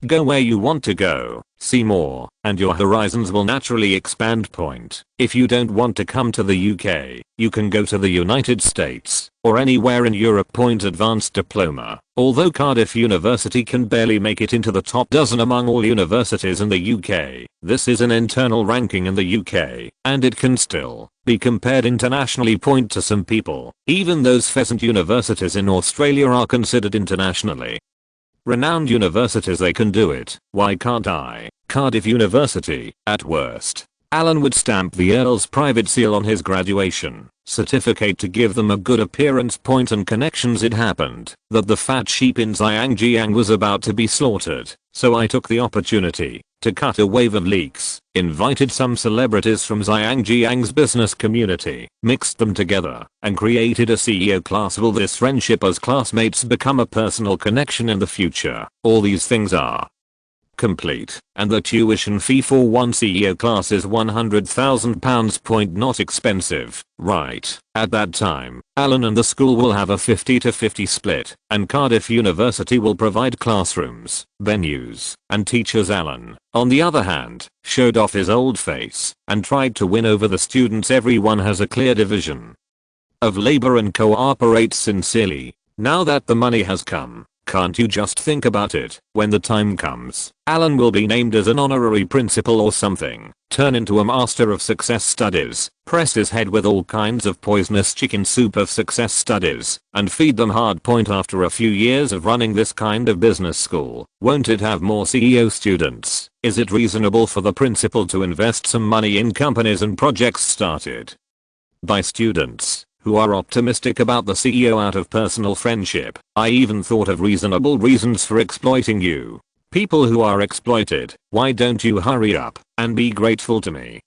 Go where you want to go, see more, and your horizons will naturally expand. If you don't want to come to the UK, you can go to the United States, or anywhere in Europe. Advanced diploma. Although Cardiff University can barely make it into the top dozen among all universities in the UK, this is an internal ranking in the UK, and it can still be compared internationally. To some people, even those pheasant universities in Australia are considered internationally renowned universities. They can do it. Why can't I? Cardiff University, at worst. Alan would stamp the Earl's private seal on his graduation certificate to give them a good appearance. And connections. It happened that the fat sheep in Zhangjiang was about to be slaughtered, so I took the opportunity to cut a wave of leaks, invited some celebrities from Zhangjiang's business community, mixed them together, and created a CEO class. Will this friendship as classmates become a personal connection in the future? All these things are complete, and the tuition fee for one CEO class is £100,000. Not expensive, right? At that time, Alan and the school will have a 50-50 split, and Cardiff University will provide classrooms, venues, and teachers. Alan, on the other hand, showed off his old face and tried to win over the students. Everyone has a clear division of labor and cooperates sincerely. Now that the money has come, can't you just think about it? When the time comes, Alan will be named as an honorary principal or something, turn into a master of success studies, press his head with all kinds of poisonous chicken soup of success studies, and feed them hard. After a few years of running this kind of business school, won't it have more CEO students? Is it reasonable for the principal to invest some money in companies and projects started by students who are optimistic about the CEO out of personal friendship? I even thought of reasonable reasons for exploiting you. People who are exploited, why don't you hurry up and be grateful to me?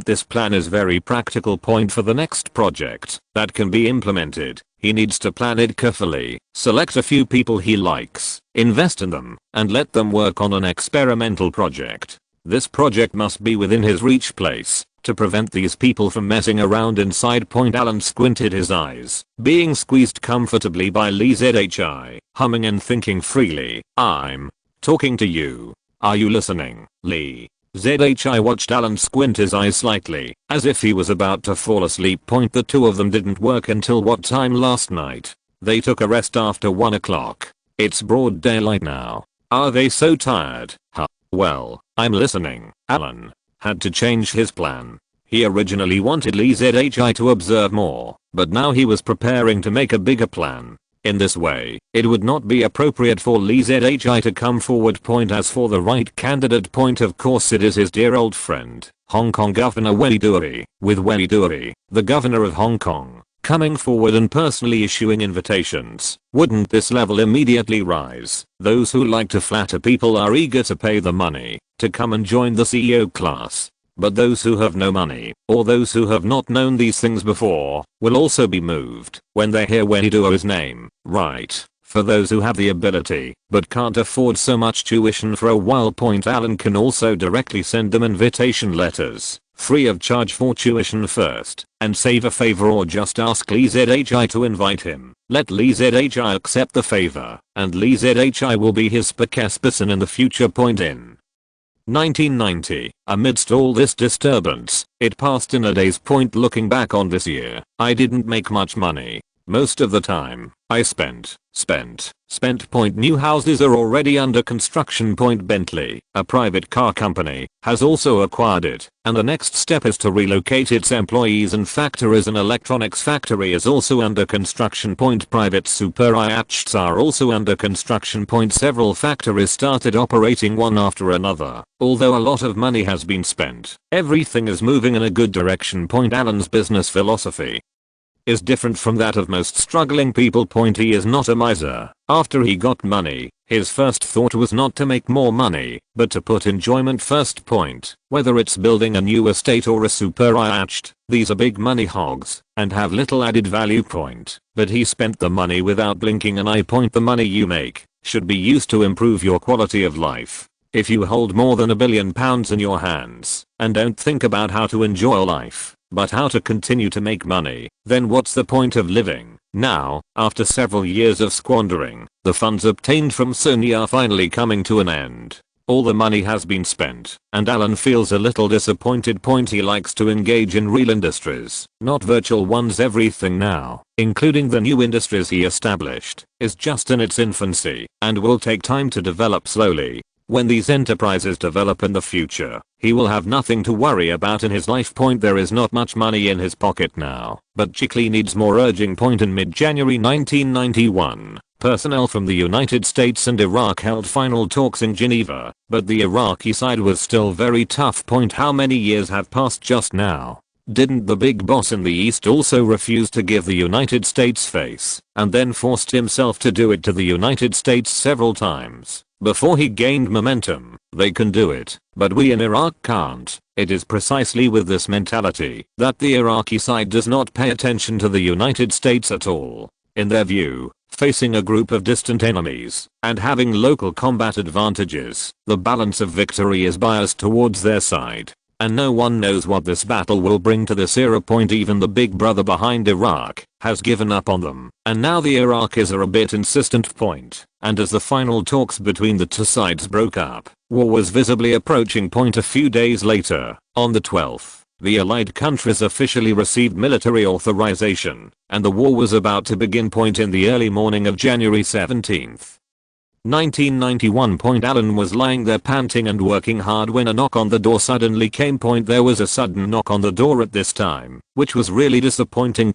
This plan is very practical. For the next project that can be implemented, he needs to plan it carefully, select a few people he likes, invest in them, and let them work on an experimental project. This project must be within his reach place to prevent these people from messing around inside. Alan squinted his eyes, being squeezed comfortably by Lee Zhi, humming and thinking freely. I'm talking to you. Are you listening, Lee? Zhi watched Alan squint his eyes slightly, as if he was about to fall asleep. The two of them didn't work until what time last night? They took a rest after 1 o'clock. It's broad daylight now. Are they so tired? Huh. Well, I'm listening. Alan had to change his plan. He originally wanted Lee Zhi to observe more, but now he was preparing to make a bigger plan. In this way, it would not be appropriate for Lee Zhi to come forward. As for the right candidate, of course it is his dear old friend, Hong Kong Governor Weiduri. With Weiduri, the governor of Hong Kong, coming forward and personally issuing invitations, wouldn't this level immediately rise? Those who like to flatter people are eager to pay the money to come and join the CEO class. But those who have no money, or those who have not known these things before, will also be moved when they hear Weiduo's name, right? For those who have the ability, but can't afford so much tuition for a while. Alan can also directly send them invitation letters free of charge for tuition first, and save a favor or just ask Lee ZHI to invite him. Let Lee ZHI accept the favor, and Lee ZHI will be his spokesperson in the future. In 1990, amidst all this disturbance, it passed in a day's. Looking back on this year, I didn't make much money. Most of the time, I spent. New houses are already under construction. Bentley, a private car company, has also acquired it, and the next step is to relocate its employees and factories. An electronics factory is also under construction. Private super yachts are also under construction. Several factories started operating one after another. Although a lot of money has been spent, everything is moving in a good direction. Alan's business philosophy is different from that of most struggling people. He is not a miser. After he got money, his first thought was not to make more money, but to put enjoyment first. Whether it's building a new estate or a super yacht, these are big money hogs, and have little added value. But he spent the money without blinking an eye. The money you make should be used to improve your quality of life. If you hold more than £1 billion in your hands, and don't think about how to enjoy life, but how to continue to make money, then what's the point of living? Now, after several years of squandering, the funds obtained from Sony are finally coming to an end. All the money has been spent, and Alan feels a little disappointed. He likes to engage in real industries, not virtual ones. Everything now, including the new industries he established, is just in its infancy, and will take time to develop slowly. When these enterprises develop in the future, he will have nothing to worry about in his life. There is not much money in his pocket now, but Chickley needs more urging. In mid-January 1991, personnel from the United States and Iraq held final talks in Geneva, but the Iraqi side was still very tough. How many years have passed just now? Didn't the big boss in the East also refuse to give the United States face, and then forced himself to do it to the United States several times before he gained momentum? They can do it, but we in Iraq can't. It is precisely with this mentality that the Iraqi side does not pay attention to the United States at all. In their view, facing a group of distant enemies and having local combat advantages, the balance of victory is biased towards their side. And no one knows what this battle will bring to this era. Even the big brother behind Iraq has given up on them, and now the Iraqis are a bit insistent. And as the final talks between the two sides broke up, war was visibly approaching. A few days later, on the 12th, the allied countries officially received military authorization, and the war was about to begin. In the early morning of January 17th, 1991. Alan was lying there panting and working hard when a knock on the door suddenly came. There was a sudden knock on the door at this time, which was really disappointing.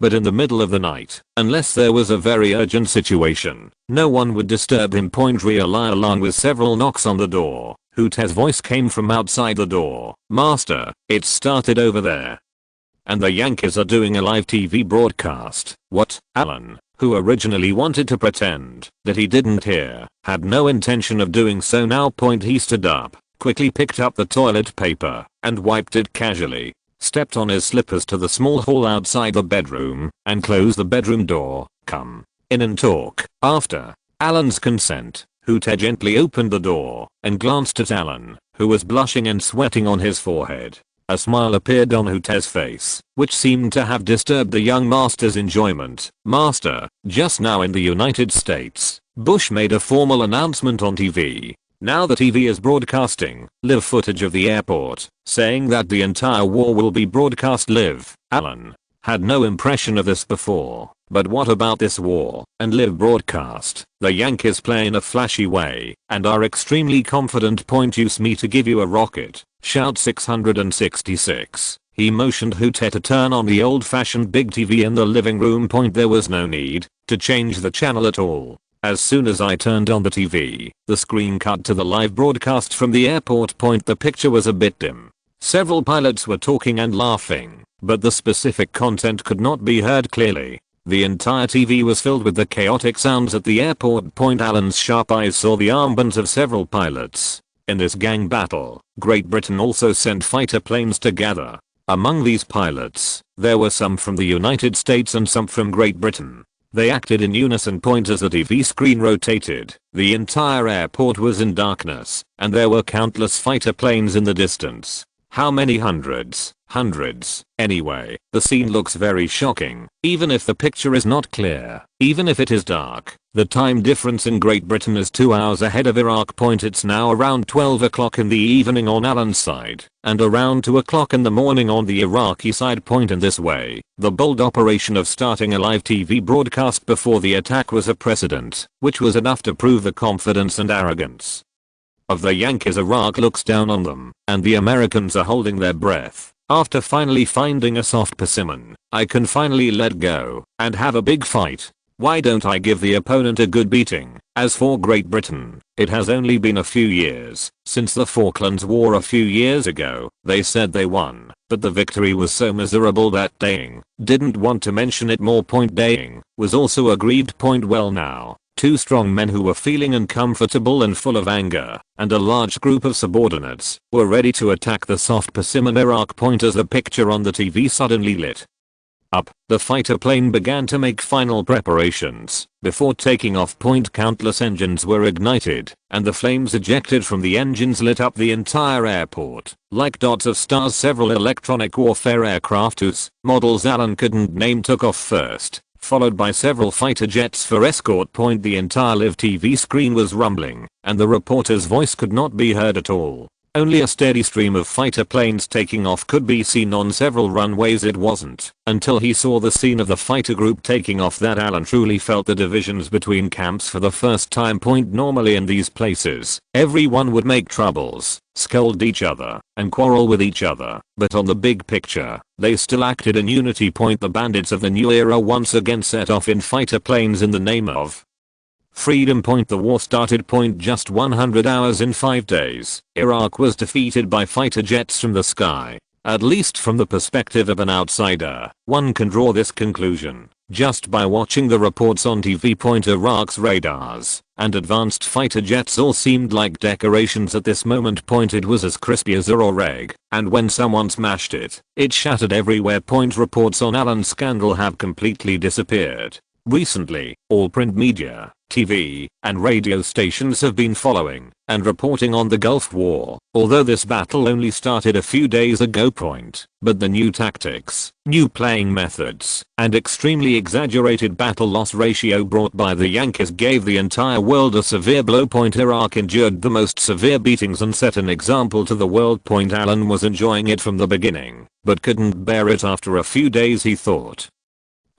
But in the middle of the night, unless there was a very urgent situation, no one would disturb him. Along with several knocks on the door, Hooter's voice came from outside the door. "Master, it's started over there. And the Yankees are doing a live TV broadcast." "What?" Alan, who originally wanted to pretend that he didn't hear, had no intention of doing so now. He stood up, quickly picked up the toilet paper, and wiped it casually, stepped on his slippers to the small hall outside the bedroom, and closed the bedroom door. "Come in and talk." After Alan's consent, Hooter gently opened the door and glanced at Alan, who was blushing and sweating on his forehead. A smile appeared on Hooter's face, which seemed to have disturbed the young master's enjoyment. "Master, just now in the United States, Bush made a formal announcement on TV. Now the TV is broadcasting live footage of the airport, saying that the entire war will be broadcast live." Alan had no impression of this before. But what about this war and live broadcast? The Yankees play in a flashy way and are extremely confident. "Use me to give you a rocket. Shout 666. He motioned Hooter to turn on the old-fashioned big TV in the living room. There was no need to change the channel at all. As soon as I turned on the TV, the screen cut to the live broadcast from the airport. The picture was a bit dim. Several pilots were talking and laughing, but the specific content could not be heard clearly. The entire TV was filled with the chaotic sounds at the airport. Alan's sharp eyes saw the armbands of several pilots. In this gang battle, Great Britain also sent fighter planes together. Among these pilots, there were some from the United States and some from Great Britain. They acted in unison. As the TV screen rotated, the entire airport was in darkness, and there were countless fighter planes in the distance. How many hundreds? Hundreds. Anyway, the scene looks very shocking, even if the picture is not clear, even if it is dark. The time difference in Great Britain is 2 hours ahead of Iraq. It's now around 12 o'clock in the evening on Alan's side, and around 2 o'clock in the morning on the Iraqi side. In this way, the bold operation of starting a live TV broadcast before the attack was a precedent, which was enough to prove the confidence and arrogance of the Yankees. Iraq looks down on them, and the Americans are holding their breath. After finally finding a soft persimmon, I can finally let go and have a big fight. Why don't I give the opponent a good beating? As for Great Britain, it has only been a few years since the Falklands War a few years ago. They said they won, but the victory was so miserable that Daying didn't want to mention it more. Daying was also aggrieved. Well, now, two strong men who were feeling uncomfortable and full of anger, and a large group of subordinates, were ready to attack the soft persimmon Iraq. As the picture on the TV suddenly lit up, the fighter plane began to make final preparations before taking off. Countless engines were ignited, and the flames ejected from the engines lit up the entire airport like dots of stars. Several electronic warfare aircraft whose models Alan couldn't name took off first, followed by several fighter jets for escort. The entire live TV screen was rumbling, and the reporter's voice could not be heard at all. Only a steady stream of fighter planes taking off could be seen on several runways. It wasn't until he saw the scene of the fighter group taking off that Alan truly felt the divisions between camps for the first time. Normally in these places, everyone would make troubles, scold each other, and quarrel with each other, but on the big picture, they still acted in unity. The bandits of the new era once again set off in fighter planes in the name of freedom. The war started. Just 100 hours in 5 days, Iraq was defeated by fighter jets from the sky. At least from the perspective of an outsider, one can draw this conclusion just by watching the reports on TV. Iraq's radars and advanced fighter jets all seemed like decorations at this moment. It was as crispy as a raw egg, and when someone smashed it, it shattered everywhere. Reports on Alan's scandal have completely disappeared. Recently, all print media, TV, and radio stations have been following and reporting on the Gulf War, although this battle only started a few days ago. But the new tactics, new playing methods, and extremely exaggerated battle loss ratio brought by the Yankees gave the entire world a severe blow. Iraq endured the most severe beatings and set an example to the world. Alan was enjoying it from the beginning, but couldn't bear it after a few days. He thought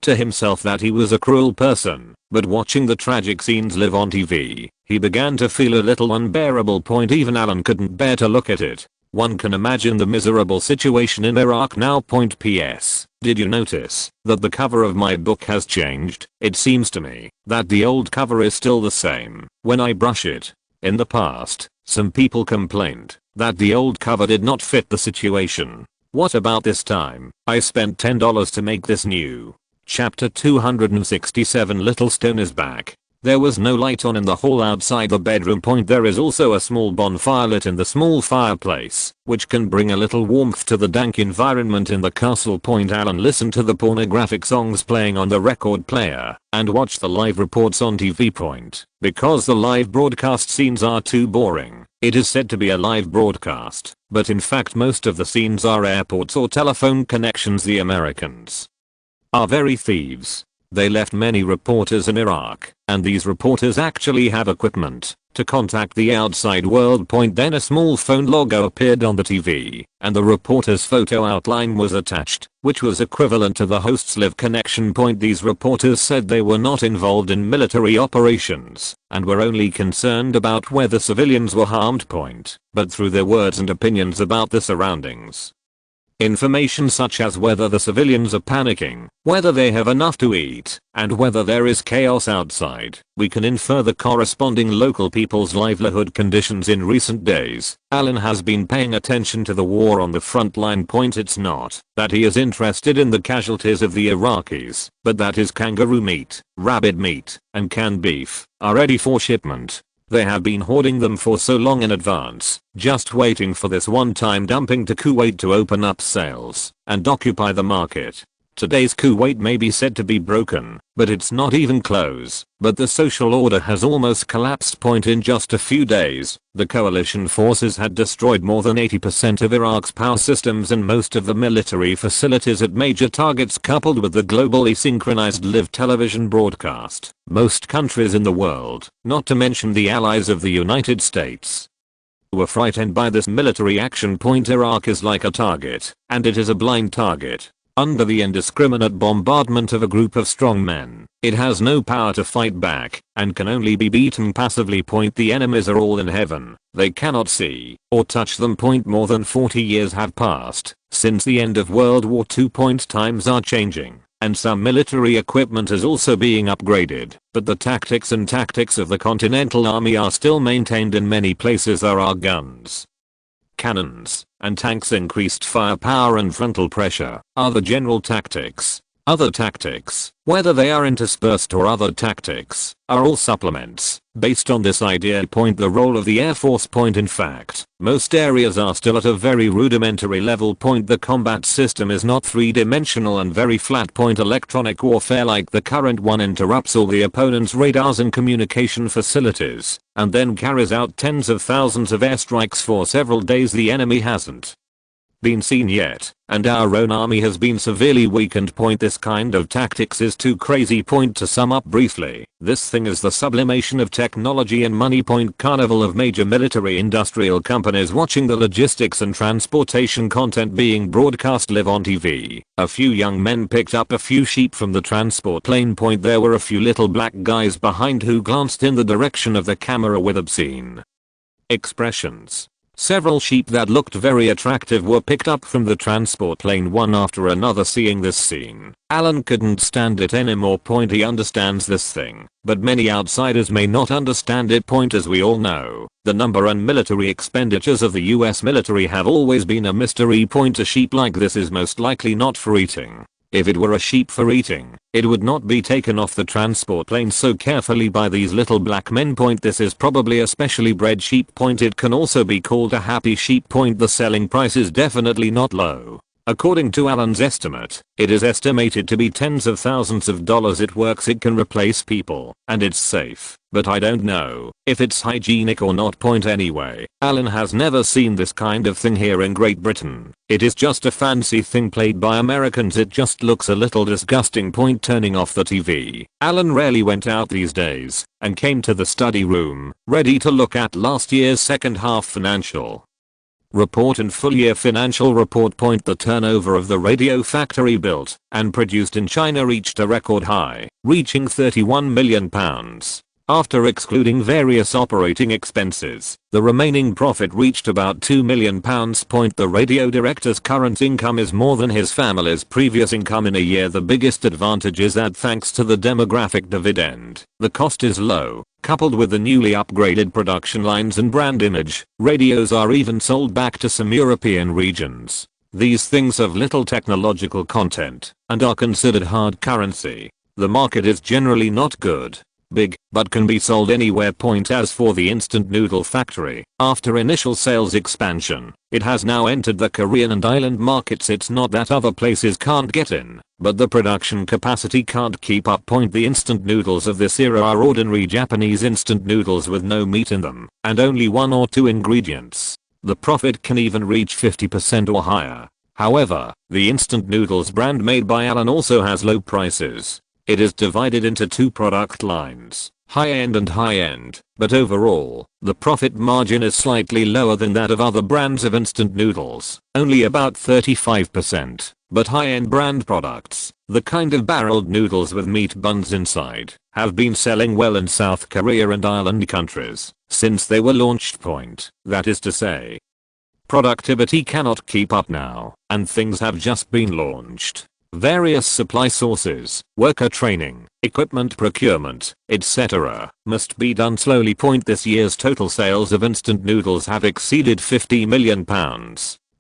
to himself that he was a cruel person, but watching the tragic scenes live on TV, he began to feel a little unbearable. Even Alan couldn't bear to look at it. One can imagine the miserable situation in Iraq now. P.S. Did you notice that the cover of my book has changed? It seems to me that the old cover is still the same when I brush it. In the past, some people complained that the old cover did not fit the situation. What about this time? I spent $10 to make this new. Chapter 267. Little Stone is back. There was no light on in the hall outside the bedroom. There is also a small bonfire lit in the small fireplace, which can bring a little warmth to the dank environment in the castle. Alan listened to the pornographic songs playing on the record player and watched the live reports on TV. Because the live broadcast scenes are too boring, it is said to be a live broadcast, but in fact most of the scenes are airports or telephone connections. The Americans are very thieves. They left many reporters in Iraq, and these reporters actually have equipment to contact the outside world. Then a small phone logo appeared on the TV, and the reporter's photo outline was attached, which was equivalent to the host's live connection. These reporters said they were not involved in military operations, and were only concerned about whether civilians were harmed. But through their words and opinions about the surroundings, information such as whether the civilians are panicking, whether they have enough to eat, and whether there is chaos outside, we can infer the corresponding local people's livelihood conditions in recent days. Alan has been paying attention to the war on the front line. It's not that he is interested in the casualties of the Iraqis, but that his kangaroo meat, rabbit meat, and canned beef are ready for shipment. They have been hoarding them for so long in advance, just waiting for this one-time dumping to Kuwait to open up sales and occupy the market. Today's Kuwait may be said to be broken, but it's not even close. But the social order has almost collapsed. In just a few days, the coalition forces had destroyed more than 80% of Iraq's power systems and most of the military facilities at major targets, coupled with the globally synchronized live television broadcast. Most countries in the world, not to mention the allies of the United States, were frightened by this military action. Iraq is like a target, and it is a blind target. Under the indiscriminate bombardment of a group of strong men, it has no power to fight back, and can only be beaten passively. The enemies are all in heaven, they cannot see, or touch them. More than 40 years have passed, since the end of World War II. Times are changing, and some military equipment is also being upgraded, but the tactics of the Continental Army are still maintained. In many places there are guns, cannons, and tanks. Increased firepower and frontal pressure are the general tactics. Other tactics, whether they are interspersed or other tactics, are all supplements based on this idea. The role of the Air Force. In fact, most areas are still at a very rudimentary level. The combat system is not three-dimensional and very flat. Electronic warfare like the current one interrupts all the opponent's radars and communication facilities, and then carries out tens of thousands of airstrikes for several days. The enemy hasn't been seen yet, and our own army has been severely weakened. This kind of tactics is too crazy. To sum up briefly, this thing is the sublimation of technology and money. Carnival of major military industrial companies watching the logistics and transportation content being broadcast live on TV. A few young men picked up a few sheep from the transport plane. There were a few little black guys behind who glanced in the direction of the camera with obscene expressions. Several sheep that looked very attractive were picked up from the transport plane one after another. Seeing this scene, Alan couldn't stand it anymore. He understands this thing, but many outsiders may not understand it. As we all know, the number and military expenditures of the US military have always been a mystery. A sheep like this is most likely not for eating. If it were a sheep for eating, it would not be taken off the transport plane so carefully by these little black men. This is probably a specially bred sheep. It can also be called a happy sheep. The selling price is definitely not low. According to Alan's estimate, it is estimated to be tens of thousands of dollars. It works, it can replace people, and it's safe, but I don't know if it's hygienic or not. Anyway, Alan has never seen this kind of thing here in Great Britain. It is just a fancy thing played by Americans. It just looks a little disgusting. Turning off the TV, Alan rarely went out these days, and came to the study room, ready to look at last year's second half financial report and full year financial report. The turnover of the radio factory built and produced in China reached a record high, reaching £31 million. After excluding various operating expenses, the remaining profit reached about £2 million. The radio director's current income is more than his family's previous income in a year. The biggest advantage is that thanks to the demographic dividend, the cost is low. Coupled with the newly upgraded production lines and brand image, radios are even sold back to some European regions. These things have little technological content and are considered hard currency. The market is generally not good, big, but can be sold anywhere. As for the instant noodle factory, after initial sales expansion, it has now entered the Korean and island markets. It's not that other places can't get in, but the production capacity can't keep up. The instant noodles of this era are ordinary Japanese instant noodles with no meat in them, and only one or two ingredients. The profit can even reach 50% or higher. However, the instant noodles brand made by Alan also has low prices. It is divided into two product lines, high-end and high-end, but overall, the profit margin is slightly lower than that of other brands of instant noodles, only about 35%. But high-end brand products, the kind of barreled noodles with meat buns inside, have been selling well in South Korea and island countries since they were launched. That is to say, productivity cannot keep up now, and things have just been launched. Various supply sources, worker training, equipment procurement, etc. must be done slowly. This year's total sales of instant noodles have exceeded £50 million.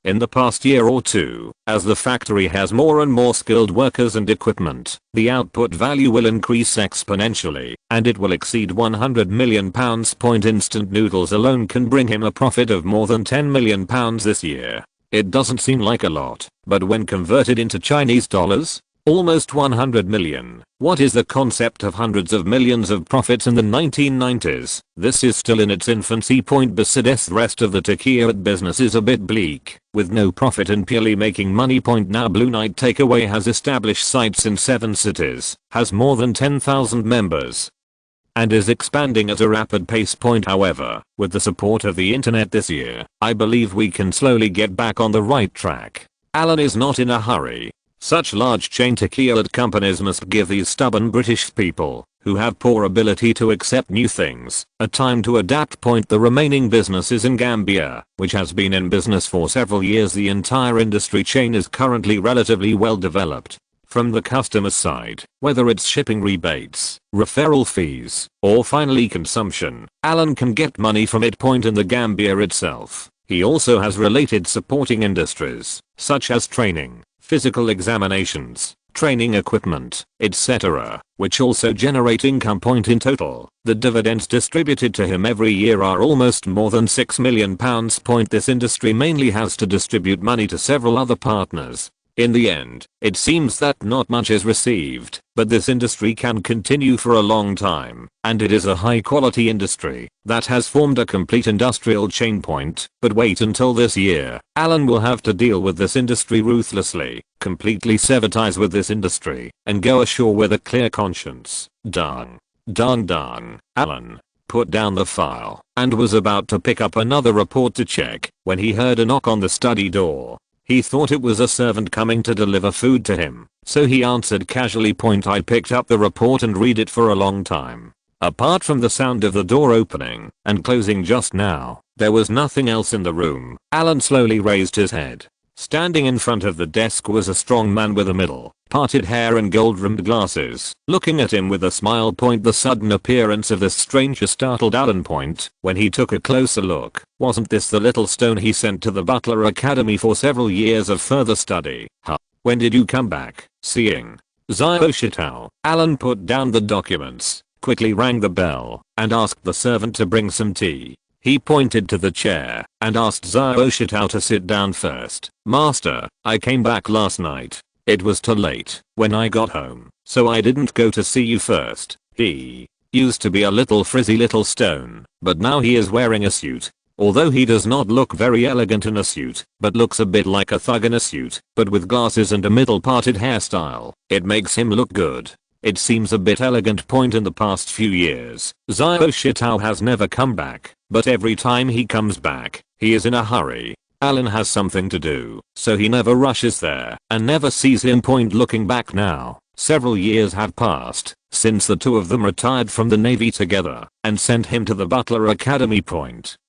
In the past year or two, as the factory has more and more skilled workers and equipment, the output value will increase exponentially, and it will exceed £100 million. Instant noodles alone can bring him a profit of more than £10 million this year. It doesn't seem like a lot, but when converted into Chinese dollars, Almost 100 million. What is the concept of hundreds of millions of profits in the 1990s? This is still in its infancy. Besides, the rest of the tequila business is a bit bleak, with no profit and purely making money. Now Blue Night Takeaway has established sites in 7 cities, has more than 10,000 members, and is expanding at a rapid pace. However, with the support of the internet this year, I believe we can slowly get back on the right track. Alan is not in a hurry. Such large chain tequila companies must give these stubborn British people, who have poor ability to accept new things, a time to adapt. The remaining businesses in Gambia, which has been in business for several years, the entire industry chain is currently relatively well developed. From the customer side, whether it's shipping rebates, referral fees, or finally consumption, Alan can get money from it. In the Gambia itself, he also has related supporting industries, such as training, physical examinations, training equipment, etc., which also generate income. In total, the dividends distributed to him every year are almost more than £6 million. This industry mainly has to distribute money to several other partners. In the end, it seems that not much is received, but this industry can continue for a long time, and it is a high quality industry that has formed a complete industrial chain. But wait until this year, Alan will have to deal with this industry ruthlessly, completely sever ties with this industry, and go ashore with a clear conscience. Dang. Alan put down the file and was about to pick up another report to check when he heard a knock on the study door. He thought it was a servant coming to deliver food to him, so he answered casually. I picked up the report and read it for a long time. Apart from the sound of the door opening and closing just now, there was nothing else in the room. Alan slowly raised his head. Standing in front of the desk was a strong man with a middle, parted hair and gold-rimmed glasses, looking at him with a smile. The sudden appearance of this stranger startled Alan. When he took a closer look, wasn't this the little stone he sent to the Butler Academy for several years of further study? When did you come back? Seeing Zio Shitao. Alan put down the documents, quickly rang the bell, and asked the servant to bring some tea. He pointed to the chair and asked Zio Shitao to sit down first. Master, I came back last night. It was too late when I got home, so I didn't go to see you first. He used to be a little frizzy little stone, but now he is wearing a suit. Although he does not look very elegant in a suit, but looks a bit like a thug in a suit, but with glasses and a middle parted hairstyle, it makes him look good. It seems a bit elegant. In the past few years, Zio Shitao has never come back, but every time he comes back, he is in a hurry. Alan has something to do, so he never rushes there and never sees him. Looking back now, several years have passed since the two of them retired from the Navy together and sent him to the Butler Academy.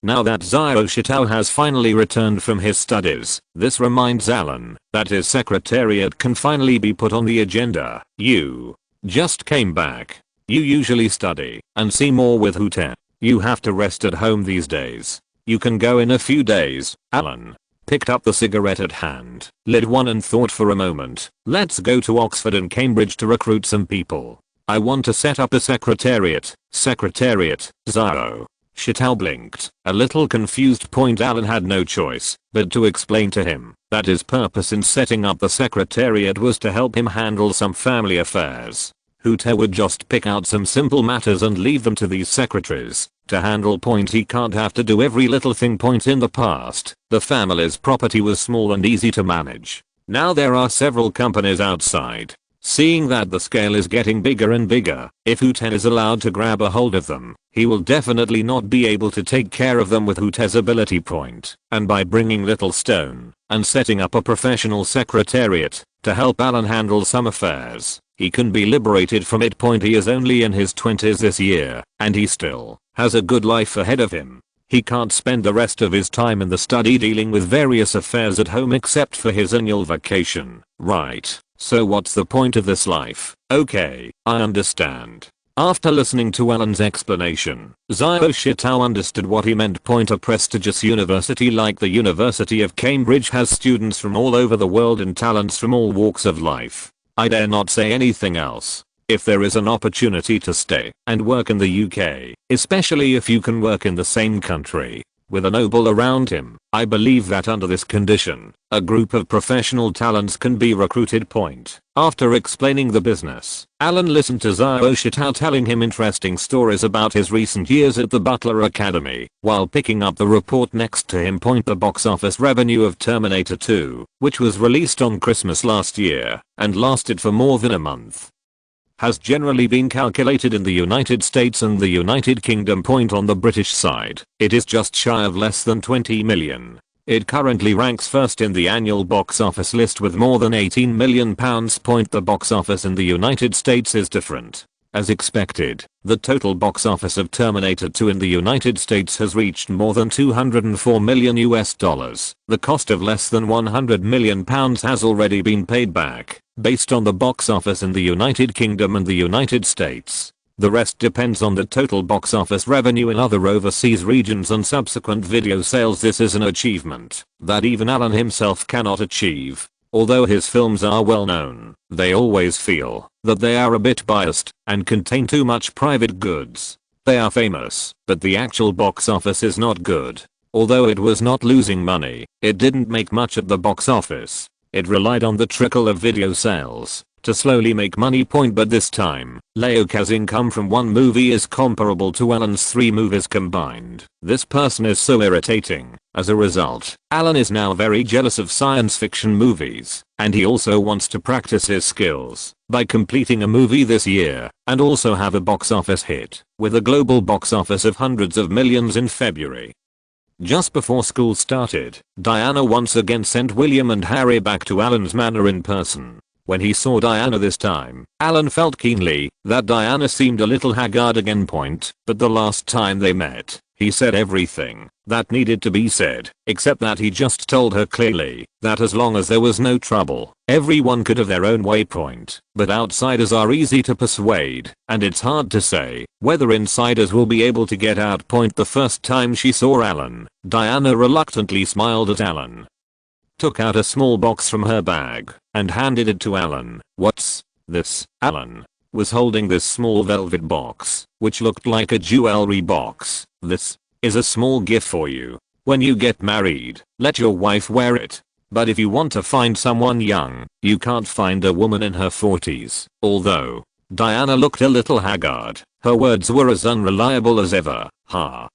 Now that Zio Shitao has finally returned from his studies, this reminds Alan that his secretariat can finally be put on the agenda. You just came back. You usually study and see more with Hooter. You have to rest at home these days. You can go in a few days. Alan picked up the cigarette at hand, lit one and thought for a moment. Let's go to Oxford and Cambridge to recruit some people. I want to set up a secretariat. Secretariat, Zio Shitao blinked, a little confused. Alan had no choice but to explain to him that his purpose in setting up the secretariat was to help him handle some family affairs. Hooter would just pick out some simple matters and leave them to these secretaries to handle. He can't have to do every little thing. In the past, the family's property was small and easy to manage. Now there are several companies outside. Seeing that the scale is getting bigger and bigger, if Hooter is allowed to grab a hold of them, he will definitely not be able to take care of them with Hooter's ability. And by bringing Little Stone and setting up a professional secretariat to help Alan handle some affairs, he can be liberated from it. He is only in his 20s this year, and he still has a good life ahead of him. He can't spend the rest of his time in the study dealing with various affairs at home except for his annual vacation, right? So what's the point of this life? Okay, I understand. After listening to Alan's explanation, Zio Shitao understood what he meant. A prestigious university like the University of Cambridge has students from all over the world and talents from all walks of life. I dare not say anything else. If there is an opportunity to stay and work in the UK, especially if you can work in the same country, with a noble around him. I believe that under this condition, a group of professional talents can be recruited. After explaining the business, Alan listened to Zhao Shitao telling him interesting stories about his recent years at the Butler Academy, while picking up the report next to him. The box office revenue of Terminator 2, which was released on Christmas last year, and lasted for more than a month, has generally been calculated in the United States and the United Kingdom. On the British side, it is just shy of less than 20 million. It currently ranks first in the annual box office list with more than £18 million. The box office in the United States is different. As expected, the total box office of Terminator 2 in the United States has reached more than $204 million. The cost of less than £100 million has already been paid back, based on the box office in the United Kingdom and the United States. The rest depends on the total box office revenue in other overseas regions and subsequent video sales. This is an achievement that even Alan himself cannot achieve. Although his films are well known, they always feel that they are a bit biased and contain too much private goods. They are famous, but the actual box office is not good. Although it was not losing money, it didn't make much at the box office. It relied on the trickle of video sales to slowly make money. But this time, Leoka's income from one movie is comparable to Alan's 3 movies combined. This person is so irritating. As a result, Alan is now very jealous of science fiction movies, and he also wants to practice his skills by completing a movie this year and also have a box office hit, with a global box office of hundreds of millions in February. Just before school started, Diana once again sent William and Harry back to Alan's manor in person. When he saw Diana this time, Alan felt keenly that Diana seemed a little haggard again. But the last time they met, he said everything that needed to be said, except that he just told her clearly that as long as there was no trouble, everyone could have their own way. But outsiders are easy to persuade, and it's hard to say whether insiders will be able to get out. The first time she saw Alan, Diana reluctantly smiled at Alan, took out a small box from her bag, and handed it to Alan. "What's this?" Alan was holding this small velvet box, which looked like a jewelry box. "This is a small gift for you. When you get married, let your wife wear it. But if you want to find someone young, you can't find a woman in her 40s. Although Diana looked a little haggard, her words were as unreliable as ever. Ha.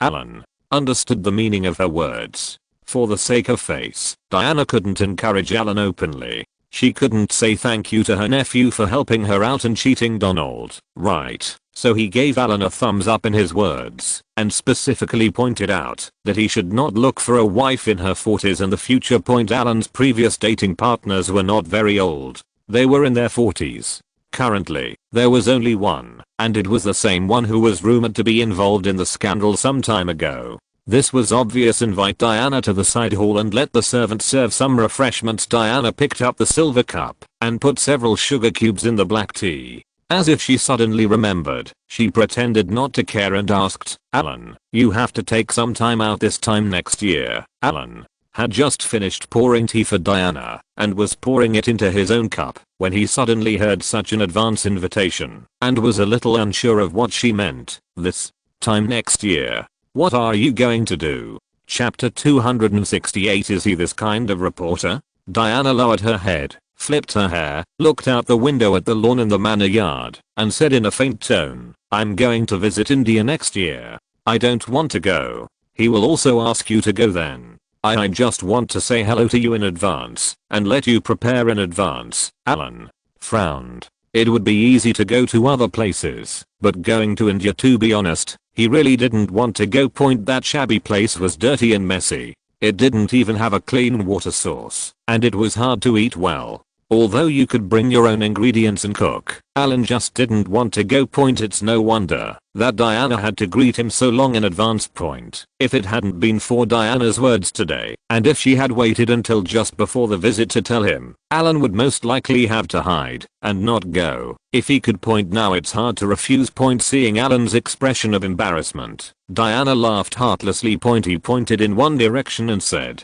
Alan understood the meaning of her words. For the sake of face, Diana couldn't encourage Alan openly. She couldn't say thank you to her nephew for helping her out and cheating Donald, right? So he gave Alan a thumbs up in his words, and specifically pointed out that he should not look for a wife in her 40s in the future. Alan's previous dating partners were not very old. They were in their 40s. Currently, there was only one, and it was the same one who was rumored to be involved in the scandal some time ago. This was obvious. Invite Diana to the side hall and let the servant serve some refreshments. Diana picked up the silver cup and put several sugar cubes in the black tea. As if she suddenly remembered, she pretended not to care and asked, "Alan, you have to take some time out this time next year." Alan had just finished pouring tea for Diana and was pouring it into his own cup when he suddenly heard such an advance invitation and was a little unsure of what she meant. "This time next year? What are you going to do?" Chapter 268. Is he this kind of reporter? Diana lowered her head, flipped her hair, looked out the window at the lawn in the manor yard, and said in a faint tone, "I'm going to visit India next year. I don't want to go. He will also ask you to go then. I just want to say hello to you in advance, and let you prepare in advance." Alan frowned. It would be easy to go to other places, but going to India, to be honest, he really didn't want to go. That shabby place was dirty and messy. It didn't even have a clean water source, and it was hard to eat well. Although you could bring your own ingredients and cook, Alan just didn't want to go. It's no wonder that Diana had to greet him so long in advance. If it hadn't been for Diana's words today, and if she had waited until just before the visit to tell him, Alan would most likely have to hide and not go. If he could. Now it's hard to refuse. Seeing Alan's expression of embarrassment, Diana laughed heartlessly. He pointed in one direction and said,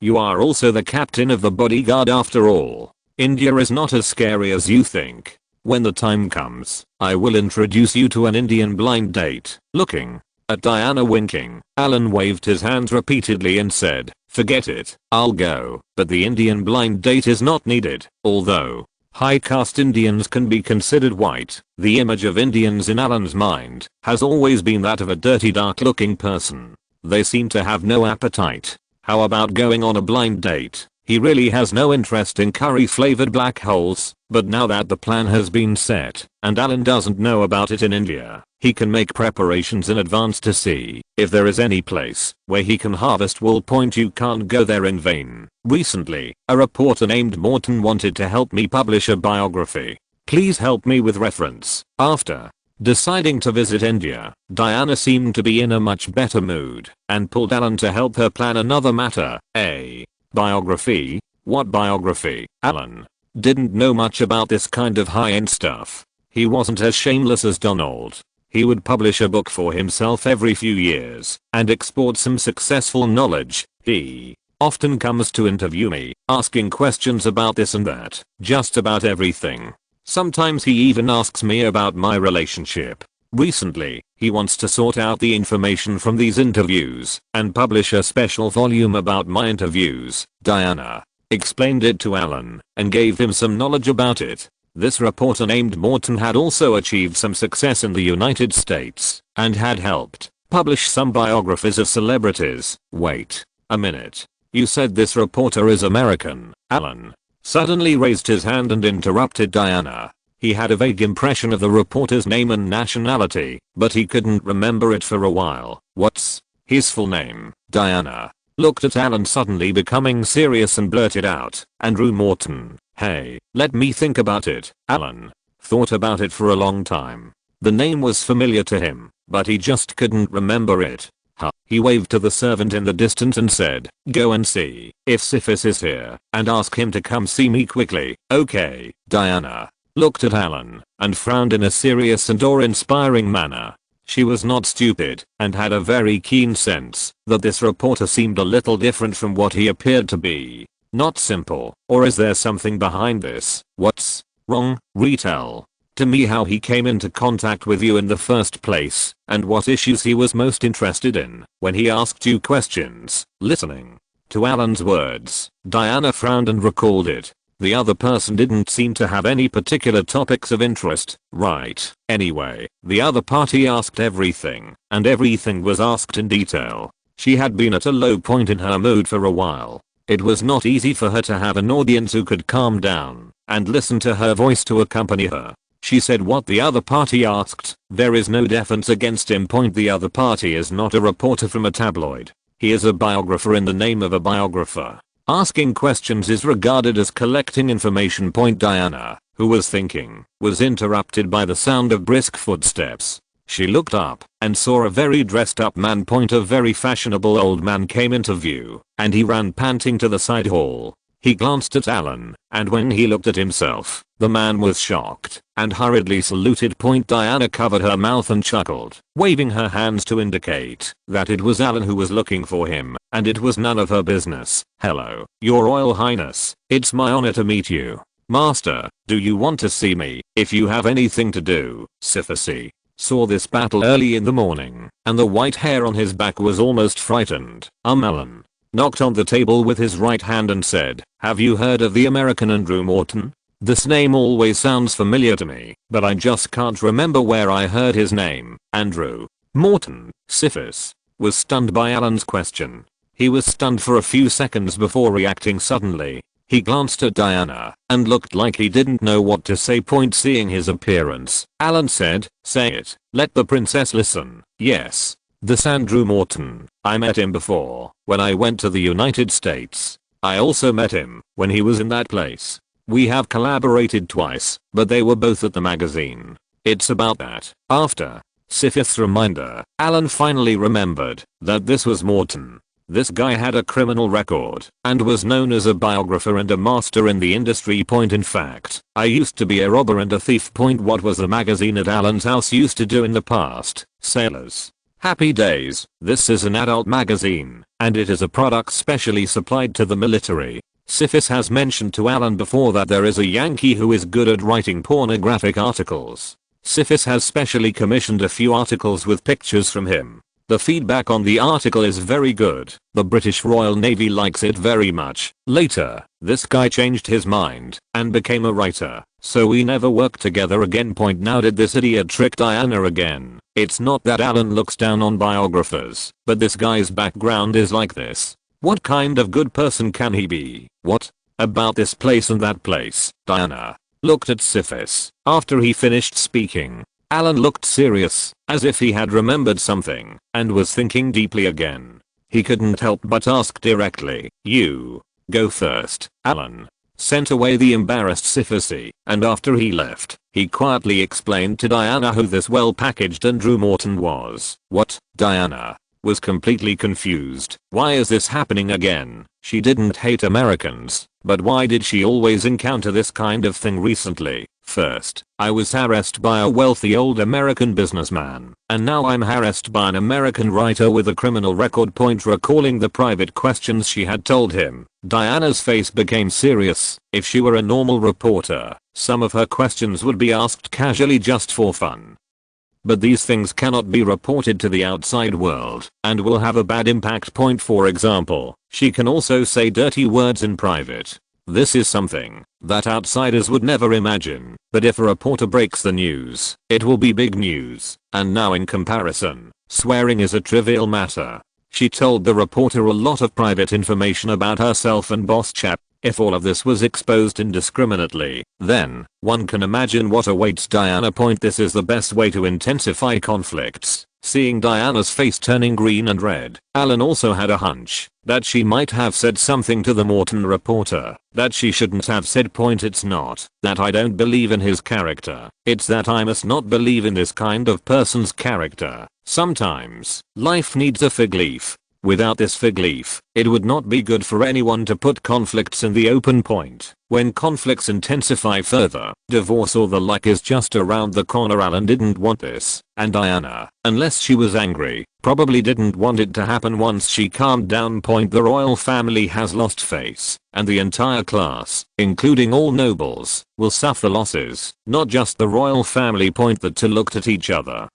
"You are also the captain of the bodyguard after all. India is not as scary as you think. When the time comes, I will introduce you to an Indian blind date looking At Diana winking, Alan waved his hands repeatedly and said, "Forget it, I'll go," but the Indian blind date is not needed. Although high caste Indians can be considered white, the image of Indians in Alan's mind has always been that of a dirty, dark looking person. They seem to have no appetite. How about going on a blind date? He really has no interest in curry flavored black holes, but now that the plan has been set, and Alan doesn't know about it in India, he can make preparations in advance to see if there is any place where he can harvest wool. You can't go there in vain. Recently, a reporter named Morton wanted to help me publish a biography. Please help me with reference. After deciding to visit India, Diana seemed to be in a much better mood and pulled Alan to help her plan another matter. A biography? What biography? Alan didn't know much about this kind of high-end stuff. He wasn't as shameless as Donald. He would publish a book for himself every few years and export some successful knowledge. He often comes to interview me, asking questions about this and that, just about everything. Sometimes he even asks me about my relationship. Recently, he wants to sort out the information from these interviews and publish a special volume about my interviews. Diana explained it to Alan and gave him some knowledge about it. This reporter named Morton had also achieved some success in the United States and had helped publish some biographies of celebrities. Wait a minute. You said this reporter is American? Alan suddenly raised his hand and interrupted Diana. He had a vague impression of the reporter's name and nationality, but he couldn't remember it for a while. What's his full name? Diana looked at Alan, suddenly becoming serious, and blurted out, "Andrew Morton." "Hey, let me think about it." Alan thought about it for a long time. The name was familiar to him, but he just couldn't remember it. He waved to the servant in the distance and said, "Go and see if SYNOPSIS is here and ask him to come see me quickly." "Okay." Diana looked at Alan and frowned in a serious and awe-inspiring manner. She was not stupid and had a very keen sense that this reporter seemed a little different from what he appeared to be. Not simple. Or is there something behind this? What's wrong? Retell to me how he came into contact with you in the first place and what issues he was most interested in when he asked you questions. Listening to Alan's words, Diana frowned and recalled it. The other person didn't seem to have any particular topics of interest, right? Anyway, the other party asked everything, and everything was asked in detail. She had been at a low point in her mood for a while. It was not easy for her to have an audience who could calm down and listen to her voice to accompany her. She said what the other party asked. There is no defense against him. The other party is not a reporter from a tabloid. He is a biographer in the name of a biographer. Asking questions is regarded as collecting information. Diana, who was thinking, was interrupted by the sound of brisk footsteps. She looked up and saw a very dressed up man. A very fashionable old man came into view, and he ran panting to the side hall. He glanced at Alan, and when he looked at himself, the man was shocked and hurriedly saluted. Diana covered her mouth and chuckled, waving her hands to indicate that it was Alan who was looking for him, and it was none of her business. "Hello, Your Royal Highness. It's my honor to meet you. Master, do you want to see me if you have anything to do?" SYNOPSIS saw this battle early in the morning, and the white hair on his back was almost frightened. Alan knocked on the table with his right hand and said, "Have you heard of the American Andrew Morton? This name always sounds familiar to me, but I just can't remember where I heard his name." Andrew Morton. SYNOPSIS was stunned by Alan's question. He was stunned for a few seconds before reacting suddenly. He glanced at Diana and looked like he didn't know what to say. Seeing his appearance, Alan said, "Say it. Let the princess listen." "Yes. This Andrew Morton. I met him before when I went to the United States. I also met him when he was in that place. We have collaborated twice, but they were both at the magazine. It's about that." After SYNOPSIS' reminder, Alan finally remembered that this was Morton. This guy had a criminal record and was known as a biographer and a master in the industry. In fact, I used to be a robber and a thief. What was the magazine at Alan's house used to do in the past? Sailors. Happy Days. This is an adult magazine, and it is a product specially supplied to the military. SYNOPSIS has mentioned to Alan before that there is a Yankee who is good at writing pornographic articles. SYNOPSIS has specially commissioned a few articles with pictures from him. The feedback on the article is very good. The British Royal Navy likes it very much. Later, this guy changed his mind and became a writer. So we never worked together again. Now did this idiot trick Diana again? It's not that Alan looks down on biographers, but this guy's background is like this. What kind of good person can he be? What about this place and that place? Diana looked at Syphis. After he finished speaking, Alan looked serious, as if he had remembered something, and was thinking deeply again. He couldn't help but ask directly, "You go first, Alan." Sent away the embarrassed Syphis, and after he left, he quietly explained to Diana who this well-packaged Andrew Morton was. What? Diana was completely confused. Why is this happening again? She didn't hate Americans, but why did she always encounter this kind of thing recently? First, I was harassed by a wealthy old American businessman, and now I'm harassed by an American writer with a criminal record. Recalling the private questions she had told him, Diana's face became serious. If she were a normal reporter, some of her questions would be asked casually just for fun. But these things cannot be reported to the outside world and will have a bad impact. For example, she can also say dirty words in private. This is something that outsiders would never imagine, but if a reporter breaks the news, it will be big news. And now in comparison, swearing is a trivial matter. She told the reporter a lot of private information about herself and boss chap. If all of this was exposed indiscriminately, then one can imagine what awaits Diana. This is the best way to intensify conflicts. Seeing Diana's face turning green and red, Alan also had a hunch that she might have said something to the Morton reporter that she shouldn't have said. It's not that I don't believe in his character, it's that I must not believe in this kind of person's character. Sometimes, life needs a fig leaf. Without this fig leaf, it would not be good for anyone to put conflicts in the open. When conflicts intensify further, divorce or the like is just around the corner. Alan didn't want this, and Diana, unless she was angry, probably didn't want it to happen. Once she calmed down, the royal family has lost face, and the entire class, including all nobles, will suffer losses, not just the royal family. The two looked at each other.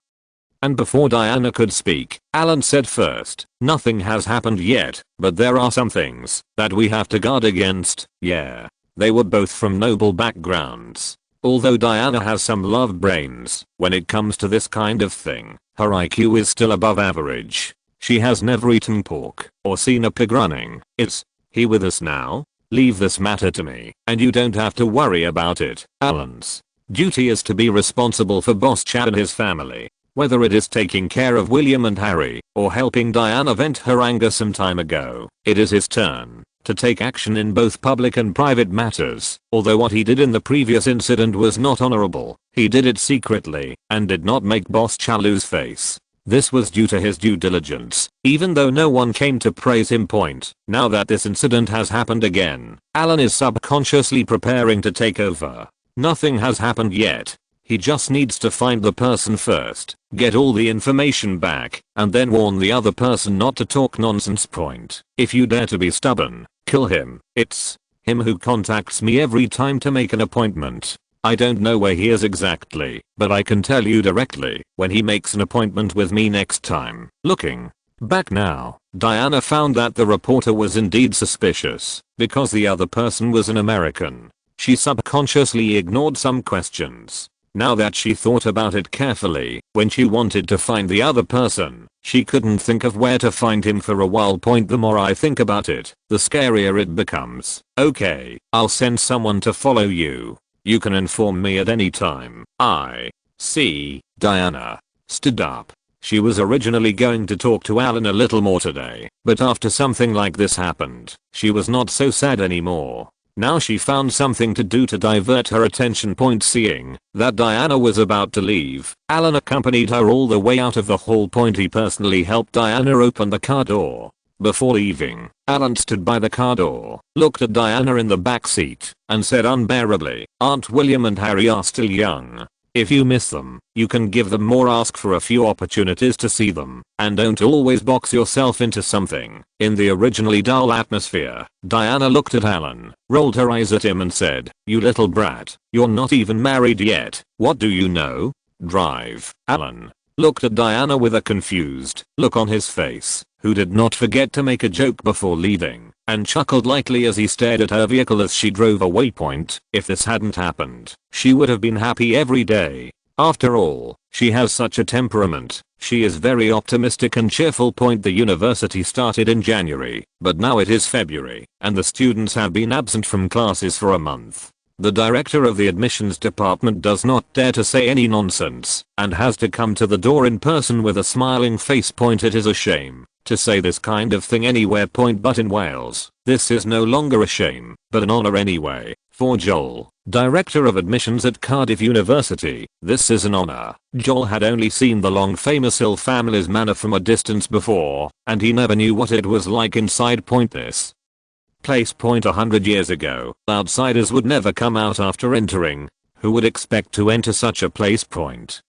And before Diana could speak, Alan said first, "Nothing has happened yet, but there are some things that we have to guard against." Yeah. They were both from noble backgrounds. Although Diana has some love brains, when it comes to this kind of thing, her IQ is still above average. She has never eaten pork or seen a pig running. Is he with us now? Leave this matter to me, and you don't have to worry about it. Alan's duty is to be responsible for Boss Chad and his family. Whether it is taking care of William and Harry, or helping Diana vent her anger some time ago, it is his turn to take action in both public and private matters. Although what he did in the previous incident was not honorable, he did it secretly, and did not make Boss Cha lose face. This was due to his due diligence, even though no one came to praise him. Now that this incident has happened again, Alan is subconsciously preparing to take over. Nothing has happened yet. He just needs to find the person first, get all the information back, and then warn the other person not to talk nonsense. If you dare to be stubborn, kill him. It's him who contacts me every time to make an appointment. I don't know where he is exactly, but I can tell you directly when he makes an appointment with me next time. Looking back now, Diana found that the reporter was indeed suspicious, because the other person was an American. She subconsciously ignored some questions. Now that she thought about it carefully, when she wanted to find the other person, she couldn't think of where to find him for a while. The more I think about it, the scarier it becomes. Okay, I'll send someone to follow you. You can inform me at any time. I see. Diana stood up. She was originally going to talk to Alan a little more today, but after something like this happened, she was not so sad anymore. Now she found something to do to divert her attention. Seeing that Diana was about to leave, Alan accompanied her all the way out of the hall. He personally helped Diana open the car door. Before leaving, Alan stood by the car door, looked at Diana in the back seat, and said unbearably, "Aunt William and Harry are still young. If you miss them, you can give them more. Ask for a few opportunities to see them, and don't always box yourself into something." In the originally dull atmosphere, Diana looked at Alan, rolled her eyes at him and said, "You little brat, you're not even married yet. What do you know? Drive." Alan looked at Diana with a confused look on his face, who did not forget to make a joke before leaving, and chuckled lightly as he stared at her vehicle as she drove away. If this hadn't happened, she would have been happy every day. After all, she has such a temperament. She is very optimistic and cheerful. The university started in January, but now it is February, and the students have been absent from classes for a month. The director of the admissions department does not dare to say any nonsense, and has to come to the door in person with a smiling face. It is a shame to say this kind of thing anywhere. But in Wales, this is no longer a shame, but an honor anyway. For Joel, director of admissions at Cardiff University, this is an honor. Joel had only seen the long famous Hill family's manor from a distance before, and he never knew what it was like inside. This place. 100 years ago, outsiders would never come out after entering. Who would expect to enter such a place?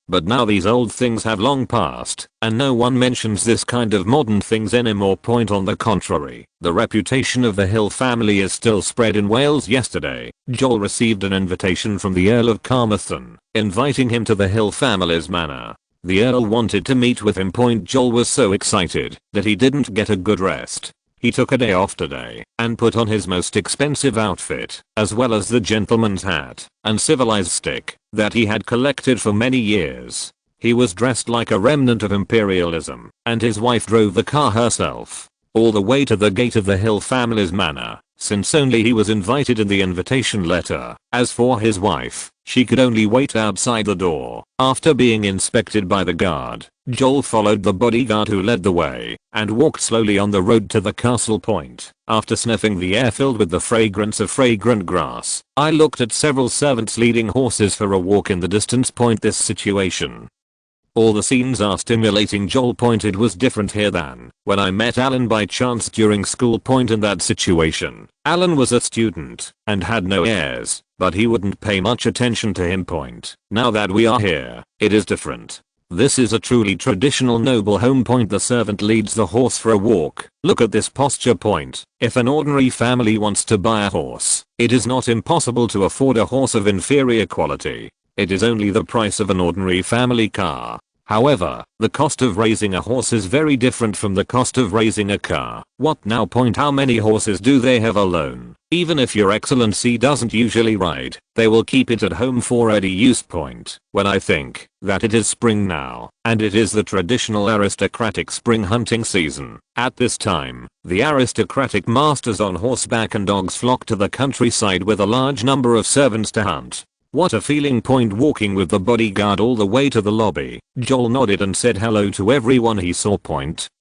But now these old things have long passed, and no one mentions this kind of modern things anymore. On the contrary, the reputation of the Hill family is still spread in Wales. Yesterday, Joel received an invitation from the Earl of Carmarthen, inviting him to the Hill family's manor. The Earl wanted to meet with him. Joel was so excited that he didn't get a good rest. He took a day off today and put on his most expensive outfit, as well as the gentleman's hat and civilized stick that he had collected for many years. He was dressed like a remnant of imperialism, and his wife drove the car herself all the way to the gate of the Hill family's manor, since only he was invited in the invitation letter. As for his wife, she could only wait outside the door. After being inspected by the guard, Joel followed the bodyguard who led the way and walked slowly on the road to the castle. After sniffing the air filled with the fragrance of fragrant grass, I looked at several servants leading horses for a walk in the distance. This situation, all the scenes are stimulating. Joel. It was different here than when I met Alan by chance during school. In that situation, Alan was a student and had no heirs, but he wouldn't pay much attention to him. Now that we are here, it is different. This is a truly traditional noble home. The servant leads the horse for a walk. Look at this posture. If an ordinary family wants to buy a horse, it is not impossible to afford a horse of inferior quality. It is only the price of an ordinary family car. However, the cost of raising a horse is very different from the cost of raising a car. What now? How many horses do they have alone? Even if your excellency doesn't usually ride, they will keep it at home for ready use. When I think that it is spring now, and it is the traditional aristocratic spring hunting season. At this time, the aristocratic masters on horseback and dogs flock to the countryside with a large number of servants to hunt. What a feeling. Walking with the bodyguard all the way to the lobby, Joel nodded and said hello to everyone he saw.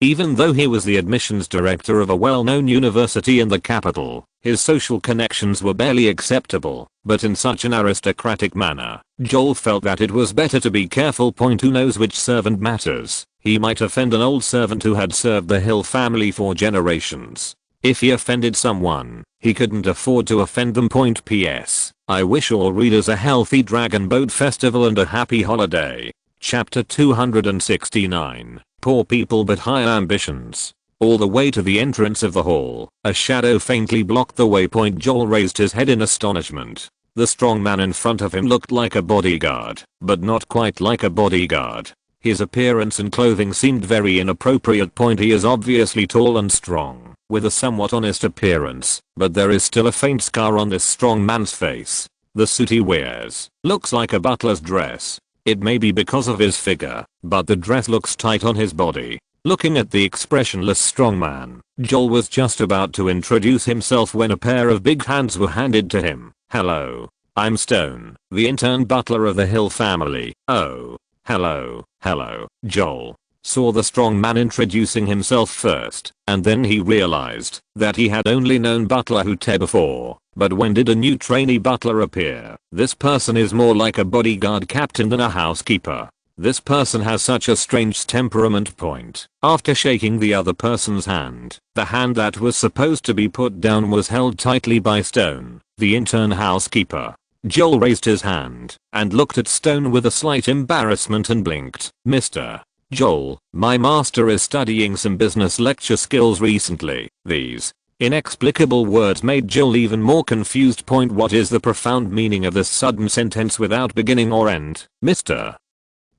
Even though he was the admissions director of a well-known university in the capital, his social connections were barely acceptable. But in such an aristocratic manner, Joel felt that it was better to be careful. Who knows which servant matters? He might offend an old servant who had served the Hill family for generations. If he offended someone, he couldn't afford to offend them. P.S. I wish all readers a healthy Dragon Boat festival and a happy holiday. Chapter 269. Poor people but high ambitions. All the way to the entrance of the hall, a shadow faintly blocked the way. Joel raised his head in astonishment. The strong man in front of him looked like a bodyguard, but not quite like a bodyguard. His appearance and clothing seemed very inappropriate. He is obviously tall and strong, with a somewhat honest appearance, but there is still a faint scar on this strong man's face. The suit he wears looks like a butler's dress. It may be because of his figure, but the dress looks tight on his body. Looking at the expressionless strong man, Joel was just about to introduce himself when a pair of big hands were handed to him. Hello, I'm Stone, the intern butler of the Hill family. Oh, hello. Joel saw the strong man introducing himself first, and then he realized that he had only known Butler Hute before. But when did a new trainee butler appear? This person is more like a bodyguard captain than a housekeeper. This person has such a strange temperament. After shaking the other person's hand, the hand that was supposed to be put down was held tightly by Stone, the intern housekeeper. Joel raised his hand and looked at Stone with a slight embarrassment and blinked. Mr. Joel, my master is studying some business lecture skills recently. These inexplicable words made Joel even more confused. What is the profound meaning of this sudden sentence without beginning or end? Mr.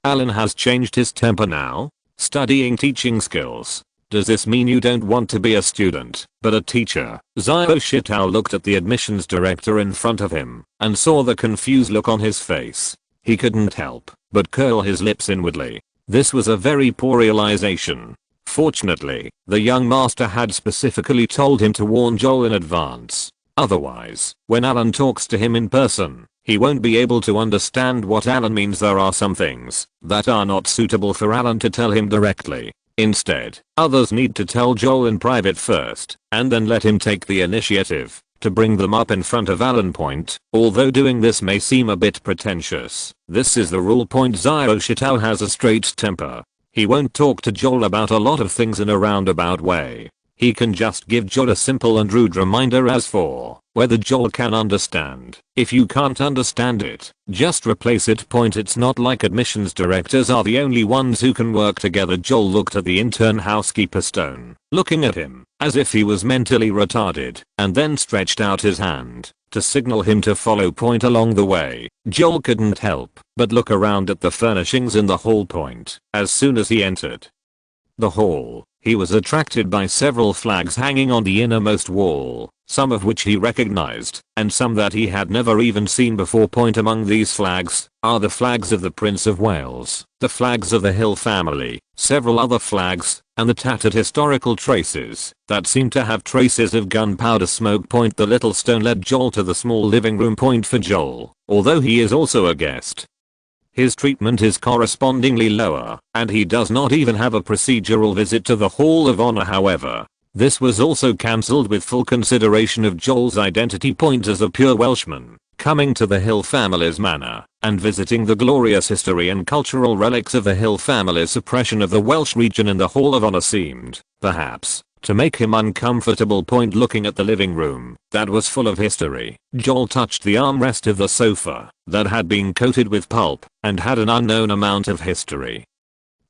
Alan has changed his temper now? Studying teaching skills. Does this mean you don't want to be a student, but a teacher? Xiao looked at the admissions director in front of him and saw the confused look on his face. He couldn't help but curl his lips inwardly. This was a very poor realization. Fortunately, the young master had specifically told him to warn Joel in advance. Otherwise, when Alan talks to him in person, he won't be able to understand what Alan means. There are some things that are not suitable for Alan to tell him directly. Instead, others need to tell Joel in private first, and then let him take the initiative to bring them up in front of Alan. Although doing this may seem a bit pretentious, this is the rule. Xiao has a straight temper. He won't talk to Joel about a lot of things in a roundabout way. He can just give Joel a simple and rude reminder. As for whether Joel can understand, if you can't understand it, just replace it. It's not like admissions directors are the only ones who can work together. Joel looked at the intern housekeeper Stone, looking at him as if he was mentally retarded, and then stretched out his hand to signal him to follow. Along the way, Joel couldn't help but look around at the furnishings in the hall. As soon as he entered the hall, he was attracted by several flags hanging on the innermost wall, some of which he recognized, and some that he had never even seen before. Among these flags are the flags of the Prince of Wales, the flags of the Hill family, several other flags, and the tattered historical traces that seem to have traces of gunpowder smoke. The little Stone led Joel to the small living room. For Joel, although he is also a guest, his treatment is correspondingly lower, and he does not even have a procedural visit to the Hall of Honor. However, this was also cancelled with full consideration of Joel's identity. As a pure Welshman, coming to the Hill family's manor and visiting the glorious history and cultural relics of the Hill family's suppression of the Welsh region in the Hall of Honor seemed, perhaps, to make him uncomfortable. Looking at the living room that was full of history, Joel touched the armrest of the sofa that had been coated with pulp and had an unknown amount of history.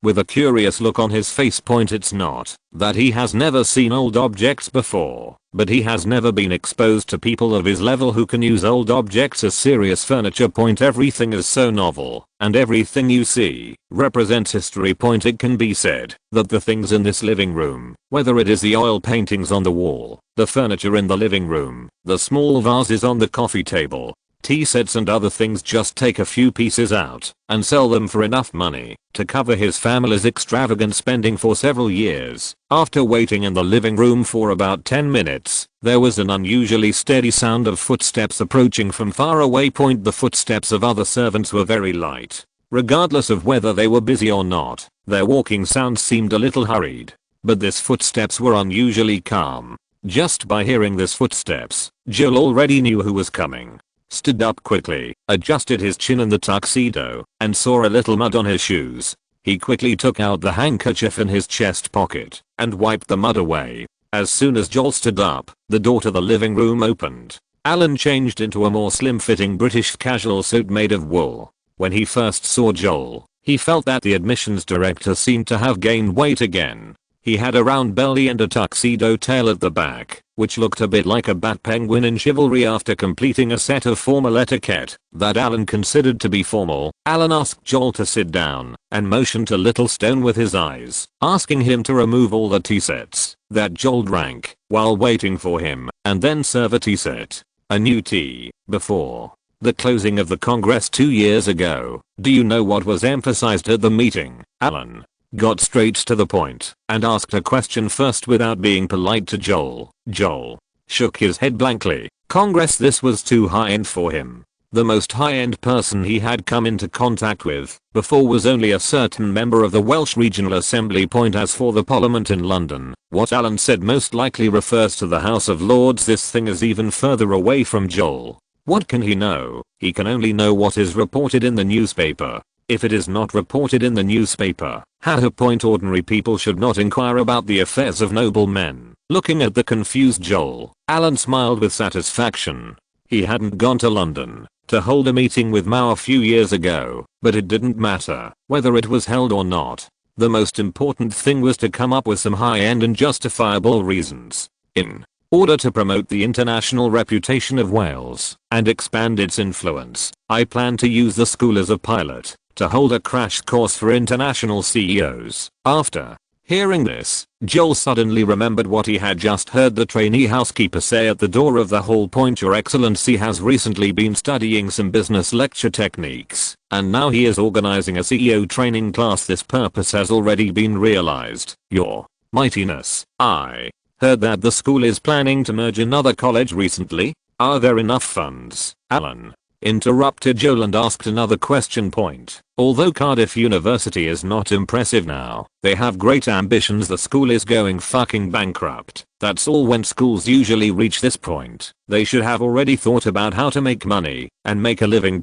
With a curious look on his face. It's not that he has never seen old objects before, but he has never been exposed to people of his level who can use old objects as serious furniture. Everything is so novel, and everything you see represents history. It can be said that the things in this living room, whether it is the oil paintings on the wall, the furniture in the living room, the small vases on the coffee table, tea sets and other things, just take a few pieces out and sell them for enough money to cover his family's extravagant spending for several years. After waiting in the living room for about 10 minutes, there was an unusually steady sound of footsteps approaching from far away. The footsteps of other servants were very light. Regardless of whether they were busy or not, their walking sounds seemed a little hurried. But these footsteps were unusually calm. Just by hearing these footsteps, Joel already knew who was coming. Stood up quickly, adjusted his chin in the tuxedo, and saw a little mud on his shoes. He quickly took out the handkerchief in his chest pocket and wiped the mud away. As soon as Joel stood up, the door to the living room opened. Alan changed into a more slim-fitting British casual suit made of wool. When he first saw Joel, he felt that the admissions director seemed to have gained weight again. He had a round belly and a tuxedo tail at the back, which looked a bit like a bat penguin in chivalry. After completing a set of formal etiquette that Alan considered to be formal, Alan asked Joel to sit down and motioned to little Stone with his eyes, asking him to remove all the tea sets that Joel drank while waiting for him, and then serve a tea set, a new tea, before the closing of the Congress 2 years ago. Do you know what was emphasized at the meeting? Alan got straight to the point and asked a question first without being polite to Joel. Joel shook his head blankly. Congress. This was too high-end for him. The most high-end person he had come into contact with before was only a certain member of the Welsh Regional Assembly. As for the Parliament in London, what Alan said most likely refers to the House of Lords. This thing is even further away from Joel. What can he know? He can only know what is reported in the newspaper. If it is not reported in the newspaper, ordinary people should not inquire about the affairs of noblemen. Looking at the confused Joel, Alan smiled with satisfaction. He hadn't gone to London to hold a meeting with Mao a few years ago, but it didn't matter whether it was held or not. The most important thing was to come up with some high-end and justifiable reasons. In order to promote the international reputation of Wales and expand its influence, I plan to use the school as a pilot to hold a crash course for international CEOs. After hearing this, Joel suddenly remembered what he had just heard the trainee housekeeper say at the door of the hall. Your Excellency has recently been studying some business lecture techniques, and now he is organizing a CEO training class. This purpose has already been realized, Your Mightiness. I heard that the school is planning to merge another college recently. Are there enough funds? Alan interrupted Joel and asked another question. Although Cardiff University is not impressive now, they have great ambitions. The school is going fucking bankrupt. That's all. When schools usually reach this point, they should have already thought about how to make money and make a living.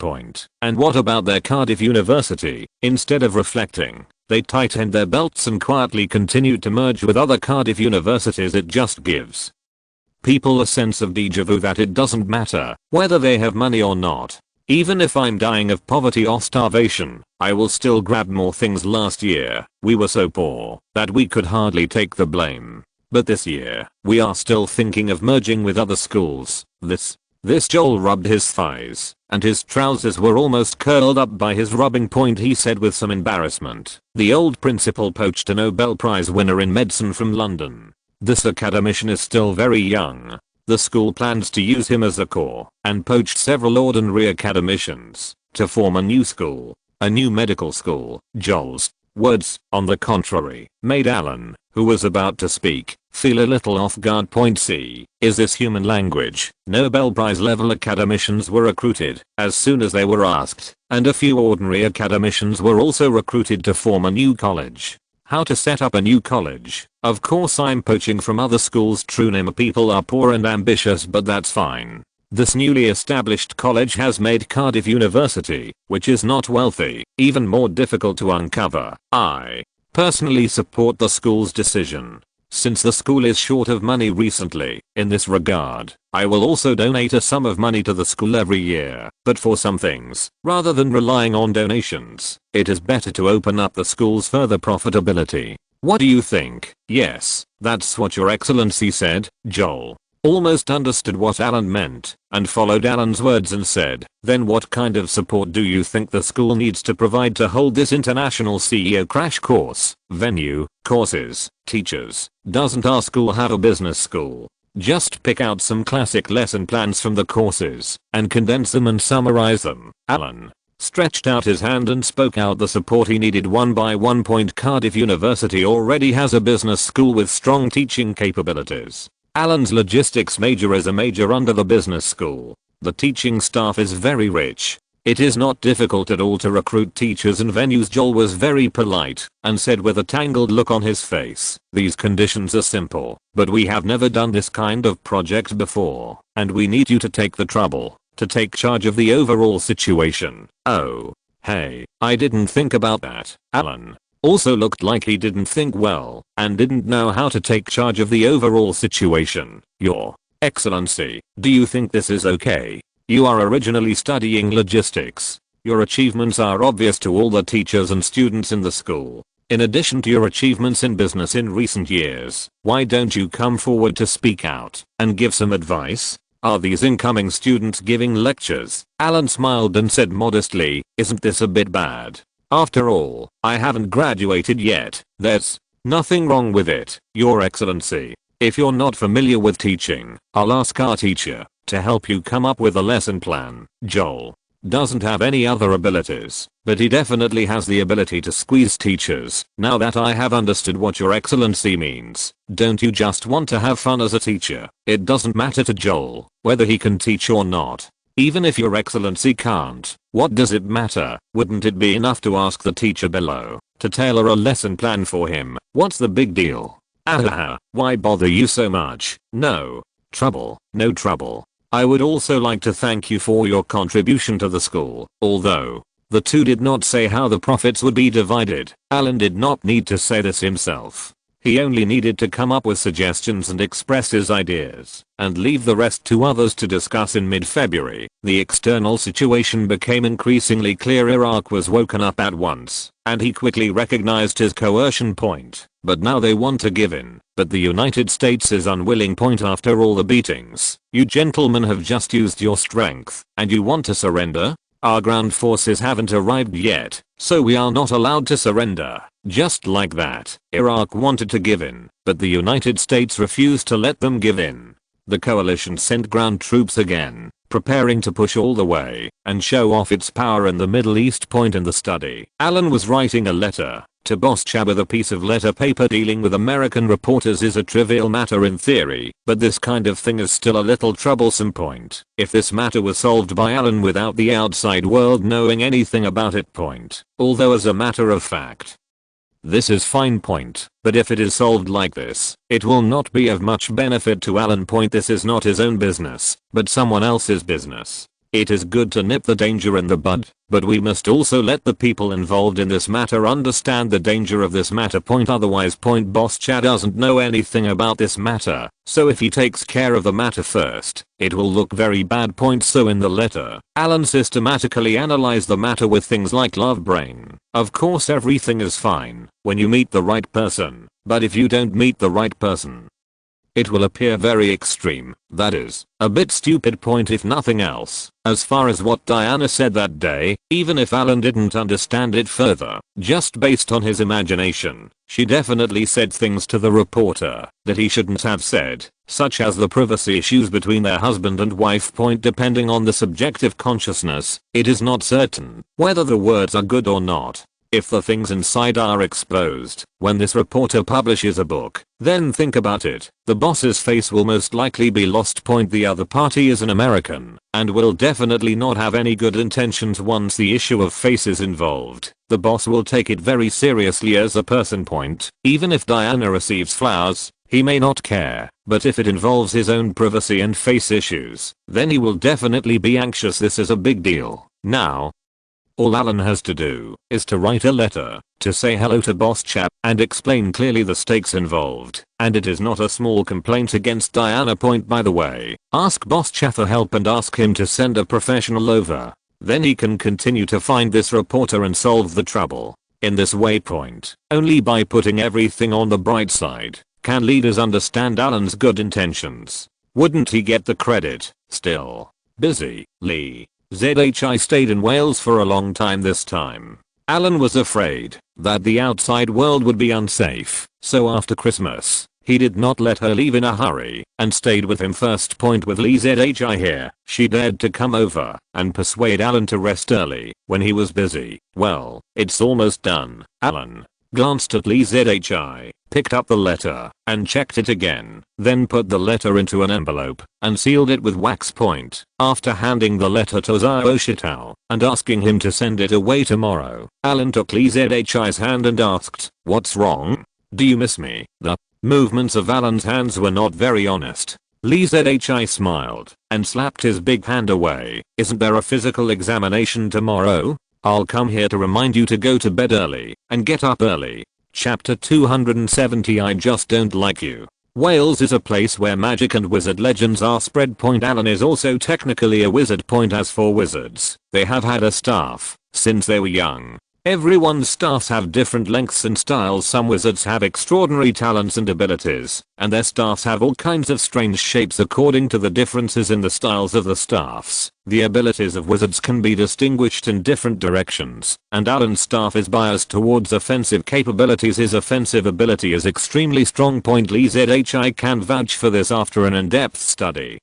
And what about their Cardiff University? Instead of reflecting, they tightened their belts and quietly continued to merge with other Cardiff universities. It just gives people a sense of déjà vu that it doesn't matter whether they have money or not. Even if I'm dying of poverty or starvation, I will still grab more things. Last year, we were so poor that we could hardly take the blame. But this year, we are still thinking of merging with other schools. This Joel rubbed his thighs, and his trousers were almost curled up by his rubbing. He said with some embarrassment. The old principal poached a Nobel Prize winner in medicine from London. This academician is still very young. The school plans to use him as a core, and poached several ordinary academicians to form a new school, a new medical school. Joel's words, on the contrary, made Alan, who was about to speak, feel a little off guard. C. Is this human language? Nobel Prize level academicians were recruited as soon as they were asked, and a few ordinary academicians were also recruited to form a new college. How to set up a new college? Of course I'm poaching from other schools. True, people are poor and ambitious, but that's fine. This newly established college has made Cardiff University, which is not wealthy, even more difficult to uncover. I personally support the school's decision. Since the school is short of money recently, in this regard, I will also donate a sum of money to the school every year. But for some things, rather than relying on donations, it is better to open up the school's further profitability. What do you think? Yes, that's what Your Excellency said. Joel almost understood what Alan meant, and followed Alan's words and said, then what kind of support do you think the school needs to provide to hold this international CEO crash course? Venue, courses, teachers. Doesn't our school have a business school? Just pick out some classic lesson plans from the courses, and condense them and summarize them. Alan stretched out his hand and spoke out the support he needed one by one. Cardiff University already has a business school with strong teaching capabilities. Alan's logistics major is a major under the business school. The teaching staff is very rich. It is not difficult at all to recruit teachers and venues. Joel was very polite and said with a tangled look on his face, these conditions are simple, but we have never done this kind of project before, and we need you to take the trouble to take charge of the overall situation. Oh, hey, I didn't think about that. Alan also looked like he didn't think well and didn't know how to take charge of the overall situation. Your Excellency, do you think this is okay? You are originally studying logistics. Your achievements are obvious to all the teachers and students in the school. In addition to your achievements in business in recent years, why don't you come forward to speak out and give some advice? Are these incoming students giving lectures? Alan smiled and said modestly, isn't this a bit bad? After all, I haven't graduated yet. There's nothing wrong with it, Your Excellency. If you're not familiar with teaching, I'll ask our teacher to help you come up with a lesson plan. Joel doesn't have any other abilities, but he definitely has the ability to squeeze teachers. Now that I have understood what Your Excellency means, don't you just want to have fun as a teacher? It doesn't matter to Joel whether he can teach or not. Even if Your Excellency can't, what does it matter? Wouldn't it be enough to ask the teacher below to tailor a lesson plan for him? What's the big deal? Ahaha, why bother you so much? No trouble, no trouble. I would also like to thank you for your contribution to the school. Although the two did not say how the profits would be divided, Alan did not need to say this himself. He only needed to come up with suggestions and express his ideas, and leave the rest to others to discuss. In mid-February, the external situation became increasingly clear. Iraq was woken up at once, and he quickly recognized his coercion point. But now they want to give in. But the United States is unwilling. After all the beatings, you gentlemen have just used your strength, and you want to surrender? Our ground forces haven't arrived yet, so we are not allowed to surrender. Just like that, Iraq wanted to give in, but the United States refused to let them give in. The coalition sent ground troops again, preparing to push all the way and show off its power in the Middle East. Point in the study, Alan was writing a letter to Boss Chab. A piece of letter paper dealing with American reporters is a trivial matter in theory, but this kind of thing is still a little troublesome. Point. If this matter was solved by Alan without the outside world knowing anything about it. Point. Although as a matter of fact, this is fine. Point. But if it is solved like this, it will not be of much benefit to Alan. Point. This is not his own business, but someone else's business. It is good to nip the danger in the bud, but we must also let the people involved in this matter understand the danger of this matter. Point. Otherwise. Point. Boss Chad doesn't know anything about this matter, so if he takes care of the matter first, it will look very bad. Point. So in the letter, Alan systematically analyzed the matter with things like love brain. Of course everything is fine when you meet the right person, but if you don't meet the right person, it will appear very extreme, that is, a bit stupid. Point. If nothing else, as far as what Diana said that day, even if Alan didn't understand it further, just based on his imagination, she definitely said things to the reporter that he shouldn't have said, such as the privacy issues between their husband and wife. Point. Depending on the subjective consciousness, it is not certain whether the words are good or not. If the things inside are exposed when this reporter publishes a book, then think about it. The boss's face will most likely be lost. Point. The other party is an American and will definitely not have any good intentions once the issue of face is involved. The boss will take it very seriously as a person. Point. Even if Diana receives flowers, he may not care, but if it involves his own privacy and face issues, then he will definitely be anxious. This is a big deal. Now, all Alan has to do is to write a letter to say hello to Boss Chap and explain clearly the stakes involved, and it is not a small complaint against Diana. Point. By the way, ask Boss Chap for help and ask him to send a professional over. Then he can continue to find this reporter and solve the trouble. In this way. Point. Only by putting everything on the bright side can leaders understand Alan's good intentions. Wouldn't he get the credit? Still busy, Lee ZHI stayed in Wales for a long time this time. Alan was afraid that the outside world would be unsafe, so after Christmas, he did not let her leave in a hurry and stayed with him first. Point. With Lee ZHI here, she dared to come over and persuade Alan to rest early when he was busy. Well, it's almost done. Alan glanced at Lee ZHI, picked up the letter, and checked it again, then put the letter into an envelope and sealed it with wax. Point. After handing the letter to Xiao and asking him to send it away tomorrow, Alan took Lee ZHI's hand and asked, "What's wrong? Do you miss me?" The movements of Alan's hands were not very honest. Lee ZHI smiled and slapped his big hand away. "Isn't there a physical examination tomorrow? I'll come here to remind you to go to bed early and get up early." Chapter 270. I just don't like you. Wales is a place where magic and wizard legends are spread. Point. Alan is also technically a wizard. Point. As for wizards, they have had a staff since they were young. Everyone's staffs have different lengths and styles. Some wizards have extraordinary talents and abilities, and their staffs have all kinds of strange shapes according to the differences in the styles of the staffs. The abilities of wizards can be distinguished in different directions, and Alan's staff is biased towards offensive capabilities. His offensive ability is extremely strong. Point. Lee ZHI can vouch for this after an in-depth study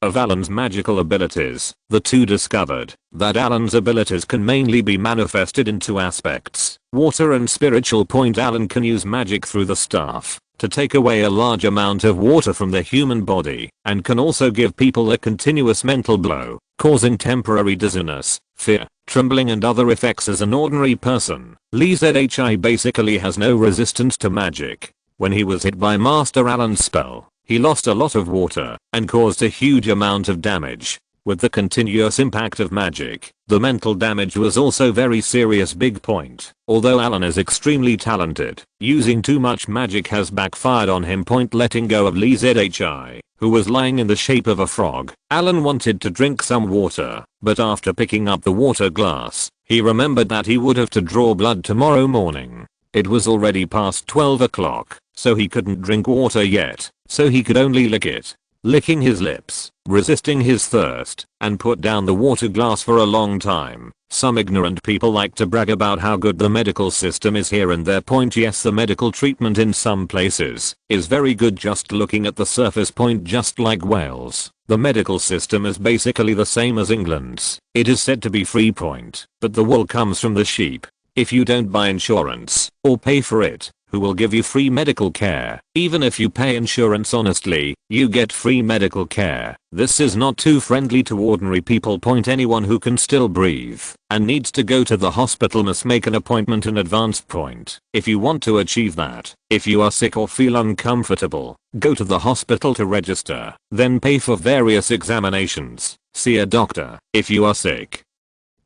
of Alan's magical abilities. The two discovered that Alan's abilities can mainly be manifested in two aspects: water and spiritual. Point. Alan can use magic through the staff to take away a large amount of water from the human body, and can also give people a continuous mental blow, causing temporary dizziness, fear, trembling and other effects as an ordinary person. Lee ZHI basically has no resistance to magic. When he was hit by Master Alan's spell, he lost a lot of water and caused a huge amount of damage. With the continuous impact of magic, the mental damage was also very serious. Big point. Although Alan is extremely talented, using too much magic has backfired on him. Point. Letting go of Lee ZHI, who was lying in the shape of a frog, Alan wanted to drink some water, but after picking up the water glass, he remembered that he would have to draw blood tomorrow morning. It was already past 12 o'clock, so he couldn't drink water yet, so he could only lick it. licking his lips, resisting his thirst, and put down the water glass for a long time. Some ignorant people like to brag about how good the medical system is here and there. Point yes, the medical treatment in some places is very good. Just looking at the surface. Point just like Wales, the medical system is basically the same as England's. It is said to be free. Point, but the wool comes from the sheep. If you don't buy insurance or pay for it, who will give you free medical care? Even if you pay insurance honestly, you get free medical care. This is not too friendly to ordinary people. Point anyone who can still breathe and needs to go to the hospital must make an appointment in advance. Point if you want to achieve that. If you are sick or feel uncomfortable, go to the hospital to register, then pay for various examinations. See a doctor if you are sick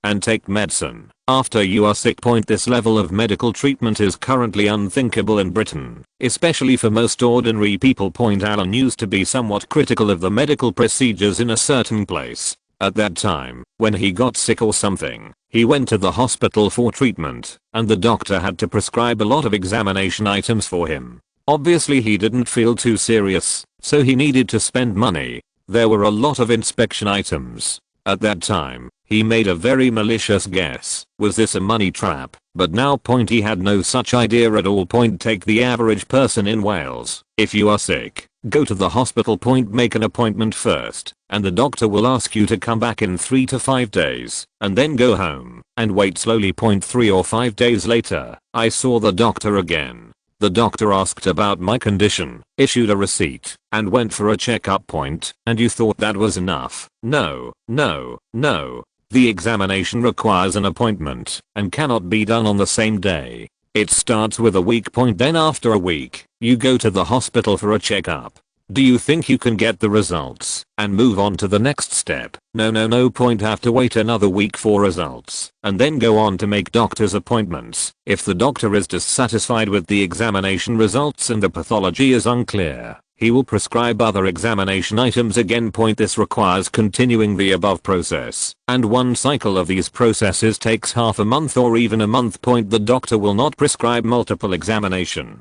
and take medicine after you are sick. Point this level of medical treatment is currently unthinkable in Britain, especially for most ordinary people. Point Alan used to be somewhat critical of the medical procedures in a certain place. At that time, when he got sick or something, he went to the hospital for treatment, and the doctor had to prescribe a lot of examination items for him. Obviously he didn't feel too serious, so he needed to spend money. There were a lot of inspection items. At that time, he made a very malicious guess. Was this a money trap? But now. Point he had no such idea at all. Point take the average person in Wales. If you are sick, go to the hospital. Point make an appointment first, and the doctor will ask you to come back in 3 to 5 days, and then go home and wait slowly. Point 3 or 5 days later, I saw the doctor again. The doctor asked about my condition, issued a receipt, and went for a checkup. Point and you thought that was enough? No, no, no. The examination requires an appointment and cannot be done on the same day. It starts with a week. Point then after a week, you go to the hospital for a checkup. Do you think you can get the results and move on to the next step? No, no, no. Point have to wait another week for results and then go on to make doctor's appointments. If the doctor is dissatisfied with the examination results and the pathology is unclear, he will prescribe other examination items again. Point this requires continuing the above process, and one cycle of these processes takes half a month or even a month. Point the doctor will not prescribe multiple examination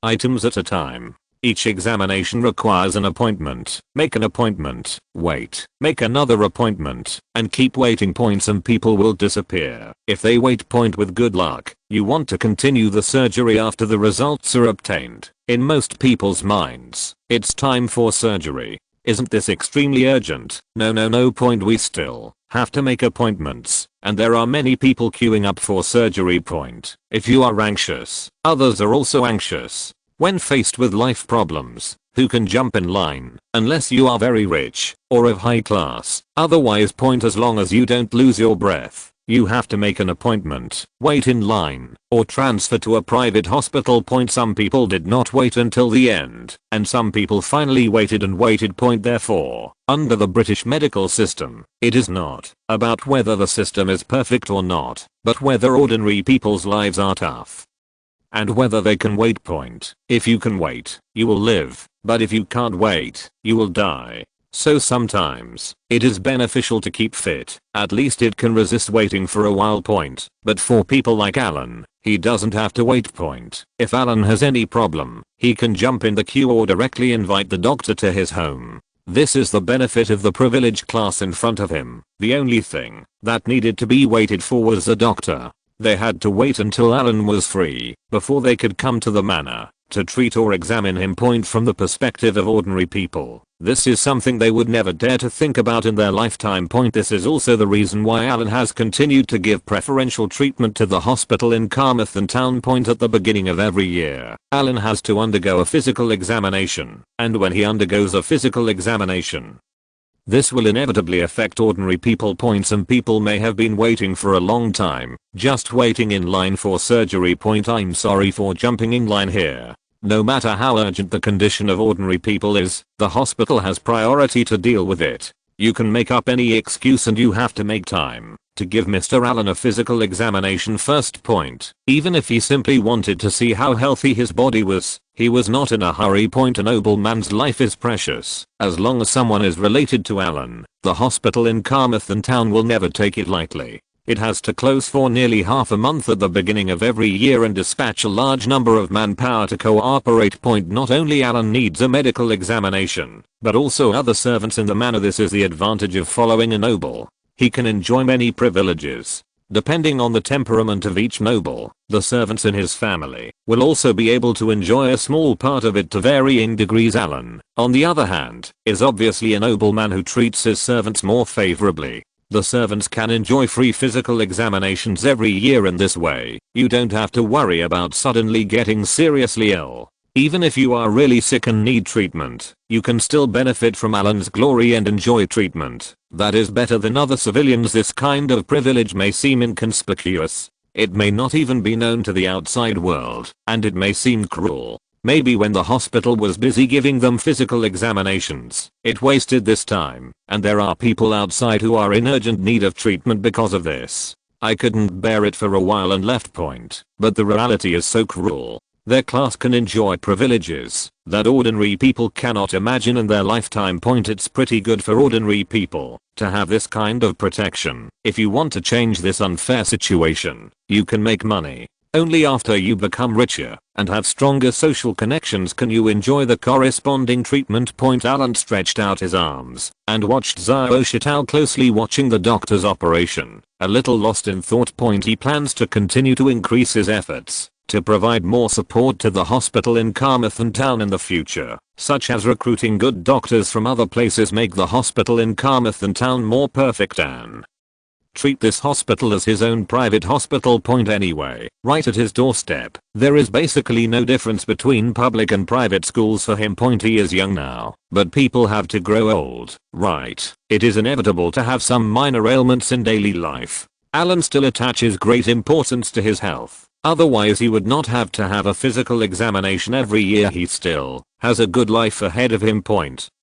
items at a time. Each examination requires an appointment. Make an appointment, wait, make another appointment, and keep waiting. Point some people will disappear if they wait. Point with good luck, you want to continue the surgery after the results are obtained. In most people's minds, it's time for surgery. Isn't this extremely urgent? No, no, no. Point we still have to make appointments, and there are many people queuing up for surgery. Point if you are anxious, others are also anxious. When faced with life problems, who can jump in line unless you are very rich or of high class? Otherwise. Point as long as you don't lose your breath, you have to make an appointment, wait in line, or transfer to a private hospital. Point some people did not wait until the end, and some people finally waited and waited. Point therefore, under the British medical system, it is not about whether the system is perfect or not, but whether ordinary people's lives are tough and whether they can wait. Point if you can wait, you will live, but if you can't wait, you will die. So sometimes, it is beneficial to keep fit, at least it can resist waiting for a while. Point but for people like Alan, he doesn't have to wait. Point if Alan has any problem, he can jump in the queue or directly invite the doctor to his home. This is the benefit of the privileged class in front of him. The only thing that needed to be waited for was a doctor. They had to wait until Alan was free before they could come to the manor to treat or examine him. Point from the perspective of ordinary people, this is something they would never dare to think about in their lifetime. Point this is also the reason why Alan has continued to give preferential treatment to the hospital in Carmarthen Town. Point at the beginning of every year, Alan has to undergo a physical examination, and when he undergoes a physical examination, this will inevitably affect ordinary people. Point some people may have been waiting for a long time, just waiting in line for surgery. Point I'm sorry for jumping in line here. No matter how urgent the condition of ordinary people is, the hospital has priority to deal with it. You can make up any excuse and you have to make time to give Mr. Allen a physical examination first. Point even if he simply wanted to see how healthy his body was, he was not in a hurry. Point a noble man's life is precious. As long as someone is related to Alan, the hospital in Carmarthen Town will never take it lightly. It has to close for nearly half a month at the beginning of every year and dispatch a large number of manpower to cooperate. Not only Alan needs a medical examination, but also other servants in the manor. This is the advantage of following a noble. He can enjoy many privileges. Depending on the temperament of each noble, the servants in his family will also be able to enjoy a small part of it to varying degrees. Alan, on the other hand, is obviously a nobleman who treats his servants more favorably. The servants can enjoy free physical examinations every year. In this way, you don't have to worry about suddenly getting seriously ill. Even if you are really sick and need treatment, you can still benefit from Alan's glory and enjoy treatment that is better than other civilians. This kind of privilege may seem inconspicuous. It may not even be known to the outside world, and it may seem cruel. Maybe when the hospital was busy giving them physical examinations, it wasted this time, and there are people outside who are in urgent need of treatment because of this. I couldn't bear it for a while and left point, but the reality is so cruel. Their class can enjoy privileges that ordinary people cannot imagine in their lifetime. It's pretty good for ordinary people to have this kind of protection. If you want to change this unfair situation, you can make money. Only after you become richer and have stronger social connections can you enjoy the corresponding treatment. Alan stretched out his arms and watched Xiao Shitao closely watching the doctor's operation, a little lost in thought. He plans to continue to increase his efforts to provide more support to the hospital in Carmarthen Town in the future, such as recruiting good doctors from other places. Make the hospital in Carmarthen Town more perfect and treat this hospital as his own private hospital. Anyway, right at his doorstep, there is basically no difference between public and private schools for him. He is young now, but people have to grow old, right? It is inevitable to have some minor ailments in daily life. Alan still attaches great importance to his health. Otherwise he would not have to have a physical examination every year. He still has a good life ahead of him.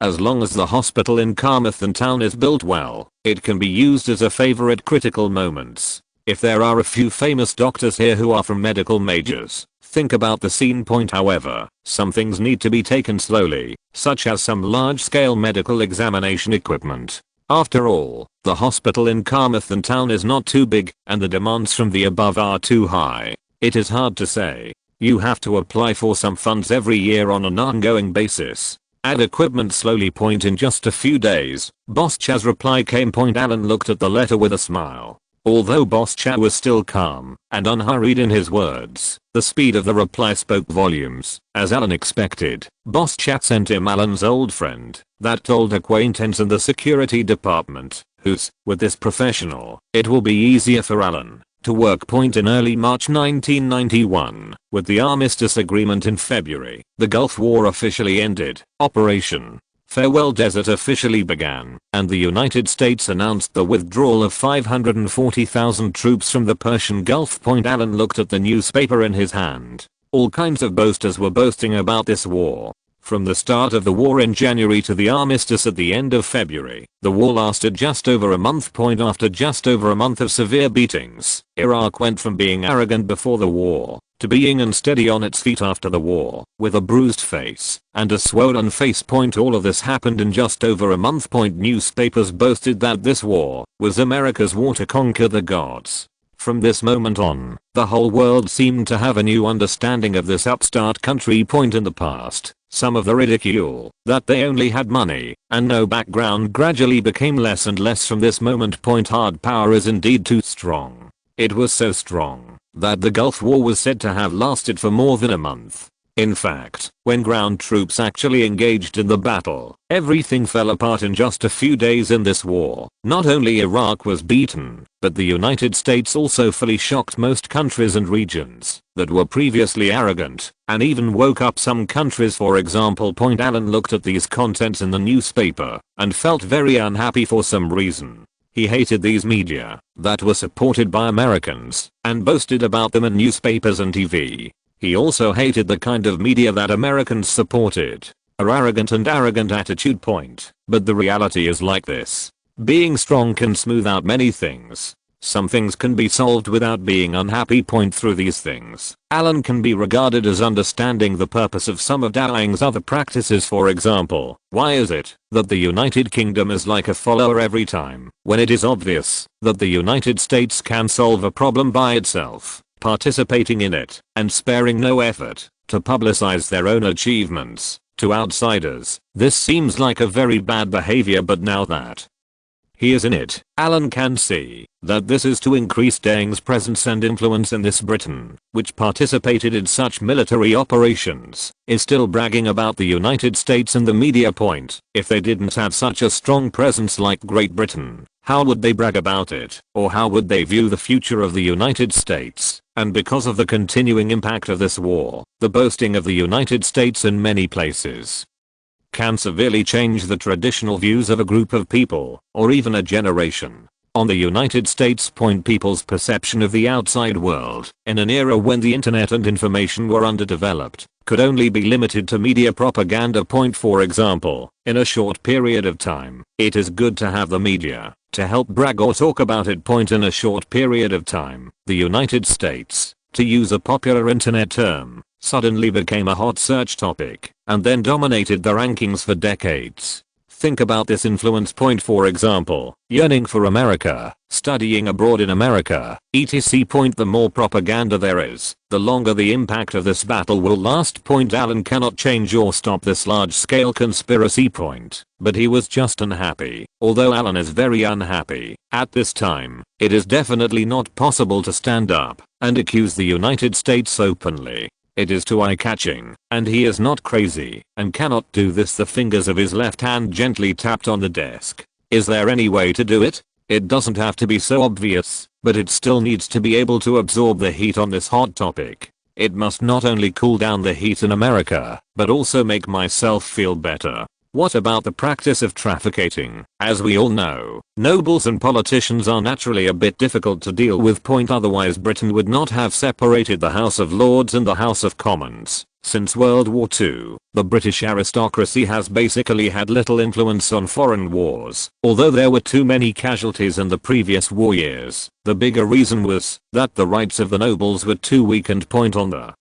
As long as the hospital in Carmarthen Town is built well, it can be used as a favor at critical moments. If there are a few famous doctors here who are from medical majors, think about the scene. However, some things need to be taken slowly, such as some large-scale medical examination equipment. After all, the hospital in Carmarthen Town is not too big, and the demands from the above are too high. It is hard to say. You have to apply for some funds every year on an ongoing basis. Add equipment slowly. In just a few days, Boss Cha's reply came. Alan looked at the letter with a smile. Although Boss Cha was still calm and unhurried in his words, the speed of the reply spoke volumes. As Alan expected, Boss Cha sent him Alan's old friend, that old acquaintance in the security department, who's, with this professional, it will be easier for Alan to work. In early March 1991, with the armistice agreement in February, the Gulf War officially ended. Operation Farewell Desert officially began, and the United States announced the withdrawal of 540,000 troops from the Persian Gulf. Alan looked at the newspaper in his hand. All kinds of boasters were boasting about this war. From the start of the war in January to the armistice at the end of February, the war lasted just over a month. After just over a month of severe beatings, Iraq went from being arrogant before the war to being unsteady on its feet after the war, with a bruised face and a swollen face. All of this happened in just over a month. Newspapers boasted that this war was America's war to conquer the gods. From this moment on, the whole world seemed to have a new understanding of this upstart country. In the past, some of the ridicule that they only had money and no background gradually became less and less from this moment. Hard power is indeed too strong. It was so strong that the Gulf War was said to have lasted for more than a month. In fact, when ground troops actually engaged in the battle, everything fell apart in just a few days in this war. Not only Iraq was beaten, but the United States also fully shocked most countries and regions that were previously arrogant, and even woke up some countries. For example, Alan looked at these contents in the newspaper and felt very unhappy for some reason. He hated these media that were supported by Americans and boasted about them in newspapers and TV. He also hated the kind of media that Americans supported, an arrogant attitude. But the reality is like this. Being strong can smooth out many things. Some things can be solved without being unhappy. Through these things, Alan can be regarded as understanding the purpose of some of Dowing's other practices. For example, why is it that the United Kingdom is like a follower every time, when it is obvious that the United States can solve a problem by itself, participating in it, and sparing no effort to publicize their own achievements? To outsiders, this seems like a very bad behavior, but now that he is in it, Alan can see that this is to increase Dowing's presence and influence in this Britain, which participated in such military operations, is still bragging about the United States in the media. If they didn't have such a strong presence like Great Britain, how would they brag about it? Or how would they view the future of the United States? And because of the continuing impact of this war, the boasting of the United States in many places can severely change the traditional views of a group of people, or even a generation, on the United States. People's perception of the outside world, in an era when the internet and information were underdeveloped, could only be limited to media propaganda. For example, in a short period of time, it is good to have the media to help brag or talk about it. In a short period of time, the United States, to use a popular internet term, suddenly became a hot search topic, and then dominated the rankings for decades. Think about this influence. For example, yearning for America, studying abroad in America, etc. The more propaganda there is, the longer the impact of this battle will last. Alan cannot change or stop this large-scale conspiracy. But he was just unhappy. Although Alan is very unhappy, at this time, it is definitely not possible to stand up and accuse the United States openly. It is too eye-catching, and he is not crazy, and cannot do this. The fingers of his left hand gently tapped on the desk. Is there any way to do it? It doesn't have to be so obvious, but it still needs to be able to absorb the heat on this hot topic. It must not only cool down the heat in America, but also make myself feel better. What about the practice of trafficking? As we all know, nobles and politicians are naturally a bit difficult to deal with. Otherwise Britain would not have separated the House of Lords and the House of Commons. Since World War II, the British aristocracy has basically had little influence on foreign wars. Although there were too many casualties in the previous war years, the bigger reason was that the rights of the nobles were too weak. On the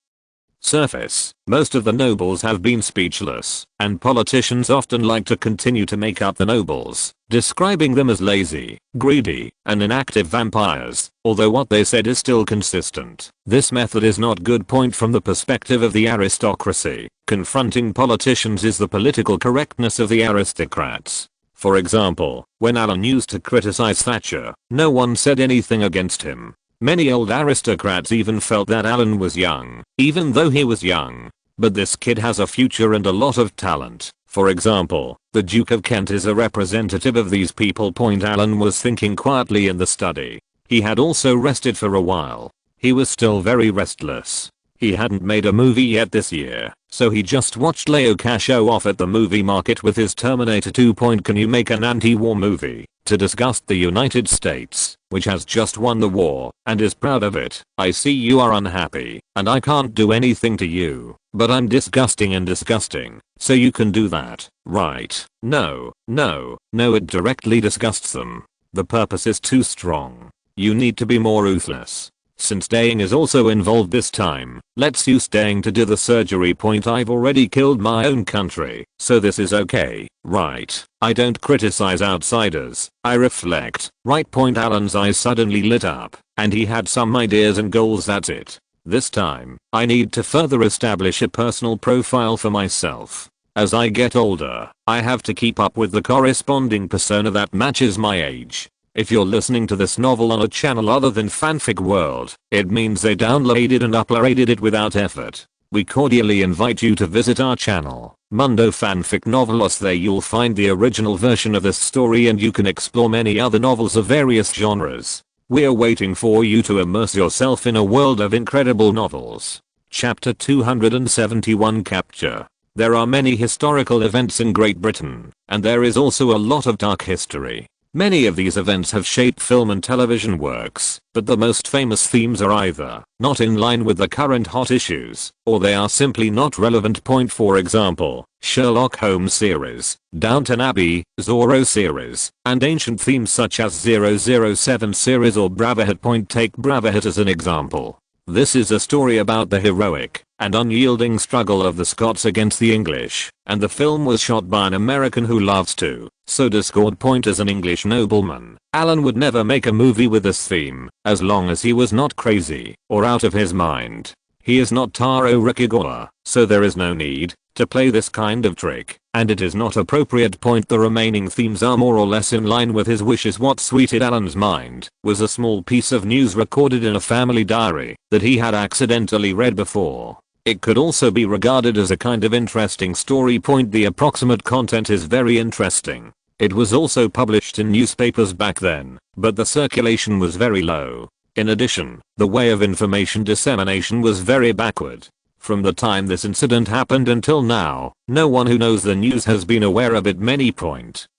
surface, most of the nobles have been speechless, and politicians often like to continue to make up the nobles, describing them as lazy, greedy, and inactive vampires, although what they said is still consistent. This method is not good. From the perspective of the aristocracy, confronting politicians is the political correctness of the aristocrats. For example, when Alan used to criticize Thatcher, no one said anything against him. Many old aristocrats even felt that Alan was young, even though he was young. But this kid has a future and a lot of talent. For example, the Duke of Kent is a representative of these people. Alan was thinking quietly in the study. He had also rested for a while. He was still very restless. He hadn't made a movie yet this year, so he just watched Leo show off at the movie market with his Terminator 2. Can you make an anti-war movie to disgust the United States, which has just won the war and is proud of it? I see you are unhappy, and I can't do anything to you, but I'm disgusting and disgusting, so you can do that, right? No, it directly disgusts them. The purpose is too strong. You need to be more ruthless. Since Dowing is also involved this time, let's use Dowing to do the surgery. I've already killed my own country, so this is okay, right? I don't criticize outsiders, I reflect, right? Alan's eyes suddenly lit up, and he had some ideas and goals. That's it. This time, I need to further establish a personal profile for myself. As I get older, I have to keep up with the corresponding persona that matches my age. If you're listening to this novel on a channel other than Fanfic World, it means they downloaded and uploaded it without effort. We cordially invite you to visit our channel, Mundo Fanfic Novelos. There you'll find the original version of this story, and you can explore many other novels of various genres. We're waiting for you to immerse yourself in a world of incredible novels. Chapter 271 Capture. There are many historical events in Great Britain, and there is also a lot of dark history. Many of these events have shaped film and television works, but the most famous themes are either not in line with the current hot issues, or they are simply not relevant. For example, Sherlock Holmes series, Downton Abbey, Zorro series, and ancient themes such as 007 series or Braveheart. Take Braveheart as an example. This is a story about the heroic and unyielding struggle of the Scots against the English, and the film was shot by an American who loves to sow discord. As an English nobleman, Alan would never make a movie with this theme, as long as he was not crazy or out of his mind. He is not Taro Rikigora, so there is no need to play this kind of trick, and it is not appropriate. The remaining themes are more or less in line with his wishes. What sweeted Alan's mind was a small piece of news recorded in a family diary that he had accidentally read before. It could also be regarded as a kind of interesting story. The approximate content is very interesting. It was also published in newspapers back then, but the circulation was very low. In addition, the way of information dissemination was very backward. From the time this incident happened until now, no one who knows the news has been aware of it.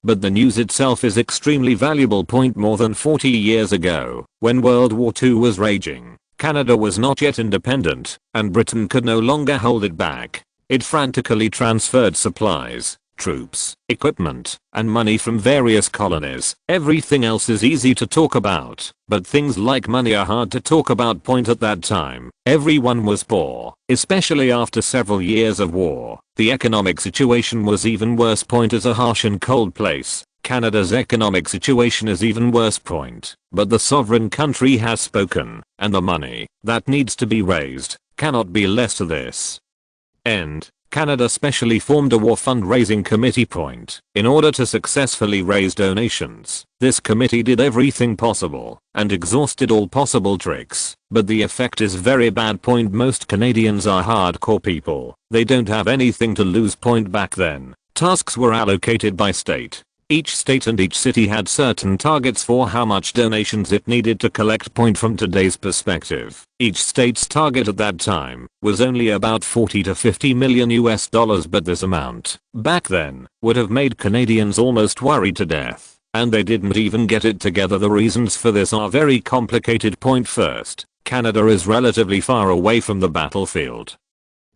But the news itself is extremely valuable. More than 40 years ago, when World War II was raging, Canada was not yet independent, and Britain could no longer hold it back. It frantically transferred supplies, troops, equipment, and money from various colonies. Everything else is easy to talk about, but things like money are hard to talk about. At that time, everyone was poor, especially after several years of war. The economic situation was even worse. As a harsh and cold place, Canada's economic situation is even worse. But the sovereign country has spoken, and the money that needs to be raised cannot be less to this end. Canada specially formed a war fundraising committee. In order to successfully raise donations, this committee did everything possible and exhausted all possible tricks, but the effect is very bad. Most Canadians are hardcore people. They don't have anything to lose. Back then, tasks were allocated by state. Each state and each city had certain targets for how much donations it needed to collect. From today's perspective, each state's target at that time was only about 40 to 50 million US dollars, but this amount, back then, would have made Canadians almost worried to death, and they didn't even get it together. The reasons for this are very complicated. First, Canada is relatively far away from the battlefield,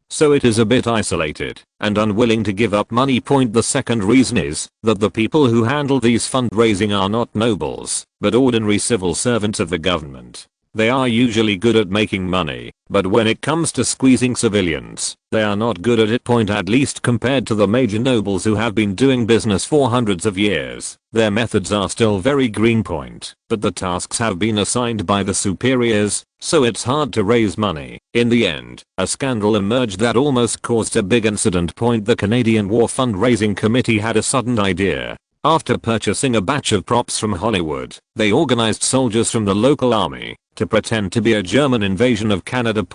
so it is a bit isolated and unwilling to give up money. The second reason is that the people who handle these fundraising are not nobles, but ordinary civil servants of the government. They are usually good at making money, but when it comes to squeezing civilians, they are not good at it. At least compared to the major nobles who have been doing business for hundreds of years, their methods are still very green. But the tasks have been assigned by the superiors, so it's hard to raise money. In the end, a scandal emerged that almost caused a big incident. The Canadian War Fundraising Committee had a sudden idea. After purchasing a batch of props from Hollywood, they organized soldiers from the local army to pretend to be a German invasion of Canada.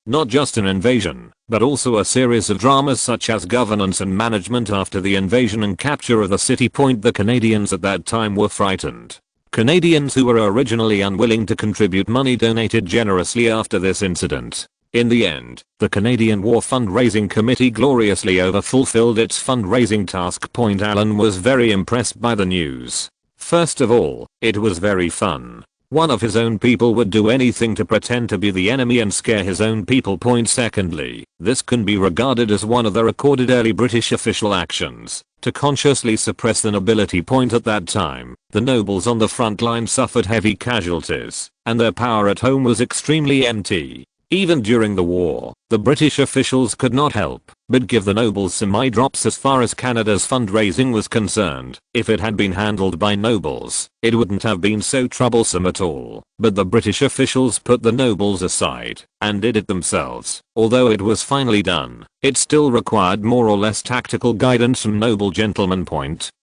Not just an invasion, but also a series of dramas such as governance and management after the invasion and capture of the city. The Canadians at that time were frightened. Canadians who were originally unwilling to contribute money donated generously after this incident. In the end, the Canadian War Fundraising Committee gloriously overfulfilled its fundraising task. Alan was very impressed by the news. First of all, it was very fun. One of his own people would do anything to pretend to be the enemy and scare his own people. Secondly, this can be regarded as one of the recorded early British official actions to consciously suppress the nobility. At that time, the nobles on the front line suffered heavy casualties, and their power at home was extremely empty. Even during the war, the British officials could not help but give the nobles some eye drops as far as Canada's fundraising was concerned. If it had been handled by nobles, it wouldn't have been so troublesome at all. But the British officials put the nobles aside and did it themselves. Although it was finally done, it still required more or less tactical guidance from noble gentlemen.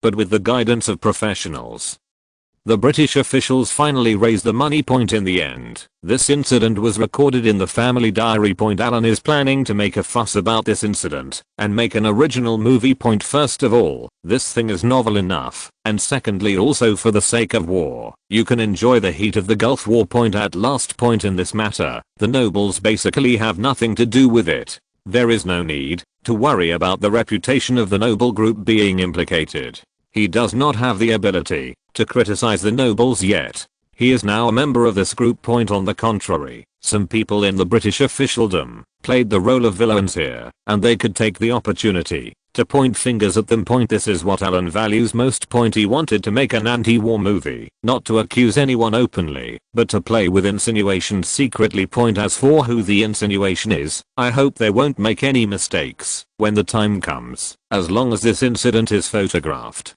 But with the guidance of professionals, the British officials finally raised the money. In the end, this incident was recorded in the family diary. Alan is planning to make a fuss about this incident and make an original movie. First of all, this thing is novel enough, and secondly also for the sake of war, you can enjoy the heat of the Gulf War. At last, in this matter, the nobles basically have nothing to do with it. There is no need to worry about the reputation of the noble group being implicated. He does not have the ability to criticize the nobles yet. He is now a member of this group. On the contrary, some people in the British officialdom played the role of villains here, and they could take the opportunity to point fingers at them. This is what Alan values most. He wanted to make an anti-war movie, not to accuse anyone openly, but to play with insinuations secretly. As for who the insinuation is, I hope they won't make any mistakes when the time comes, as long as this incident is photographed.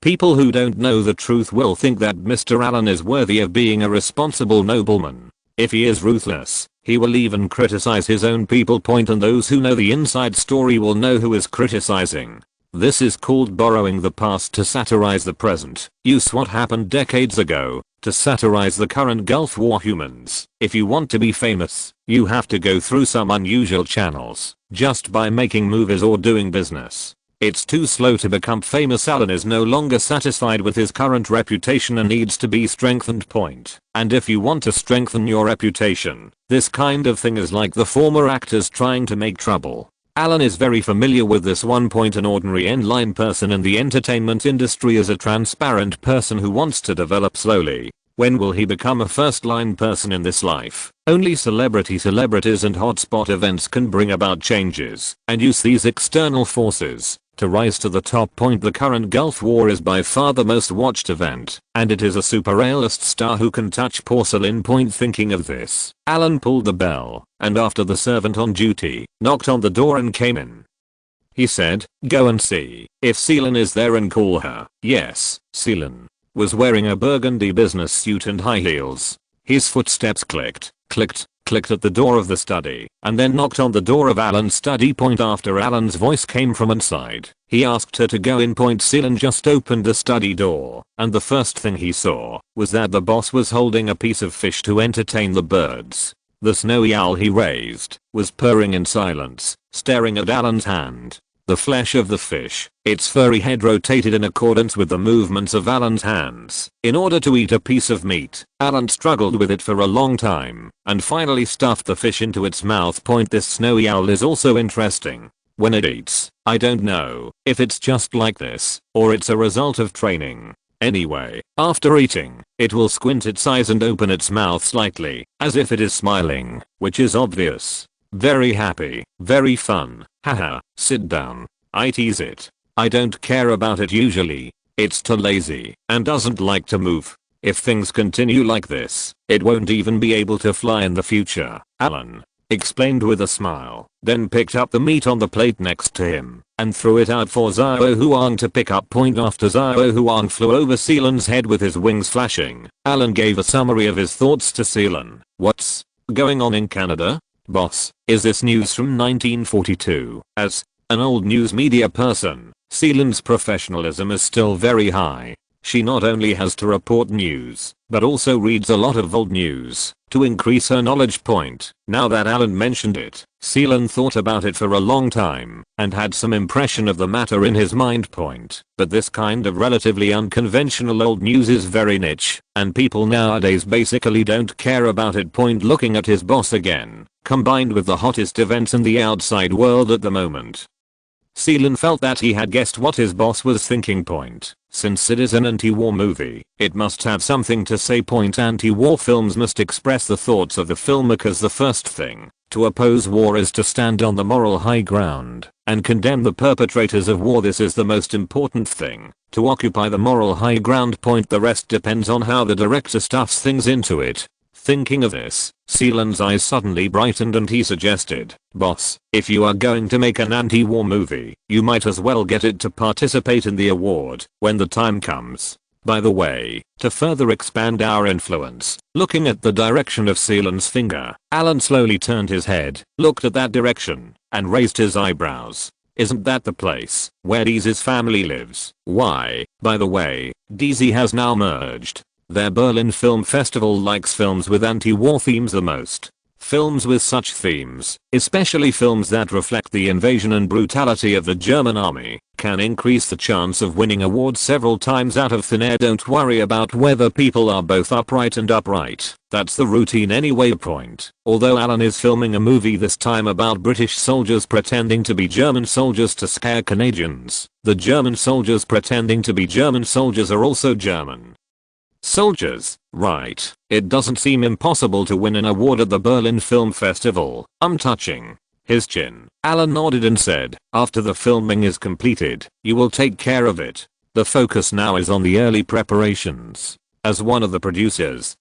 People who don't know the truth will think that Mr. Allen is worthy of being a responsible nobleman. If he is ruthless, he will even criticize his own people. And those who know the inside story will know who is criticizing. This is called borrowing the past to satirize the present. Use what happened decades ago to satirize the current Gulf War humans. If you want to be famous, you have to go through some unusual channels, just by making movies or doing business. It's too slow to become famous. Alan is no longer satisfied with his current reputation and needs to be strengthened. And if you want to strengthen your reputation, this kind of thing is like the former actors trying to make trouble. Alan is very familiar with this one. An ordinary end-line person in the entertainment industry is a transparent person who wants to develop slowly. When will he become a first-line person in this life? Only celebrities and hotspot events can bring about changes and use these external forces to rise to the top. The current Gulf War is by far the most watched event, and it is a super A-list star who can touch porcelain. Thinking of this, Alan pulled the bell, and after the servant on duty knocked on the door and came in, he said, "Go and see if Seelan is there and call her." Yes, Seelan was wearing a burgundy business suit and high heels. His footsteps clicked at the door of the study, and then knocked on the door of Alan's study. After Alan's voice came from inside, he asked her to go in. Seelan just opened the study door, and the first thing he saw was that the boss was holding a piece of fish to entertain the birds. The snowy owl he raised was purring in silence, staring at Alan's hand. The flesh of the fish, its furry head rotated in accordance with the movements of Alan's hands. In order to eat a piece of meat, Alan struggled with it for a long time, and finally stuffed the fish into its mouth. This snowy owl is also interesting. When it eats, I don't know if it's just like this, or it's a result of training. Anyway, after eating, it will squint its eyes and open its mouth slightly, as if it is smiling, which is obvious. Very happy, very fun, haha, sit down. I tease it. I don't care about it usually. It's too lazy and doesn't like to move. If things continue like this, it won't even be able to fly in the future, Alan explained with a smile, then picked up the meat on the plate next to him and threw it out for Xiao Huang to pick up. After Xiao Huang flew over Seelan's head with his wings flashing, Alan gave a summary of his thoughts to Seelan. What's going on in Canada? Boss, is this news from 1942? As an old news media person, Seelan's professionalism is still very high. She not only has to report news, but also reads a lot of old news to increase her knowledge. Now that Alan mentioned it, Seelan thought about it for a long time and had some impression of the matter in his mind. But this kind of relatively unconventional old news is very niche, and people nowadays basically don't care about it. Looking at his boss again, combined with the hottest events in the outside world at the moment, Seelan felt that he had guessed what his boss was thinking. Since it is an anti-war movie, it must have something to say. Anti-war films must express the thoughts of the filmmakers. The first thing to oppose war is to stand on the moral high ground and condemn the perpetrators of war. This is the most important thing, to occupy the moral high ground. The rest depends on how the director stuffs things into it. Thinking of this, Seelan's eyes suddenly brightened and he suggested, "Boss, if you are going to make an anti-war movie, you might as well get it to participate in the award when the time comes." By the way, to further expand our influence, looking at the direction of Seelan's finger, Alan slowly turned his head, looked at that direction, and raised his eyebrows. "Isn't that the place where Deezy's family lives?" Why, by the way, Deezy has now merged. Their Berlin Film Festival likes films with anti-war themes the most. Films with such themes, especially films that reflect the invasion and brutality of the German army, can increase the chance of winning awards several times out of thin air. Don't worry about whether people are both upright and upright. That's the routine anyway point. Although Alan is filming a movie this time about British soldiers pretending to be German soldiers to scare Canadians, the German soldiers pretending to be German soldiers are also German soldiers, right? It doesn't seem impossible to win an award at the Berlin Film Festival. Touching his chin, Alan nodded and said, after the filming is completed, you will take care of it. The focus now is on the early preparations. As one of the producers,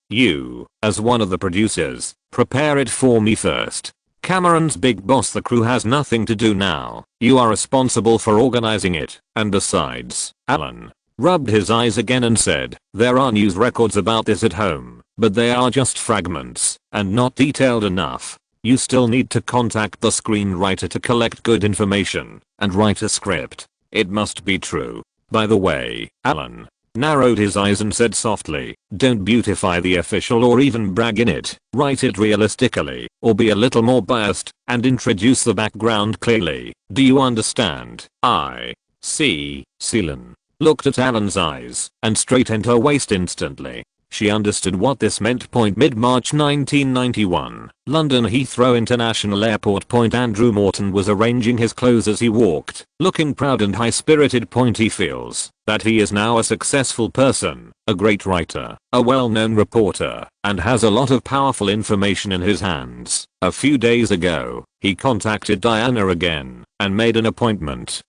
prepare it for me first. Cameron's big boss, the crew has nothing to do now. You are responsible for organizing it, and besides, Alan rubbed his eyes again and said, there are news records about this at home, but they are just fragments, and not detailed enough. You still need to contact the screenwriter to collect good information, and write a script. It must be true. By the way, Alan narrowed his eyes and said softly, don't beautify the official or even brag in it. Write it realistically, or be a little more biased, and introduce the background clearly. Do you understand? I see. Celine looked at Alan's eyes and straightened her waist instantly. She understood what this meant. Mid-March 1991, London Heathrow International Airport. Andrew Morton was arranging his clothes as he walked, looking proud and high-spirited. He feels that he is now a successful person, a great writer, a well-known reporter, and has a lot of powerful information in his hands. A few days ago, he contacted Diana again and made an appointment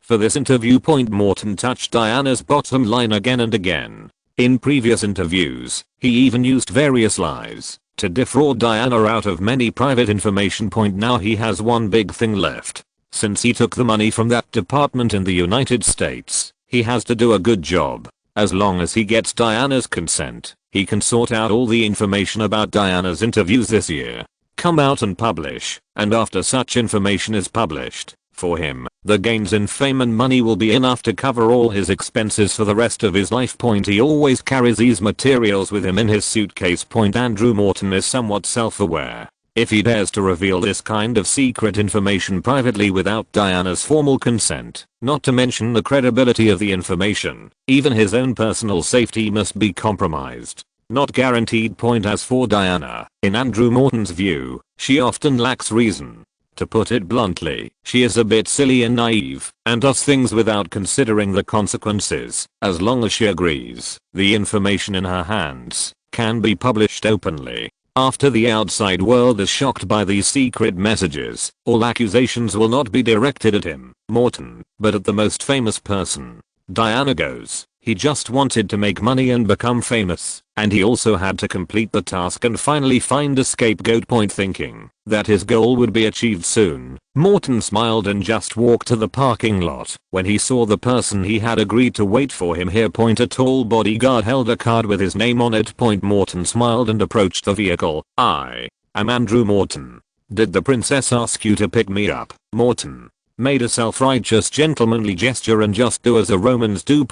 for this interview. Morton touched Diana's bottom line again and again. In previous interviews, he even used various lies to defraud Diana out of many private information. Now he has one big thing left. Since he took the money from that department in the United States, he has to do a good job. As long as he gets Diana's consent, he can sort out all the information about Diana's interviews this year, come out and publish, and after such information is published, for him, the gains in fame and money will be enough to cover all his expenses for the rest of his life. He always carries these materials with him in his suitcase. Andrew Morton is somewhat self-aware. If he dares to reveal this kind of secret information privately without Diana's formal consent, not to mention the credibility of the information, even his own personal safety must be compromised. Not guaranteed. As for Diana, in Andrew Morton's view, she often lacks reason. To put it bluntly, she is a bit silly and naive, and does things without considering the consequences. As long as she agrees, the information in her hands can be published openly. After the outside world is shocked by these secret messages, all accusations will not be directed at him, Morton, but at the most famous person. Diana goes, he just wanted to make money and become famous, and he also had to complete the task and finally find a scapegoat. Thinking that his goal would be achieved soon, Morton smiled and just walked to the parking lot when he saw the person he had agreed to wait for him here. A tall bodyguard held a card with his name on it. Morton smiled and approached the vehicle. I am Andrew Morton. Did the princess ask you to pick me up? Morton made a self-righteous gentlemanly gesture and just do as the Romans do.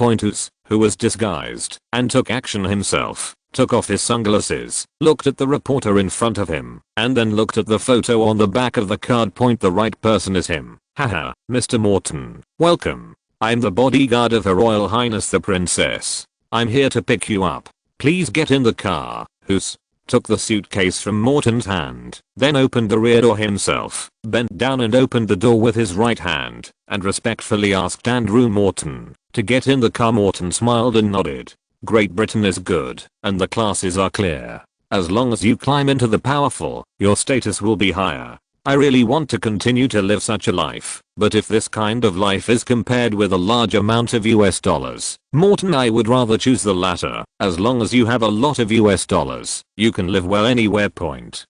Who was disguised and took action himself, took off his sunglasses, looked at the reporter in front of him, and then looked at the photo on the back of the card. The right person is him. Haha, Mr. Morton, welcome. I'm the bodyguard of Her Royal Highness the Princess. I'm here to pick you up. Please get in the car. Who's took the suitcase from Morton's hand, then opened the rear door himself, bent down and opened the door with his right hand, and respectfully asked Andrew Morton to get in the car. Morton smiled and nodded. Great Britain is good, and the classes are clear. As long as you climb into the powerful, your status will be higher. I really want to continue to live such a life, but if this kind of life is compared with a large amount of US dollars, Morton, I would rather choose the latter. As long as you have a lot of US dollars, you can live well anywhere.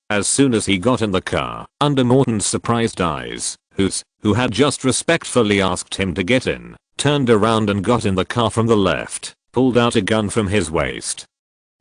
As soon as he got in the car, under Morton's surprised eyes, who had just respectfully asked him to get in, turned around and got in the car from the left, pulled out a gun from his waist,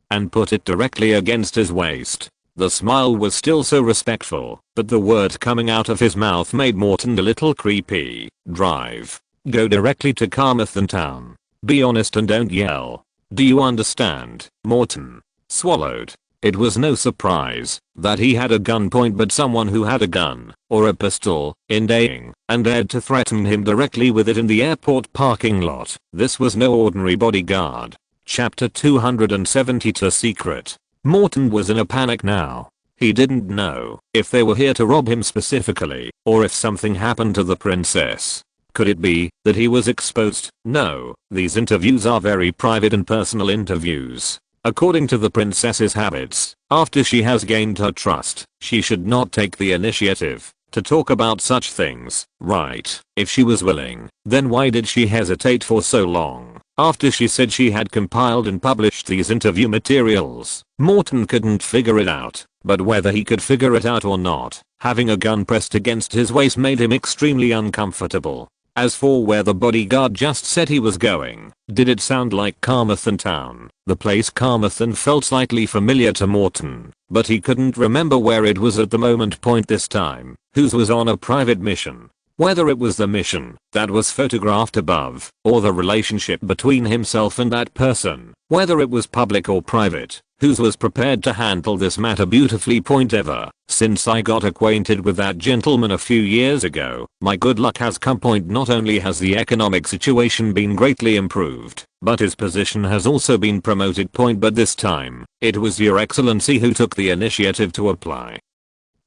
and put it directly against his waist. The smile was still so respectful, but the word coming out of his mouth made Morton a little creepy. Drive. Go directly to Carmarthen town. Be honest and don't yell. Do you understand? Morton swallowed. It was no surprise that he had a gun point, but someone who had a gun, or a pistol, in daring, and dared to threaten him directly with it in the airport parking lot. This was no ordinary bodyguard. Chapter 272 Secret. Morton was in a panic now. He didn't know if they were here to rob him specifically, or if something happened to the princess. Could it be that he was exposed? No, these interviews are very private and personal interviews. According to the princess's habits, after she has gained her trust, she should not take the initiative to talk about such things, right? If she was willing, then why did she hesitate for so long? After she said she had compiled and published these interview materials, Morton couldn't figure it out, but whether he could figure it out or not, having a gun pressed against his waist made him extremely uncomfortable. As for where the bodyguard just said he was going, did it sound like Carmarthen Town? The place Carmarthen felt slightly familiar to Morton, but he couldn't remember where it was at the moment. This time, whose was on a private mission. Whether it was the mission that was photographed above, or the relationship between himself and that person, whether it was public or private, whose was prepared to handle this matter beautifully. Ever since I got acquainted with that gentleman a few years ago, my good luck has come. Not only has the economic situation been greatly improved, but his position has also been promoted. But this time, it was Your Excellency who took the initiative to apply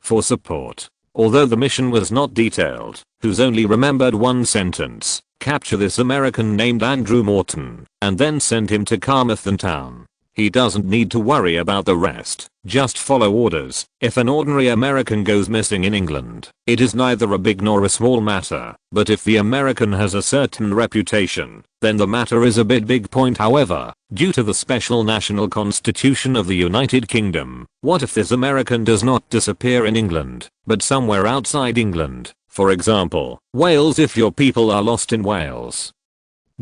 for support. Although the mission was not detailed, who's only remembered one sentence: capture this American named Andrew Morton, and then send him to Carmarthen Town. He doesn't need to worry about the rest, just follow orders. If an ordinary American goes missing in England, it is neither a big nor a small matter, but if the American has a certain reputation, then the matter is a big. However, due to the special national constitution of the United Kingdom, what if this American does not disappear in England, but somewhere outside England? For example, Wales. If your people are lost in Wales,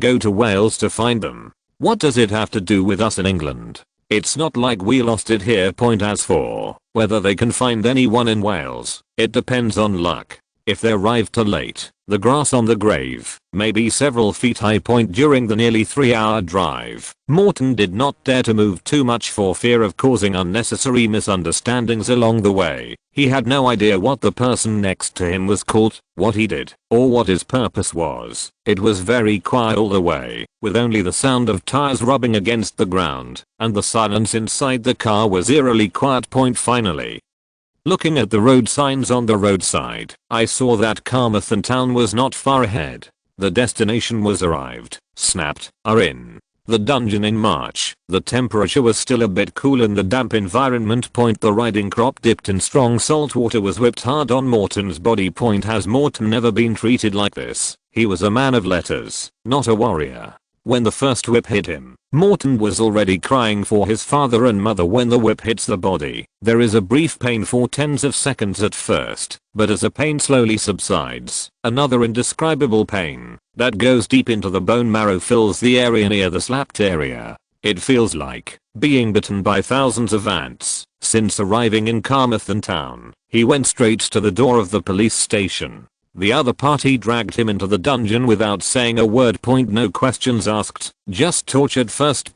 go to Wales to find them. What does it have to do with us in England? It's not like we lost it here. As for whether they can find anyone in Wales, it depends on luck. If they arrive too late, the grass on the grave may be several feet high. During the nearly 3-hour drive, Morton did not dare to move too much for fear of causing unnecessary misunderstandings along the way. He had no idea what the person next to him was called, what he did, or what his purpose was. It was very quiet all the way, with only the sound of tires rubbing against the ground, and the silence inside the car was eerily quiet. Finally, looking at the road signs on the roadside, I saw that Carmarthen Town was not far ahead. The destination was arrived. Snapped. Are in the dungeon in March. The temperature was still a bit cool in the damp environment. The riding crop dipped in strong salt water was whipped hard on Morton's body. Has Morton never been treated like this? He was a man of letters, not a warrior. When the first whip hit him, Morton was already crying for his father and mother. When the whip hits the body, there is a brief pain for tens of seconds at first, but as the pain slowly subsides, another indescribable pain that goes deep into the bone marrow fills the area near the slapped area. It feels like being bitten by thousands of ants. Since arriving in Carmarthen Town, he went straight to the door of the police station. The other party dragged him into the dungeon without saying a word. No questions asked, just tortured first.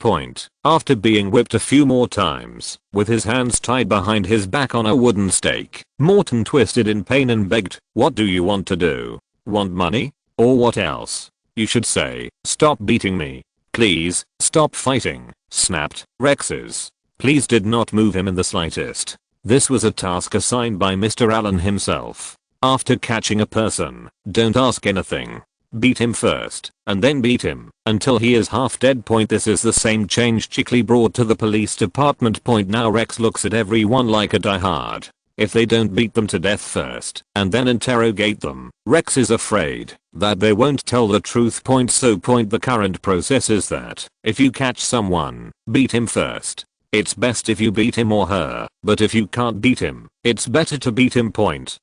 After being whipped a few more times, with his hands tied behind his back on a wooden stake, Morton twisted in pain and begged, "What do you want to do? Want money? Or what else? You should say, stop beating me. Please, stop fighting," snapped. Rex's pleas did not move him in the slightest. This was a task assigned by Mr. Allen himself. After catching a person, don't ask anything. Beat him first, and then beat him, until he is half dead. This is the same change Chickley brought to the police department. Now Rex looks at everyone like a diehard. If they don't beat them to death first, and then interrogate them, Rex is afraid that they won't tell the truth. The current process is that, if you catch someone, beat him first. It's best if you beat him or her, but if you can't beat him, it's better to beat him.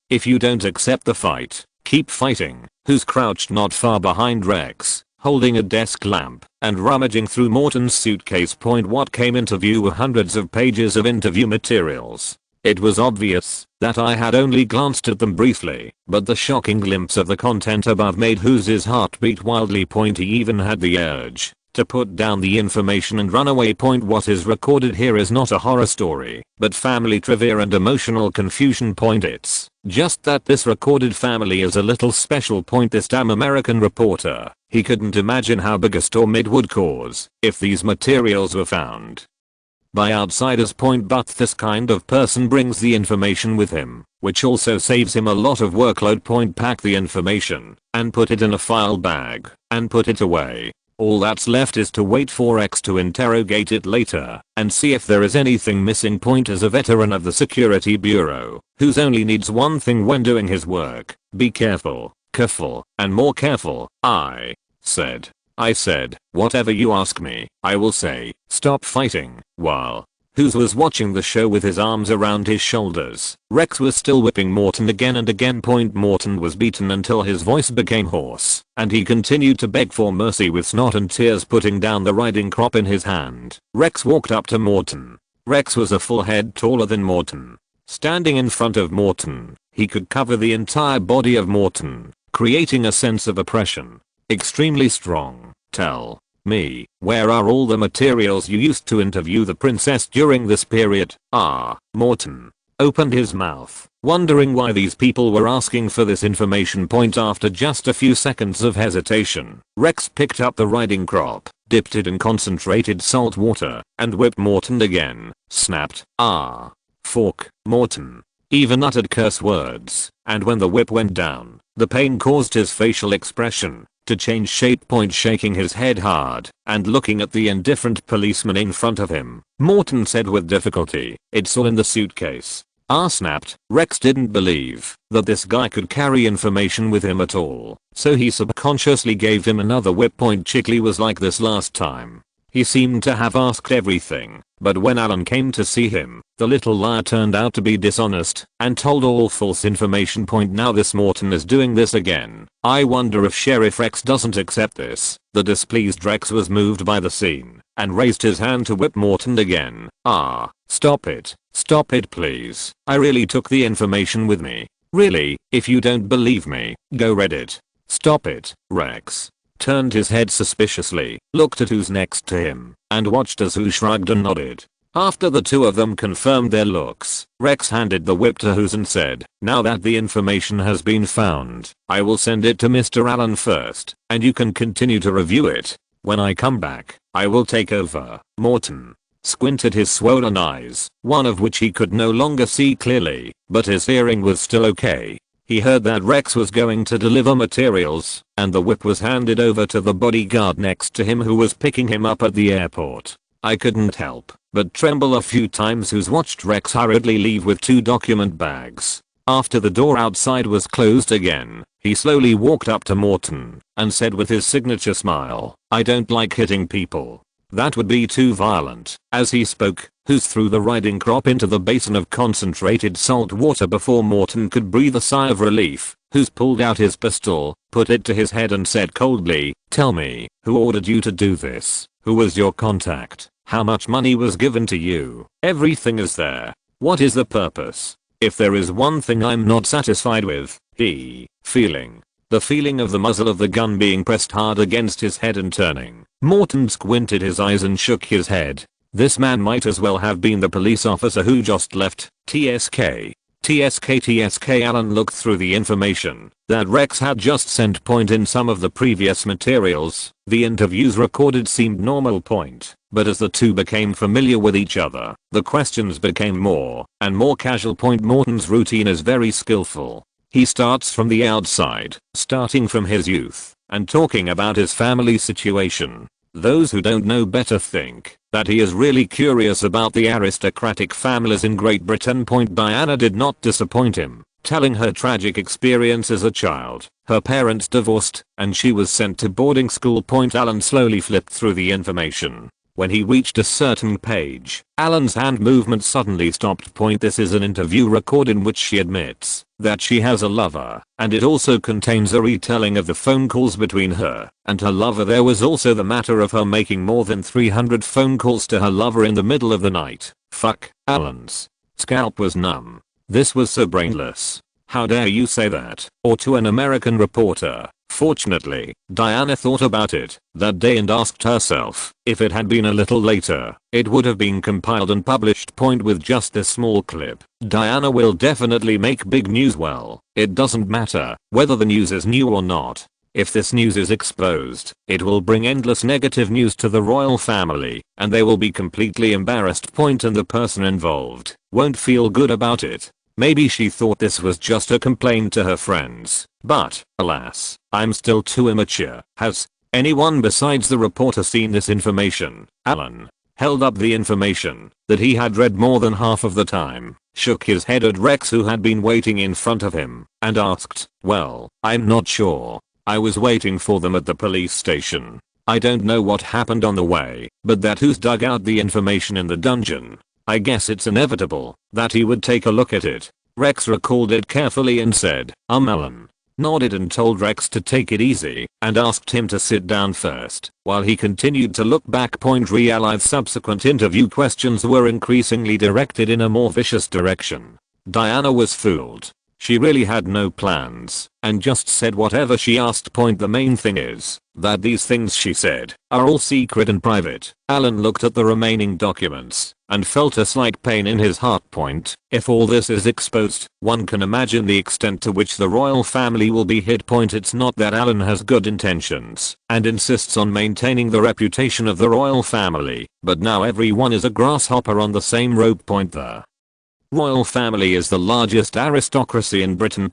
If you don't accept the fight, keep fighting. Who's crouched not far behind Rex, holding a desk lamp, and rummaging through Morton's suitcase. What came into view were hundreds of pages of interview materials. It was obvious that I had only glanced at them briefly, but the shocking glimpse of the content above made Whoose's heart beat wildly. He even had the urge to put down the information and run away. What is recorded here is not a horror story, but family trivia and emotional confusion. It's just that this recorded family is a little special. This damn American reporter, he couldn't imagine how big a storm it would cause if these materials were found by outsiders. But this kind of person brings the information with him, which also saves him a lot of workload. Pack the information and put it in a file bag and put it away. All that's left is to wait for X to interrogate it later and see if there is anything missing. As a veteran of the Security Bureau, whose only needs one thing when doing his work: be careful, and more careful, I said, whatever you ask me, I will say. Stop fighting. While Hughes was watching the show with his arms around his shoulders, Rex was still whipping Morton again and again. Morton was beaten until his voice became hoarse, and he continued to beg for mercy with snot and tears. Putting down the riding crop in his hand, Rex walked up to Morton. Rex was a full head taller than Morton. Standing in front of Morton, he could cover the entire body of Morton, creating a sense of oppression. Extremely strong. Tell me, where are all the materials you used to interview the princess during this period? Morton opened his mouth, wondering why these people were asking for this information. After just a few seconds of hesitation, Rex picked up the riding crop, dipped it in concentrated salt water, and whipped Morton again. Snapped. Fork. Morton even uttered curse words, and when the whip went down, the pain caused his facial expression to change shape. Shaking his head hard and looking at the indifferent policeman in front of him, Morton said with difficulty, "It's all in the suitcase." Snapped. Rex didn't believe that this guy could carry information with him at all, so he subconsciously gave him another whip. Chickley was like this last time. He seemed to have asked everything, but when Alan came to see him, the little liar turned out to be dishonest and told all false information. Now this Morton is doing this again. I wonder if Sheriff Rex doesn't accept this. The displeased Rex was moved by the scene and raised his hand to whip Morton again. Stop it. Stop it, please. I really took the information with me. Really, if you don't believe me, go read it. Stop it. Rex turned his head suspiciously, looked at who's next to him, and watched as who shrugged and nodded. After the two of them confirmed their looks, Rex handed the whip to Hughes and said, "Now that the information has been found, I will send it to Mr. Allen first, and you can continue to review it. When I come back, I will take over." Morton squinted his swollen eyes, one of which he could no longer see clearly, but his hearing was still okay. He heard that Rex was going to deliver materials, and the whip was handed over to the bodyguard next to him who was picking him up at the airport. I couldn't help but tremble a few times. Who's watched Rex hurriedly leave with 2 document bags. After the door outside was closed again, he slowly walked up to Morton and said with his signature smile, "I don't like hitting people. That would be too violent." As he spoke, Hughes threw the riding crop into the basin of concentrated salt water. Before Morton could breathe a sigh of relief, Hughes pulled out his pistol, put it to his head and said coldly, "Tell me, who ordered you to do this? Who was your contact? How much money was given to you? Everything is there. What is the purpose? If there is one thing I'm not satisfied with, the feeling of the muzzle of the gun being pressed hard against his head and turning." Morton squinted his eyes and shook his head. This man might as well have been the police officer who just left. TSK. Allen looked through the information that Rex had just sent. In some of the previous materials, the interviews recorded seemed normal. But as the two became familiar with each other, the questions became more and more casual. Morton's routine is very skillful. He starts from the outside, starting from his youth, and talking about his family situation. Those who don't know better think that he is really curious about the aristocratic families in Great Britain. Diana did not disappoint him, telling her tragic experience as a child. Her parents divorced, and she was sent to boarding school. Alan slowly flipped through the information. When he reached a certain page, Alan's hand movement suddenly stopped. This is an interview record in which she admits that she has a lover, and it also contains a retelling of the phone calls between her and her lover. There was also the matter of her making more than 300 phone calls to her lover in the middle of the night. Fuck. Alan's scalp was numb. This was so brainless. How dare you say that? Or to an American reporter, Fortunately, Diana thought about it that day and asked herself, if it had been a little later, it would have been compiled and published. Point with just this small clip, Diana will definitely make big news. Well, it doesn't matter whether the news is new or not. If this news is exposed, it will bring endless negative news to the royal family, and they will be completely embarrassed. Point and the person involved won't feel good about it. Maybe she thought this was just a complaint to her friends, but, alas, I'm still too immature. Has anyone besides the reporter seen this information? Alan held up the information that he had read more than half of the time, shook his head at Rex who had been waiting in front of him, and asked, well, I'm not sure. I was waiting for them at the police station. I don't know what happened on the way, but that who's dug out the information in the dungeon. I guess it's inevitable that he would take a look at it. Rex recalled it carefully and said, Alan nodded and told Rex to take it easy and asked him to sit down first while he continued to look back. Realized subsequent interview questions were increasingly directed in a more vicious direction. Diana was fooled. She really had no plans and just said whatever she asked. The main thing is that these things she said are all secret and private. Alan looked at the remaining documents and felt a slight pain in his heart. If all this is exposed, one can imagine the extent to which the royal family will be hit. It's not that Alan has good intentions and insists on maintaining the reputation of the royal family, but now everyone is a grasshopper on the same rope. The royal family is the largest aristocracy in Britain.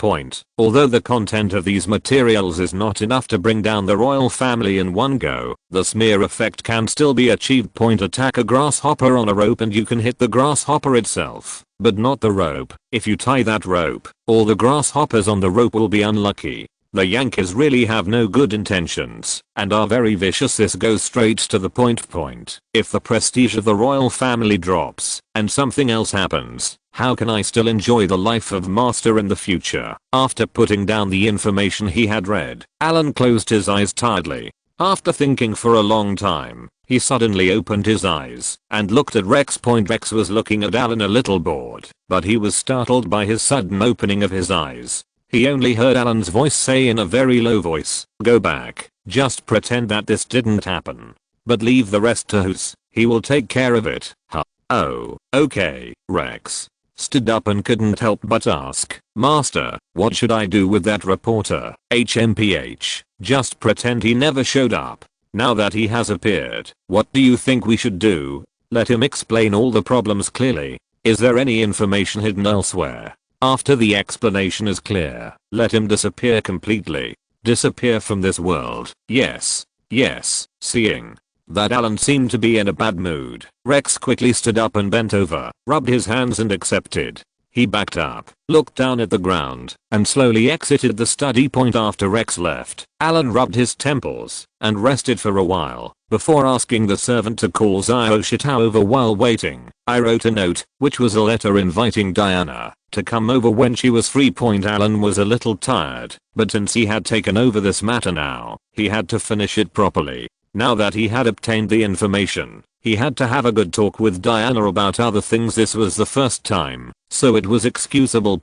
Although the content of these materials is not enough to bring down the royal family in one go, the smear effect can still be achieved. Attack a grasshopper on a rope and you can hit the grasshopper itself, but not the rope. If you tie that rope, all the grasshoppers on the rope will be unlucky. The Yankees really have no good intentions and are very vicious. This goes straight to the point. If the prestige of the royal family drops and something else happens, how can I still enjoy the life of master in the future? After putting down the information he had read, Alan closed his eyes tiredly. After thinking for a long time, he suddenly opened his eyes and looked at Rex. Rex was looking at Alan a little bored, but he was startled by his sudden opening of his eyes. He only heard Alan's voice say in a very low voice, go back, just pretend that this didn't happen. But leave the rest to Hus, he will take care of it. Huh. Oh, okay. Rex stood up and couldn't help but ask, Master, what should I do with that reporter? HMPH, just pretend he never showed up. Now that he has appeared, what do you think we should do? Let him explain all the problems clearly. Is there any information hidden elsewhere? After the explanation is clear, let him disappear completely. Disappear from this world. Yes. Yes. Seeing that Alan seemed to be in a bad mood, Rex quickly stood up and bent over, rubbed his hands and accepted. He backed up, looked down at the ground, and slowly exited the study. After Rex left, Alan rubbed his temples and rested for a while before asking the servant to call Xiao over while waiting. I wrote a note, which was a letter inviting Diana to come over when she was free. Alan was a little tired, but since he had taken over this matter now, he had to finish it properly. Now that he had obtained the information, he had to have a good talk with Diana about other things. This was the first time, so it was excusable.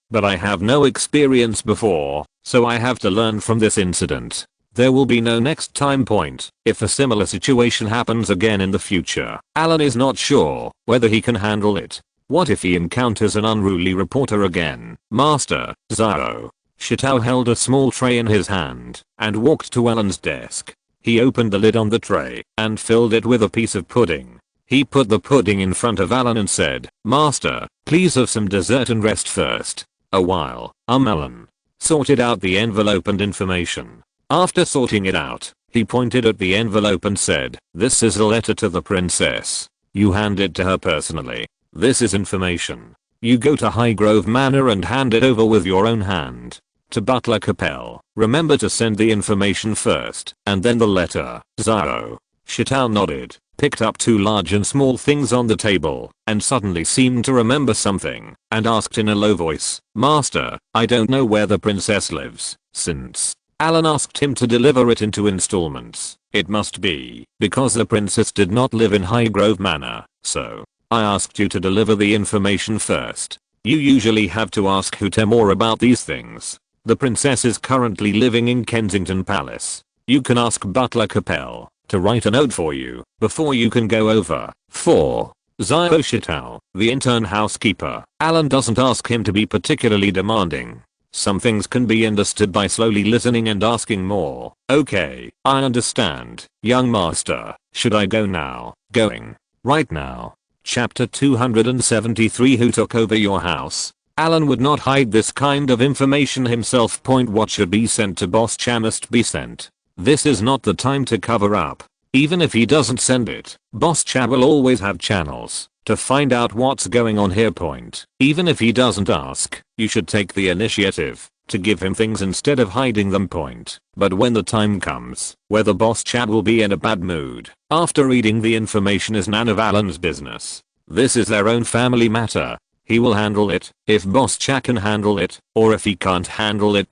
But I have no experience before, so I have to learn from this incident. There will be no next time. If a similar situation happens again in the future, Alan is not sure whether he can handle it. What if he encounters an unruly reporter again? Master, Xiao held a small tray in his hand and walked to Alan's desk. He opened the lid on the tray and filled it with a piece of pudding. He put the pudding in front of Alan and said, Master, please have some dessert and rest first. A while, Alan sorted out the envelope and information. After sorting it out, he pointed at the envelope and said, this is a letter to the princess. You hand it to her personally. This is information. You go to Highgrove Manor and hand it over with your own hand. To Butler Capel, remember to send the information first, and then the letter. Xiao nodded, picked up two large and small things on the table, and suddenly seemed to remember something, and asked in a low voice, Master, I don't know where the princess lives. Since Alan asked him to deliver it into installments, it must be because the princess did not live in Highgrove Manor, so I asked you to deliver the information first. You usually have to ask Hute more about these things. The princess is currently living in Kensington Palace. You can ask Butler Capel to write a note for you before you can go over. 4. Zio Shitao, the intern housekeeper. Alan doesn't ask him to be particularly demanding. Some things can be understood by slowly listening and asking more. Okay, I understand, young master. Should I go now? Going. Right now. Chapter 273. Who took over your house? Alan would not hide this kind of information himself. What should be sent to Boss Cha must be sent. This is not the time to cover up. Even if he doesn't send it, Boss Cha will always have channels to find out what's going on here. Even if he doesn't ask, you should take the initiative to give him things instead of hiding them. But when the time comes, whether Boss Cha will be in a bad mood after reading the information is none of Alan's business. This is their own family matter. He will handle it if Boss Cha can handle it, or if he can't handle it.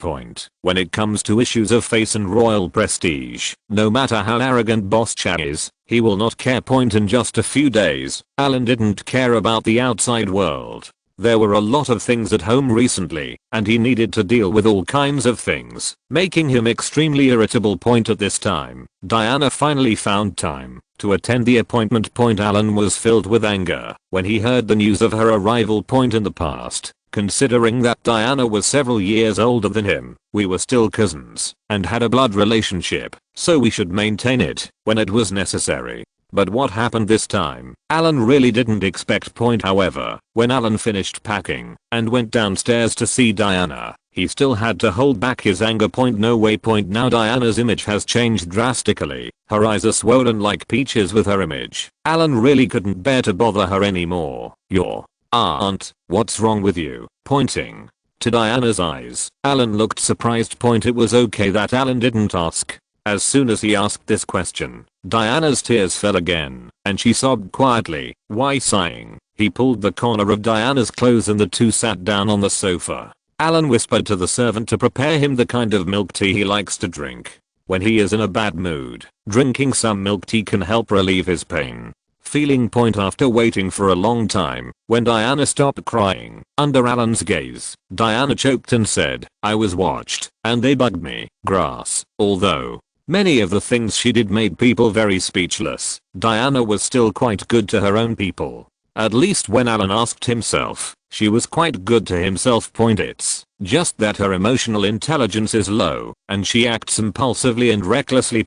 When it comes to issues of face and royal prestige, no matter how arrogant Boss Cha is, he will not care. In just a few days, Alan didn't care about the outside world. There were a lot of things at home recently, and he needed to deal with all kinds of things, making him extremely irritable. At this time, Diana finally found time to attend the appointment. Alan was filled with anger when he heard the news of her arrival. In the past, considering that Diana was several years older than him, we were still cousins and had a blood relationship, so we should maintain it when it was necessary. But what happened this time, Alan really didn't expect. However, when Alan finished packing and went downstairs to see Diana, he still had to hold back his anger. No way. Now Diana's image has changed drastically. Her eyes are swollen like peaches with her image. Alan really couldn't bear to bother her anymore. Your aunt, what's wrong with you? Pointing to Diana's eyes, Alan looked surprised. It was okay that Alan didn't ask. As soon as he asked this question, Diana's tears fell again, and she sobbed quietly. Why sighing? He pulled the corner of Diana's clothes and the two sat down on the sofa. Alan whispered to the servant to prepare him the kind of milk tea he likes to drink when he is in a bad mood. Drinking some milk tea can help relieve his pain. Feeling. After waiting for a long time, when Diana stopped crying under Alan's gaze, Diana choked and said, I was watched, and they bugged me. Grass. Although many of the things she did made people very speechless, Diana was still quite good to her own people. At least when Alan asked himself, she was quite good to himself. It's just that her emotional intelligence is low, and she acts impulsively and recklessly.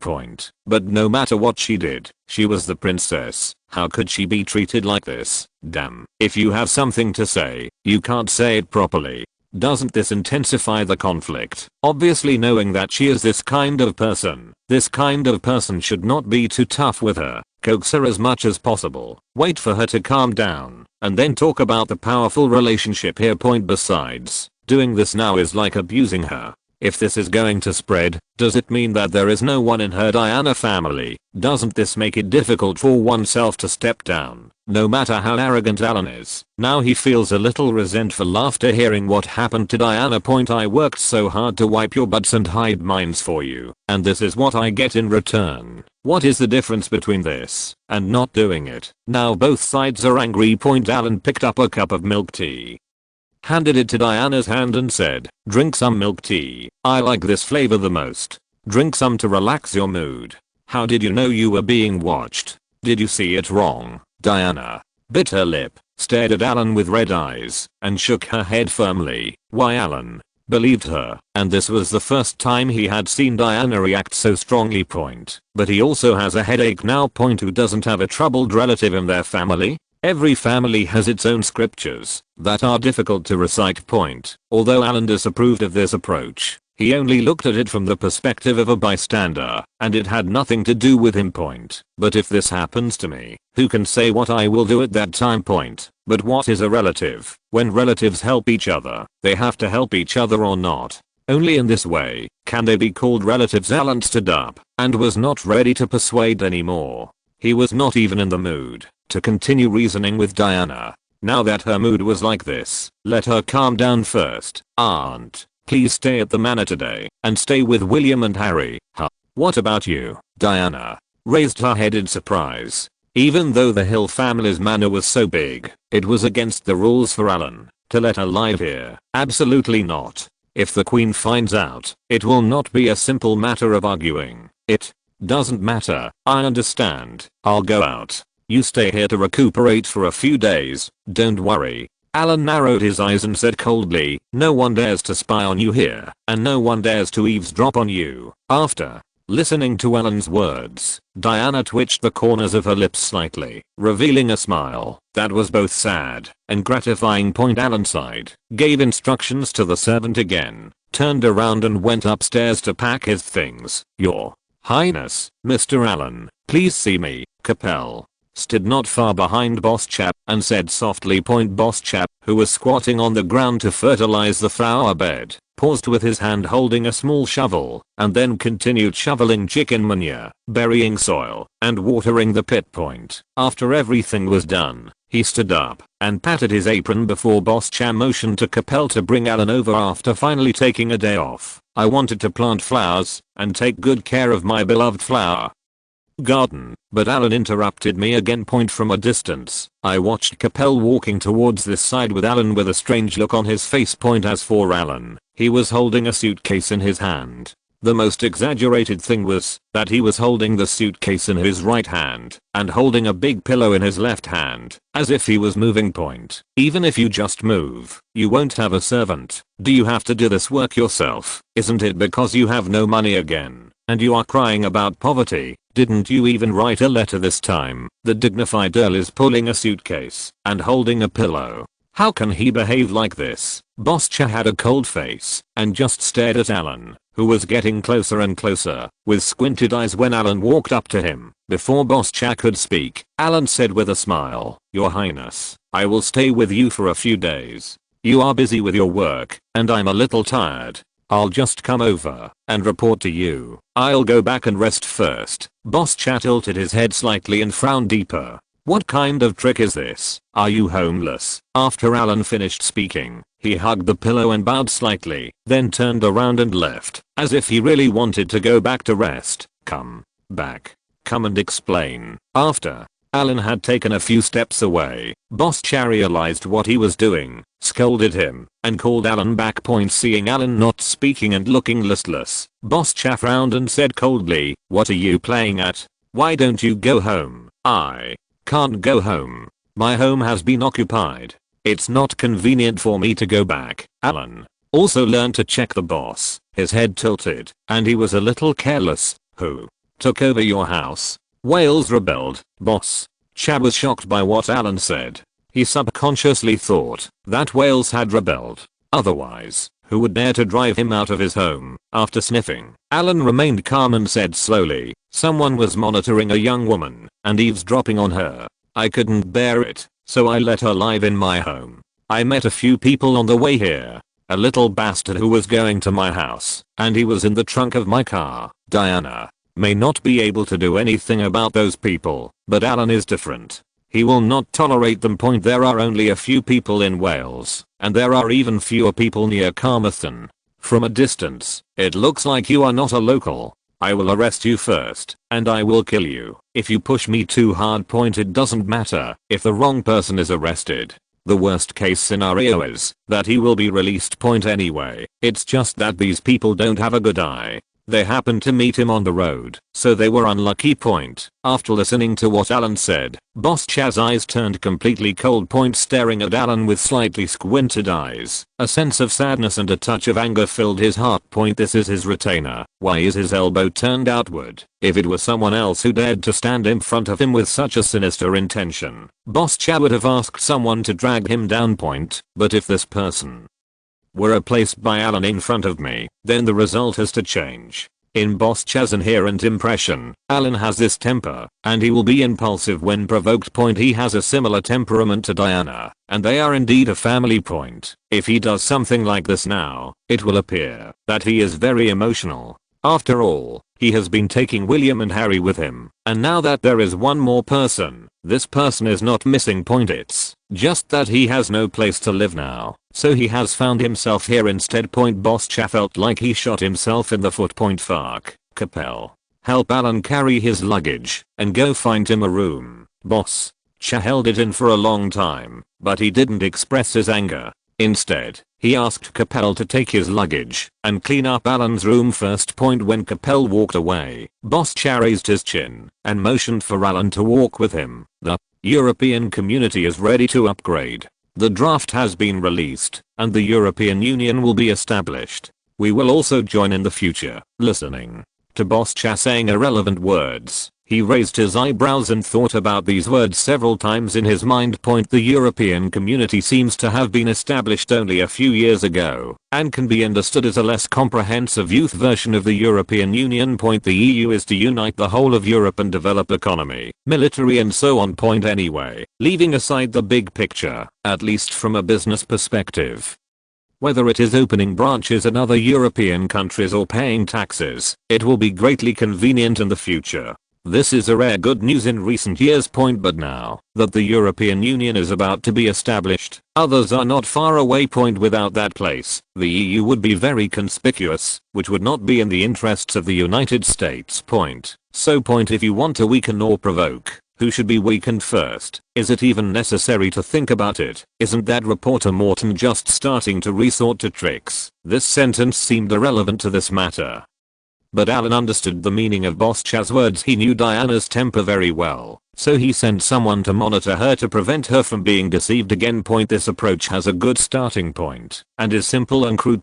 But no matter what she did, she was the princess. How could she be treated like this? Damn. If you have something to say, you can't say it properly. Doesn't this intensify the conflict? Obviously, knowing that she is this kind of person should not be too tough with her. Coax her as much as possible. Wait for her to calm down, and then talk about the powerful relationship here. Besides, doing this now is like abusing her. If this is going to spread, does it mean that there is no one in her Diana family? Doesn't this make it difficult for oneself to step down, no matter how arrogant Alan is? Now he feels a little resentful after hearing what happened to Diana. I worked so hard to wipe your butts and hide mines for you, and this is what I get in return. What is the difference between this and not doing it? Now both sides are angry. Alan picked up a cup of milk tea, handed it to Diana's hand and said, drink some milk tea. I like this flavor the most. Drink some to relax your mood. How did you know you were being watched? Did you see it wrong? Diana bit her lip, stared at Alan with red eyes, and shook her head firmly. Why, Alan believed her, and this was the first time he had seen Diana react so strongly. But he also has a headache now. Who doesn't have a troubled relative in their family? Every family has its own scriptures that are difficult to recite. Although Alan disapproved of this approach, he only looked at it from the perspective of a bystander, and it had nothing to do with him. But if this happens to me, who can say what I will do at that time? But what is a relative? When relatives help each other, they have to help each other or not. Only in this way can they be called relatives. Alan stood up and was not ready to persuade anymore. He was not even in the mood to continue reasoning with Diana. Now that her mood was like this, let her calm down first. Aunt, please stay at the manor today and stay with William and Harry. Huh? What about you? Diana raised her head in surprise. Even though the Hill family's manor was so big, it was against the rules for Alan to let her live here. Absolutely not. If the queen finds out, it will not be a simple matter of arguing. It doesn't matter. I understand. I'll go out. You stay here to recuperate for a few days. Don't worry. Alan narrowed his eyes and said coldly, no one dares to spy on you here, and no one dares to eavesdrop on you. After listening to Alan's words, Diana twitched the corners of her lips slightly, revealing a smile that was both sad and gratifying. Alan sighed, gave instructions to the servant again, turned around and went upstairs to pack his things. Your Highness, Mr. Allen, please see me. Capel stood not far behind Boss Chap and said softly. Boss Chap, who was squatting on the ground to fertilize the flower bed, paused with his hand holding a small shovel, and then continued shoveling chicken manure, burying soil, and watering the pit. After everything was done, he stood up and patted his apron before Boss Chap motioned to Capel to bring Alan over after finally taking a day off. I wanted to plant flowers and take good care of my beloved flower garden, but Alan interrupted me again. From a distance, I watched Capel walking towards this side with Alan with a strange look on his face. As for Alan, he was holding a suitcase in his hand. The most exaggerated thing was that he was holding the suitcase in his right hand and holding a big pillow in his left hand, as if he was moving. Even if you just move, you won't have a servant. Do you have to do this work yourself? Isn't it because you have no money again, and you are crying about poverty? Didn't you even write a letter this time? The dignified Earl is pulling a suitcase and holding a pillow. How can he behave like this? Boss Cha had a cold face and just stared at Alan, who was getting closer and closer, with squinted eyes when Alan walked up to him. Before Boss Cha could speak, Alan said with a smile, Your Highness, I will stay with you for a few days. You are busy with your work, and I'm a little tired. I'll just come over and report to you. I'll go back and rest first. Boss Cha tilted his head slightly and frowned deeper. What kind of trick is this? Are you homeless? After Alan finished speaking, he hugged the pillow and bowed slightly, then turned around and left, as if he really wanted to go back to rest. Come back. Come and explain. After Alan had taken a few steps away, Boss Cha realized what he was doing, scolded him, and called Alan back. Seeing Alan not speaking and looking listless, Boss Cha frowned and said coldly, What are you playing at? Why don't you go home? I can't go home. My home has been occupied. It's not convenient for me to go back. Alan also learned to check the boss. His head tilted, and he was a little careless. Who took over your house? Wales rebelled. Boss Cha was shocked by what Alan said. He subconsciously thought that Wales had rebelled. Otherwise, who would dare to drive him out of his home? After sniffing, Alan remained calm and said slowly, Someone was monitoring a young woman and eavesdropping on her. I couldn't bear it, so I let her live in my home. I met a few people on the way here. A little bastard who was going to my house, and he was in the trunk of my car. Diana may not be able to do anything about those people, but Alan is different. He will not tolerate them. There are only a few people in Wales, and there are even fewer people near Carmarthen. From a distance, it looks like you are not a local. I will arrest you first, and I will kill you if you push me too hard. It doesn't matter if the wrong person is arrested. The worst case scenario is that he will be released. Anyway, it's just that these people don't have a good eye. They happened to meet him on the road, so they were unlucky. After listening to what Alan said, Boss Cha's eyes turned completely cold. Staring at Alan with slightly squinted eyes, a sense of sadness and a touch of anger filled his heart. This is his retainer. Why is his elbow turned outward? If it was someone else who dared to stand in front of him with such a sinister intention, Boss Cha would have asked someone to drag him down. But if this person were replaced by Alan in front of me, then the result has to change. In Boss Cha's inherent impression, Alan has this temper, and he will be impulsive when provoked. He has a similar temperament to Diana, and they are indeed a family. If he does something like this now, it will appear that he is very emotional. After all, he has been taking William and Harry with him, and now that there is one more person, this person is not missing. It's just that he has no place to live now, so he has found himself here instead. Boss Cha felt like he shot himself in the foot. Fuck. Capel, help Alan carry his luggage and go find him a room. Boss Cha held it in for a long time, but he didn't express his anger. Instead, He asked Capel to take his luggage and clean up Alan's room first. When Capel walked away, Boss Cha raised his chin and motioned for Alan to walk with him. The European community is ready to upgrade. The draft has been released and the European Union will be established. We will also join in the future. Listening to Boss Cha saying irrelevant words, he raised his eyebrows and thought about these words several times in his mind. The European community seems to have been established only a few years ago and can be understood as a less comprehensive youth version of the European Union. The EU is to unite the whole of Europe and develop economy, military and so on. Anyway, leaving aside the big picture, at least from a business perspective. Whether it is opening branches in other European countries or paying taxes, it will be greatly convenient in the future. This is a rare good news in recent years. But now that the European Union is about to be established, others are not far away. Without that place, the EU would be very conspicuous, which would not be in the interests of the United States. So if you want to weaken or provoke, who should be weakened first? Is it even necessary to think about it? Isn't that reporter Morton just starting to resort to tricks? This sentence seemed irrelevant to this matter. But Alan understood the meaning of Boss Cha's words. He knew Diana's temper very well, so he sent someone to monitor her to prevent her from being deceived again. This approach has a good starting point and is simple and crude.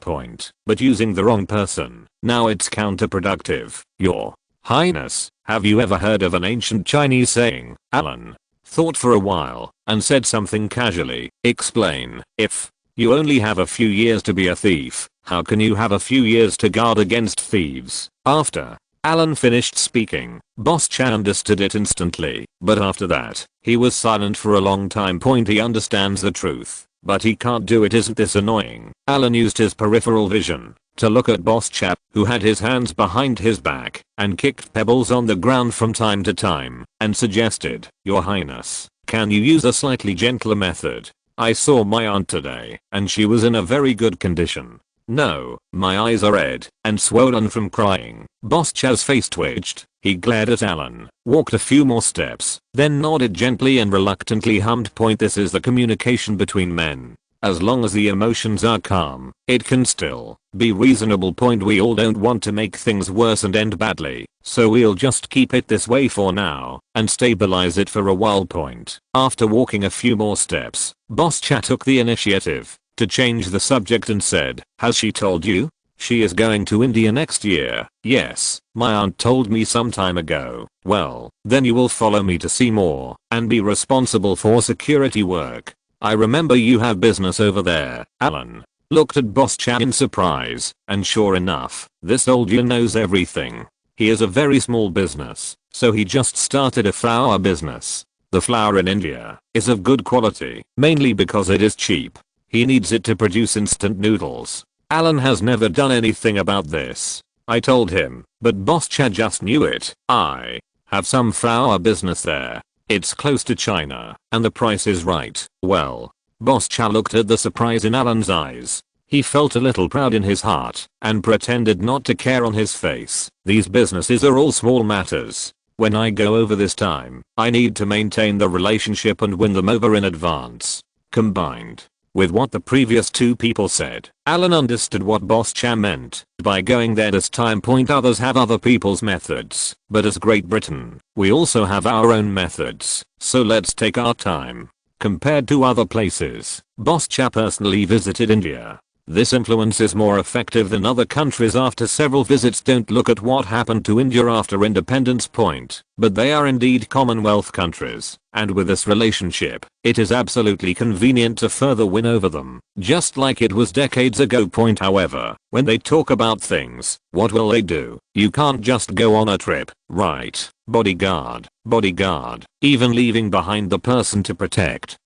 But using the wrong person, now it's counterproductive. Your Highness, have you ever heard of an ancient Chinese saying? Alan thought for a while and said something casually. Explain. If you only have a few years to be a thief, how can you have a few years to guard against thieves? After Alan finished speaking, Boss Cha understood it instantly, but after that, he was silent for a long time. He understands the truth, but he can't do it. Isn't this annoying? Alan used his peripheral vision to look at Boss Cha, who had his hands behind his back and kicked pebbles on the ground from time to time, and suggested, Your Highness, can you use a slightly gentler method? I saw my aunt today, and she was in a very good condition. No, my eyes are red and swollen from crying. Boss Cha's face twitched. He glared at Alan, walked a few more steps, then nodded gently and reluctantly hummed. This is the communication between men. As long as the emotions are calm, it can still be reasonable. We all don't want to make things worse and end badly, so we'll just keep it this way for now and stabilize it for a while. After walking a few more steps, Boss Cha took the initiative to change the subject and said, Has she told you? She is going to India next year. Yes, my aunt told me some time ago. Well, then you will follow me to see more and be responsible for security work. I remember you have business over there. Alan looked at Boss Cha in surprise, and sure enough, this old yin knows everything. He is a very small business, so he just started a flour business. The flour in India is of good quality, mainly because it is cheap. He needs it to produce instant noodles. Alan has never done anything about this. I told him, but Boss Cha just knew it. I have some flour business there. It's close to China, and the price is right. Well, Boss Cha looked at the surprise in Alan's eyes. He felt a little proud in his heart, and pretended not to care on his face. These businesses are all small matters. When I go over this time, I need to maintain the relationship and win them over in advance. Combined with what the previous two people said, Alan understood what Boss Cha meant by going there this time. Others have other people's methods, but as Great Britain, we also have our own methods, so let's take our time. Compared to other places, Boss Cha personally visited India. This influence is more effective than other countries after several visits. Don't look at what happened to India after independence. But they are indeed Commonwealth countries, and with this relationship, it is absolutely convenient to further win over them, just like it was decades ago. However, when they talk about things, what will they do? You can't just go on a trip, right? Bodyguard, even leaving behind the person to protect.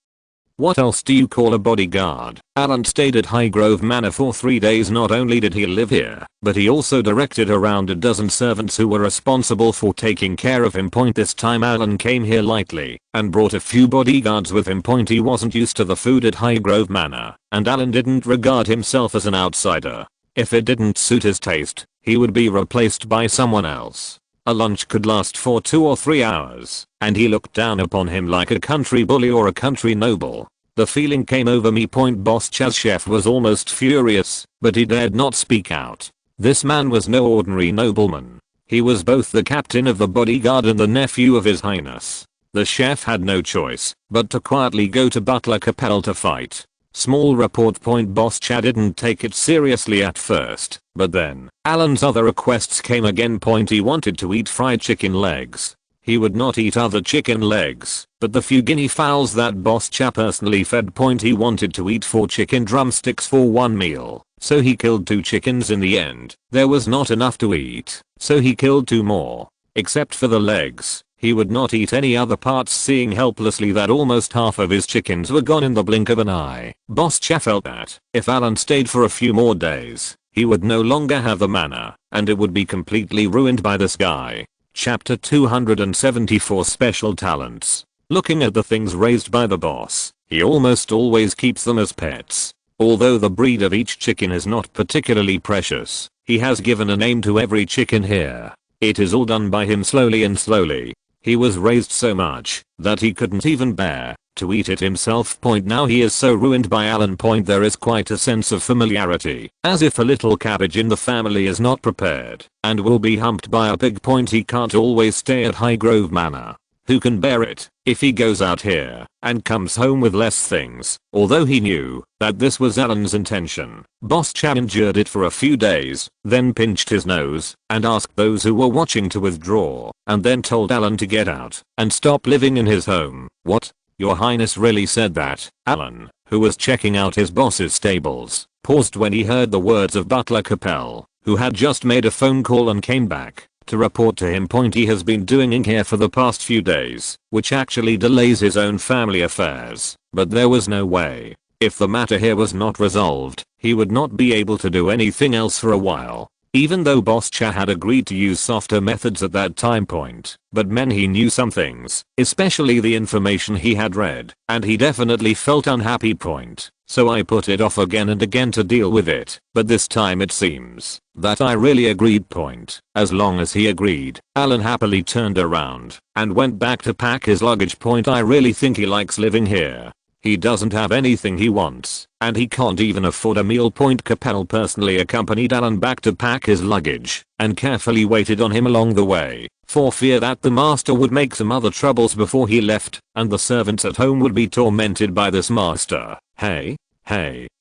What else do you call a bodyguard? Alan stayed at Highgrove Manor for 3 days. Not only did he live here, but he also directed around a dozen servants who were responsible for taking care of him. This time Alan came here lightly and brought a few bodyguards with him. He wasn't used to the food at Highgrove Manor, and Alan didn't regard himself as an outsider. If it didn't suit his taste, he would be replaced by someone else. A lunch could last for 2 or 3 hours, and he looked down upon him like a country bully or a country noble. The feeling came over me. Boss Chaz chef was almost furious, but he dared not speak out. This man was no ordinary nobleman. He was both the captain of the bodyguard and the nephew of His Highness. The chef had no choice but to quietly go to Butler Capel to fight. Small report. Boss Cha didn't take it seriously at first, but then Alan's other requests came again. He wanted to eat fried chicken legs. He would not eat other chicken legs, but the few guinea fowls that Boss Cha personally fed. He wanted to eat 4 chicken drumsticks for one meal, so he killed 2 chickens in the end. There was not enough to eat, so he killed 2 more. Except for the legs, he would not eat any other parts, seeing helplessly that almost half of his chickens were gone in the blink of an eye. Boss Cha felt that if Alan stayed for a few more days, he would no longer have the manor, and it would be completely ruined by this guy. Chapter 274 Special Talents. Looking at the things raised by the boss, he almost always keeps them as pets. Although the breed of each chicken is not particularly precious, he has given a name to every chicken here. It is all done by him slowly and slowly. He was raised so much that he couldn't even bear to eat it himself. Now he is so ruined by Alan. There is quite a sense of familiarity, as if a little cabbage in the family is not prepared and will be humped by a pig. He can't always stay at Highgrove Manor. Who can bear it if he goes out here and comes home with less things? Although he knew that this was Alan's intention, Boss Cha endured it for a few days, then pinched his nose and asked those who were watching to withdraw, and then told Alan to get out and stop living in his home. What? Your Highness really said that? Alan, who was checking out his boss's stables, paused when he heard the words of Butler Capel, who had just made a phone call and came back to report to him. He has been doing in here for the past few days, which actually delays his own family affairs, but there was no way. If the matter here was not resolved, he would not be able to do anything else for a while. Even though Boss Cha had agreed to use softer methods at that time point, but he knew some things, especially the information he had read, and he definitely felt unhappy. So I put it off again and again to deal with it, but this time it seems that I really agreed. As long as he agreed, Alan happily turned around and went back to pack his luggage. I really think he likes living here. He doesn't have anything he wants, and he can't even afford a meal. Capel personally accompanied Alan back to pack his luggage and carefully waited on him along the way, for fear that the master would make some other troubles before he left, and the servants at home would be tormented by this master. Hey,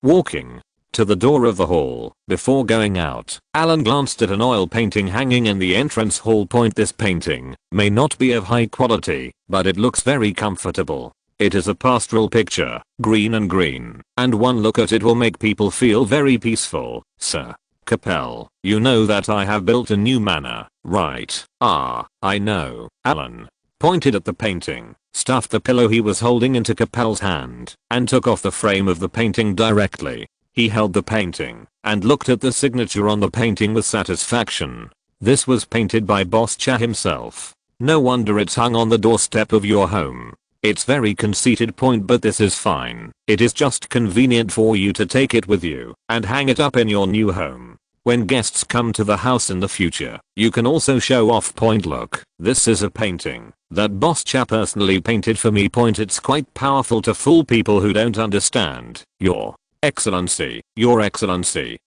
walking to the door of the hall. Before going out, Alan glanced at an oil painting hanging in the entrance hall. This painting may not be of high quality, but it looks very comfortable. It is a pastoral picture, green, and one look at it will make people feel very peaceful. Sir Capel, you know that I have built a new manor, right? I know. Alan pointed at the painting, stuffed the pillow he was holding into Capel's hand, and took off the frame of the painting directly. He held the painting and looked at the signature on the painting with satisfaction. This was painted by Boss Cha himself. No wonder it's hung on the doorstep of your home. It's very conceited, but this is fine. It is just convenient for you to take it with you and hang it up in your new home. When guests come to the house in the future, you can also show off. Look, this is a painting that Boss Cha personally painted for me. It's quite powerful to fool people who don't understand. Your Excellency,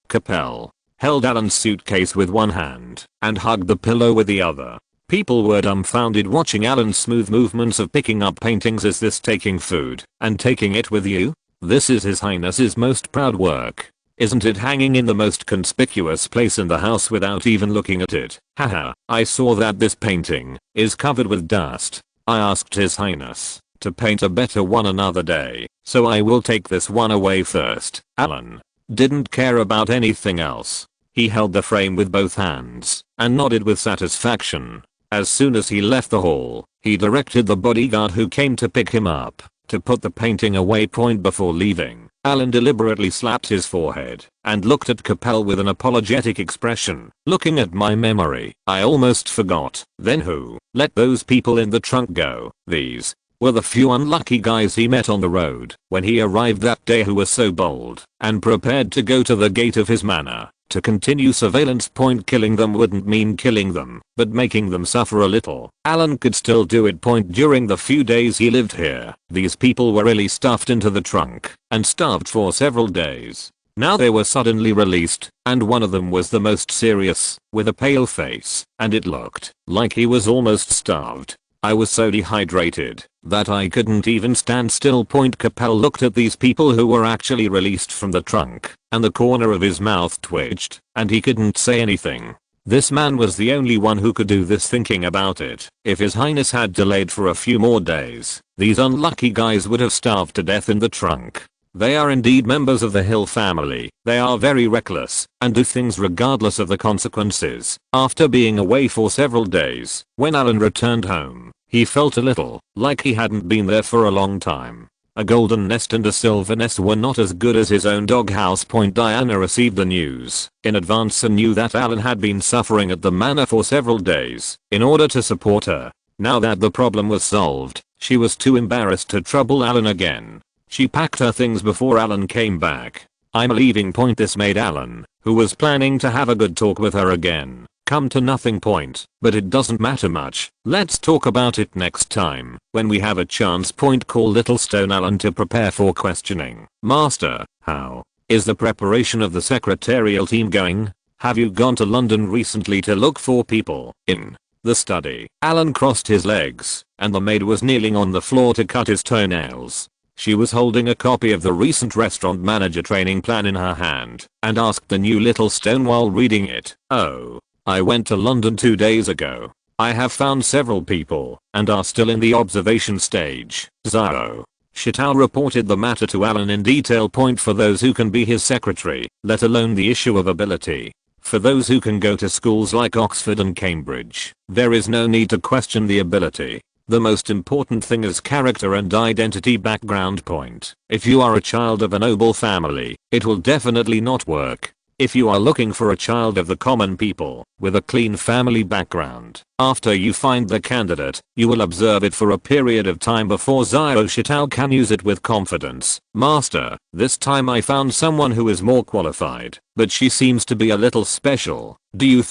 Capel held Alan's suitcase with one hand and hugged the pillow with the other. People were dumbfounded watching Alan's smooth movements of picking up paintings. Is this taking food and taking it with you? This is His Highness's most proud work. Isn't it hanging in the most conspicuous place in the house without even looking at it? Haha, I saw that this painting is covered with dust. I asked His Highness to paint a better one another day, so I will take this one away first. Alan didn't care about anything else. He held the frame with both hands and nodded with satisfaction. As soon as he left the hall, he directed the bodyguard who came to pick him up to put the painting away. Before leaving, Alan deliberately slapped his forehead and looked at Capel with an apologetic expression. Looking at my memory, I almost forgot. Then who let those people in the trunk go? These were the few unlucky guys he met on the road when he arrived that day, who were so bold and prepared to go to the gate of his manor To continue surveillance. Killing them wouldn't mean killing them, but making them suffer a little. Alan could still do it. During the few days he lived here, these people were really stuffed into the trunk and starved for several days. Now they were suddenly released, and one of them was the most serious, with a pale face, and it looked like he was almost starved. I was so dehydrated that I couldn't even stand still. Capel looked at these people who were actually released from the trunk, and the corner of his mouth twitched, and he couldn't say anything. This man was the only one who could do this. Thinking about it, if His Highness had delayed for a few more days, these unlucky guys would have starved to death in the trunk. They are indeed members of the Hill family. They are very reckless and do things regardless of the consequences. After being away for several days, when Alan returned home, he felt a little like he hadn't been there for a long time. A golden nest and a silver nest were not as good as his own doghouse. Diana received the news in advance and knew that Alan had been suffering at the manor for several days in order to support her. Now that the problem was solved, she was too embarrassed to trouble Alan again. She packed her things before Alan came back. I'm leaving. This made Alan, who was planning to have a good talk with her again, come to nothing. But it doesn't matter much. Let's talk about it next time, when we have a chance. Call Little Stone Alan to prepare for questioning. Master, how is the preparation of the secretarial team going? Have you gone to London recently to look for people in the study? Alan crossed his legs, and the maid was kneeling on the floor to cut his toenails. She was holding a copy of the recent restaurant manager training plan in her hand, and asked the new Little Stone while reading it. Oh, I went to London 2 days ago. I have found several people, and are still in the observation stage. Zhao Shitao reported the matter to Alan in detail. For those who can be his secretary, let alone the issue of ability. For those who can go to schools like Oxford and Cambridge, there is no need to question the ability. The most important thing is character and identity. Background. If you are a child of a noble family, it will definitely not work. If you are looking for a child of the common people, with a clean family background, after you find the candidate, you will observe it for a period of time before Zhao Shitao can use it with confidence. Master, this time I found someone who is more qualified, but she seems to be a little special. Do you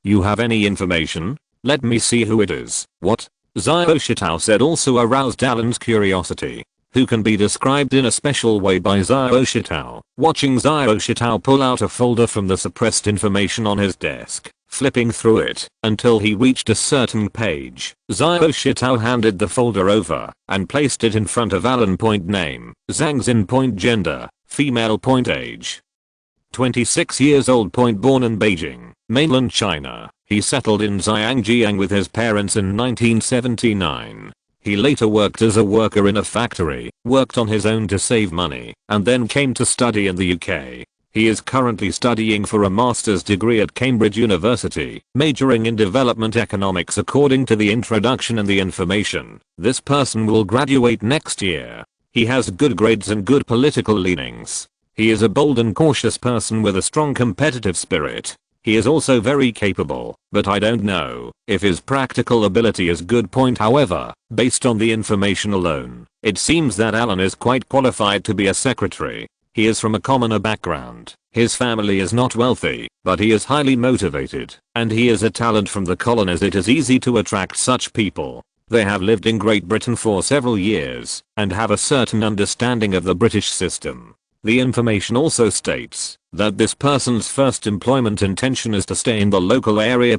you have any information? Let me see who it is. What? Zhao Shitao said, also aroused Alan's curiosity. Who can be described in a special way by Zhao Shitao. Watching Zhao Shitao pull out a folder from the suppressed information on his desk, flipping through it until he reached a certain page, Zhao Shitao handed the folder over and placed it in front of Alan. Name, Zhang Xin. Gender, female. Age, 26 years old. Born in Beijing, mainland China. He settled in Zhangjiang with his parents in 1979. He later worked as a worker in a factory, worked on his own to save money, and then came to study in the UK. He is currently studying for a master's degree at Cambridge University, majoring in development economics according to the introduction and the information. This person will graduate next year. He has good grades and good political leanings. He is a bold and cautious person with a strong competitive spirit. He is also very capable, but I don't know if his practical ability is good. However, based on the information alone, it seems that Alan is quite qualified to be a secretary. He is from a commoner background. His family is not wealthy, but he is highly motivated, and he is a talent from the colonies. It is easy to attract such people. They have lived in Great Britain for several years, and have a certain understanding of the British system. The information also states that this person's first employment intention is to stay in the local area.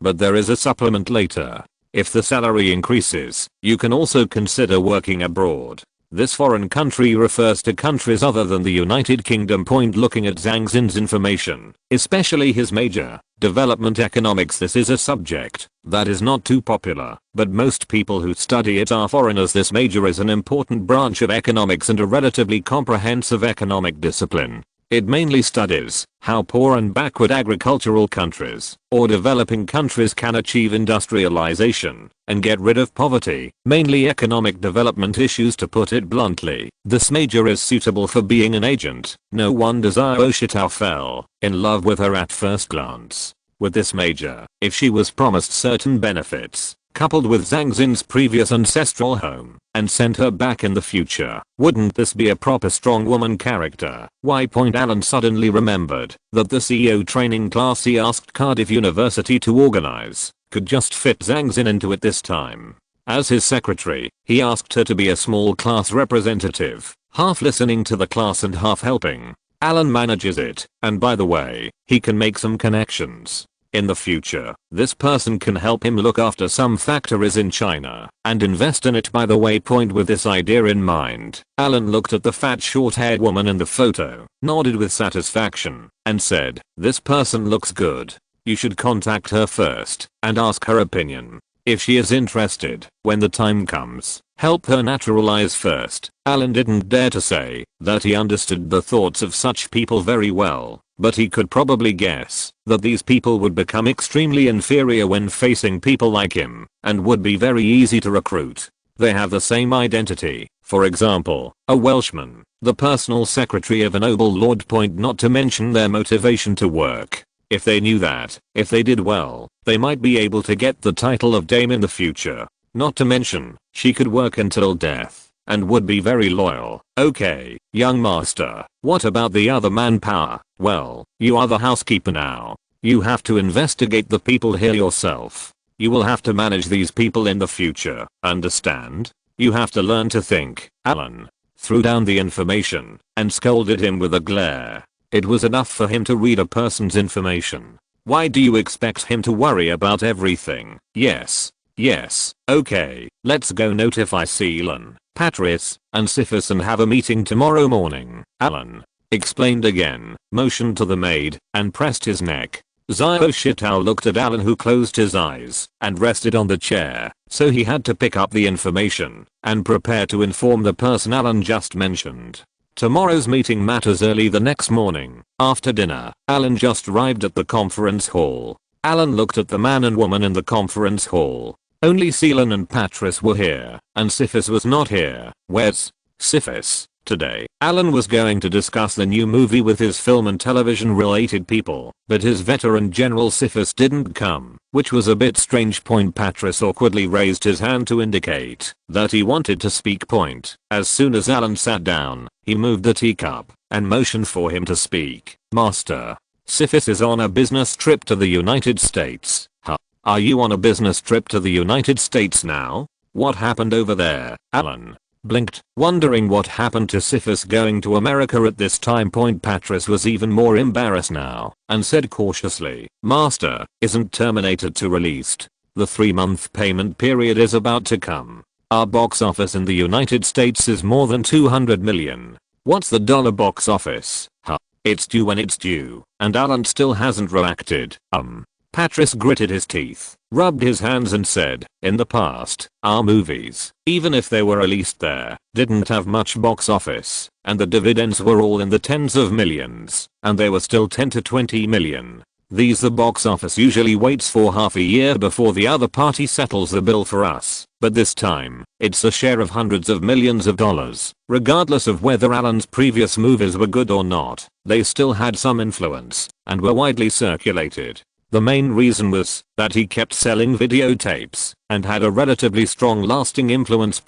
But there is a supplement later. If the salary increases, you can also consider working abroad. This foreign country refers to countries other than the United Kingdom. Looking at Zhang Xin's information, especially his major, development economics, this is a subject that is not too popular, but most people who study it are foreigners. This major is an important branch of economics and a relatively comprehensive economic discipline. It mainly studies how poor and backward agricultural countries or developing countries can achieve industrialization and get rid of poverty, mainly economic development issues. To put it bluntly, this major is suitable for being an agent. No wonder Zhao Shitao fell in love with her at first glance. With this major, if she was promised certain benefits, coupled with Zhang Xin's previous ancestral home, and sent her back in the future. Wouldn't this be a proper strong woman character? Why? Alan suddenly remembered that the CEO training class he asked Cardiff University to organize could just fit Zhang Xin into it this time. As his secretary, he asked her to be a small class representative, half listening to the class and half helping. Alan manages it, and by the way, he can make some connections. In the future, this person can help him look after some factories in China and invest in it. By the way, with this idea in mind, Alan looked at the fat short-haired woman in the photo, nodded with satisfaction, and said, "This person looks good. You should contact her first and ask her opinion. If she is interested, when the time comes, help her naturalize first." Alan didn't dare to say that he understood the thoughts of such people very well, but he could probably guess that these people would become extremely inferior when facing people like him, and would be very easy to recruit. They have the same identity. For example, a Welshman, the personal secretary of a noble lord. Not to mention their motivation to work. If they knew that, if they did well, they might be able to get the title of dame in the future. Not to mention, she could work until death, and would be very loyal. Okay, young master, what about the other manpower? Well, you are the housekeeper now. You have to investigate the people here yourself. You will have to manage these people in the future, understand? You have to learn to think. Alan threw down the information and scolded him with a glare. It was enough for him to read a person's information. Why do you expect him to worry about everything? Yes, okay, let's go notify Seelan, Patrice, and Syphis and have a meeting tomorrow morning. Alan explained again, motioned to the maid, and pressed his neck. Zio Shitao looked at Alan, who closed his eyes and rested on the chair, so he had to pick up the information and prepare to inform the person Alan just mentioned. Tomorrow's meeting matters. Early the next morning, after dinner, Alan just arrived at the conference hall. Alan looked at the man and woman in the conference hall. Only Seelan and Patrice were here, and Syphis was not here. Where's Syphis? Today, Alan was going to discuss the new movie with his film and television related people, but his veteran general Syphis didn't come, which was a bit strange. Patrice awkwardly raised his hand to indicate that he wanted to speak. As soon as Alan sat down, he moved the teacup and motioned for him to speak. Master, Syphis is on a business trip to the United States. Huh? Are you on a business trip to the United States now? What happened over there? Alan blinked, wondering what happened to Syphis going to America at this time. Patrice was even more embarrassed now, and said cautiously, "Master, isn't Terminator 2 released? The 3-month payment period is about to come. Our box office in the United States is more than 200 million. What's the dollar box office? Huh? It's due when it's due, and Alan still hasn't reacted." Patrice gritted his teeth, rubbed his hands and said, "In the past, our movies, even if they were released there, didn't have much box office, and the dividends were all in the tens of millions, and they were still 10 to 20 million. The box office usually waits for half a year before the other party settles the bill for us, but this time, it's a share of hundreds of millions of dollars." Regardless of whether Alan's previous movies were good or not, they still had some influence, and were widely circulated. The main reason was that he kept selling videotapes and had a relatively strong lasting influence.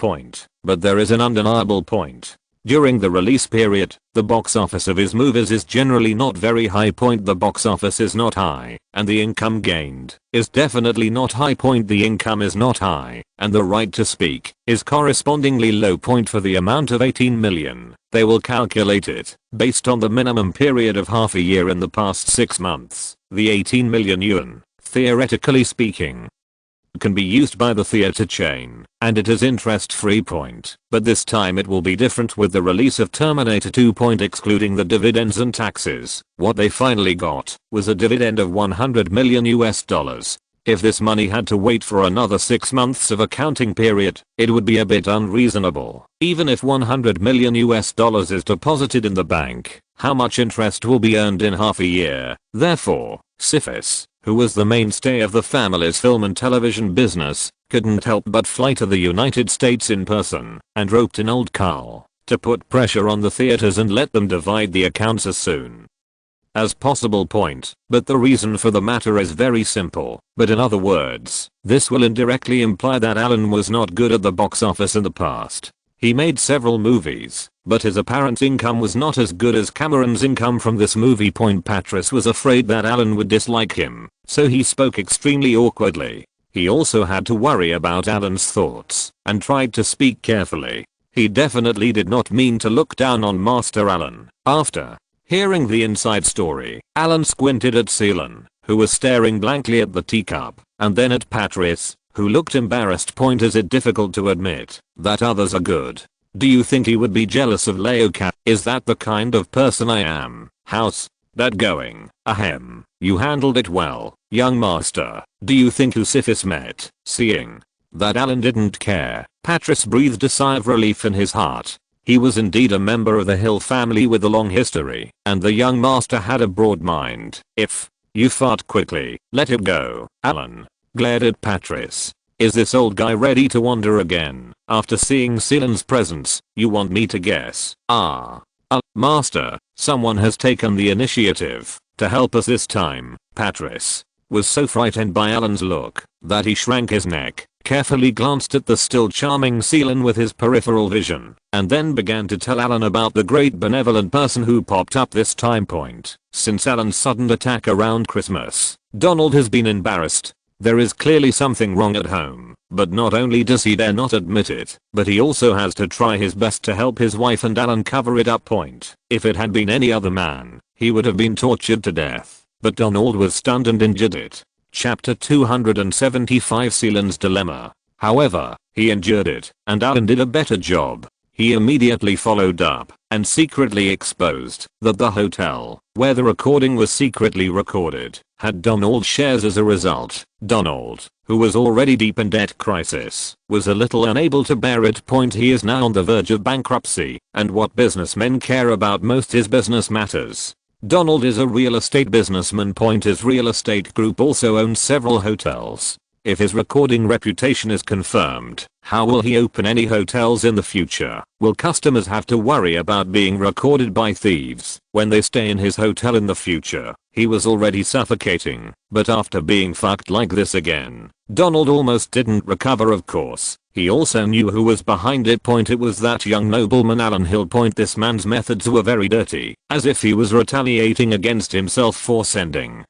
But there is an undeniable point. During the release period, the box office of his movies is generally not very high. The box office is not high, and the income gained is definitely not high. The income is not high, and the right to speak is correspondingly low. For the amount of 18 million, they will calculate it based on the minimum period of half a year in the past 6 months. The 18 million yuan, theoretically speaking, can be used by the theater chain, and it is interest-free. But this time it will be different with the release of Terminator 2. Excluding the dividends and taxes, what they finally got was a dividend of 100 million US dollars. If this money had to wait for another 6 months of accounting period, it would be a bit unreasonable. Even if 100 million US dollars is deposited in the bank, how much interest will be earned in half a year? Therefore, Syphis, who was the mainstay of the family's film and television business, couldn't help but fly to the United States in person and roped in old Carl to put pressure on the theaters and let them divide the accounts as soon as possible point, but the reason for the matter is very simple. But in other words, this will indirectly imply that Alan was not good at the box office in the past. He made several movies, but his apparent income was not as good as Cameron's income from this movie. Patrice was afraid that Alan would dislike him, so he spoke extremely awkwardly. He also had to worry about Alan's thoughts, and tried to speak carefully. He definitely did not mean to look down on Master Alan. After hearing the inside story, Alan squinted at Seelan, who was staring blankly at the teacup, and then at Patrice, who looked embarrassed. Is it difficult to admit that others are good? Do you think he would be jealous of Leocat? Is that the kind of person I am? How's that going? Ahem. You handled it well, young master. Do you think Usifis met? Seeing that Alan didn't care, Patrice breathed a sigh of relief in his heart. He was indeed a member of the Hill family with a long history, and the young master had a broad mind. If you fart quickly, let it go. Alan glared at Patrice. Is this old guy ready to wander again? After seeing Seelan's presence, you want me to guess? Master, someone has taken the initiative to help us this time. Patrice was so frightened by Alan's look that he shrank his neck, carefully glanced at the still charming Seelan with his peripheral vision, and then began to tell Alan about the great benevolent person who popped up this time point. Since Alan's sudden attack around Christmas, Donald has been embarrassed. There is clearly something wrong at home, but not only does he dare not admit it, but he also has to try his best to help his wife and Alan cover it up. If it had been any other man, he would have been tortured to death, but Donald was stunned and endured it. Chapter 275 Seelan's Dilemma. However, he endured it, and Alan did a better job. He immediately followed up and secretly exposed that the hotel, where the recording was secretly recorded, had Donald shares. As a result, Donald, who was already deep in debt crisis, was a little unable to bear it. He is now on the verge of bankruptcy, and what businessmen care about most is business matters. Donald is a real estate businessman. His real estate group also owns several hotels. If his recording reputation is confirmed, how will he open any hotels in the future? Will customers have to worry about being recorded by thieves when they stay in his hotel in the future? He was already suffocating, but after being fucked like this again, Donald almost didn't recover. Of course, he also knew who was behind it. It was that young nobleman Alan Hill. This man's methods were very dirty, as if he was retaliating against himself for sending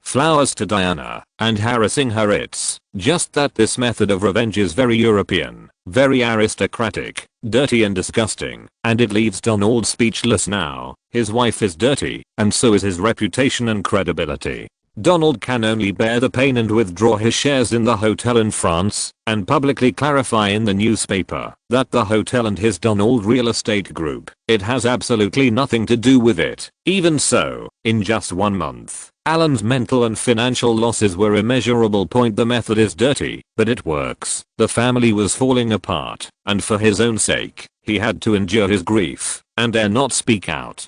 flowers to Diana and harassing her. It's just that this method of revenge is very European, very aristocratic, dirty and disgusting, and it leaves Donald speechless now. His wife is dirty, and so is his reputation and credibility. Donald can only bear the pain and withdraw his shares in the hotel in France, and publicly clarify in the newspaper that the hotel and his Donald real estate group, it has absolutely nothing to do with it. Even so, in just 1 month, Alan's mental and financial losses were immeasurable. The method is dirty, but it works. The family was falling apart, and for his own sake, he had to endure his grief, and dare not speak out,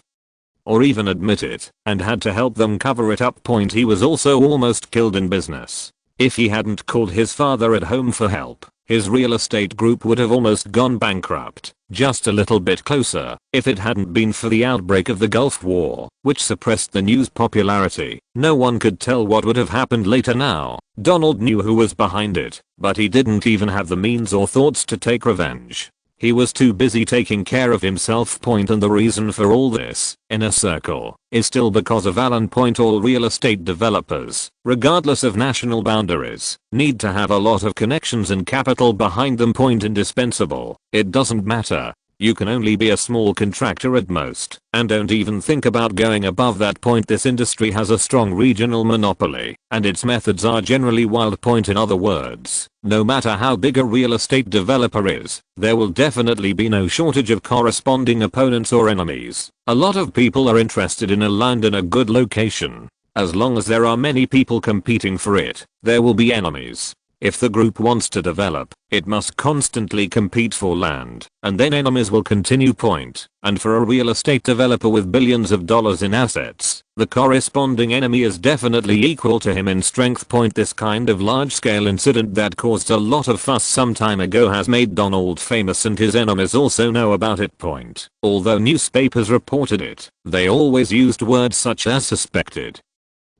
or even admit it, and had to help them cover it up. He was also almost killed in business. If he hadn't called his father at home for help, his real estate group would have almost gone bankrupt. Just a little bit closer, if it hadn't been for the outbreak of the Gulf War, which suppressed the news popularity, no one could tell what would have happened later. Now, Donald knew who was behind it, but he didn't even have the means or thoughts to take revenge. He was too busy taking care of himself. And the reason for all this, in a circle, is still because of Alan. All real estate developers, regardless of national boundaries, need to have a lot of connections and capital behind them. Indispensable. It doesn't matter. You can only be a small contractor at most, and don't even think about going above that. This industry has a strong regional monopoly, and its methods are generally wild. In other words, no matter how big a real estate developer is, there will definitely be no shortage of corresponding opponents or enemies. A lot of people are interested in a land in a good location. As long as there are many people competing for it, there will be enemies. If the group wants to develop, it must constantly compete for land, and then enemies will continue point. And for a real estate developer with billions of dollars in assets, the corresponding enemy is definitely equal to him in strength point. This kind of large-scale incident that caused a lot of fuss some time ago has made Donald famous, and his enemies also know about it point. Although newspapers reported it, they always used words such as suspected,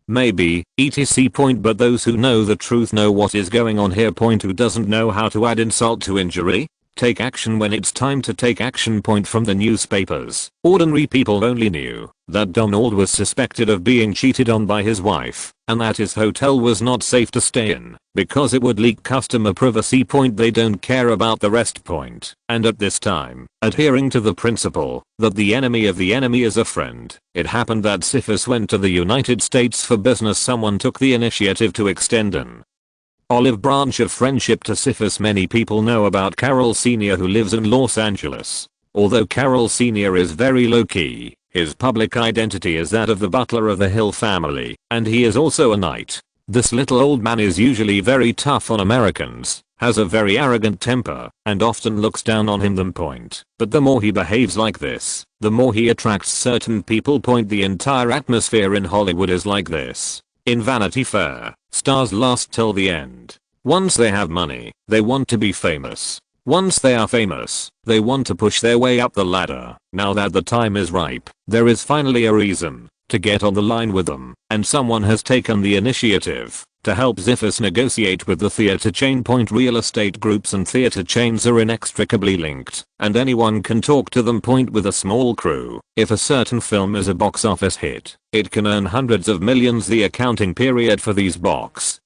maybe, etc. point. But those who know the truth know what is going on here point. Who doesn't know how to add insult to injury? Take action when it's time to take action point. From the newspapers, ordinary people only knew that Donald was suspected of being cheated on by his wife, and that his hotel was not safe to stay in because it would leak customer privacy point. They don't care about the rest point. And at this time, adhering to the principle that the enemy of the enemy is a friend, it happened that Syphis went to the United States for business. Someone took the initiative to extend an olive branch of friendship to Syphis. Many people know about Carroll Sr., who lives in Los Angeles. Although Carroll Sr. is very low-key, his public identity is that of the butler of the Hill family, and he is also a knight. This little old man is usually very tough on Americans, has a very arrogant temper, and often looks down on them point. But the more he behaves like this, the more he attracts certain people point. The entire atmosphere in Hollywood is like this. In Vanity Fair, stars last till the end. Once they have money, they want to be famous. Once they are famous, they want to push their way up the ladder. Now that the time is ripe, there is finally a reason to get on the line with them, and someone has taken the initiative to help Syphis negotiate with the theater chain point. Real estate groups and theater chains are inextricably linked, and anyone can talk to them point. With a small crew, if a certain film is a box office hit, it can earn hundreds of millions. The accounting period for these box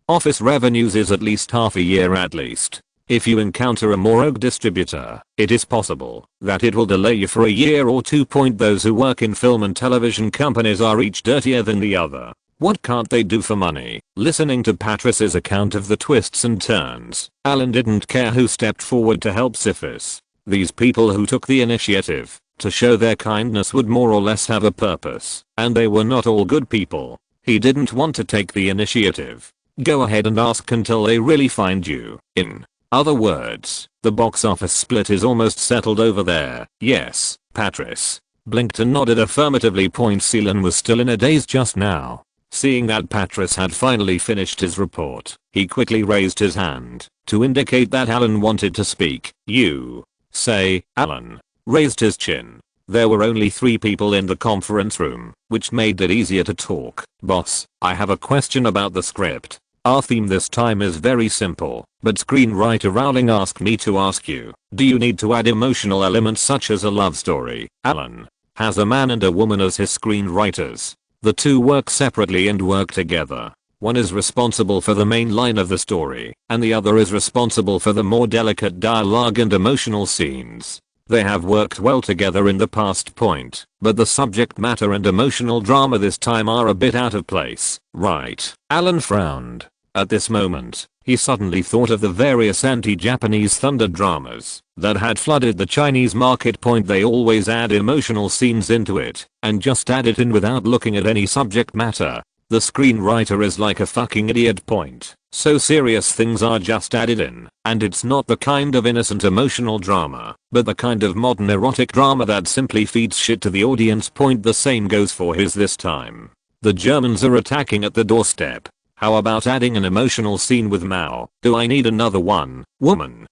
office revenues is at least half a year at least. If you encounter a morgue distributor, it is possible that it will delay you for a year or two point. Those who work in film and television companies are each dirtier than the other. What can't they do for money? Listening to Patrice's account of the twists and turns, Alan didn't care who stepped forward to help Syphis. These people who took the initiative to show their kindness would more or less have a purpose, and they were not all good people. He didn't want to take the initiative. Go ahead and ask until they really find you. In other words, the box office split is almost settled over there. Yes, Patrice blinked and nodded affirmatively point. Seelan was still in a daze just now. Seeing that Patrice had finally finished his report, he quickly raised his hand to indicate that Alan wanted to speak. You say, Alan raised his chin. There were only 3 people in the conference room, which made it easier to talk. Boss, I have a question about the script. Our theme this time is very simple, but screenwriter Rowling asked me to ask you, do you need to add emotional elements such as a love story? Alan has a man and a woman as his screenwriters. The two work separately and work together. One is responsible for the main line of the story, and the other is responsible for the more delicate dialogue and emotional scenes. They have worked well together in the past point, but the subject matter and emotional drama this time are a bit out of place, right? Alan frowned. At this moment, he suddenly thought of the various anti-Japanese thunder dramas that had flooded the Chinese market point. They always add emotional scenes into it, and just add it in without looking at any subject matter. The screenwriter is like a fucking idiot point. So serious things are just added in, and it's not the kind of innocent emotional drama, but the kind of modern erotic drama that simply feeds shit to the audience point. The same goes for his this time. The Germans are attacking at the doorstep. How about adding an emotional scene with Mao? Do I need another one? Woman.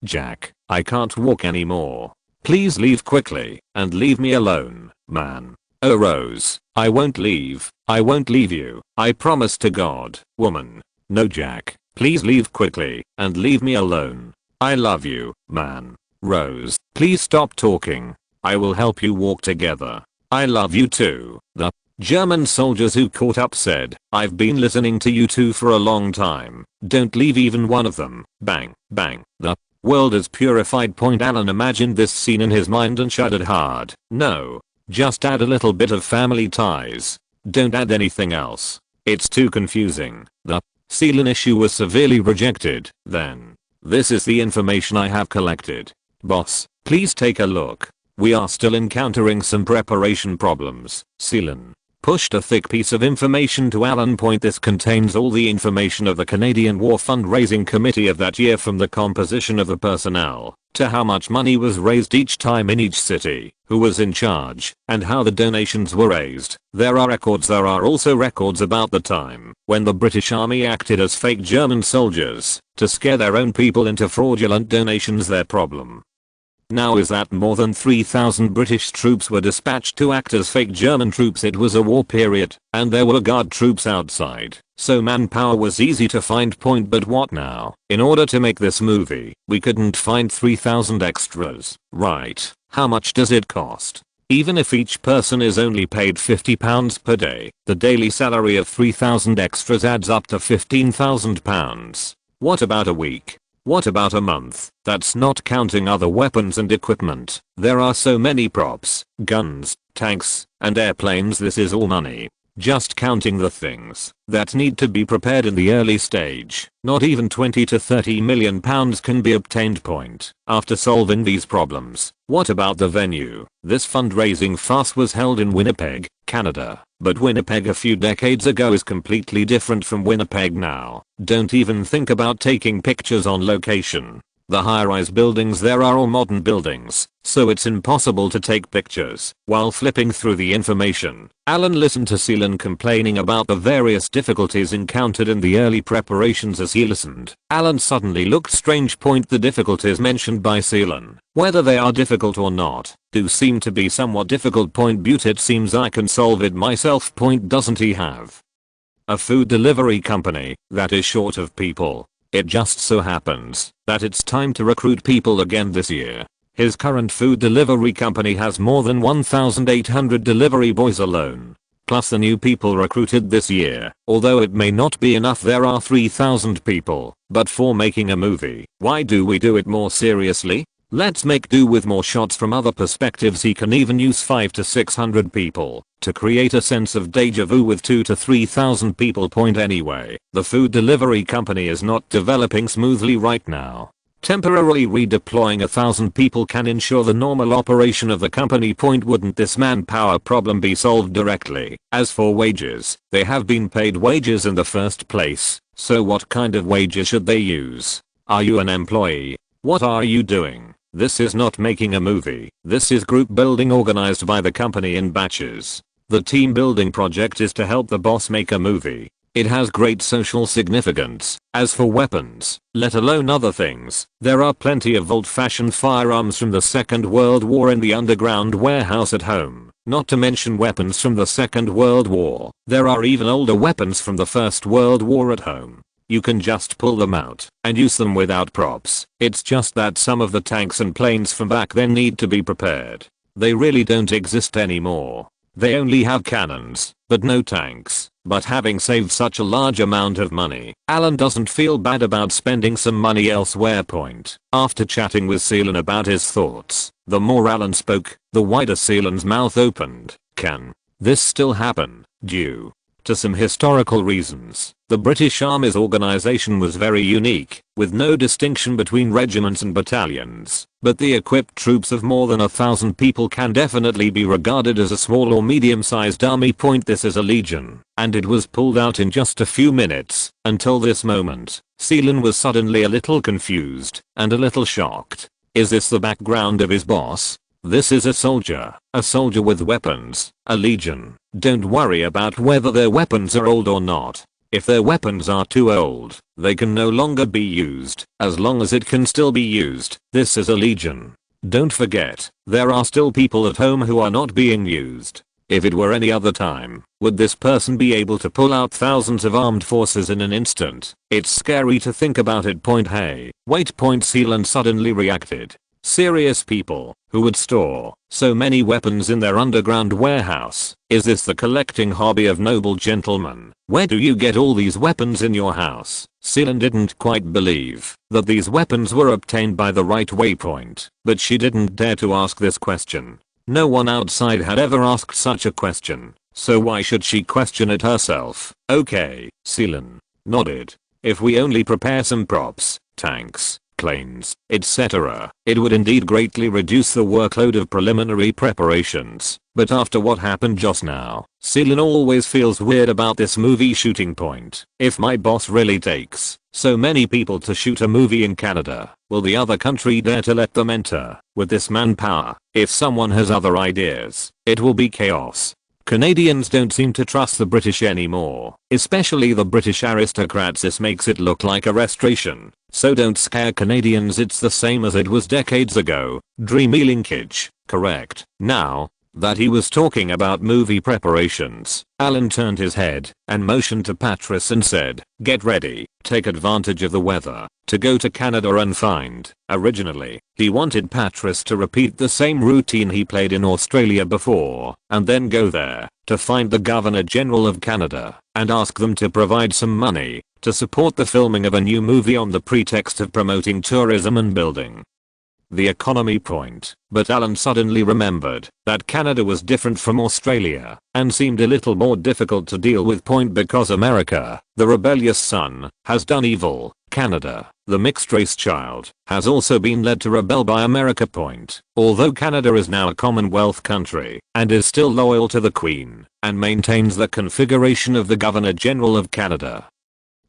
Jack, I can't walk anymore. Please leave quickly, and leave me alone, man. Oh Rose, I won't leave. I won't leave you. I promise to God. Woman. No Jack, please leave quickly, and leave me alone. I love you, man. Rose, please stop talking. I will help you walk together. I love you too. The German soldiers who caught up said, I've been listening to you two for a long time. Don't leave even one of them. Bang, bang. The world is purified point. Alan imagined this scene in his mind and shuddered hard. No. Just add a little bit of family ties. Don't add anything else. It's too confusing. The Seelan issue was severely rejected. Then, this is the information I have collected. Boss, please take a look. We are still encountering some preparation problems. Seelan pushed a thick piece of information to Alan. This contains all the information of the Canadian War Fundraising Committee of that year, from the composition of the personnel, to how much money was raised each time in each city, who was in charge, and how the donations were raised. There are also records about the time when the British Army acted as fake German soldiers to scare their own people into fraudulent donations. Their problem now is that more than 3,000 British troops were dispatched to act as fake German troops. It was a war period, and there were guard troops outside, so manpower was easy to find. But what now? In order to make this movie, we couldn't find 3,000 extras, right? How much does it cost? Even if each person is only paid £50 per day, the daily salary of 3,000 extras adds up to £15,000. What about a week? What about a month? That's not counting other weapons and equipment. There are so many props, guns, tanks, and airplanes. This is all money. Just counting the things that need to be prepared in the early stage, not even 20 to 30 million pounds can be obtained. After solving these problems, what about the venue? This fundraising farce was held in Winnipeg, Canada. But Winnipeg a few decades ago is completely different from Winnipeg now. Don't even think about taking pictures on location. The high-rise buildings there are all modern buildings, so it's impossible to take pictures. While flipping through the information, Alan listened to Seelan complaining about the various difficulties encountered in the early preparations. As he listened, Alan suddenly looked strange. The difficulties mentioned by Seelan, whether they are difficult or not, do seem to be somewhat difficult. But it seems I can solve it myself. Doesn't he have a food delivery company that is short of people? It just so happens that it's time to recruit people again this year. His current food delivery company has more than 1,800 delivery boys alone, plus the new people recruited this year. Although it may not be enough, there are 3,000 people. But for making a movie, why do we do it more seriously? Let's make do with more shots from other perspectives. He can even use 500 to 600 people to create a sense of deja vu with 2,000 to 3,000 people. Anyway, the food delivery company is not developing smoothly right now. Temporarily redeploying 1,000 people can ensure the normal operation of the company. Wouldn't this manpower problem be solved directly? As for wages, they have been paid wages in the first place, so what kind of wages should they use? Are you an employee? What are you doing? This is not making a movie. This is group building organized by the company in batches. The team building project is to help the boss make a movie. It has great social significance. As for weapons, let alone other things, there are plenty of old-fashioned firearms from the Second World War in the underground warehouse at home. Not to mention weapons from the Second World War. There are even older weapons from the First World War at home. You can just pull them out and use them without props. It's just that some of the tanks and planes from back then need to be prepared. They really don't exist anymore. They only have cannons, but no tanks. But having saved such a large amount of money, Alan doesn't feel bad about spending some money elsewhere. After chatting with Seelan about his thoughts, the more Alan spoke, the wider Seelan's mouth opened. Can this still happen? Due to some historical reasons, the British Army's organization was very unique, with no distinction between regiments and battalions. But the equipped troops of more than 1,000 people can definitely be regarded as a small or medium-sized army. This is a legion, and it was pulled out in just a few minutes. Until this moment, Seelan was suddenly a little confused and a little shocked. Is this the background of his boss? This is a soldier with weapons, a legion. Don't worry about whether their weapons are old or not. If their weapons are too old, they can no longer be used. As long as it can still be used, this is a legion. Don't forget, there are still people at home who are not being used. If it were any other time, would this person be able to pull out thousands of armed forces in an instant? It's scary to think about it. Hey, wait. Seelan suddenly reacted. Serious people who would store so many weapons in their underground warehouse. Is this the collecting hobby of noble gentlemen? Where do you get all these weapons in your house? Seelan didn't quite believe that these weapons were obtained by the right way. But she didn't dare to ask this question. No one outside had ever asked such a question, so why should she question it herself? Okay, Seelan nodded. If we only prepare some props, tanks, planes, etc. It would indeed greatly reduce the workload of preliminary preparations. But after what happened just now, Celine always feels weird about this movie shooting point. If my boss really takes so many people to shoot a movie in Canada, will the other country dare to let them enter with this manpower? If someone has other ideas, it will be chaos. Canadians don't seem to trust the British anymore, especially the British aristocrats. This makes it look like a restoration. So don't scare Canadians, it's the same as it was decades ago. Dreamy linkage, correct. Now that he was talking about movie preparations, Alan turned his head and motioned to Patrice and said, "Get ready, take advantage of the weather, to go to Canada and find." Originally, he wanted Patrice to repeat the same routine he played in Australia before, and then go there to find the Governor General of Canada and ask them to provide some money to support the filming of a new movie on the pretext of promoting tourism and building the economy point. But Alan suddenly remembered that Canada was different from Australia and seemed a little more difficult to deal with point because America, the rebellious son, has done evil. Canada, the mixed race child, has also been led to rebel by America point. Although Canada is now a Commonwealth country and is still loyal to the Queen and maintains the configuration of the Governor General of Canada.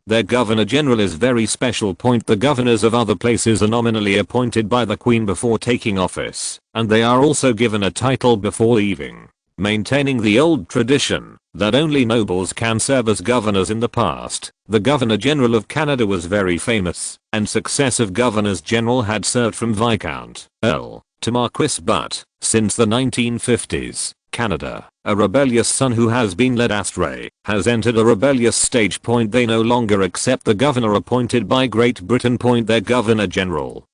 Their Governor General is very special point. The governors of other places are nominally appointed by the Queen before taking office, and they are also given a title before leaving, maintaining the old tradition that only nobles can serve as governors. In the past, the Governor General of Canada was very famous, and successive governors general had served from Viscount, Earl, to Marquis. But since the 1950s, Canada, a rebellious son who has been led astray, has entered a rebellious stage point. They no longer accept the governor appointed by Great Britain point. Their Governor General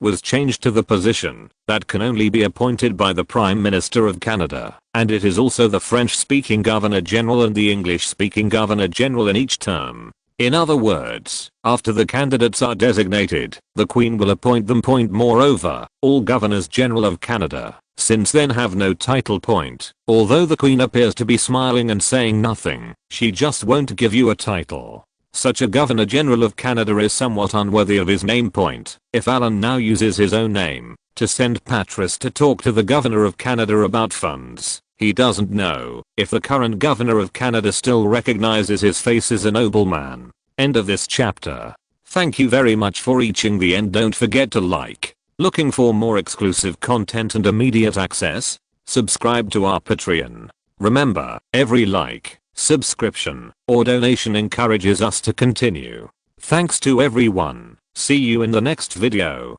was changed to the position that can only be appointed by the Prime Minister of Canada, and it is also the French-speaking Governor General and the English-speaking Governor General in each term. In other words, after the candidates are designated, the Queen will appoint them point. Moreover, all Governors General of Canada since then have no title point. Although the Queen appears to be smiling and saying nothing, she just won't give you a title. Such a Governor General of Canada is somewhat unworthy of his name point. If Alan now uses his own name to send Patrice to talk to the Governor of Canada about funds, he doesn't know if the current Governor of Canada still recognizes his face as a nobleman. End of this chapter. Thank you very much for reaching the end. Don't forget to like. Looking for more exclusive content and immediate access? Subscribe to our Patreon. Remember, every like, subscription, or donation encourages us to continue. Thanks to everyone. See you in the next video.